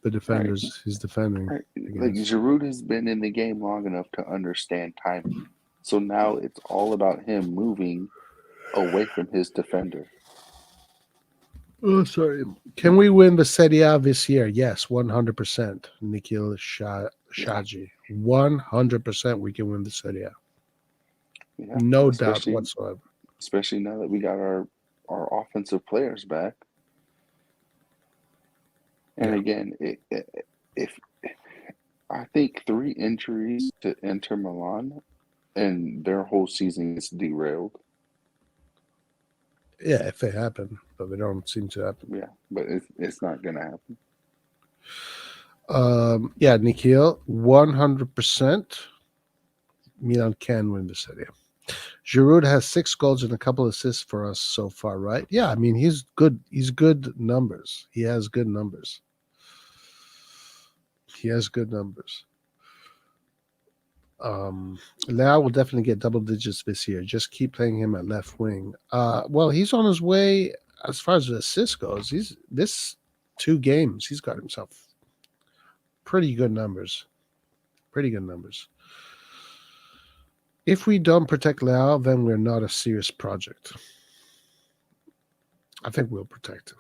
the Right, defenders he's defending right. Like against. Giroud has been in the game long enough to understand timing. So now it's all about him moving away from his defender. Oh, sorry. Can we win the Serie A this year? Yes, 100%. Nikhil Yeah, Shaji. 100% we can win the Serie A. yeah. No doubt Especially whatsoever. especially now that we got our offensive players back. And Yeah. again, if I think 3 injuries to Inter Milan and their whole season is derailed. Yeah, if they happen, but they don't seem to happen. Yeah, but it's not gonna happen. Yeah, Nikhil, 100% Milan can win the Serie A. Giroud has 6 goals and a couple assists for us so far, right? Yeah, I mean he's good. He's good numbers. He has good numbers. He has good numbers. Um, Lau will definitely get double digits this year. Just keep playing him at left wing. Well, he's on his way as far as the assist goes. He's this 2 games. He's got himself pretty good numbers. Pretty good numbers. If we don't protect Lau, then we're not a serious project. I think we'll protect him.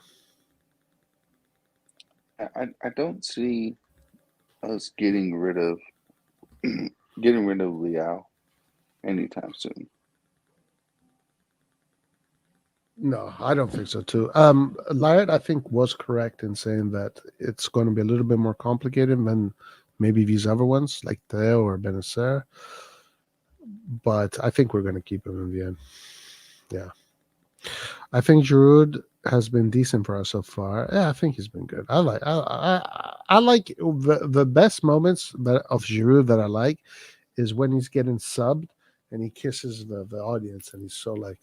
I don't see us getting rid of Liao anytime soon. No, I don't think so too. Lyot, I think, was correct in saying that it's going to be a little bit more complicated than maybe these other ones like Theo or Benacer. But I think we're going to keep him in the end. Yeah. I think Giroud has been decent for us so far. Yeah, I think he's been good. I like the best moments of Giroud that I like is when he's getting subbed and he kisses the audience and he's so like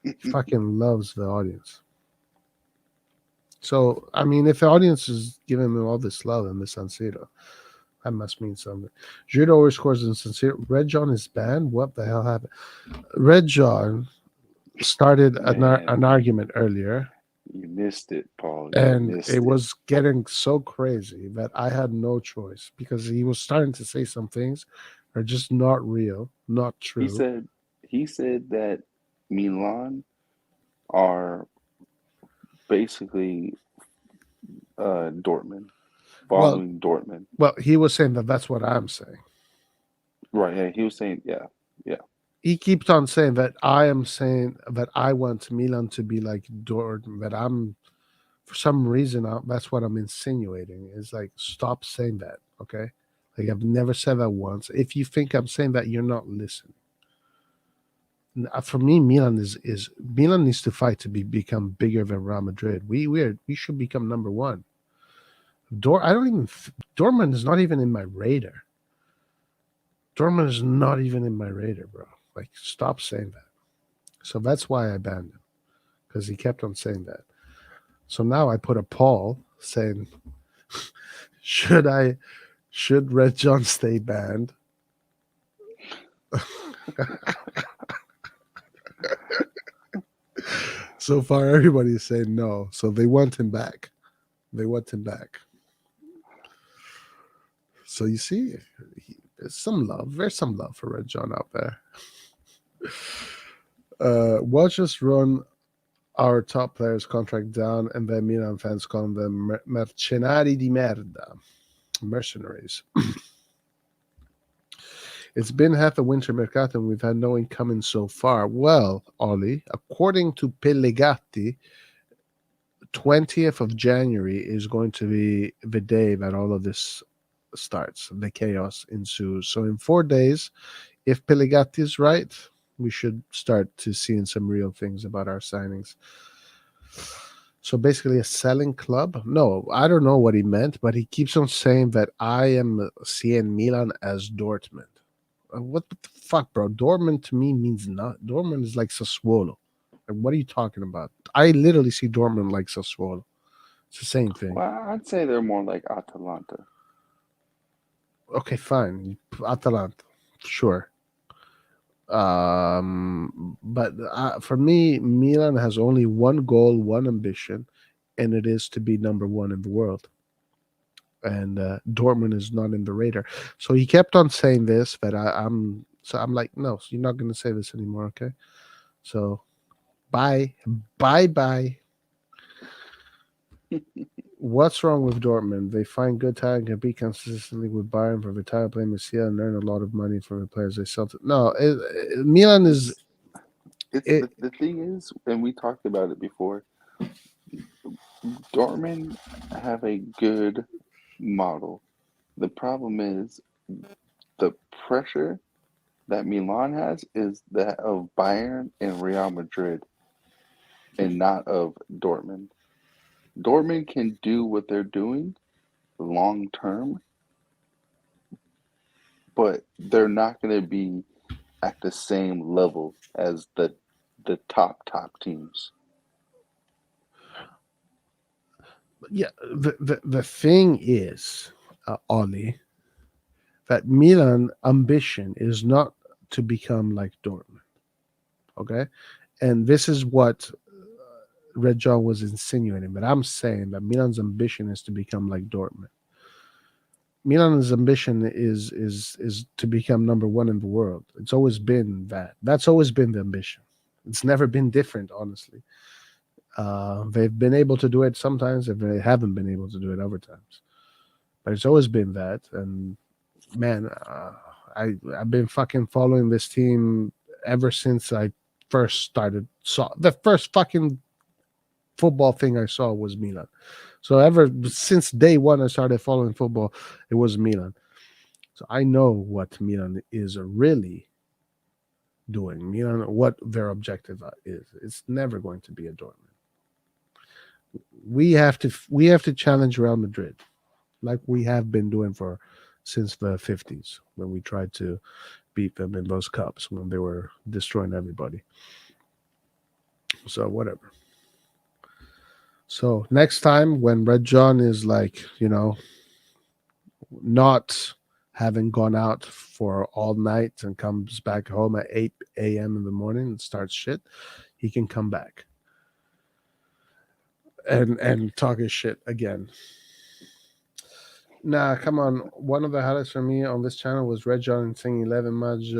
he fucking loves the audience. So I mean, if the audience is giving him all this love in the San Siro, that must mean something. Giroud always scores in San Siro. Red John is banned. What the hell happened? Red John started Man, an argument earlier, you missed it, Paul. You and it missed it. was getting so crazy that I had no choice because he was starting to say some things are just not real, not He true. said he said that Milan are basically Dortmund, Well, following Dortmund. well, he was saying that that's what I'm saying. Right? Yeah, he was saying, yeah, yeah. he keeps on saying that I am saying that I want Milan to be like Dortmund. That I'm for some reason that's what I'm insinuating. Is like stop saying that. Okay, like I've never said that once. If you think I'm saying that, you're not listening. For me, Milan is Milan needs to fight to become bigger than Real Madrid. We should become number one. I don't even Dortmund is not even in my radar. Dortmund is not even in my radar, bro. Like, stop saying that. So that's why I banned him because he kept on saying that. So now I put a poll saying, should Red John stay banned? So far, everybody is saying no. So they want him back. They want him back. So you see, there's some love. There's some love for Red John out there. Watch us run our top players' contract down, and then Milan fans call them mercenari di merda, mercenaries. It's been half a winter mercato, and we've had no incoming so far. Well, Ollie, according to Pellegatti, 20th of January is going to be the day that all of this starts. The chaos ensues. So in 4 days, if Pellegatti is right, we should start to seeing some real things about our signings. So basically a selling club? No, I don't know what he meant, but he keeps on saying that I am seeing Milan as Dortmund. What the fuck, bro? Dortmund to me means not. Dortmund is like Sassuolo. Like, what are you talking about? I literally see Dortmund like Sassuolo. It's the same thing. Well, I'd say they're more like Atalanta. Okay, fine. Atalanta, sure. But for me, Milan has only one goal, one ambition, and it is to be number one in the world. And Dortmund is not in the radar. So he kept on saying this, but I'm like, no, so you're not going to say this anymore, okay? So bye. What's wrong with Dortmund? They find good talent, compete consistently with Bayern for retire play Messiah and earn a lot of money from the players they sell to. No, Milan is. The thing is, and we talked about it before, Dortmund have a good model. The problem is the pressure that Milan has is that of Bayern and Real Madrid and not of Dortmund. Dortmund can do what they're doing long term, but they're not going to be at the same level as the top teams. Yeah, the thing is, Ollie, that Milan ambition is not to become like Dortmund. Okay, and this is what Red John was insinuating. But I'm saying that Milan's ambition is to become like Dortmund. Milan's ambition is to become number one in the world. It's always been that. That's always been the ambition. It's never been different, honestly. They've been able to do it sometimes, if they haven't been able to do it other times. But it's always been that. And man, I've been fucking following this team ever since I first started. Saw the first fucking football thing I saw was Milan. So ever since day one, I started following football. It was Milan. So I know what Milan is really doing. Milan, what their objective is. It's never going to be a Dortmund. We have to challenge Real Madrid, like we have been doing since the 50s when we tried to beat them in those cups when they were destroying everybody. So whatever. So next time when Red John is like, not having gone out for all night and comes back home at 8 a.m. in the morning and starts shit, he can come back and talk his shit again. Nah, come on. One of the highlights for me on this channel was Red John saying 11 match.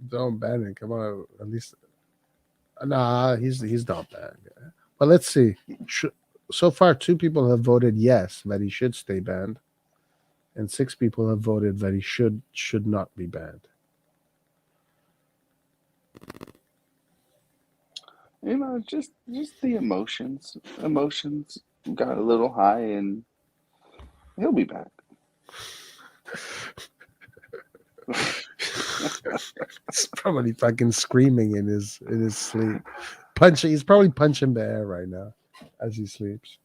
Don't ban it. Come on, at least. Nah, he's not banned. But let's see. So far, 2 people have voted yes that he should stay banned, and 6 people have voted that he should not be banned. You know, just the emotions. Emotions got a little high, and he'll be back. He's probably fucking screaming in his sleep. Punching. He's probably punching the air right now as he sleeps.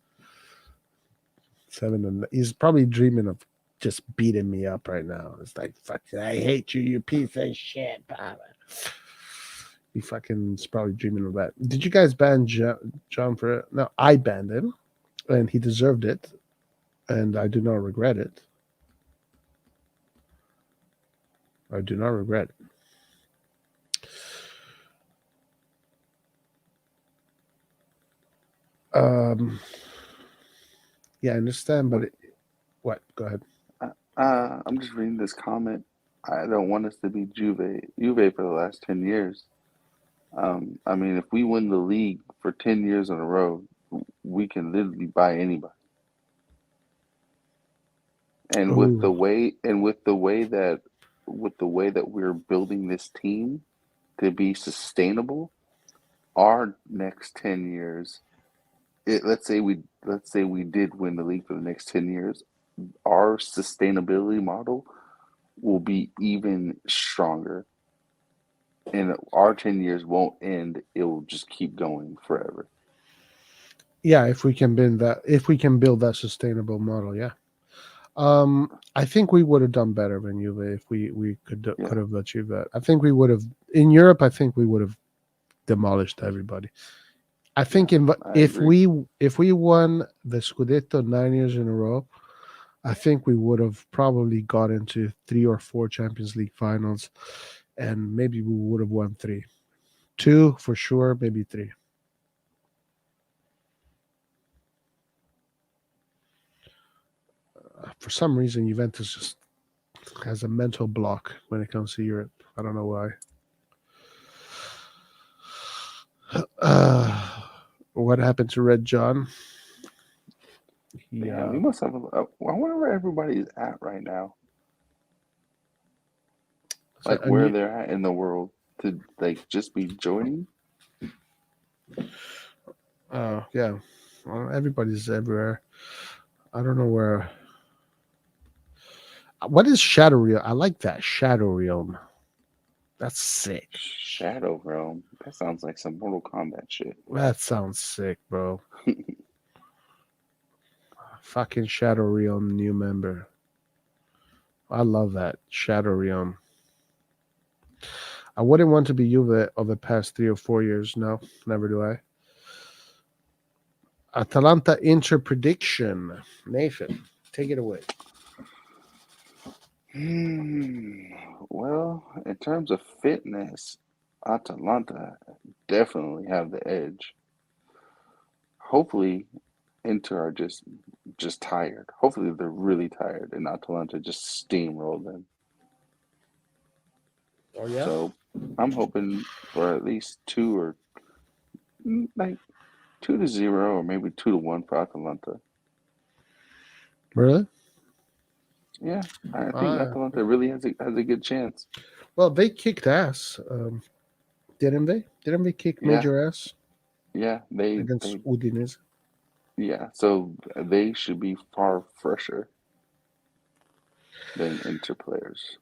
He's probably dreaming of just beating me up right now. It's like, fucking, I hate you, you piece of shit, Papa. He fucking is probably dreaming of that. Did you guys ban John for it? No, I banned him, and he deserved it, and I do not regret it. I do not regret it. Yeah, I understand, but what? Go ahead. I'm just reading this comment. I don't want us to be Juve for the last 10 years. I mean, if we win the league for 10 years in a row, we can literally buy anybody. And with the Ooh. way that we're building this team to be sustainable, our next 10 years, let's say we did win the league for the next 10 years, our sustainability model will be even stronger. And our 10 years won't end, it will just keep going forever. Yeah, if we can build that sustainable model, yeah. I think we would have done better than Juve if we could have achieved that. I think we would have in Europe. I think we would have demolished everybody. I think if we won the Scudetto 9 years in a row, I think we would have probably got into 3 or 4 Champions League finals, and maybe we would have won 3, 2 for sure, maybe 3. For some reason, Juventus just has a mental block when it comes to Europe. I don't know why. What happened to Red John? We must have. I wonder where everybody's at right now. Like where they're at in the world to like just be joining. Oh yeah, well, everybody's everywhere. I don't know where. What is Shadow Realm? I like that Shadow Realm. That's sick. Shadow Realm. That sounds like some Mortal Kombat shit. That sounds sick, bro. Fucking Shadow Realm new member. I love that Shadow Realm. I wouldn't want to be Juve of the past 3 or 4 years. No, never do I. Atalanta Inter prediction. Nathan, take it away. Well, in terms of fitness, Atalanta definitely have the edge. Hopefully, Inter are just tired. Hopefully, they're really tired, and Atalanta just steamrolled them. Oh yeah. So, I'm hoping for at least 2 to 0, or maybe 2-1 for Atalanta. Really? Yeah, I think Atalanta really has a good chance. Well, they kicked ass, didn't they? Didn't they kick major ass? Yeah, against Udinese. Yeah, so they should be far fresher than Inter players.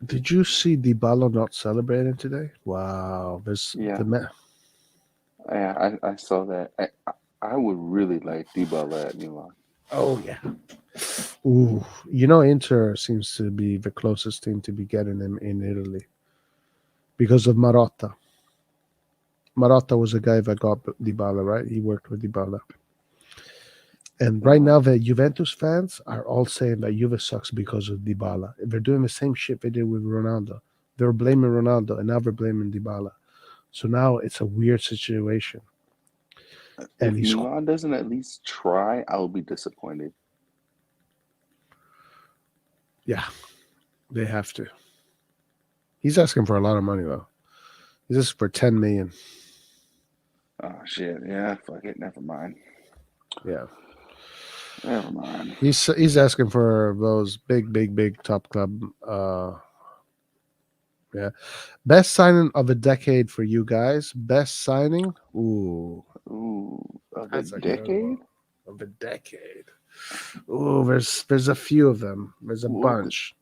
Did you see Dybala not celebrating today? Wow, I saw that. I would really like Dybala at Milan. Oh yeah. Ooh, Inter seems to be the closest team to be getting him in Italy because of Marotta. Marotta was a guy that got Dybala, right? He worked with Dybala. And right now, the Juventus fans are all saying that Juve sucks because of Dybala. They're doing the same shit they did with Ronaldo. They were blaming Ronaldo, and now they're blaming Dybala. So now it's a weird situation. And if Milan doesn't at least try, I'll be disappointed. Yeah, they have to. He's asking for a lot of money, though. He's asking for 10 million. Oh, shit. Yeah, fuck it. Never mind. Yeah. Never mind. He's asking for those big top club, Best signing of a decade for you guys. Best signing. Ooh, Ooh, of a that's a good one. decade. Of a decade. Ooh, there's a few of them. There's a Well, bunch.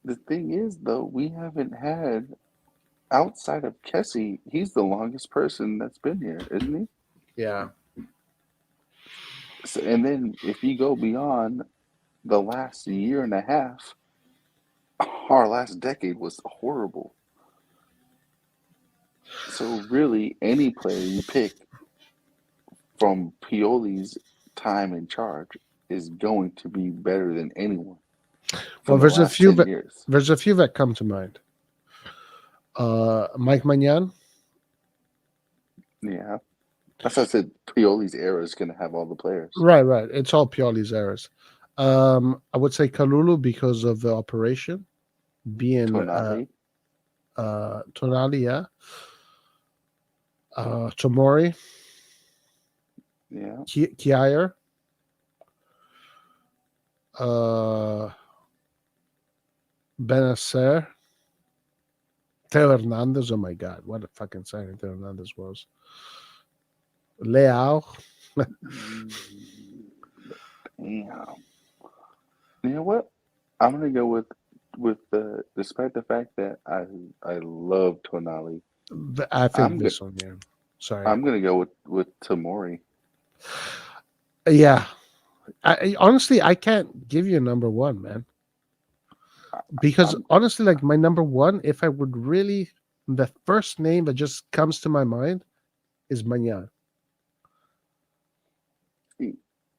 the thing is, though, we haven't had outside of Kessie. He's the longest person that's been here, isn't he? Yeah. So, and then if you go beyond the last year and a half, our last decade was horrible. So really, any player you pick from Pioli's time in charge is going to be better than anyone Well, from the last 10 years. there's a few that come to mind. Mike Magnan. Yeah. That's why I said Pioli's era is going to have all the players. Right, right. It's all Pioli's errors. I would say Kalulu because of the operation being Tonali. Tonali, yeah. Tomori, Yeah. Kier, uh, Benacer, Teo Hernandez. Oh my God, what a fucking signing Teo Hernandez was. Leao. Mm, Damn. You know what? I'm gonna go with the despite the fact that I love Tonali, I think I'm go, this one, yeah. Sorry. I'm gonna go with Tamori. Yeah. Honestly, I can't give you a number one, man. Because I'm honestly, like my number one, if I would really, the first name that just comes to my mind is Magnan.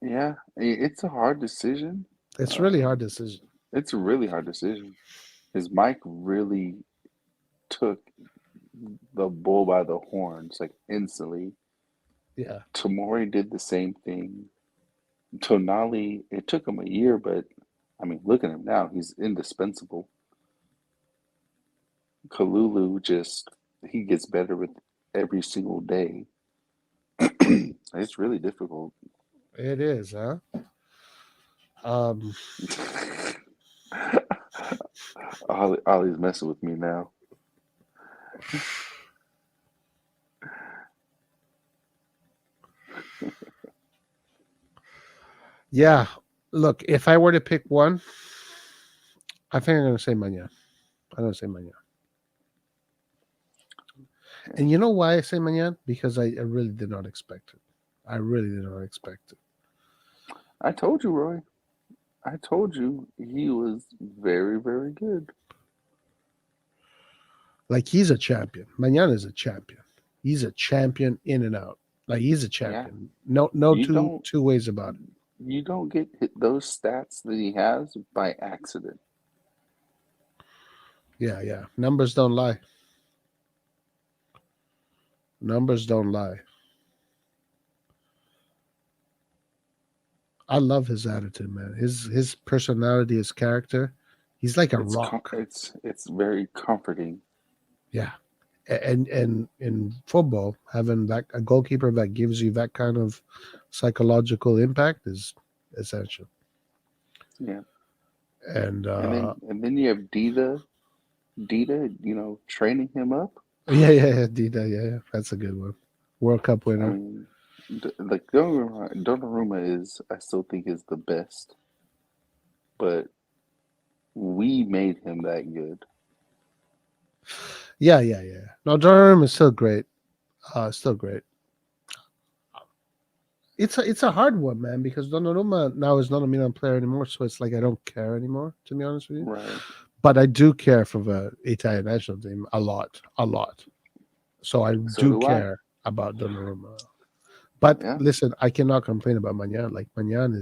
yeah. It's a hard decision. It's really hard Um, decision. it's a really hard decision. His Mike really took the bull by the horns like instantly. Yeah. Tamori did the same thing. Tonali, it took him a year, but I mean, look at him now. He's indispensable. Kalulu just he gets better with every single day. It's really difficult. It is, huh? Um, Ollie's messing with me now. yeah. Look, if I were to pick one, I think I'm gonna say Magnan. I'm gonna say Magnan. And you know why I say Magnan? Because I really did not expect it. I really did not expect it. I told you, Roy. I told you he was very, very good. Like he's a champion. Magnan is a champion. He's a champion in and out. Like he's a Yeah, champion. No you don't two ways about it. you don't get those stats that he has by accident. Yeah, yeah. Numbers don't lie. Numbers don't lie. I love his attitude, man. His personality, his character. He's like a rock. It's very comforting. Yeah. And in football, having that a goalkeeper that gives you that kind of psychological impact is essential. Yeah, And and then you have Dita, training him up. yeah, yeah, yeah, Dida, yeah, that's a good one. World Cup I winner. mean, like Donnarumma is I still think is the best, but we made him that good. Yeah, yeah, yeah. No, Durham is still great. Still great. It's a hard one, man, because Donnarumma now is not a Milan player anymore, so it's like I don't care anymore, to be honest with you. Right. But I do care for the Italian national team a lot, a lot. So I So do do I. care about Donnarumma. But Yeah. listen, I cannot complain about Magnan. Like Magnan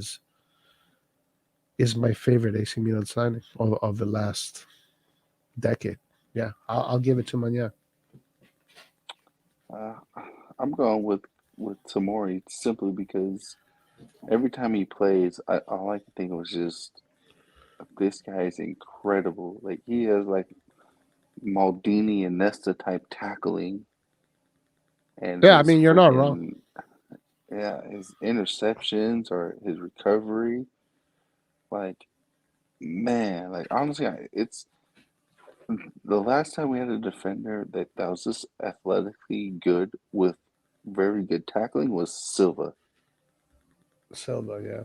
is my favorite AC Milan signing of the last decade. Yeah, I'll give it to Magnan. Uh, I'm going with Tamori simply because every time he plays, all I can think was just this guy is incredible. Like he has like Maldini and Nesta type tackling, and Yeah, I his mean you're not wrong. freaking his interceptions or his recovery. Like man, like honestly, The last time we had a defender that was just athletically good with very good tackling was Silva. Silva, yeah.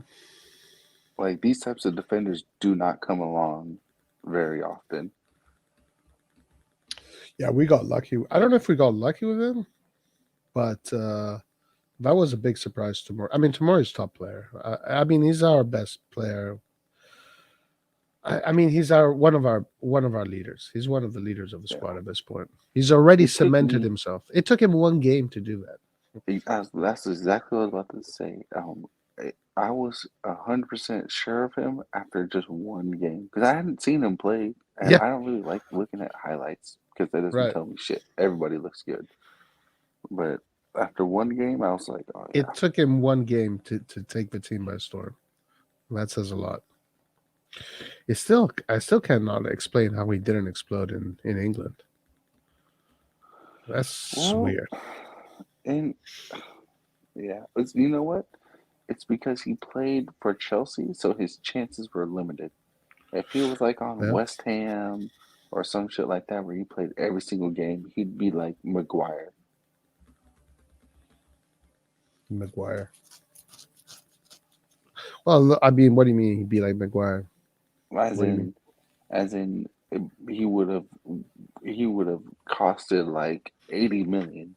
Like these types of defenders do not come along very often. Yeah, we got lucky. I don't know if we got lucky with him, but that was a big surprise to Tamori. I mean, Tamori's top player. I mean, he's our best player. I mean, he's one of our leaders. He's one of the leaders of the Yeah. squad at this point. He's already It took cemented me. himself. It took him one game to do that. That's exactly what I was about to say. I was 100% sure of him after just one game because I hadn't seen him play, and Yeah, I don't really like looking at highlights because that doesn't right. tell me shit. Everybody looks good, but after one game, I was like, oh yeah, It took him one game to take the team by storm. That says a lot. I still cannot explain how he didn't explode in England. That's well, weird. and yeah, you know what? It's because he played for Chelsea, so his chances were limited. If he was like on Yeah, West Ham or some shit like that where he played every single game, he'd be like Maguire. Maguire. Well, I mean, what do you mean he'd be like Maguire? As What do you mean? in, as in, he would have he would have costed like 80 million,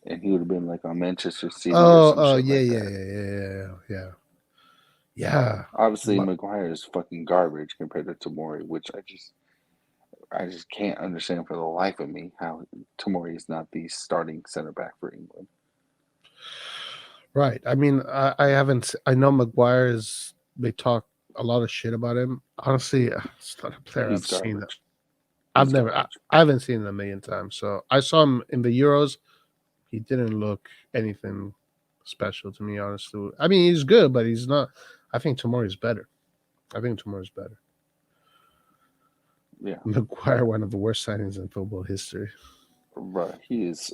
and he would have been like on Manchester City or some Oh, shit yeah, like yeah, that. yeah, yeah, yeah, yeah. Obviously, But Maguire is fucking garbage compared to Tomori, which I just can't understand for the life of me how Tomori is not the starting center back for England. right. I mean, I haven't. I know Maguire is. They talk a lot of shit about him. Honestly, it's not a player He's I've seen. garbage. I've He's never. garbage. I haven't seen him a million times. So I saw him in the Euros. He didn't look anything special to me, honestly. I mean, he's good, but he's not. I think Tomori's better. I think Tomori's better. Yeah, Maguire, one of the worst signings in football history. bro. He is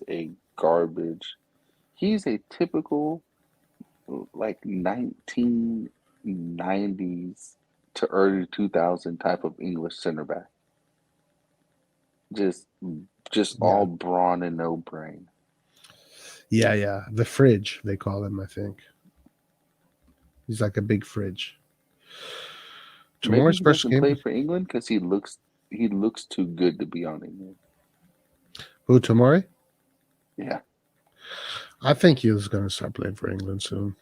a garbage. He's a typical like 1990s to early 2000 type of English center back. Just just Yeah, all brawn and no brain. yeah, yeah. The fridge they call him. I think he's like a big fridge. Maybe Tomorrow's he first doesn't play game. for England because he looks too good to be on England. Who Tomori? Yeah. I think he's going to start playing for England soon.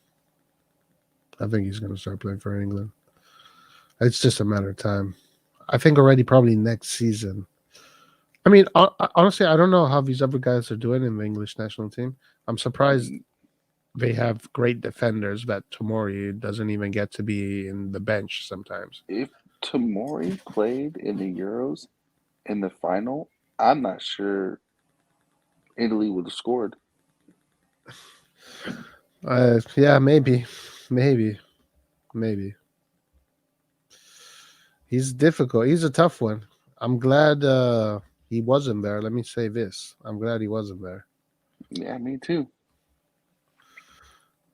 I think he's going to start playing for England. It's just a matter of time. I think already probably next season. I mean, honestly, I don't know how these other guys are doing in the English national team. I'm surprised they have great defenders that Tomori doesn't even get to be in the bench sometimes. If Tomori played in the Euros in the final, I'm not sure Italy would have scored. Yeah, maybe, maybe, maybe. He's difficult. He's a tough one. I'm glad he wasn't there. Let me say this. I'm glad he wasn't there. Yeah, me too.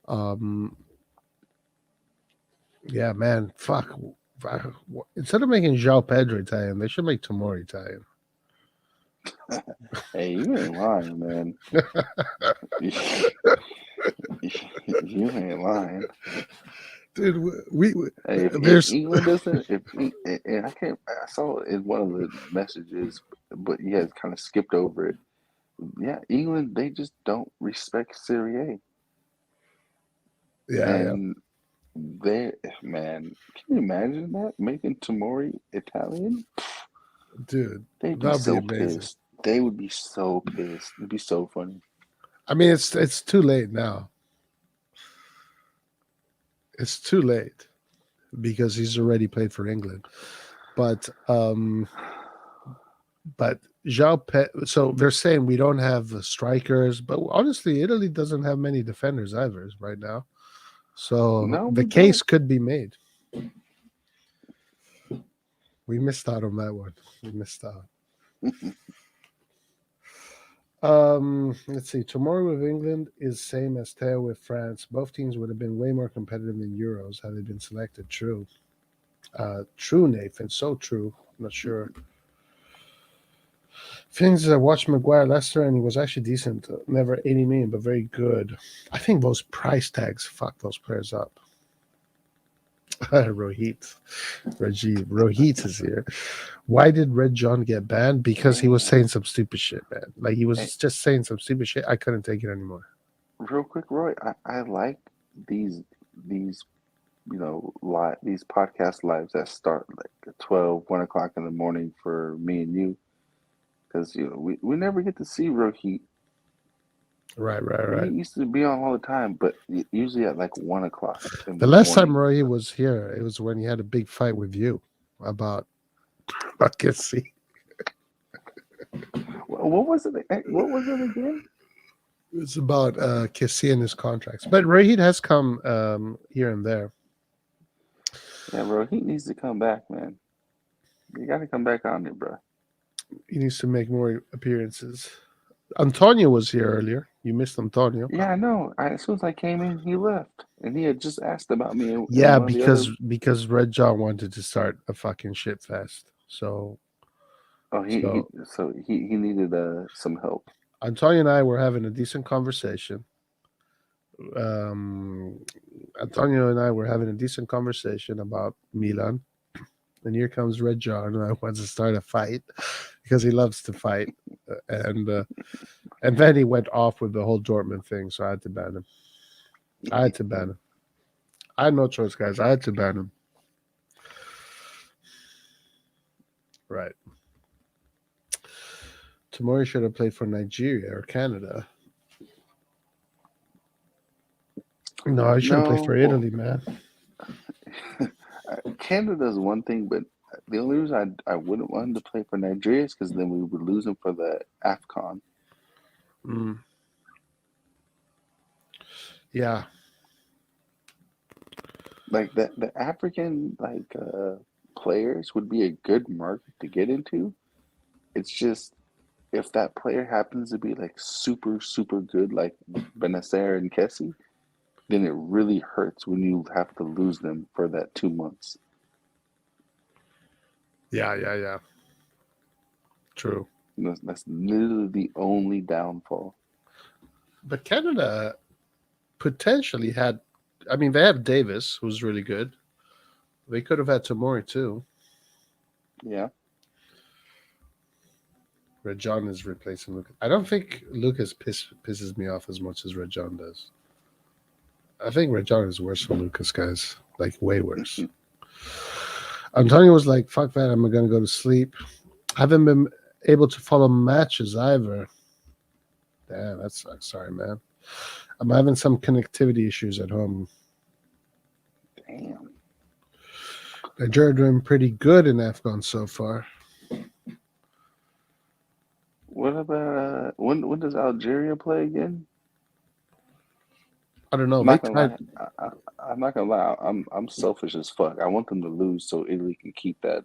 Um, yeah, man. Fuck. Instead of making João Pedro Italian, they should make Tomori Italian. Hey, you ain't lying, man. You ain't lying. Dude, we Hey, if there's England doesn't, and I saw it in one of the messages, but you guys kind of skipped over it. Yeah, England, they just don't respect Serie A. yeah, yeah, And they, man, can you imagine that? Making Tomori Italian? dude, They'd be that'd be so amazing. pissed. They would be so pissed. It'd be so funny. I mean, it's too late now. It's too late because he's already played for England. But so they're saying we don't have strikers, but honestly, Italy doesn't have many defenders either right now. So No, the we don't. case could be made. We missed out on that one. We missed out. Let's see. Tomorrow with England is same as Teo with France. Both teams would have been way more competitive in Euros had they been selected. True. True, Nathan. So true. I'm not sure Things I watched Maguire Leicester and he was actually decent. Never 80 million, but very good. I think those price tags fuck those players up. Rohit. Rohit is here. Why did Red John get banned? Because he was Man. saying some stupid shit, man. Like he Hey, was just saying some stupid shit. I couldn't take it anymore. real quick, Roy, I like these these podcast lives that start like at 12, 1 o'clock in the morning for me and you, because we never get to see Rohit. Right, right, Rohit right. used to be on all the time, but usually at like 1 o'clock in The the last time morning. Roy was here, it was when he had a big fight with you about Kissy. What was it? What was it again? It's about Kissy and his contracts. But Rohit has come here and there. Yeah, Rohit needs to come back, man. You got to come back on there, bro. He needs to make more appearances. Antonio was here earlier. You missed Antonio. Yeah, I know. As soon as I came in, he left, and he had just asked about me in Yeah, one of the other. because Red John wanted to start a fucking shit fest. Oh, So he needed some help. Antonio and I were having a decent conversation. Um, Antonio and I were having a decent conversation about Milan, and here comes Red John, who wants to start a fight because he loves to fight, and then he went off with the whole Dortmund thing, so I had to ban him. I had to ban him. I had no choice, guys. I had to ban him. Right. Tomorrow should have played for Nigeria or Canada. No, I should have played for No, well, Italy, man. Canada's one thing, but the only reason I wouldn't want him to play for Nigeria is because then we would lose him for the AFCON. Mm. Yeah. Like the African players would be a good market to get into. It's just if that player happens to be like super super good, like Benacer and Kessie, then it really hurts when you have to lose them for that 2 months. Yeah. True. That's literally the only downfall. But Canada potentially had, I mean, they have Davis, who's really good. They could have had Tomori too. Yeah. Red John is replacing Lucas. I don't think Lucas pisses me off as much as Red John does. I think Red John is worse than Lucas, guys. Like, way worse. Antonio was like, fuck that, I'm going to go to sleep. I haven't been able to follow matches either. Damn, that sucks. Sorry, man. I'm having some connectivity issues at home. Damn. Nigeria doing pretty good in Afghan so far. What about when does Algeria play again? I don't know. I'm They not gonna tied. lie. I'm not gonna lie. I'm selfish as fuck. I want them to lose so Italy can keep that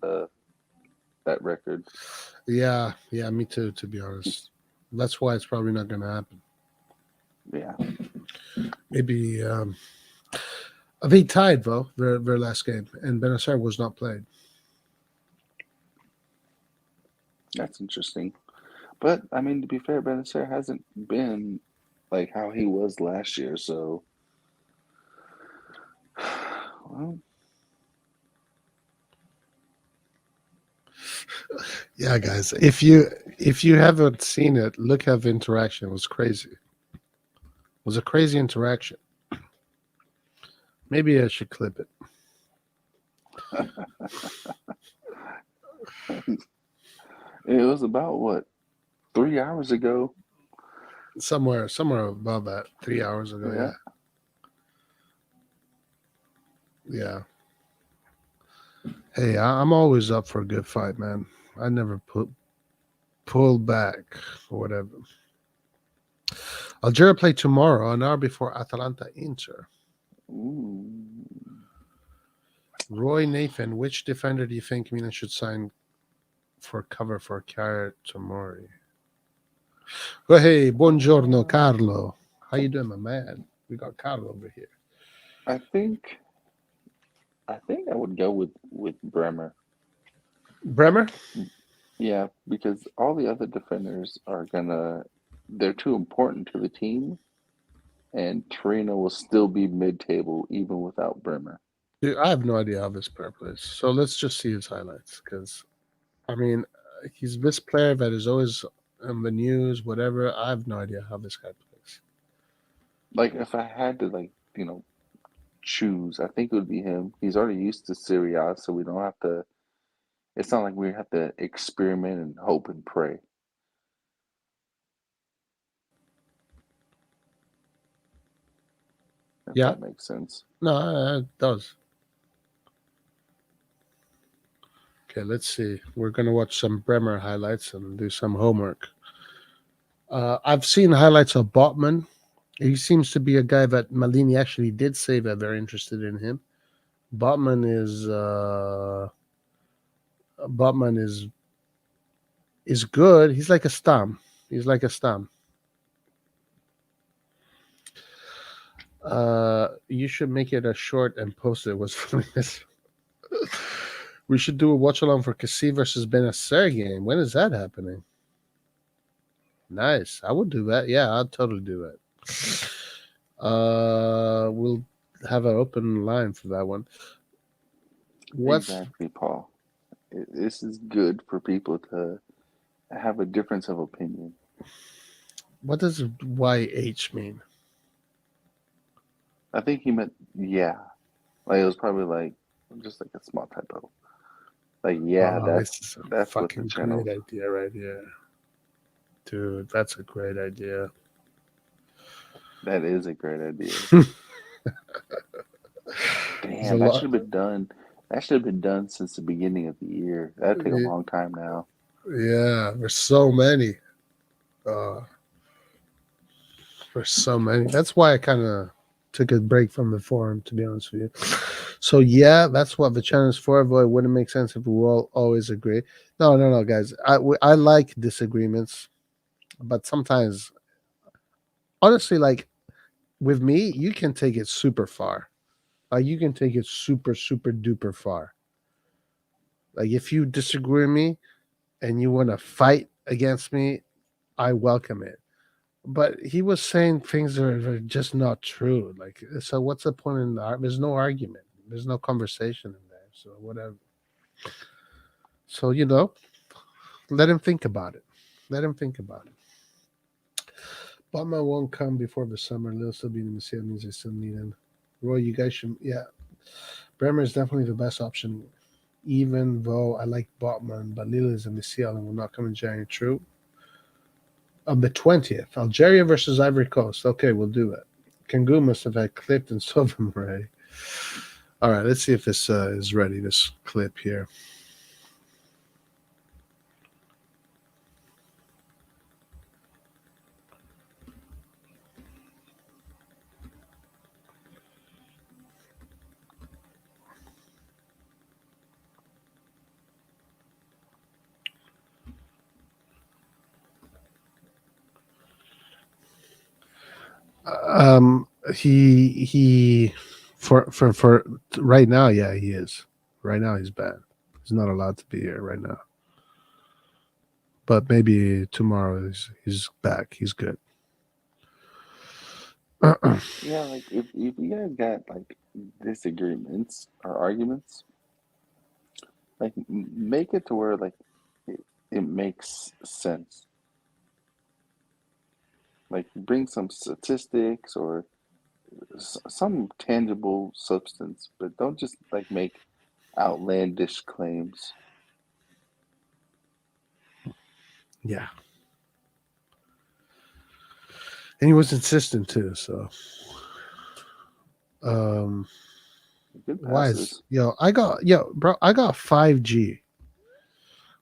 record. Yeah, me too, to be honest. That's why it's probably not going to happen. Yeah. Maybe they tied, though, their last game, and Benacer was not played. That's interesting. But I mean, to be fair, Benacer hasn't been like how he was last year. So, well, Yeah, guys. If you haven't seen it, look at the interaction. It was crazy. It was a crazy interaction. Maybe I should clip it. it was about what 3 hours ago. Somewhere above that. 3 hours ago, Yeah. yeah. Hey, I'm always up for a good fight, man. I never pull back or whatever. Algeria play tomorrow, an hour before Atalanta Inter. Ooh. Roy Nathan, which defender do you think Milan should sign for cover for Chiara Tomori? Oh, hey, buongiorno, Carlo. How you doing, my man? We got Carlo over here. I think I would go with Bremer. Bremer? Yeah, because all the other defenders they're too important to the team, and Torino will still be mid-table even without Bremer. Dude, I have no idea how this player plays. So let's just see his highlights. Because, I mean, he's this player that is always in the news, whatever. I have no idea how this guy plays. Like if I had to choose, I think it would be him. He's already used to Serie A, so we don't have to. It's not like we have to experiment and hope and pray. If Yeah, that makes sense. no, it does. Okay, let's see. We're going to watch some Bremer highlights and do some homework. I've seen highlights of Botman. He seems to be a guy that Malini actually did say that they're interested in him. Botman is good. He's like a Stam. He's like a Stam. You should make it a short and post it. Was funny. We should do a watch along for Cassie versus Benacer game. When is that happening? Nice. I would do that. Yeah, I'd totally do that. We'll have an open line for that one. What's Exactly, Paul. This is good for people to have a difference of opinion. what does YH mean? I think he meant yeah. Like it was probably just like a small typo. Like yeah, Oh, this is a that's what the fucking great channel. idea right here. Dude, that's a great idea. That is a great idea. There's a Damn, that should lot. have been done. That should have been done since the beginning of the year. That'd take a long time now. Yeah, there's so many. Uh, there's so many. That's why I kind of took a break from the forum, to be honest with you. So yeah, that's what the channel is for. Though it wouldn't make sense if we all always agree. No, guys. I like disagreements, but sometimes, honestly, like with me, you can take it super far. Like you can take it super, super duper far. Like if you disagree with me and you want to fight against me, I welcome it. But he was saying things that are just not true. Like, so what's the point in the? There's no argument. There's no conversation in there. So whatever. So let him think about it. Let him think about it. Batman won't come before the summer. They'll still be in the museum. Means I still need him. Roy, you guys should. Yeah, Bremer is definitely the best option. Even though I like Botman, but Lille is a Messiel and will not come in January. True. On the 20th, Algeria versus Ivory Coast. Okay, we'll do it. Kangu must have had clipped and Sylvan ready. All right, let's see if this is ready, this clip here. He for right now, yeah, he is. Right now, he's bad. He's not allowed to be here right now. But maybe tomorrow he's back. He's good. Yeah, like if you guys got disagreements or arguments, make it to where it makes sense. Like bring some statistics or some tangible substance, but don't just make outlandish claims. Yeah, and he was insistent too. So, um, Good why is passes. bro? I got 5G.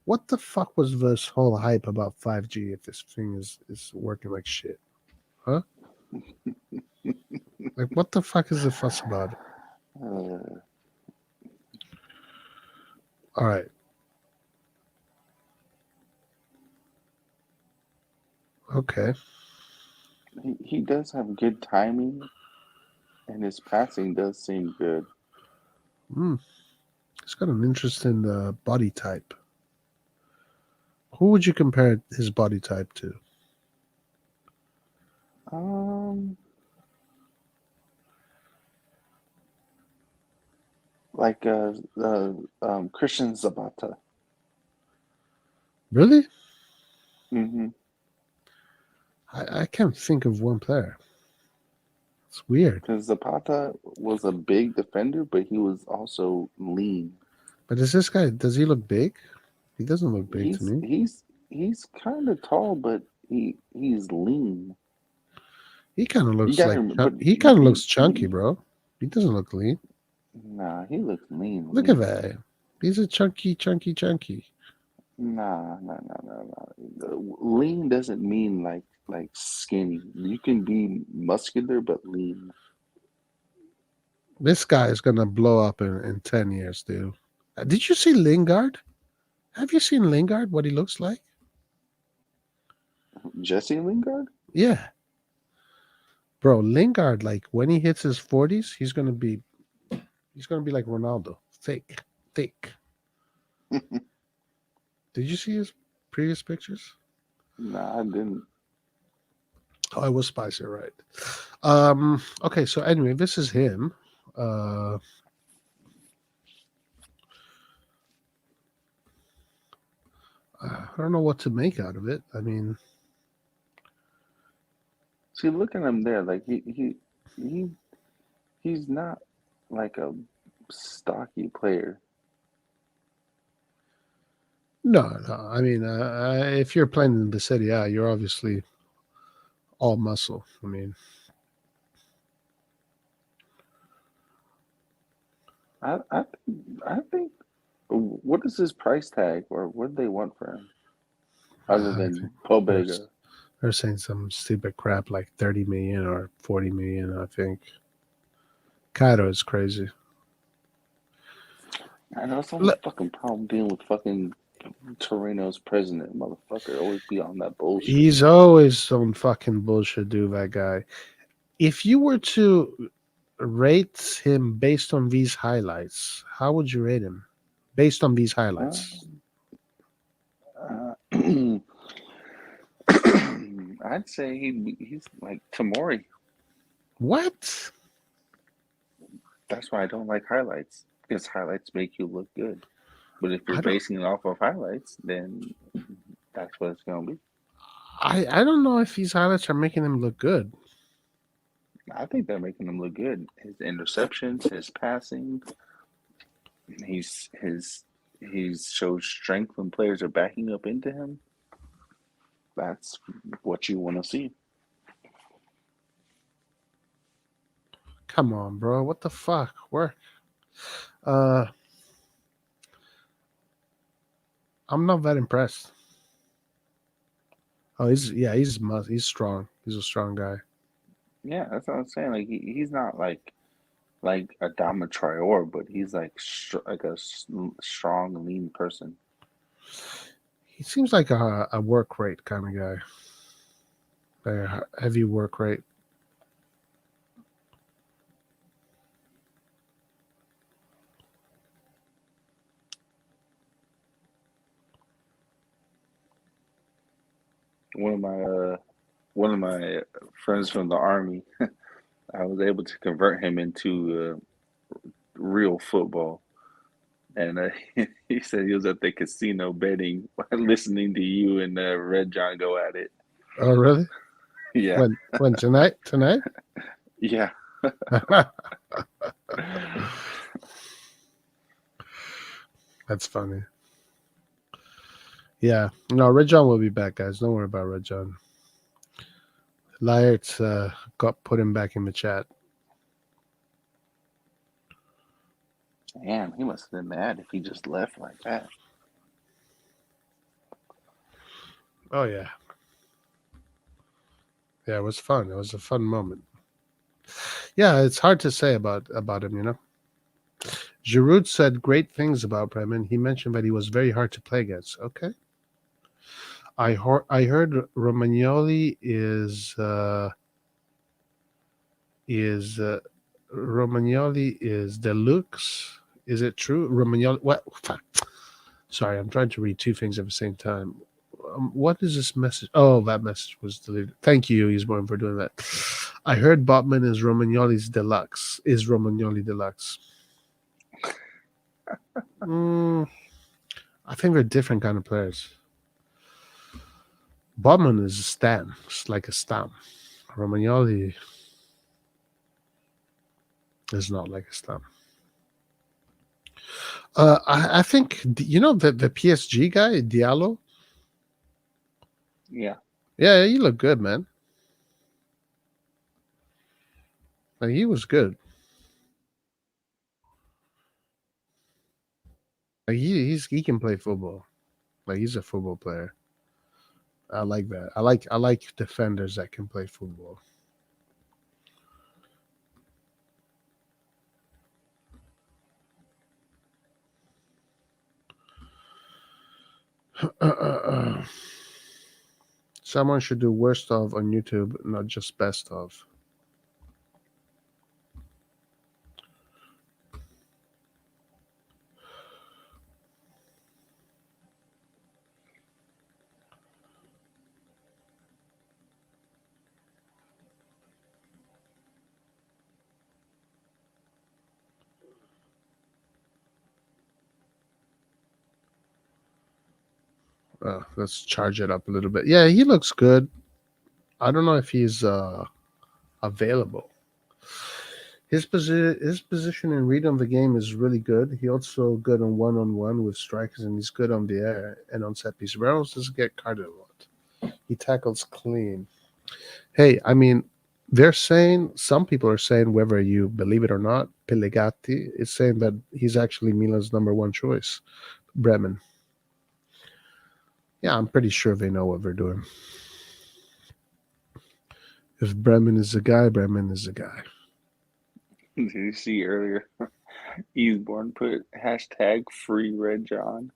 What the fuck was this whole hype about 5G if this thing is working like shit? Huh? Like what the fuck is the fuss about it? Uh, All right. Okay. he does have good timing, and his passing does seem good. He's got an interesting body type. Who would you compare his body type to? Um, like Christian Zapata. Really? Mm-hmm. I can't think of one player. It's weird. Because Zapata was a big defender, but he was also lean. But does he look big? He doesn't look big to He's me. he's he's kind of tall, but he's lean. He kind of You looks got like him, but he kind of looks chunky, bro. He doesn't look lean. nah, he looks lean, Look at lean. that. He's a chunky. Nah. Lean doesn't mean like skinny. You can be muscular but lean. This guy is gonna blow up in 10 years, dude. Did you see Lingard? Have you seen Lingard? What he looks like? Jesse Lingard? Yeah, bro. Lingard, like when he hits his 40s, he's gonna be like Ronaldo, thick. Did you see his previous pictures? Nah, I didn't. Oh, it was spicy, right? Okay, so anyway, this is him. Uh, I don't know what to make out of it. I mean, See, look at him there. Like he he's not like a stocky player. no. I mean, if you're playing in the city, yeah, you're obviously all muscle. I mean, I think what is his price tag or what do they want for him other I than think they're, Pobega? they're saying some stupid crap like 30 million or 40 million. I think Cairo is crazy. I know it's only Look, fucking problem dealing with fucking Torino's president, motherfucker. Always be on that bullshit. he's always on fucking bullshit, dude. That guy. If you were to rate him based on these highlights, how would you rate him based on these Uh, highlights? uh, I'd say he's like Tamori. What? That's why I don't like highlights because highlights make you look good. But if you're I don't. basing it off of highlights, then that's what it's gonna be. I don't know if these highlights are making him look good. I think they're making him look good. His interceptions, his passing, he's shows strength when players are backing up into him. That's what you want to see. Come on, bro. What the fuck? Where? Uh, I'm not that impressed. Oh, he's strong. He's a strong guy. Yeah, that's what I'm saying. Like he's not like a Dama Traore, but he's like like a strong, lean person. He seems like a work rate kind of guy. A heavy work rate. One of my one of my friends from the army, I was able to convert him into real football. And he said he was at the casino betting, listening to you and Red John go at it. Oh, really? Yeah, When tonight? Tonight? yeah. That's funny. Yeah. No, Red John will be back, guys. Don't worry about Red John. Liarts got put him back in the chat. Damn, he must have been mad if he just left like that. Oh yeah. Yeah, it was fun. It was a fun moment. Yeah, it's hard to say about him, you know. Giroud said great things about Bremen. He mentioned that he was very hard to play against. Okay. I heard Romagnoli is Romagnoli is deluxe. Is it true? Romagnoli. What? Fuck. Sorry, I'm trying to read two things at the same time. What is this message? Oh, that message was deleted. Thank you, Eastbourne, for doing that. I heard Botman is Romagnoli's deluxe. Is Romagnoli deluxe? Mm, I think they're different kind of players. Botman is a stam. It's like a stam. Romagnoli is not like a stam. I think the PSG guy Diallo. Yeah. Yeah, he looked good, man. Like, he was good. Like he can play football. Like, he's a football player. I like that. I like defenders that can play football. Someone should do worst of on YouTube, not just best of. Let's charge it up a little bit. Yeah, he looks good. I don't know if he's available. His position and read on the game is really good. He also good on one with strikers, and he's good on the air and on set piece. Reynolds doesn't get carded a lot. He tackles clean. Hey, I mean, they're saying, some people are saying, whether you believe it or not, Pellegatti is saying that he's actually Milan's number one choice. Bremen. Yeah, I'm pretty sure they know what they're doing. If Bremen is a guy, Bremen is a guy. Did you see earlier? Eastbourne put hashtag free Red John.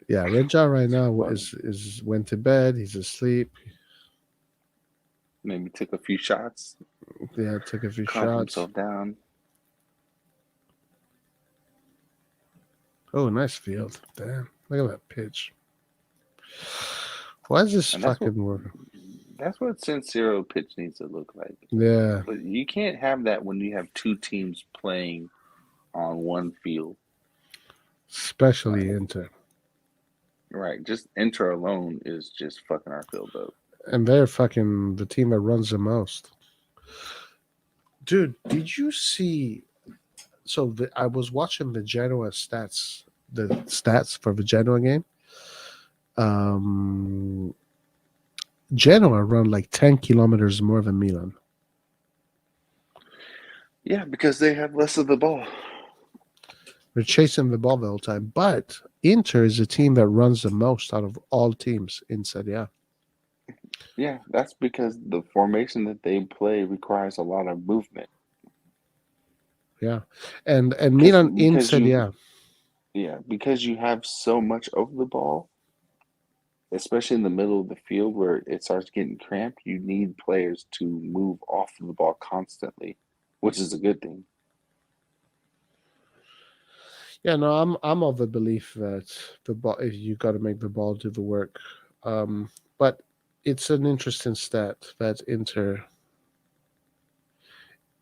Yeah, Red John right now is went to bed. He's asleep. Maybe took a few shots. Yeah, took a few Calmed shots. himself down. Oh, nice field. Damn, look at that pitch. Why is this And that's fucking working? That's what Sincero pitch needs to look like. Yeah, But you can't have that when you have two teams playing on one field. especially Right. Inter. Right. Just Inter alone is just fucking our field up. And they're fucking the team that runs the most. Dude, did you see? So I was watching the Genoa stats, the stats for the Genoa game. Genoa run like 10 kilometers more than Milan. Yeah, because they have less of the ball. They're chasing the ball the whole time. But Inter is a team that runs the most out of all teams in Serie A. Yeah, that's because the formation that they play requires a lot of movement. Yeah. And Milan in because Serie you A. yeah, because you have so much of the ball, especially in the middle of the field where it starts getting cramped, you need players to move off of the ball constantly, which is a good thing. Yeah, no, I'm of the belief that the ball, you got to make the ball do the work. But it's an interesting stat that Inter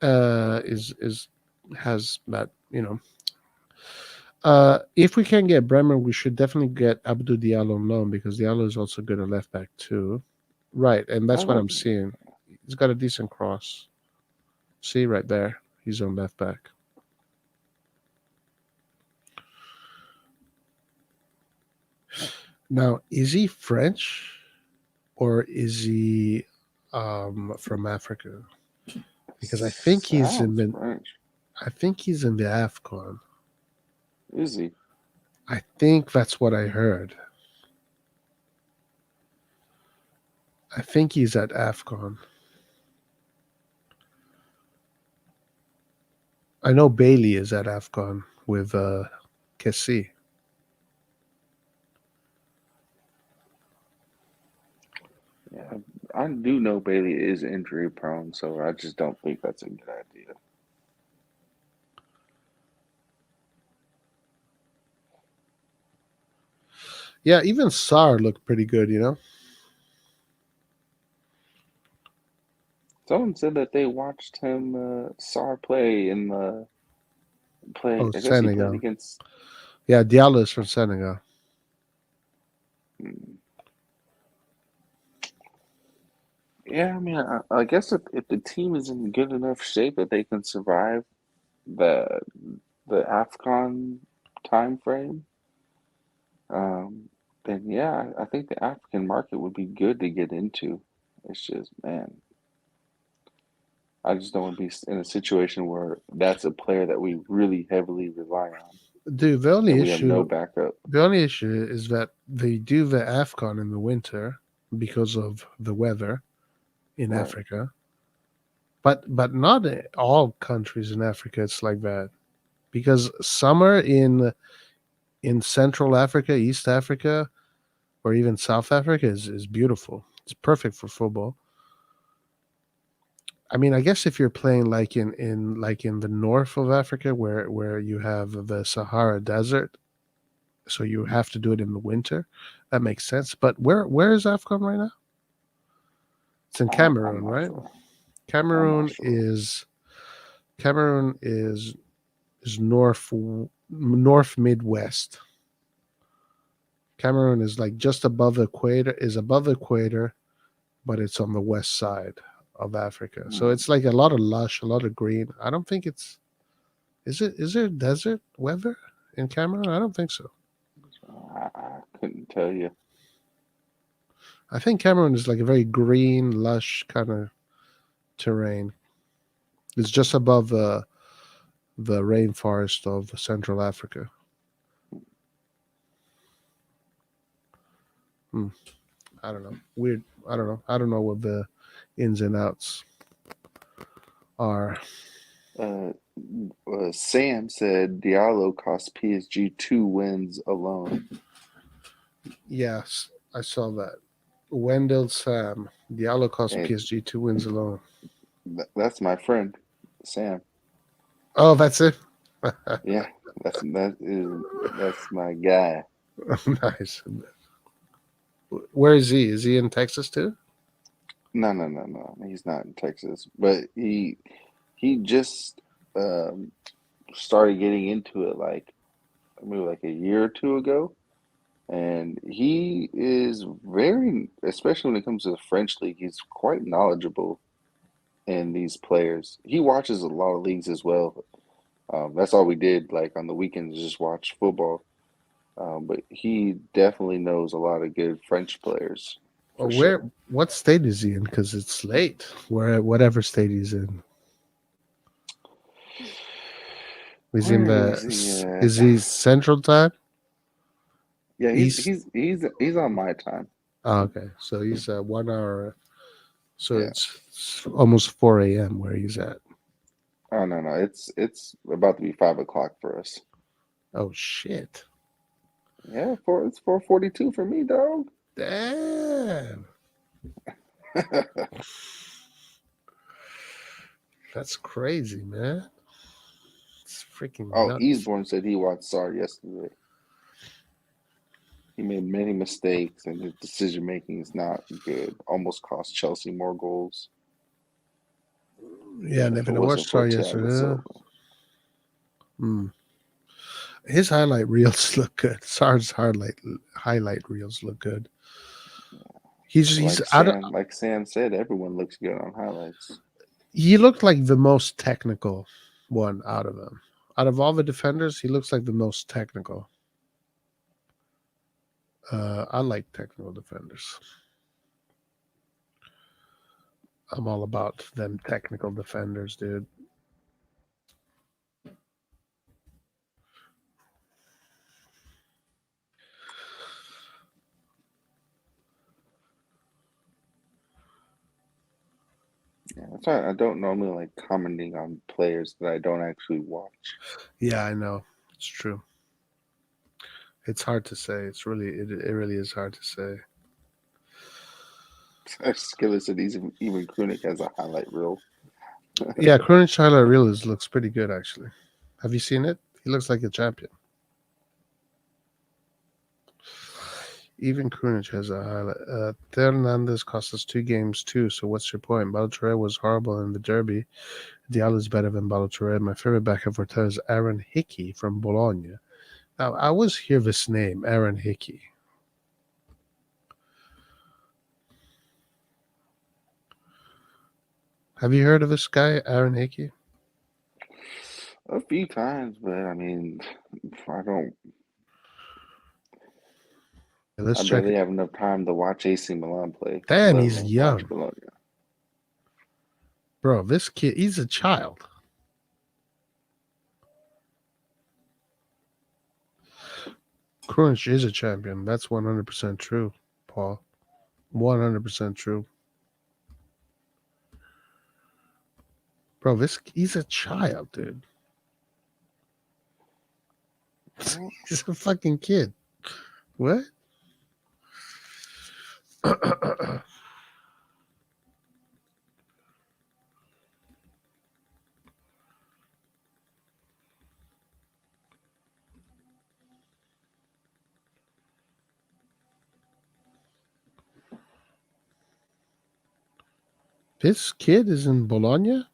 is has that, if we can get Bremer, we should definitely get Abdou Diallo on loan, because Diallo is also good at left back too. Right, and that's what I'm seeing. He's got a decent cross. See right there, he's on left back. Now, is he French or is he from Africa? Because I think he's in the French. I think he's in the AFCON. Is he? I think that's what I heard. I think he's at AFCON. I know Bailey is at AFCON with Kessie. Yeah, I do know Bailey is injury prone, so I just don't think that's a good idea. Yeah, even Sar looked pretty good. You know. Someone said that they watched him Sar play in the play. Oh, I guess he played Senegal. against. Yeah, Diallo is from Senegal. hmm, Yeah, I mean, I guess if the team is in good enough shape that they can survive the the AFCON time frame, um, then yeah, I think the African market would be good to get into. It's just, man, I just don't want to be in a situation where that's a player that we really heavily rely on Dude, the and only we have no issue backup. the only issue is that they do the AFCON in the winter because of the weather in Right. Africa. But not all countries in Africa it's like that. Because summer in Central Africa, East Africa, or even South Africa is beautiful. It's perfect for football. I mean, I guess if you're playing like in the north of Africa where you have the Sahara Desert, so you have to do it in the winter, that makes sense. But where is AFCON right now? It's in I'm Cameroon, not right? sure. I'm not Cameroon sure. is Cameroon is north midwest. Cameroon is like just above the equator, is above the equator, but it's on the west side of Africa. So Hmm. it's like a lot of lush, a lot of green. I don't think it's is there desert weather in Cameroon? I don't think so. I couldn't tell you. I think Cameroon is like a very green, lush kind of terrain. It's just above the rainforest of Central Africa. Hmm. I don't know. Weird. I don't know. I don't know what the ins and outs are. Uh, Sam said Diallo cost PSG 2 wins alone. Yes, I saw that. Wendell Sam. Diallo cost Hey, PSG 2 wins alone. that's my friend, Sam. Oh, that's it? Yeah, that's my guy. Nice. Where is he? Is he in Texas too? No, no, no, no. He's not in Texas, but he just um, started getting into it like maybe like a year or two ago, and he is very, especially when it comes to the French league, he's quite knowledgeable in these players. He watches a lot of leagues as well. That's all we did like on the weekends, just watch football. But he definitely knows a lot of good French players Or for where? sure. What state is he in? Because it's late. Where, whatever state he's in. He's in Where the. is he at? Is he Central Time? Yeah, East. he's on my time. Oh, okay, so he's 1 hour. So Yeah. it's almost 4 a.m. where he's at. Oh no, no, it's about to be 5 o'clock for us. Oh shit! Yeah, it's 4:42 for me, dog. Damn, that's crazy, man. It's freaking Oh, nuts. Eastbourne said he watched SAR yesterday. He made many mistakes and his decision making is not good. Almost cost Chelsea more goals Yeah, if they've it been a watch wasn't for star Thiago yesterday. Silva. Hmm. His highlight reels look good. Sar's highlight reels look good. He's out of. Like Sam said, everyone looks good on highlights. He looked like the most technical one out of them. Out of all the defenders, he looks like the most technical. I like technical defenders. I'm all about them technical defenders, dude. Yeah, that's why I don't normally like commenting on players that I don't actually watch. Yeah, I know. It's true. It's hard to say. It really is hard to say. Skiller said even Krunic has a highlight reel. Yeah, Cronin Shiloh Reels looks pretty good actually. Have you seen it? He looks like a champion. even Krunic has a highlight. Fernandez cost us 2 games too. So what's your point? Balotelli was horrible in the derby. Diallo is better than Balotelli. My favorite back and forth is Aaron Hickey from Bologna. Now I always hear this name, Aaron Hickey. Have you heard of this guy, Aaron Hickey? A few times, but I mean, I don't. Let's I check barely it. have enough time to watch AC Milan play, Damn, let he's alone watch young, Bologna. bro. This kid, he's a child. Krunic is a champion. That's 100% true, Paul. 100% true. Bro, he's a child, dude. Well, He's a fucking kid. What? This kid is in Bologna?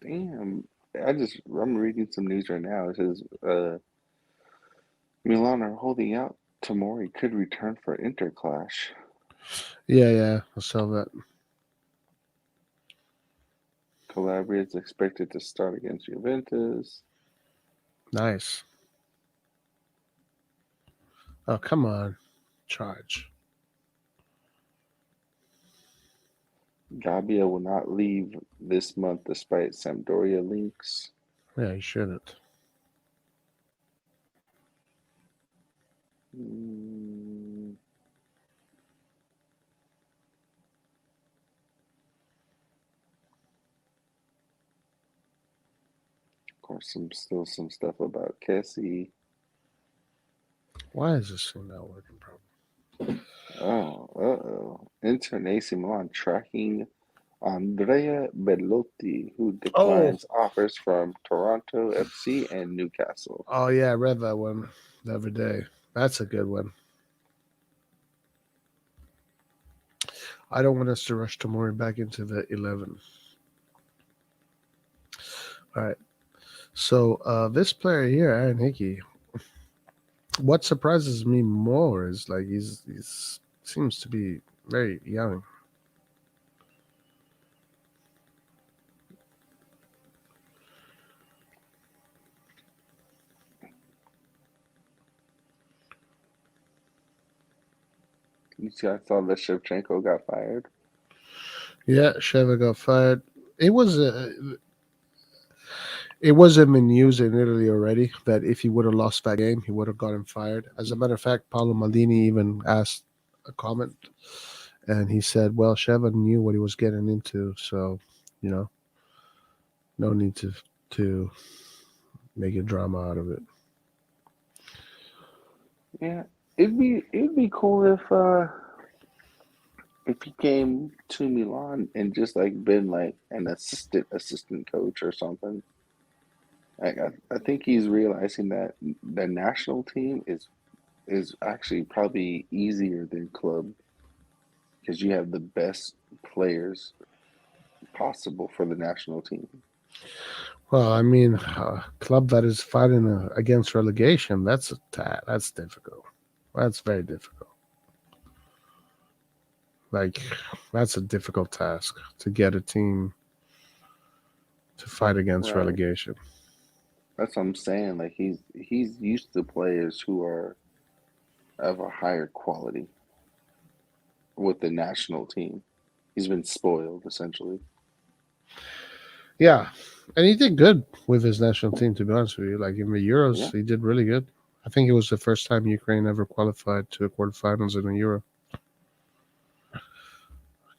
damn. I'm reading some news right now. It says Milan are holding out. Tomori could return for Interclash. Yeah, I saw that. Calabria is expected to start against Juventus. Nice. Oh, come on. Charge. Gabbia will not leave this month despite Sampdoria links. Yeah, you shouldn't. Mm, of course, still some stuff about Kessie. Why is this thing not working properly? Oh. Inter and AC Milan tracking Andrea Bellotti, who Oh. declines offers from Toronto FC and Newcastle. Oh, yeah, I read that one the other day. That's a good one. I don't want us to rush Tomori back into the 11. All right. So this player here, Aaron Hickey, what surprises me more is like he's seems to be very young. You see, I saw that Shevchenko got fired. Yeah, Sheva got fired. It was it was in the news in Italy already that if he would have lost that game, he would have gotten fired. As a matter of fact, Paolo Maldini even asked a comment, and he said, "Well, Sheva knew what he was getting into, so you know, no need to make a drama out of it." Yeah, it'd be cool if he came to Milan and just like been like an assistant coach or something. Like I think he's realizing that the national team is actually probably easier than club because you have the best players possible for the national team. Well, I mean, a club that is fighting against relegation, that's difficult. That's very difficult. Like, that's a difficult task to get a team to fight against Right. relegation. That's what I'm saying. Like he's used to players who are of a higher quality with the national team. He's been spoiled essentially. Yeah, and he did good with his national team. To be honest with you, like in the Yeah. Euros, he did really good. I think it was the first time Ukraine ever qualified to the quarterfinals in a Euro.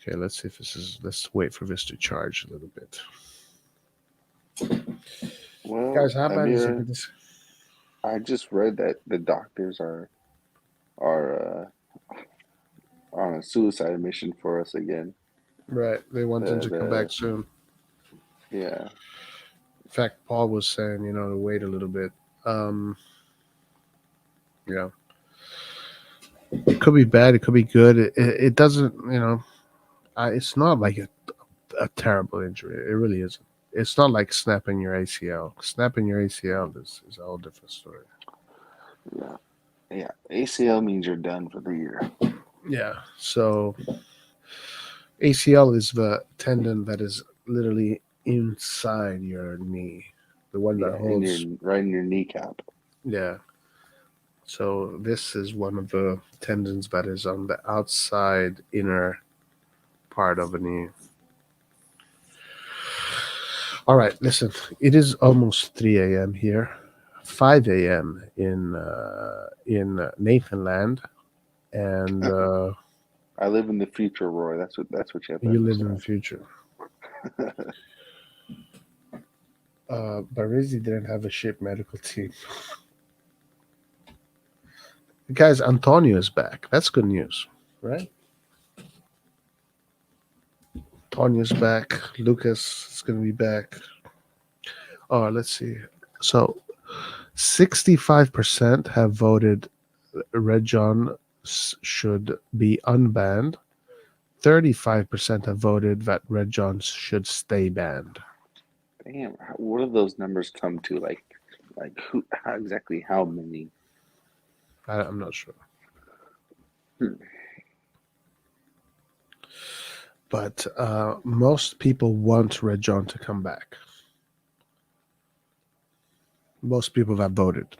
Okay, let's see if this is. Let's wait for this to charge a little bit. Well, Guys, how bad is it? Amir, I just read that the doctors are on a suicide mission for us again. Right. They want him to come back The soon. yeah. In fact, Paul was saying, to wait a little bit. Um, yeah, it could be bad. It could be good. It doesn't. It's not like a terrible injury. It really isn't. It's not like snapping your ACL. Snapping your ACL is a whole different story. Yeah. Yeah. ACL means you're done for the year. Yeah. So ACL is the tendon that is literally inside your knee, the one that Yeah, in your holds. right in your kneecap. Yeah. So this is one of the tendons that is on the outside inner part of a knee. All right, listen. It is almost 3 a.m. here, 5 a.m. in Nathanland, and I live in the future, Roy. That's what you have to you live in the understand. future. Barisi didn't have a ship medical team. Guys, Antonio is back. That's good news, right? Antonio's back. Lucas is going to be back. Oh, let's see. So 65% have voted Red John should be unbanned. 35% have voted that Red John should stay banned. Damn, what do those numbers come to? Like who? How exactly? How many? I'm not sure. Hmm. But most people want Red John to come back. Most people that voted.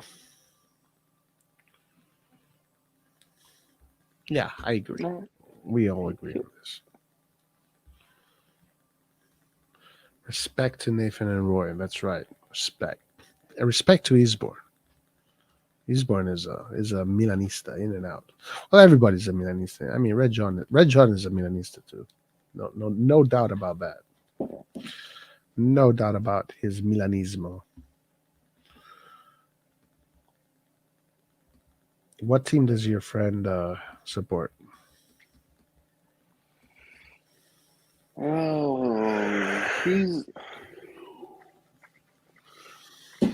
Yeah, I agree. No, We all he- agree he- on this. Respect to Nathan and Roy. That's right. Respect. And respect to Isborn. Isborn is a Milanista in and out. Well, everybody's a Milanista. I mean, Red John is a Milanista too. No doubt about that. No doubt about his Milanismo. What team does your friend support? Oh, he's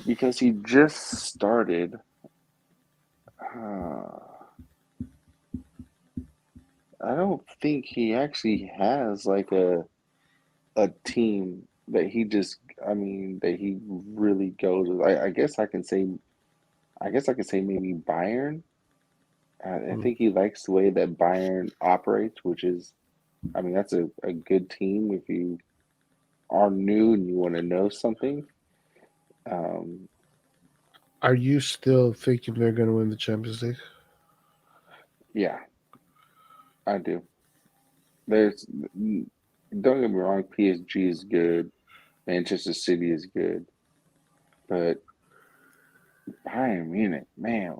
because he just started. Uh, I don't think he actually has like a team that he just. I mean, that he really goes with. I guess I can say. I guess I could say maybe Bayern. I Hmm. think he likes the way that Bayern operates, which is, I mean, that's a good team if you are new and you want to know something. Um, Are you still thinking they're going to win the Champions League? yeah, I do. There's, don't get me wrong, PSG is good, Manchester City is good, but Bayern Munich, man,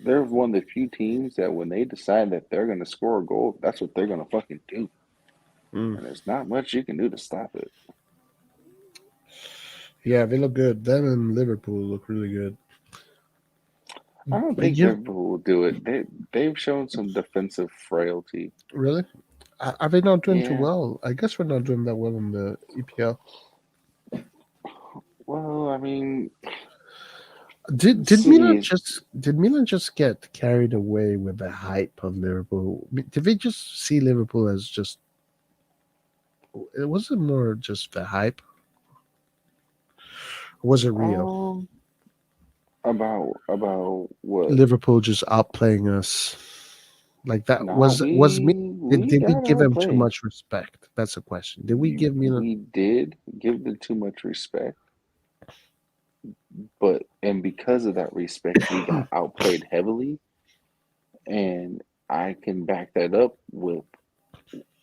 they're one of the few teams that when they decide that they're going to score a goal, that's what they're going to fucking do. Mm. And there's not much you can do to stop it. Yeah, they look good. Them and Liverpool look really good. I don't But think you Liverpool will do it. They've shown some defensive frailty. really? Are they not doing too Yeah. well? I guess we're not doing that well in the EPL. Well, I mean, Did City Milan is. just get carried away with the hype of Liverpool? Did they just see Liverpool as just? It wasn't more just the hype. Or was it real? um about what? Liverpool just outplaying us like that Nah, was me. Did we we got give them too outplayed. much respect? That's a question. Did we give Milan? We did give them too much respect, but and because of that respect, we got outplayed heavily, and I can back that up with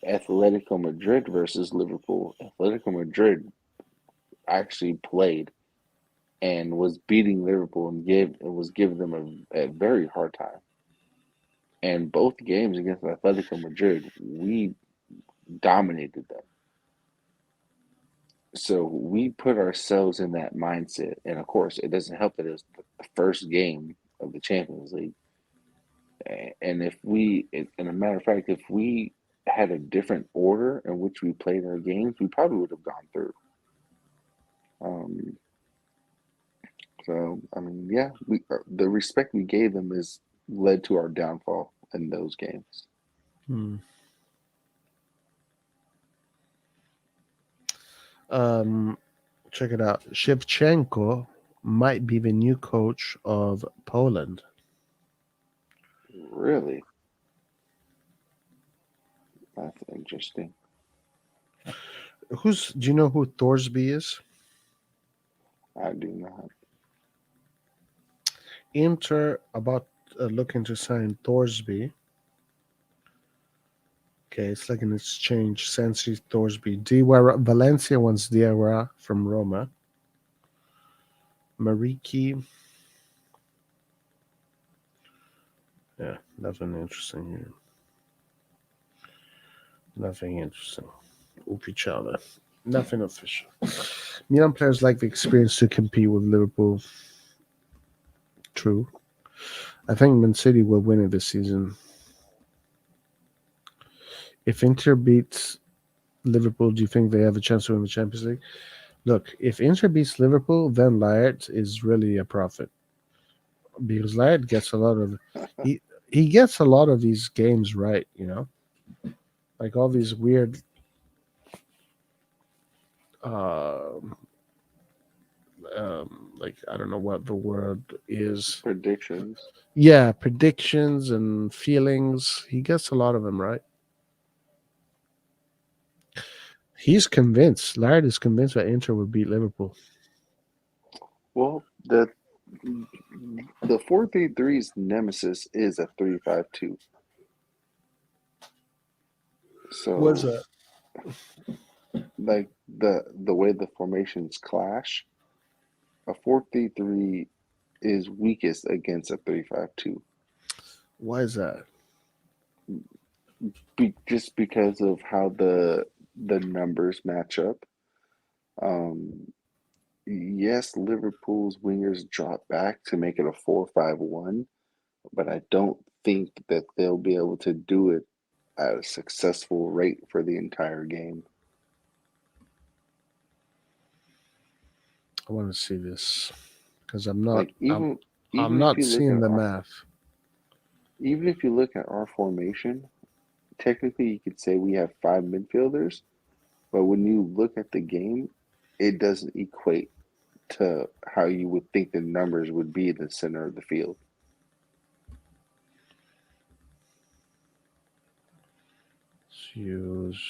Atletico Madrid versus Liverpool. Atletico Madrid actually played and was beating Liverpool and was giving them a very hard time. And both games against Atletico Madrid, we dominated them. So we put ourselves in that mindset. And of course, it doesn't help that it was the first game of the Champions League. And if we, and a matter of fact, if we had a different order in which we played our games, we probably would have gone through. Um, so I mean, yeah, the respect we gave them is led to our downfall in those games. Hmm. Um, check it out. Shevchenko might be the new coach of Poland. Really, that's interesting. Do you know who Thorsby is? I do not. Inter about looking to sign Thorsby. Okay, it's like an exchange. Sensi Thorsby. Diawara, Valencia wants Diawara from Roma. Mariki. Yeah, nothing interesting here. Nothing interesting. Upichala. Nothing official. Milan players like the experience to compete with Liverpool. True. I think Man City will win it this season. If Inter beats Liverpool, do you think they have a chance to win the Champions League? Look, if Inter beats Liverpool, then Laird is really a prophet because Laird gets a lot of he he gets a lot of these games right. Like all these weird um, like I don't know what the word is. Predictions. Yeah, predictions and feelings. He gets a lot of them right. He's convinced. Laird is convinced that Inter will beat Liverpool. Well, the 4-3-3's nemesis is a 3-5-2. What's So that? like the way the formations clash, a 4-3-3 is weakest against a 3-5-2. Why is that? Just because of how the numbers match up. Um, yes, Liverpool's wingers drop back to make it a 4-5-1, but I don't think that they'll be able to do it at a successful rate for the entire game. I want to see this because I'm not. Like I'm. I'm even if not you look seeing at the our math. even if you look at our formation, technically you could say we have five midfielders, but when you look at the game, it doesn't equate to how you would think the numbers would be in the center of the field. Use.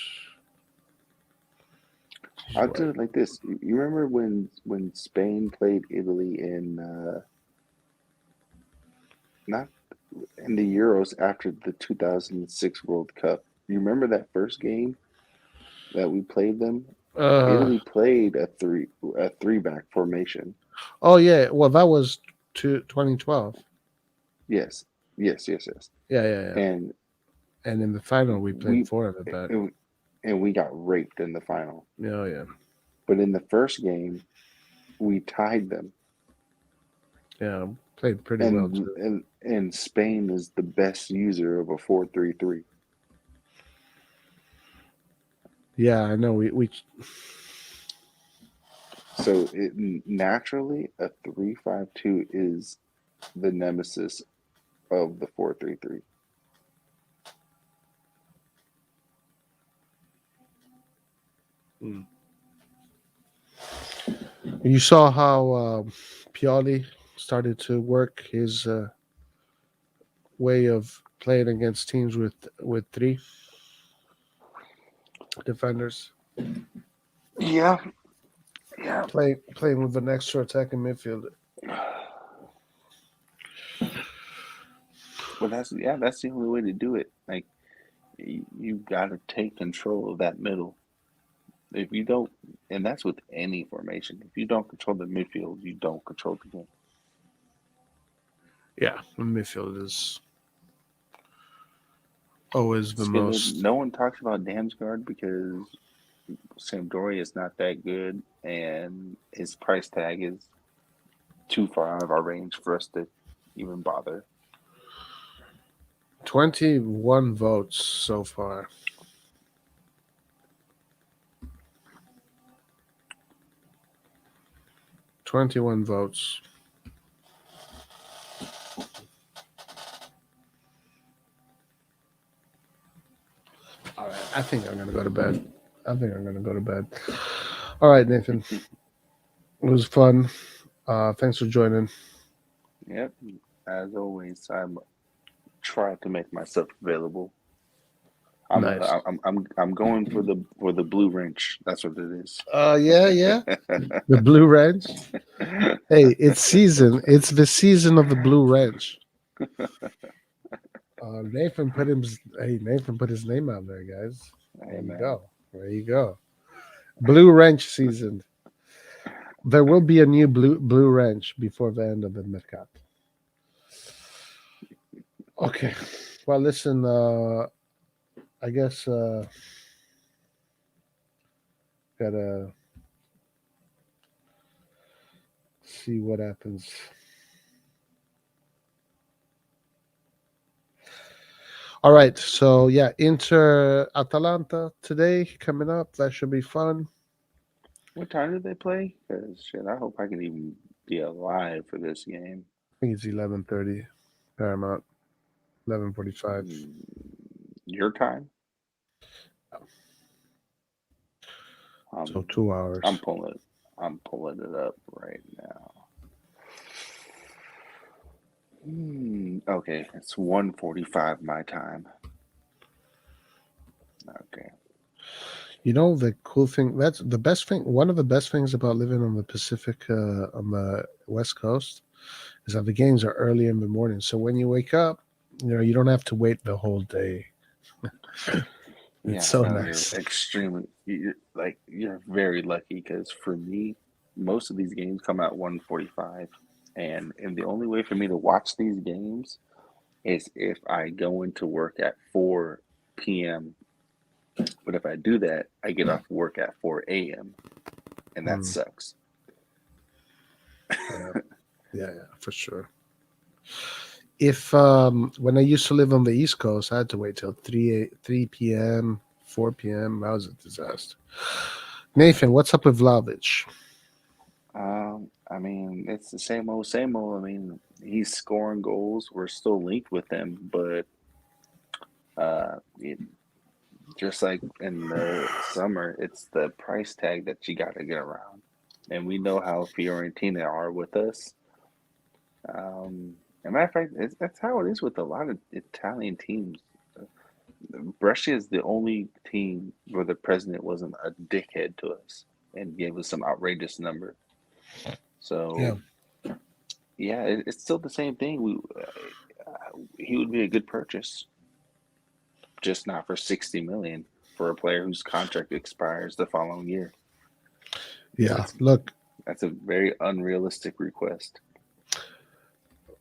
I'll do it like this. You remember when Spain played Italy in not in the Euros after the 2006 World Cup? You remember that first game that we played them? Uh. Italy played a three back formation. Oh yeah. Well, that was 2012. Yes, yes. Yeah, yeah, yeah. And And in the final, we played we four of it back. and we got raped in the final. Oh yeah, But in the first game, we tied them, yeah. Played pretty well too. and Spain is the best user of a 4-3-3. Yeah, I know. We So it naturally a 3-5-2 is the nemesis of the 4-3-3. You saw how Pioli started to work his way of playing against teams with three defenders, Yeah, yeah. playing with an extra attacking midfielder. Well, that's the only way to do it. Like you got to take control of that middle. If you don't, and that's with any formation. If you don't control the midfield, you don't control the game. Yeah, the midfield is always the Skillet. most. No one talks about Damsgaard because Sampdoria is not that good, and his price tag is too far out of our range for us to even bother. 21 votes so far. 21 votes. All right, I think I'm gonna go to bed. All right, Nathan. It was fun. Thanks for joining. Yep. As always, I'm trying to make myself available. Nice. I'm going for the blue wrench. That's what it is. Yeah. The Blue Wrench. Hey, it's season. It's the season of the Blue Wrench. Nathan put his name out there, guys. There Hey you man. go. There you go. Blue Wrench season. There will be a new blue wrench before the end of the mercato. Okay. Well, listen. I guess gotta see what happens. All right. So yeah, Inter Atalanta today coming up. That should be fun. What time did they play? Because shit, I hope I can even be alive for this game. I think it's 11:30 Paramount. 11:45. Mm, Your time? So Um, 2 hours. I'm pulling it up right now. Okay, it's 1:45 my time. Okay. You know the cool thing. That's the best thing. One of the best things about living on the Pacific, on the West Coast, is that the games are early in the morning. So when you wake up, you don't have to wait the whole day. It's Yeah, so no, nice. you're very lucky because for me, most of these games come at 1:45, and the only way for me to watch these games is if I go into work at 4 p.m. But if I do that, I get off work at 4 a.m. and that Mm, sucks. yeah, for sure. If when I used to live on the East Coast, I had to wait till 3 p.m., 4 p.m. That was a disaster. Nathan, what's up with Vlahovic? I mean, it's the same old, same old. I mean, he's scoring goals. We're still linked with him, but it, just like in the summer, it's the price tag that you got to get around. And we know how Fiorentina are with us. As a matter of fact, that's how it is with a lot of Italian teams. Brescia is the only team where the president wasn't a dickhead to us and gave us some outrageous number. Yeah. So yeah, it's still the same thing. He would be a good purchase, just not for 60 million for a player whose contract expires the following year. Yeah. That's Look, that's a very unrealistic request.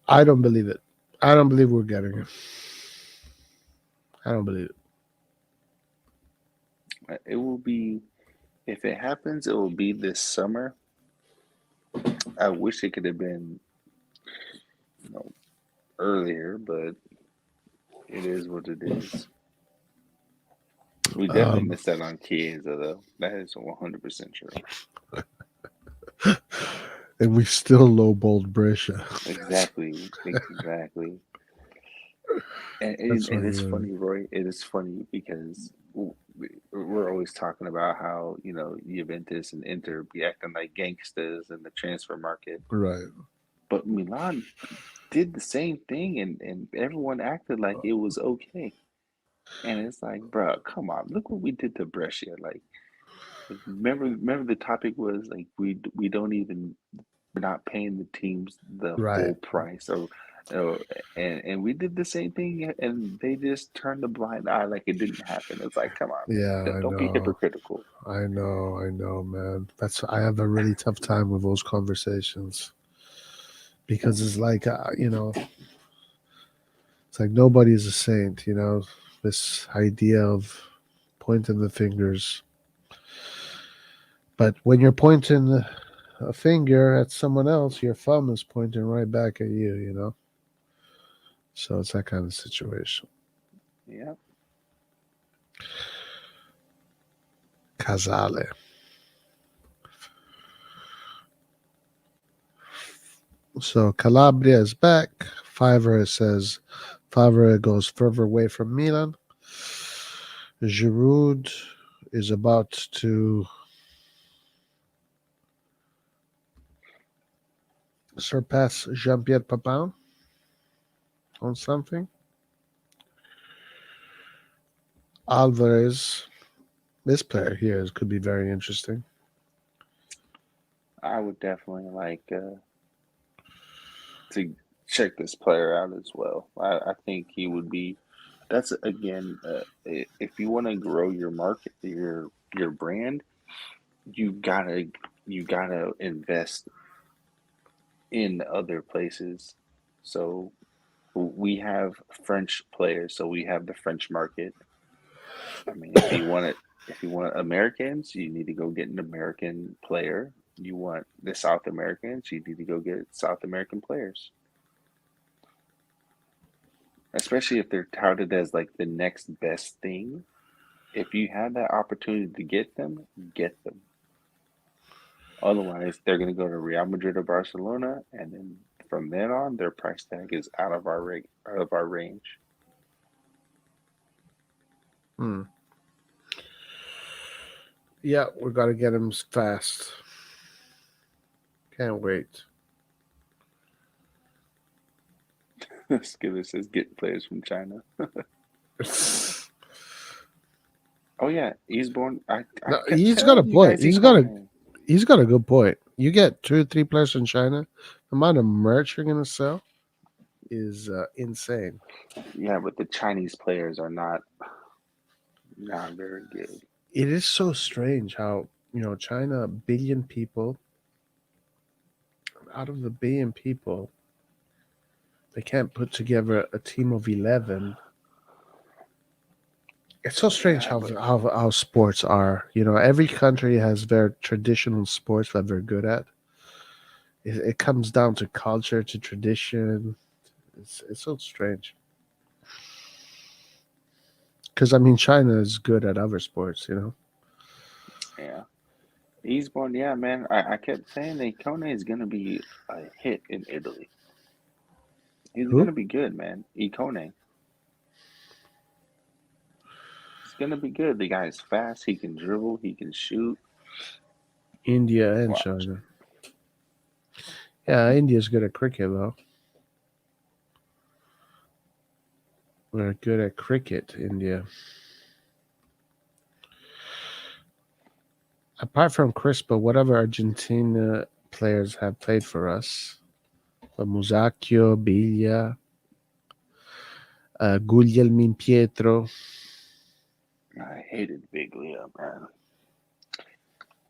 I don't believe it. I don't believe we're getting it. I don't believe it. It will be if it happens, it will be this summer. I wish it could have been, you know, earlier, but it is what it is. We definitely Um, missed out on Chiesa, though. That is 100% true. and we still lowballed Brescia. Exactly, exactly. And That's it is funny. funny, Roy. It is funny because we're always talking about how, Juventus and Inter be acting like gangsters in the transfer market. Right. But Milan did the same thing and everyone acted like it was okay. And it's like, bro, come on, look what we did to Brescia. Like remember the topic was like we don't even we're not paying the teams the Right. full price or and we did the same thing and they just turned a blind eye like it didn't happen. It's like, come on, man, Yeah, I don't be know. hypocritical. I know, man. I have a really tough time with those conversations because it's like, it's like nobody's a saint, this idea of pointing the fingers. But when you're pointing a finger at someone else, your thumb is pointing right back at you. So it's that kind of situation. Yeah. Casale. So Calabria is back. Favre says Favre goes further away from Milan. Giroud is about to surpass Jean-Pierre Papin on something. Alvarez, this player here could be very interesting. I would definitely like to check this player out as well. I think he would be. That's again, if you want to grow your market, your brand, you gotta you gotta invest in other places. So we have French players, so we have the French market. I mean, if you want Americans, you need to go get an American player. You want the South Americans, you need to go get South American players. Especially if they're touted as like the next best thing. If you have that opportunity to get them, get them. Otherwise, they're going to go to Real Madrid or Barcelona, and then from then on, their price tag is out of our range. Hmm. Yeah, we got to get him fast. Can't wait. Skiller says get players from China. Oh yeah, he's born. I No, kept he's got a telling you point. guys He's got a good point. You get 2 or 3 players in China, the amount of merch you're gonna sell is insane. Yeah, but the Chinese players are not very good. It is so strange how China, 1 billion people. Out of the 1 billion people, they can't put together a team of 11. It's so strange Yeah, but how sports are. Every country has their traditional sports that they're good at. It comes down to culture, to tradition. It's so strange. Because I mean, China is good at other sports. yeah, he's born. Yeah, man. I kept saying that Ikone is gonna be a hit in Italy. He's Who? gonna be good, man. Ikone. He's gonna be good. The guy is fast. He can dribble. He can shoot. India and Watch. China. Yeah, India's good at cricket though. We're good at cricket, India. Apart from Crispa, whatever Argentina players have played for us, Musacchio, Biglia, Guglielmin Pietro. I hated Big Leo, man.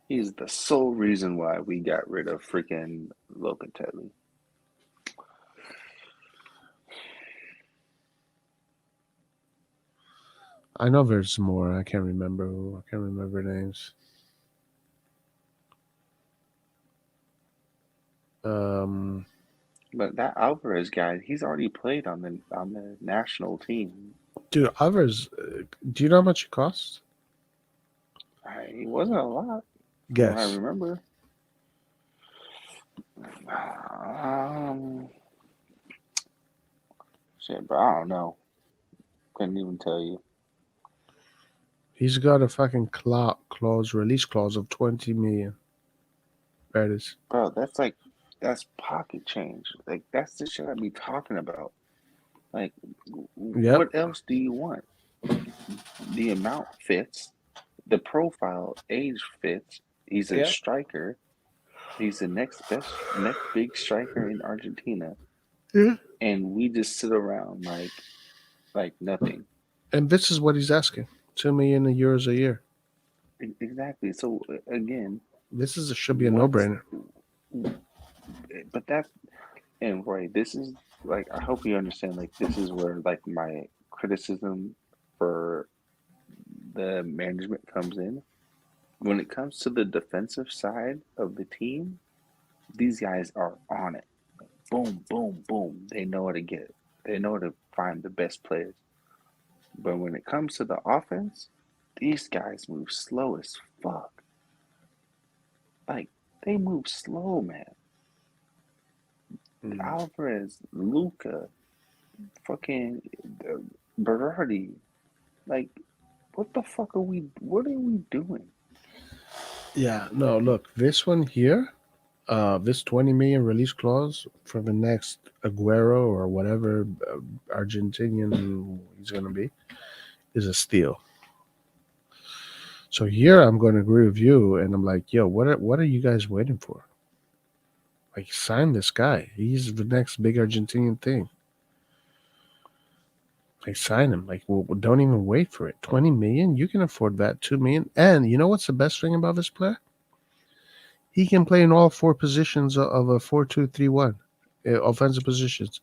He's the sole reason why we got rid of freaking Locatelli. I know there's more. I can't remember who. I can't remember names. Um, But that Alvarez guy, he's already played on the national team. dude, others. Do you know how much it costs? He wasn't a lot, from what I Guess. remember. Um, Shit, but I don't know. Couldn't even tell you. He's got a fucking release clause of 20 million. There it is. Bro, that's pocket change. Like that's the shit I be talking about. Like, Yep. what else do you want? The amount fits, the profile age fits. He's a Yeah. striker. He's the next big striker in Argentina, Yeah. and we just sit around like nothing. And this is what he's asking: 2 million euros a year. Exactly. So again, Should be a what's no-brainer. but that and Roy, this is like I hope you understand. Like this is where like my criticism for the management comes in. When it comes to the defensive side of the team, these guys are on it. Boom, boom, boom. They know how to get it. They know how to find the best players. But when it comes to the offense, these guys move slow as fuck. Like they move slow, man. Alvarez, Luca, fucking Berardi. Like, what the fuck are we? What are we doing? Yeah, no, look, this one here, this 20 million release clause for the next Aguero or whatever Argentinian he's going to be is a steal. So here I'm going to agree with you, and I'm like, yo, what are you guys waiting for? Like, sign this guy. He's the next big Argentinian thing. Like, sign him. Like, well, don't even wait for it. 20 million, you can afford that. 2 million, and you know what's the best thing about this player? He can play in all four positions of a 4-2-3-1, offensive positions.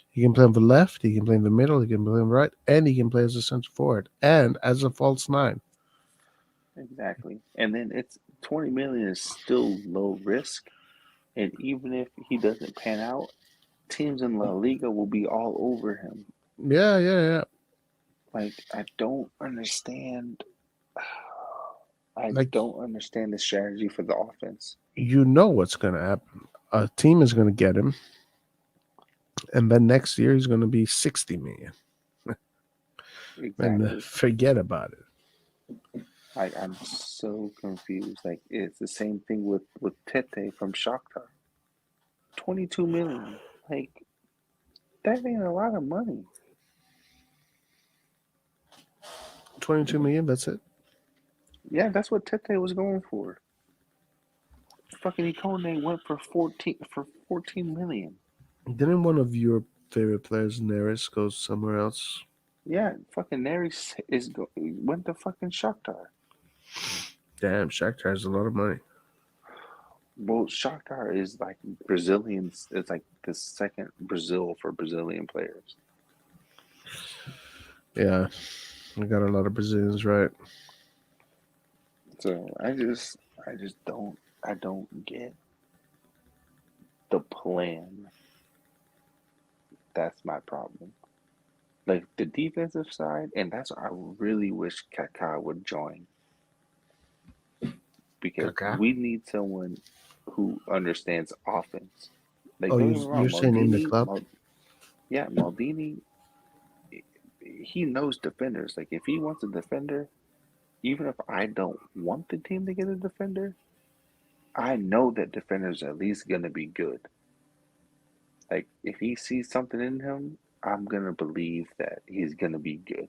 He can play on the left, he can play in the middle, he can play on the right, and he can play as a center forward and as a false nine. Exactly. And then it's 20 million is still low risk. And even if he doesn't pan out, teams in La Liga will be all over him. Yeah, yeah, yeah. Like, I don't understand. I Like, don't understand the strategy for the offense. you know what's going to happen. A team is going to get him, and then next year he's going to be 60 million. And Exactly. forget about it. Like, I'm so confused. Like, it's the same thing with Tete from Shakhtar. 22 million. Like, that ain't a lot of money. 22 million, that's it. Yeah, that's what Tete was going for. Fucking Ikone went for 14 million. Didn't one of your favorite players, Neres, go somewhere else? Yeah, fucking Neres went to fucking Shakhtar. Damn, Shakhtar has a lot of money. Well, Shakhtar is like Brazilians. It's like the second Brazil for Brazilian players. Yeah, we got a lot of Brazilians, right? So I don't get the plan. That's my problem. Like the defensive side, and that's I really wish Kaká would join because Kaká? we need someone who understands offense. Like Oh, don't get me you're wrong, saying in the club? Maldini, he knows defenders. Like if he wants a defender, even if I don't want the team to get a defender, I know that defender's at least gonna be good. Like if he sees something in him, I'm gonna believe that he's gonna be good.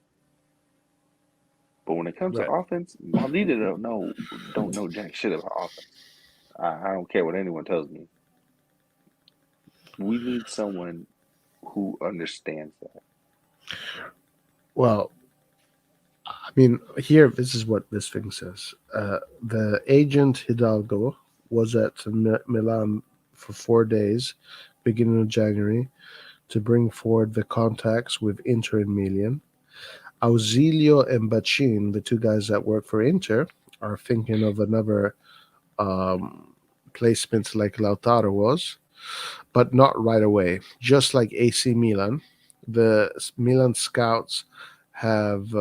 But when it comes to Right. offense, Maldini don't know jack shit about offense. I don't care what anyone tells me. We need someone who understands that. Well, I mean, here, this is what this thing says. The agent Hidalgo was at Milan for 4 days, beginning of January, to bring forward the contacts with Inter and Milan. Ausilio and Bacin, the two guys that work for Inter, are thinking of another placement like Lautaro was, but not right away. Just like AC Milan, the Milan scouts have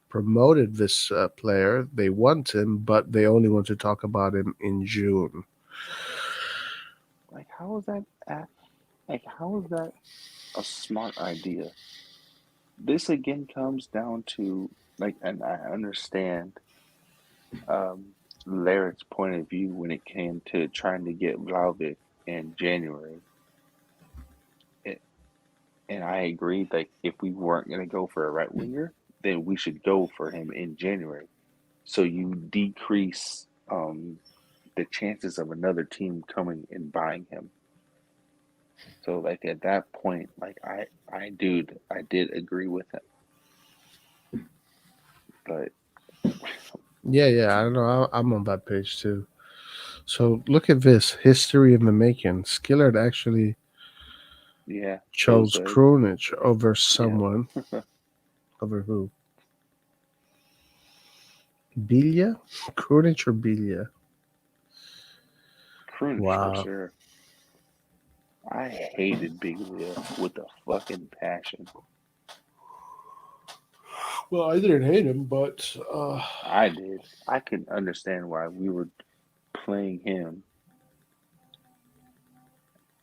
promoted this player. They want him, but they only want to talk about him in June. Like how is that how is that a smart idea? This again comes down to and I understand Laird's point of view when it came to trying to get Vlahovic in January. It, and I agreed, like, if we weren't going to go for a right winger, then we should go for him in January. So you decrease the chances of another team coming and buying him. So, like, at that point, like, I did agree with him. But Yeah, I don't know. I'm on that page too. So look at this history in the making. Skillard actually yeah, chose Jose, Krunic over yeah. someone. Over who? Bilia? Krunic or Bilia? Krunic for Wow. sure. I hated Biglia with a fucking passion. Well, I didn't hate him, but I did. I could understand why we were playing him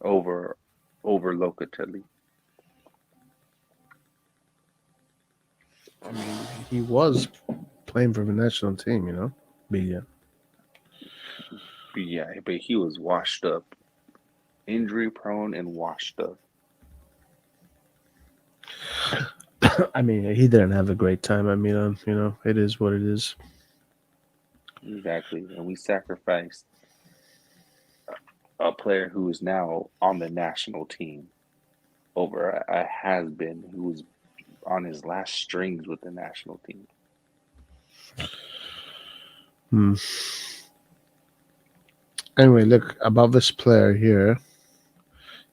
over over Locatelli. I mean, he was playing for the national team, you know. But yeah. Yeah, but he was washed up, injury prone and washed up. I mean, he didn't have a great time at Milan. You know, it is what it is. Exactly. And we sacrificed a player who is now on the national team over a has been who was on his last strings with the national team. Hmm. Anyway, look about this player here.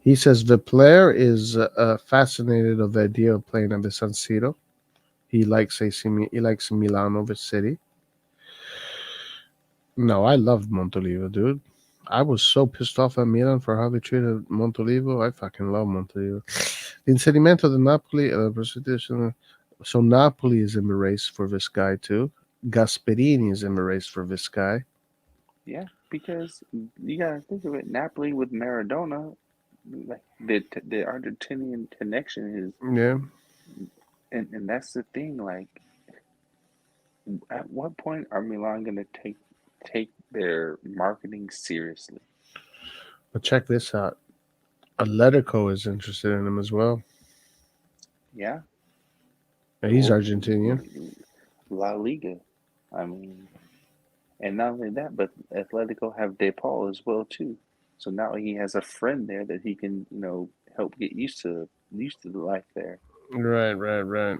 He says the player is fascinated of the idea of playing at the San Siro. He likes he likes Milan over City. No, I loved Montolivo, dude. I was so pissed off at Milan for how they treated Montolivo. I fucking love Montolivo. L'inserimento del Napoli, prostitution. So Napoli is in the race for this guy too. Gasperini is in the race for this guy. Yeah, because you gotta think of it. Napoli with Maradona, like the Argentinian connection is, Yeah, and that's the thing. Like, at what point are Milan gonna take their marketing seriously? but check this out. Atletico is interested in him as well. Yeah, Yeah, he's well, Argentinian. La Liga. I mean, and not only that, but Atletico have De Paul as well too. So now he has a friend there that he can, help get used to the life there. Right, right, right.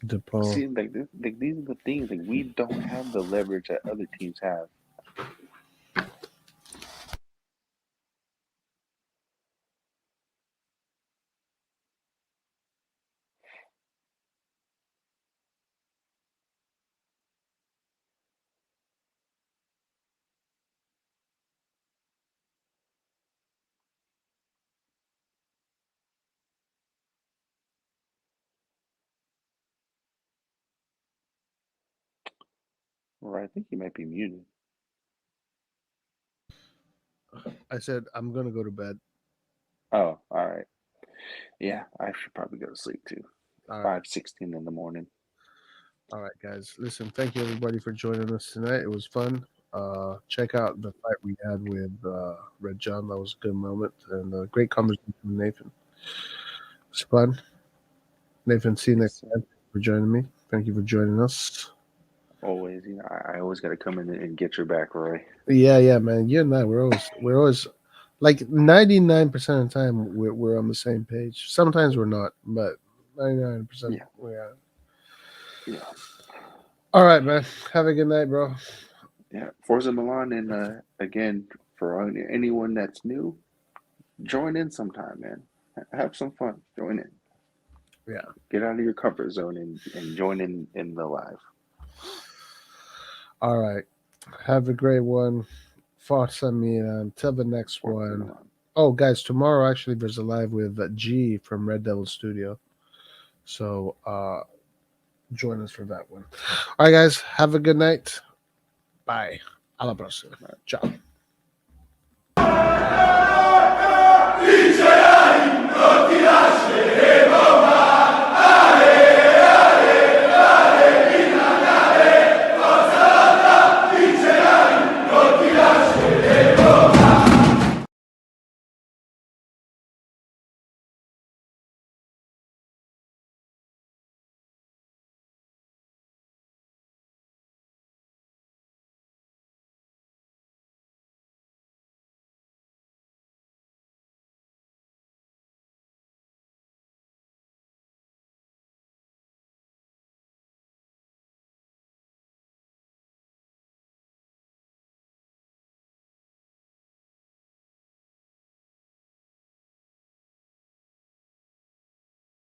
DePaul. See, like these are the things like we don't have the leverage that other teams have. Or I think he might be muted. I said I'm gonna go to bed. Oh, all right. Yeah, I should probably go to sleep too. All right, 5:16 in the morning. all right, guys. Listen, thank you everybody for joining us tonight. It was fun. Check out the fight we had with Red John. That was a good moment and a great conversation with Nathan. It was fun. Nathan, see you Yes, next sir. time for joining me. Thank you for joining us. Always, I always got to come in and get your back, Roy. Yeah, yeah, man. You and I, we're always like 99% of the time we're on the same page. Sometimes we're not, but 99% Yeah, we are. yeah, All right, man. Have a good night, bro. yeah. Forza Milan, and again, for anyone that's new, join in sometime, man. Have some fun. Join in. Yeah. Get out of your comfort zone and join in the live. All right. Have a great one. Forza Milan. Until the next Forza one. Milan. Oh, guys, tomorrow actually there's a live with G from Red Devil Studio. So join us for that one. All right, guys. Have a good night. Bye. Alla prossima. Ciao.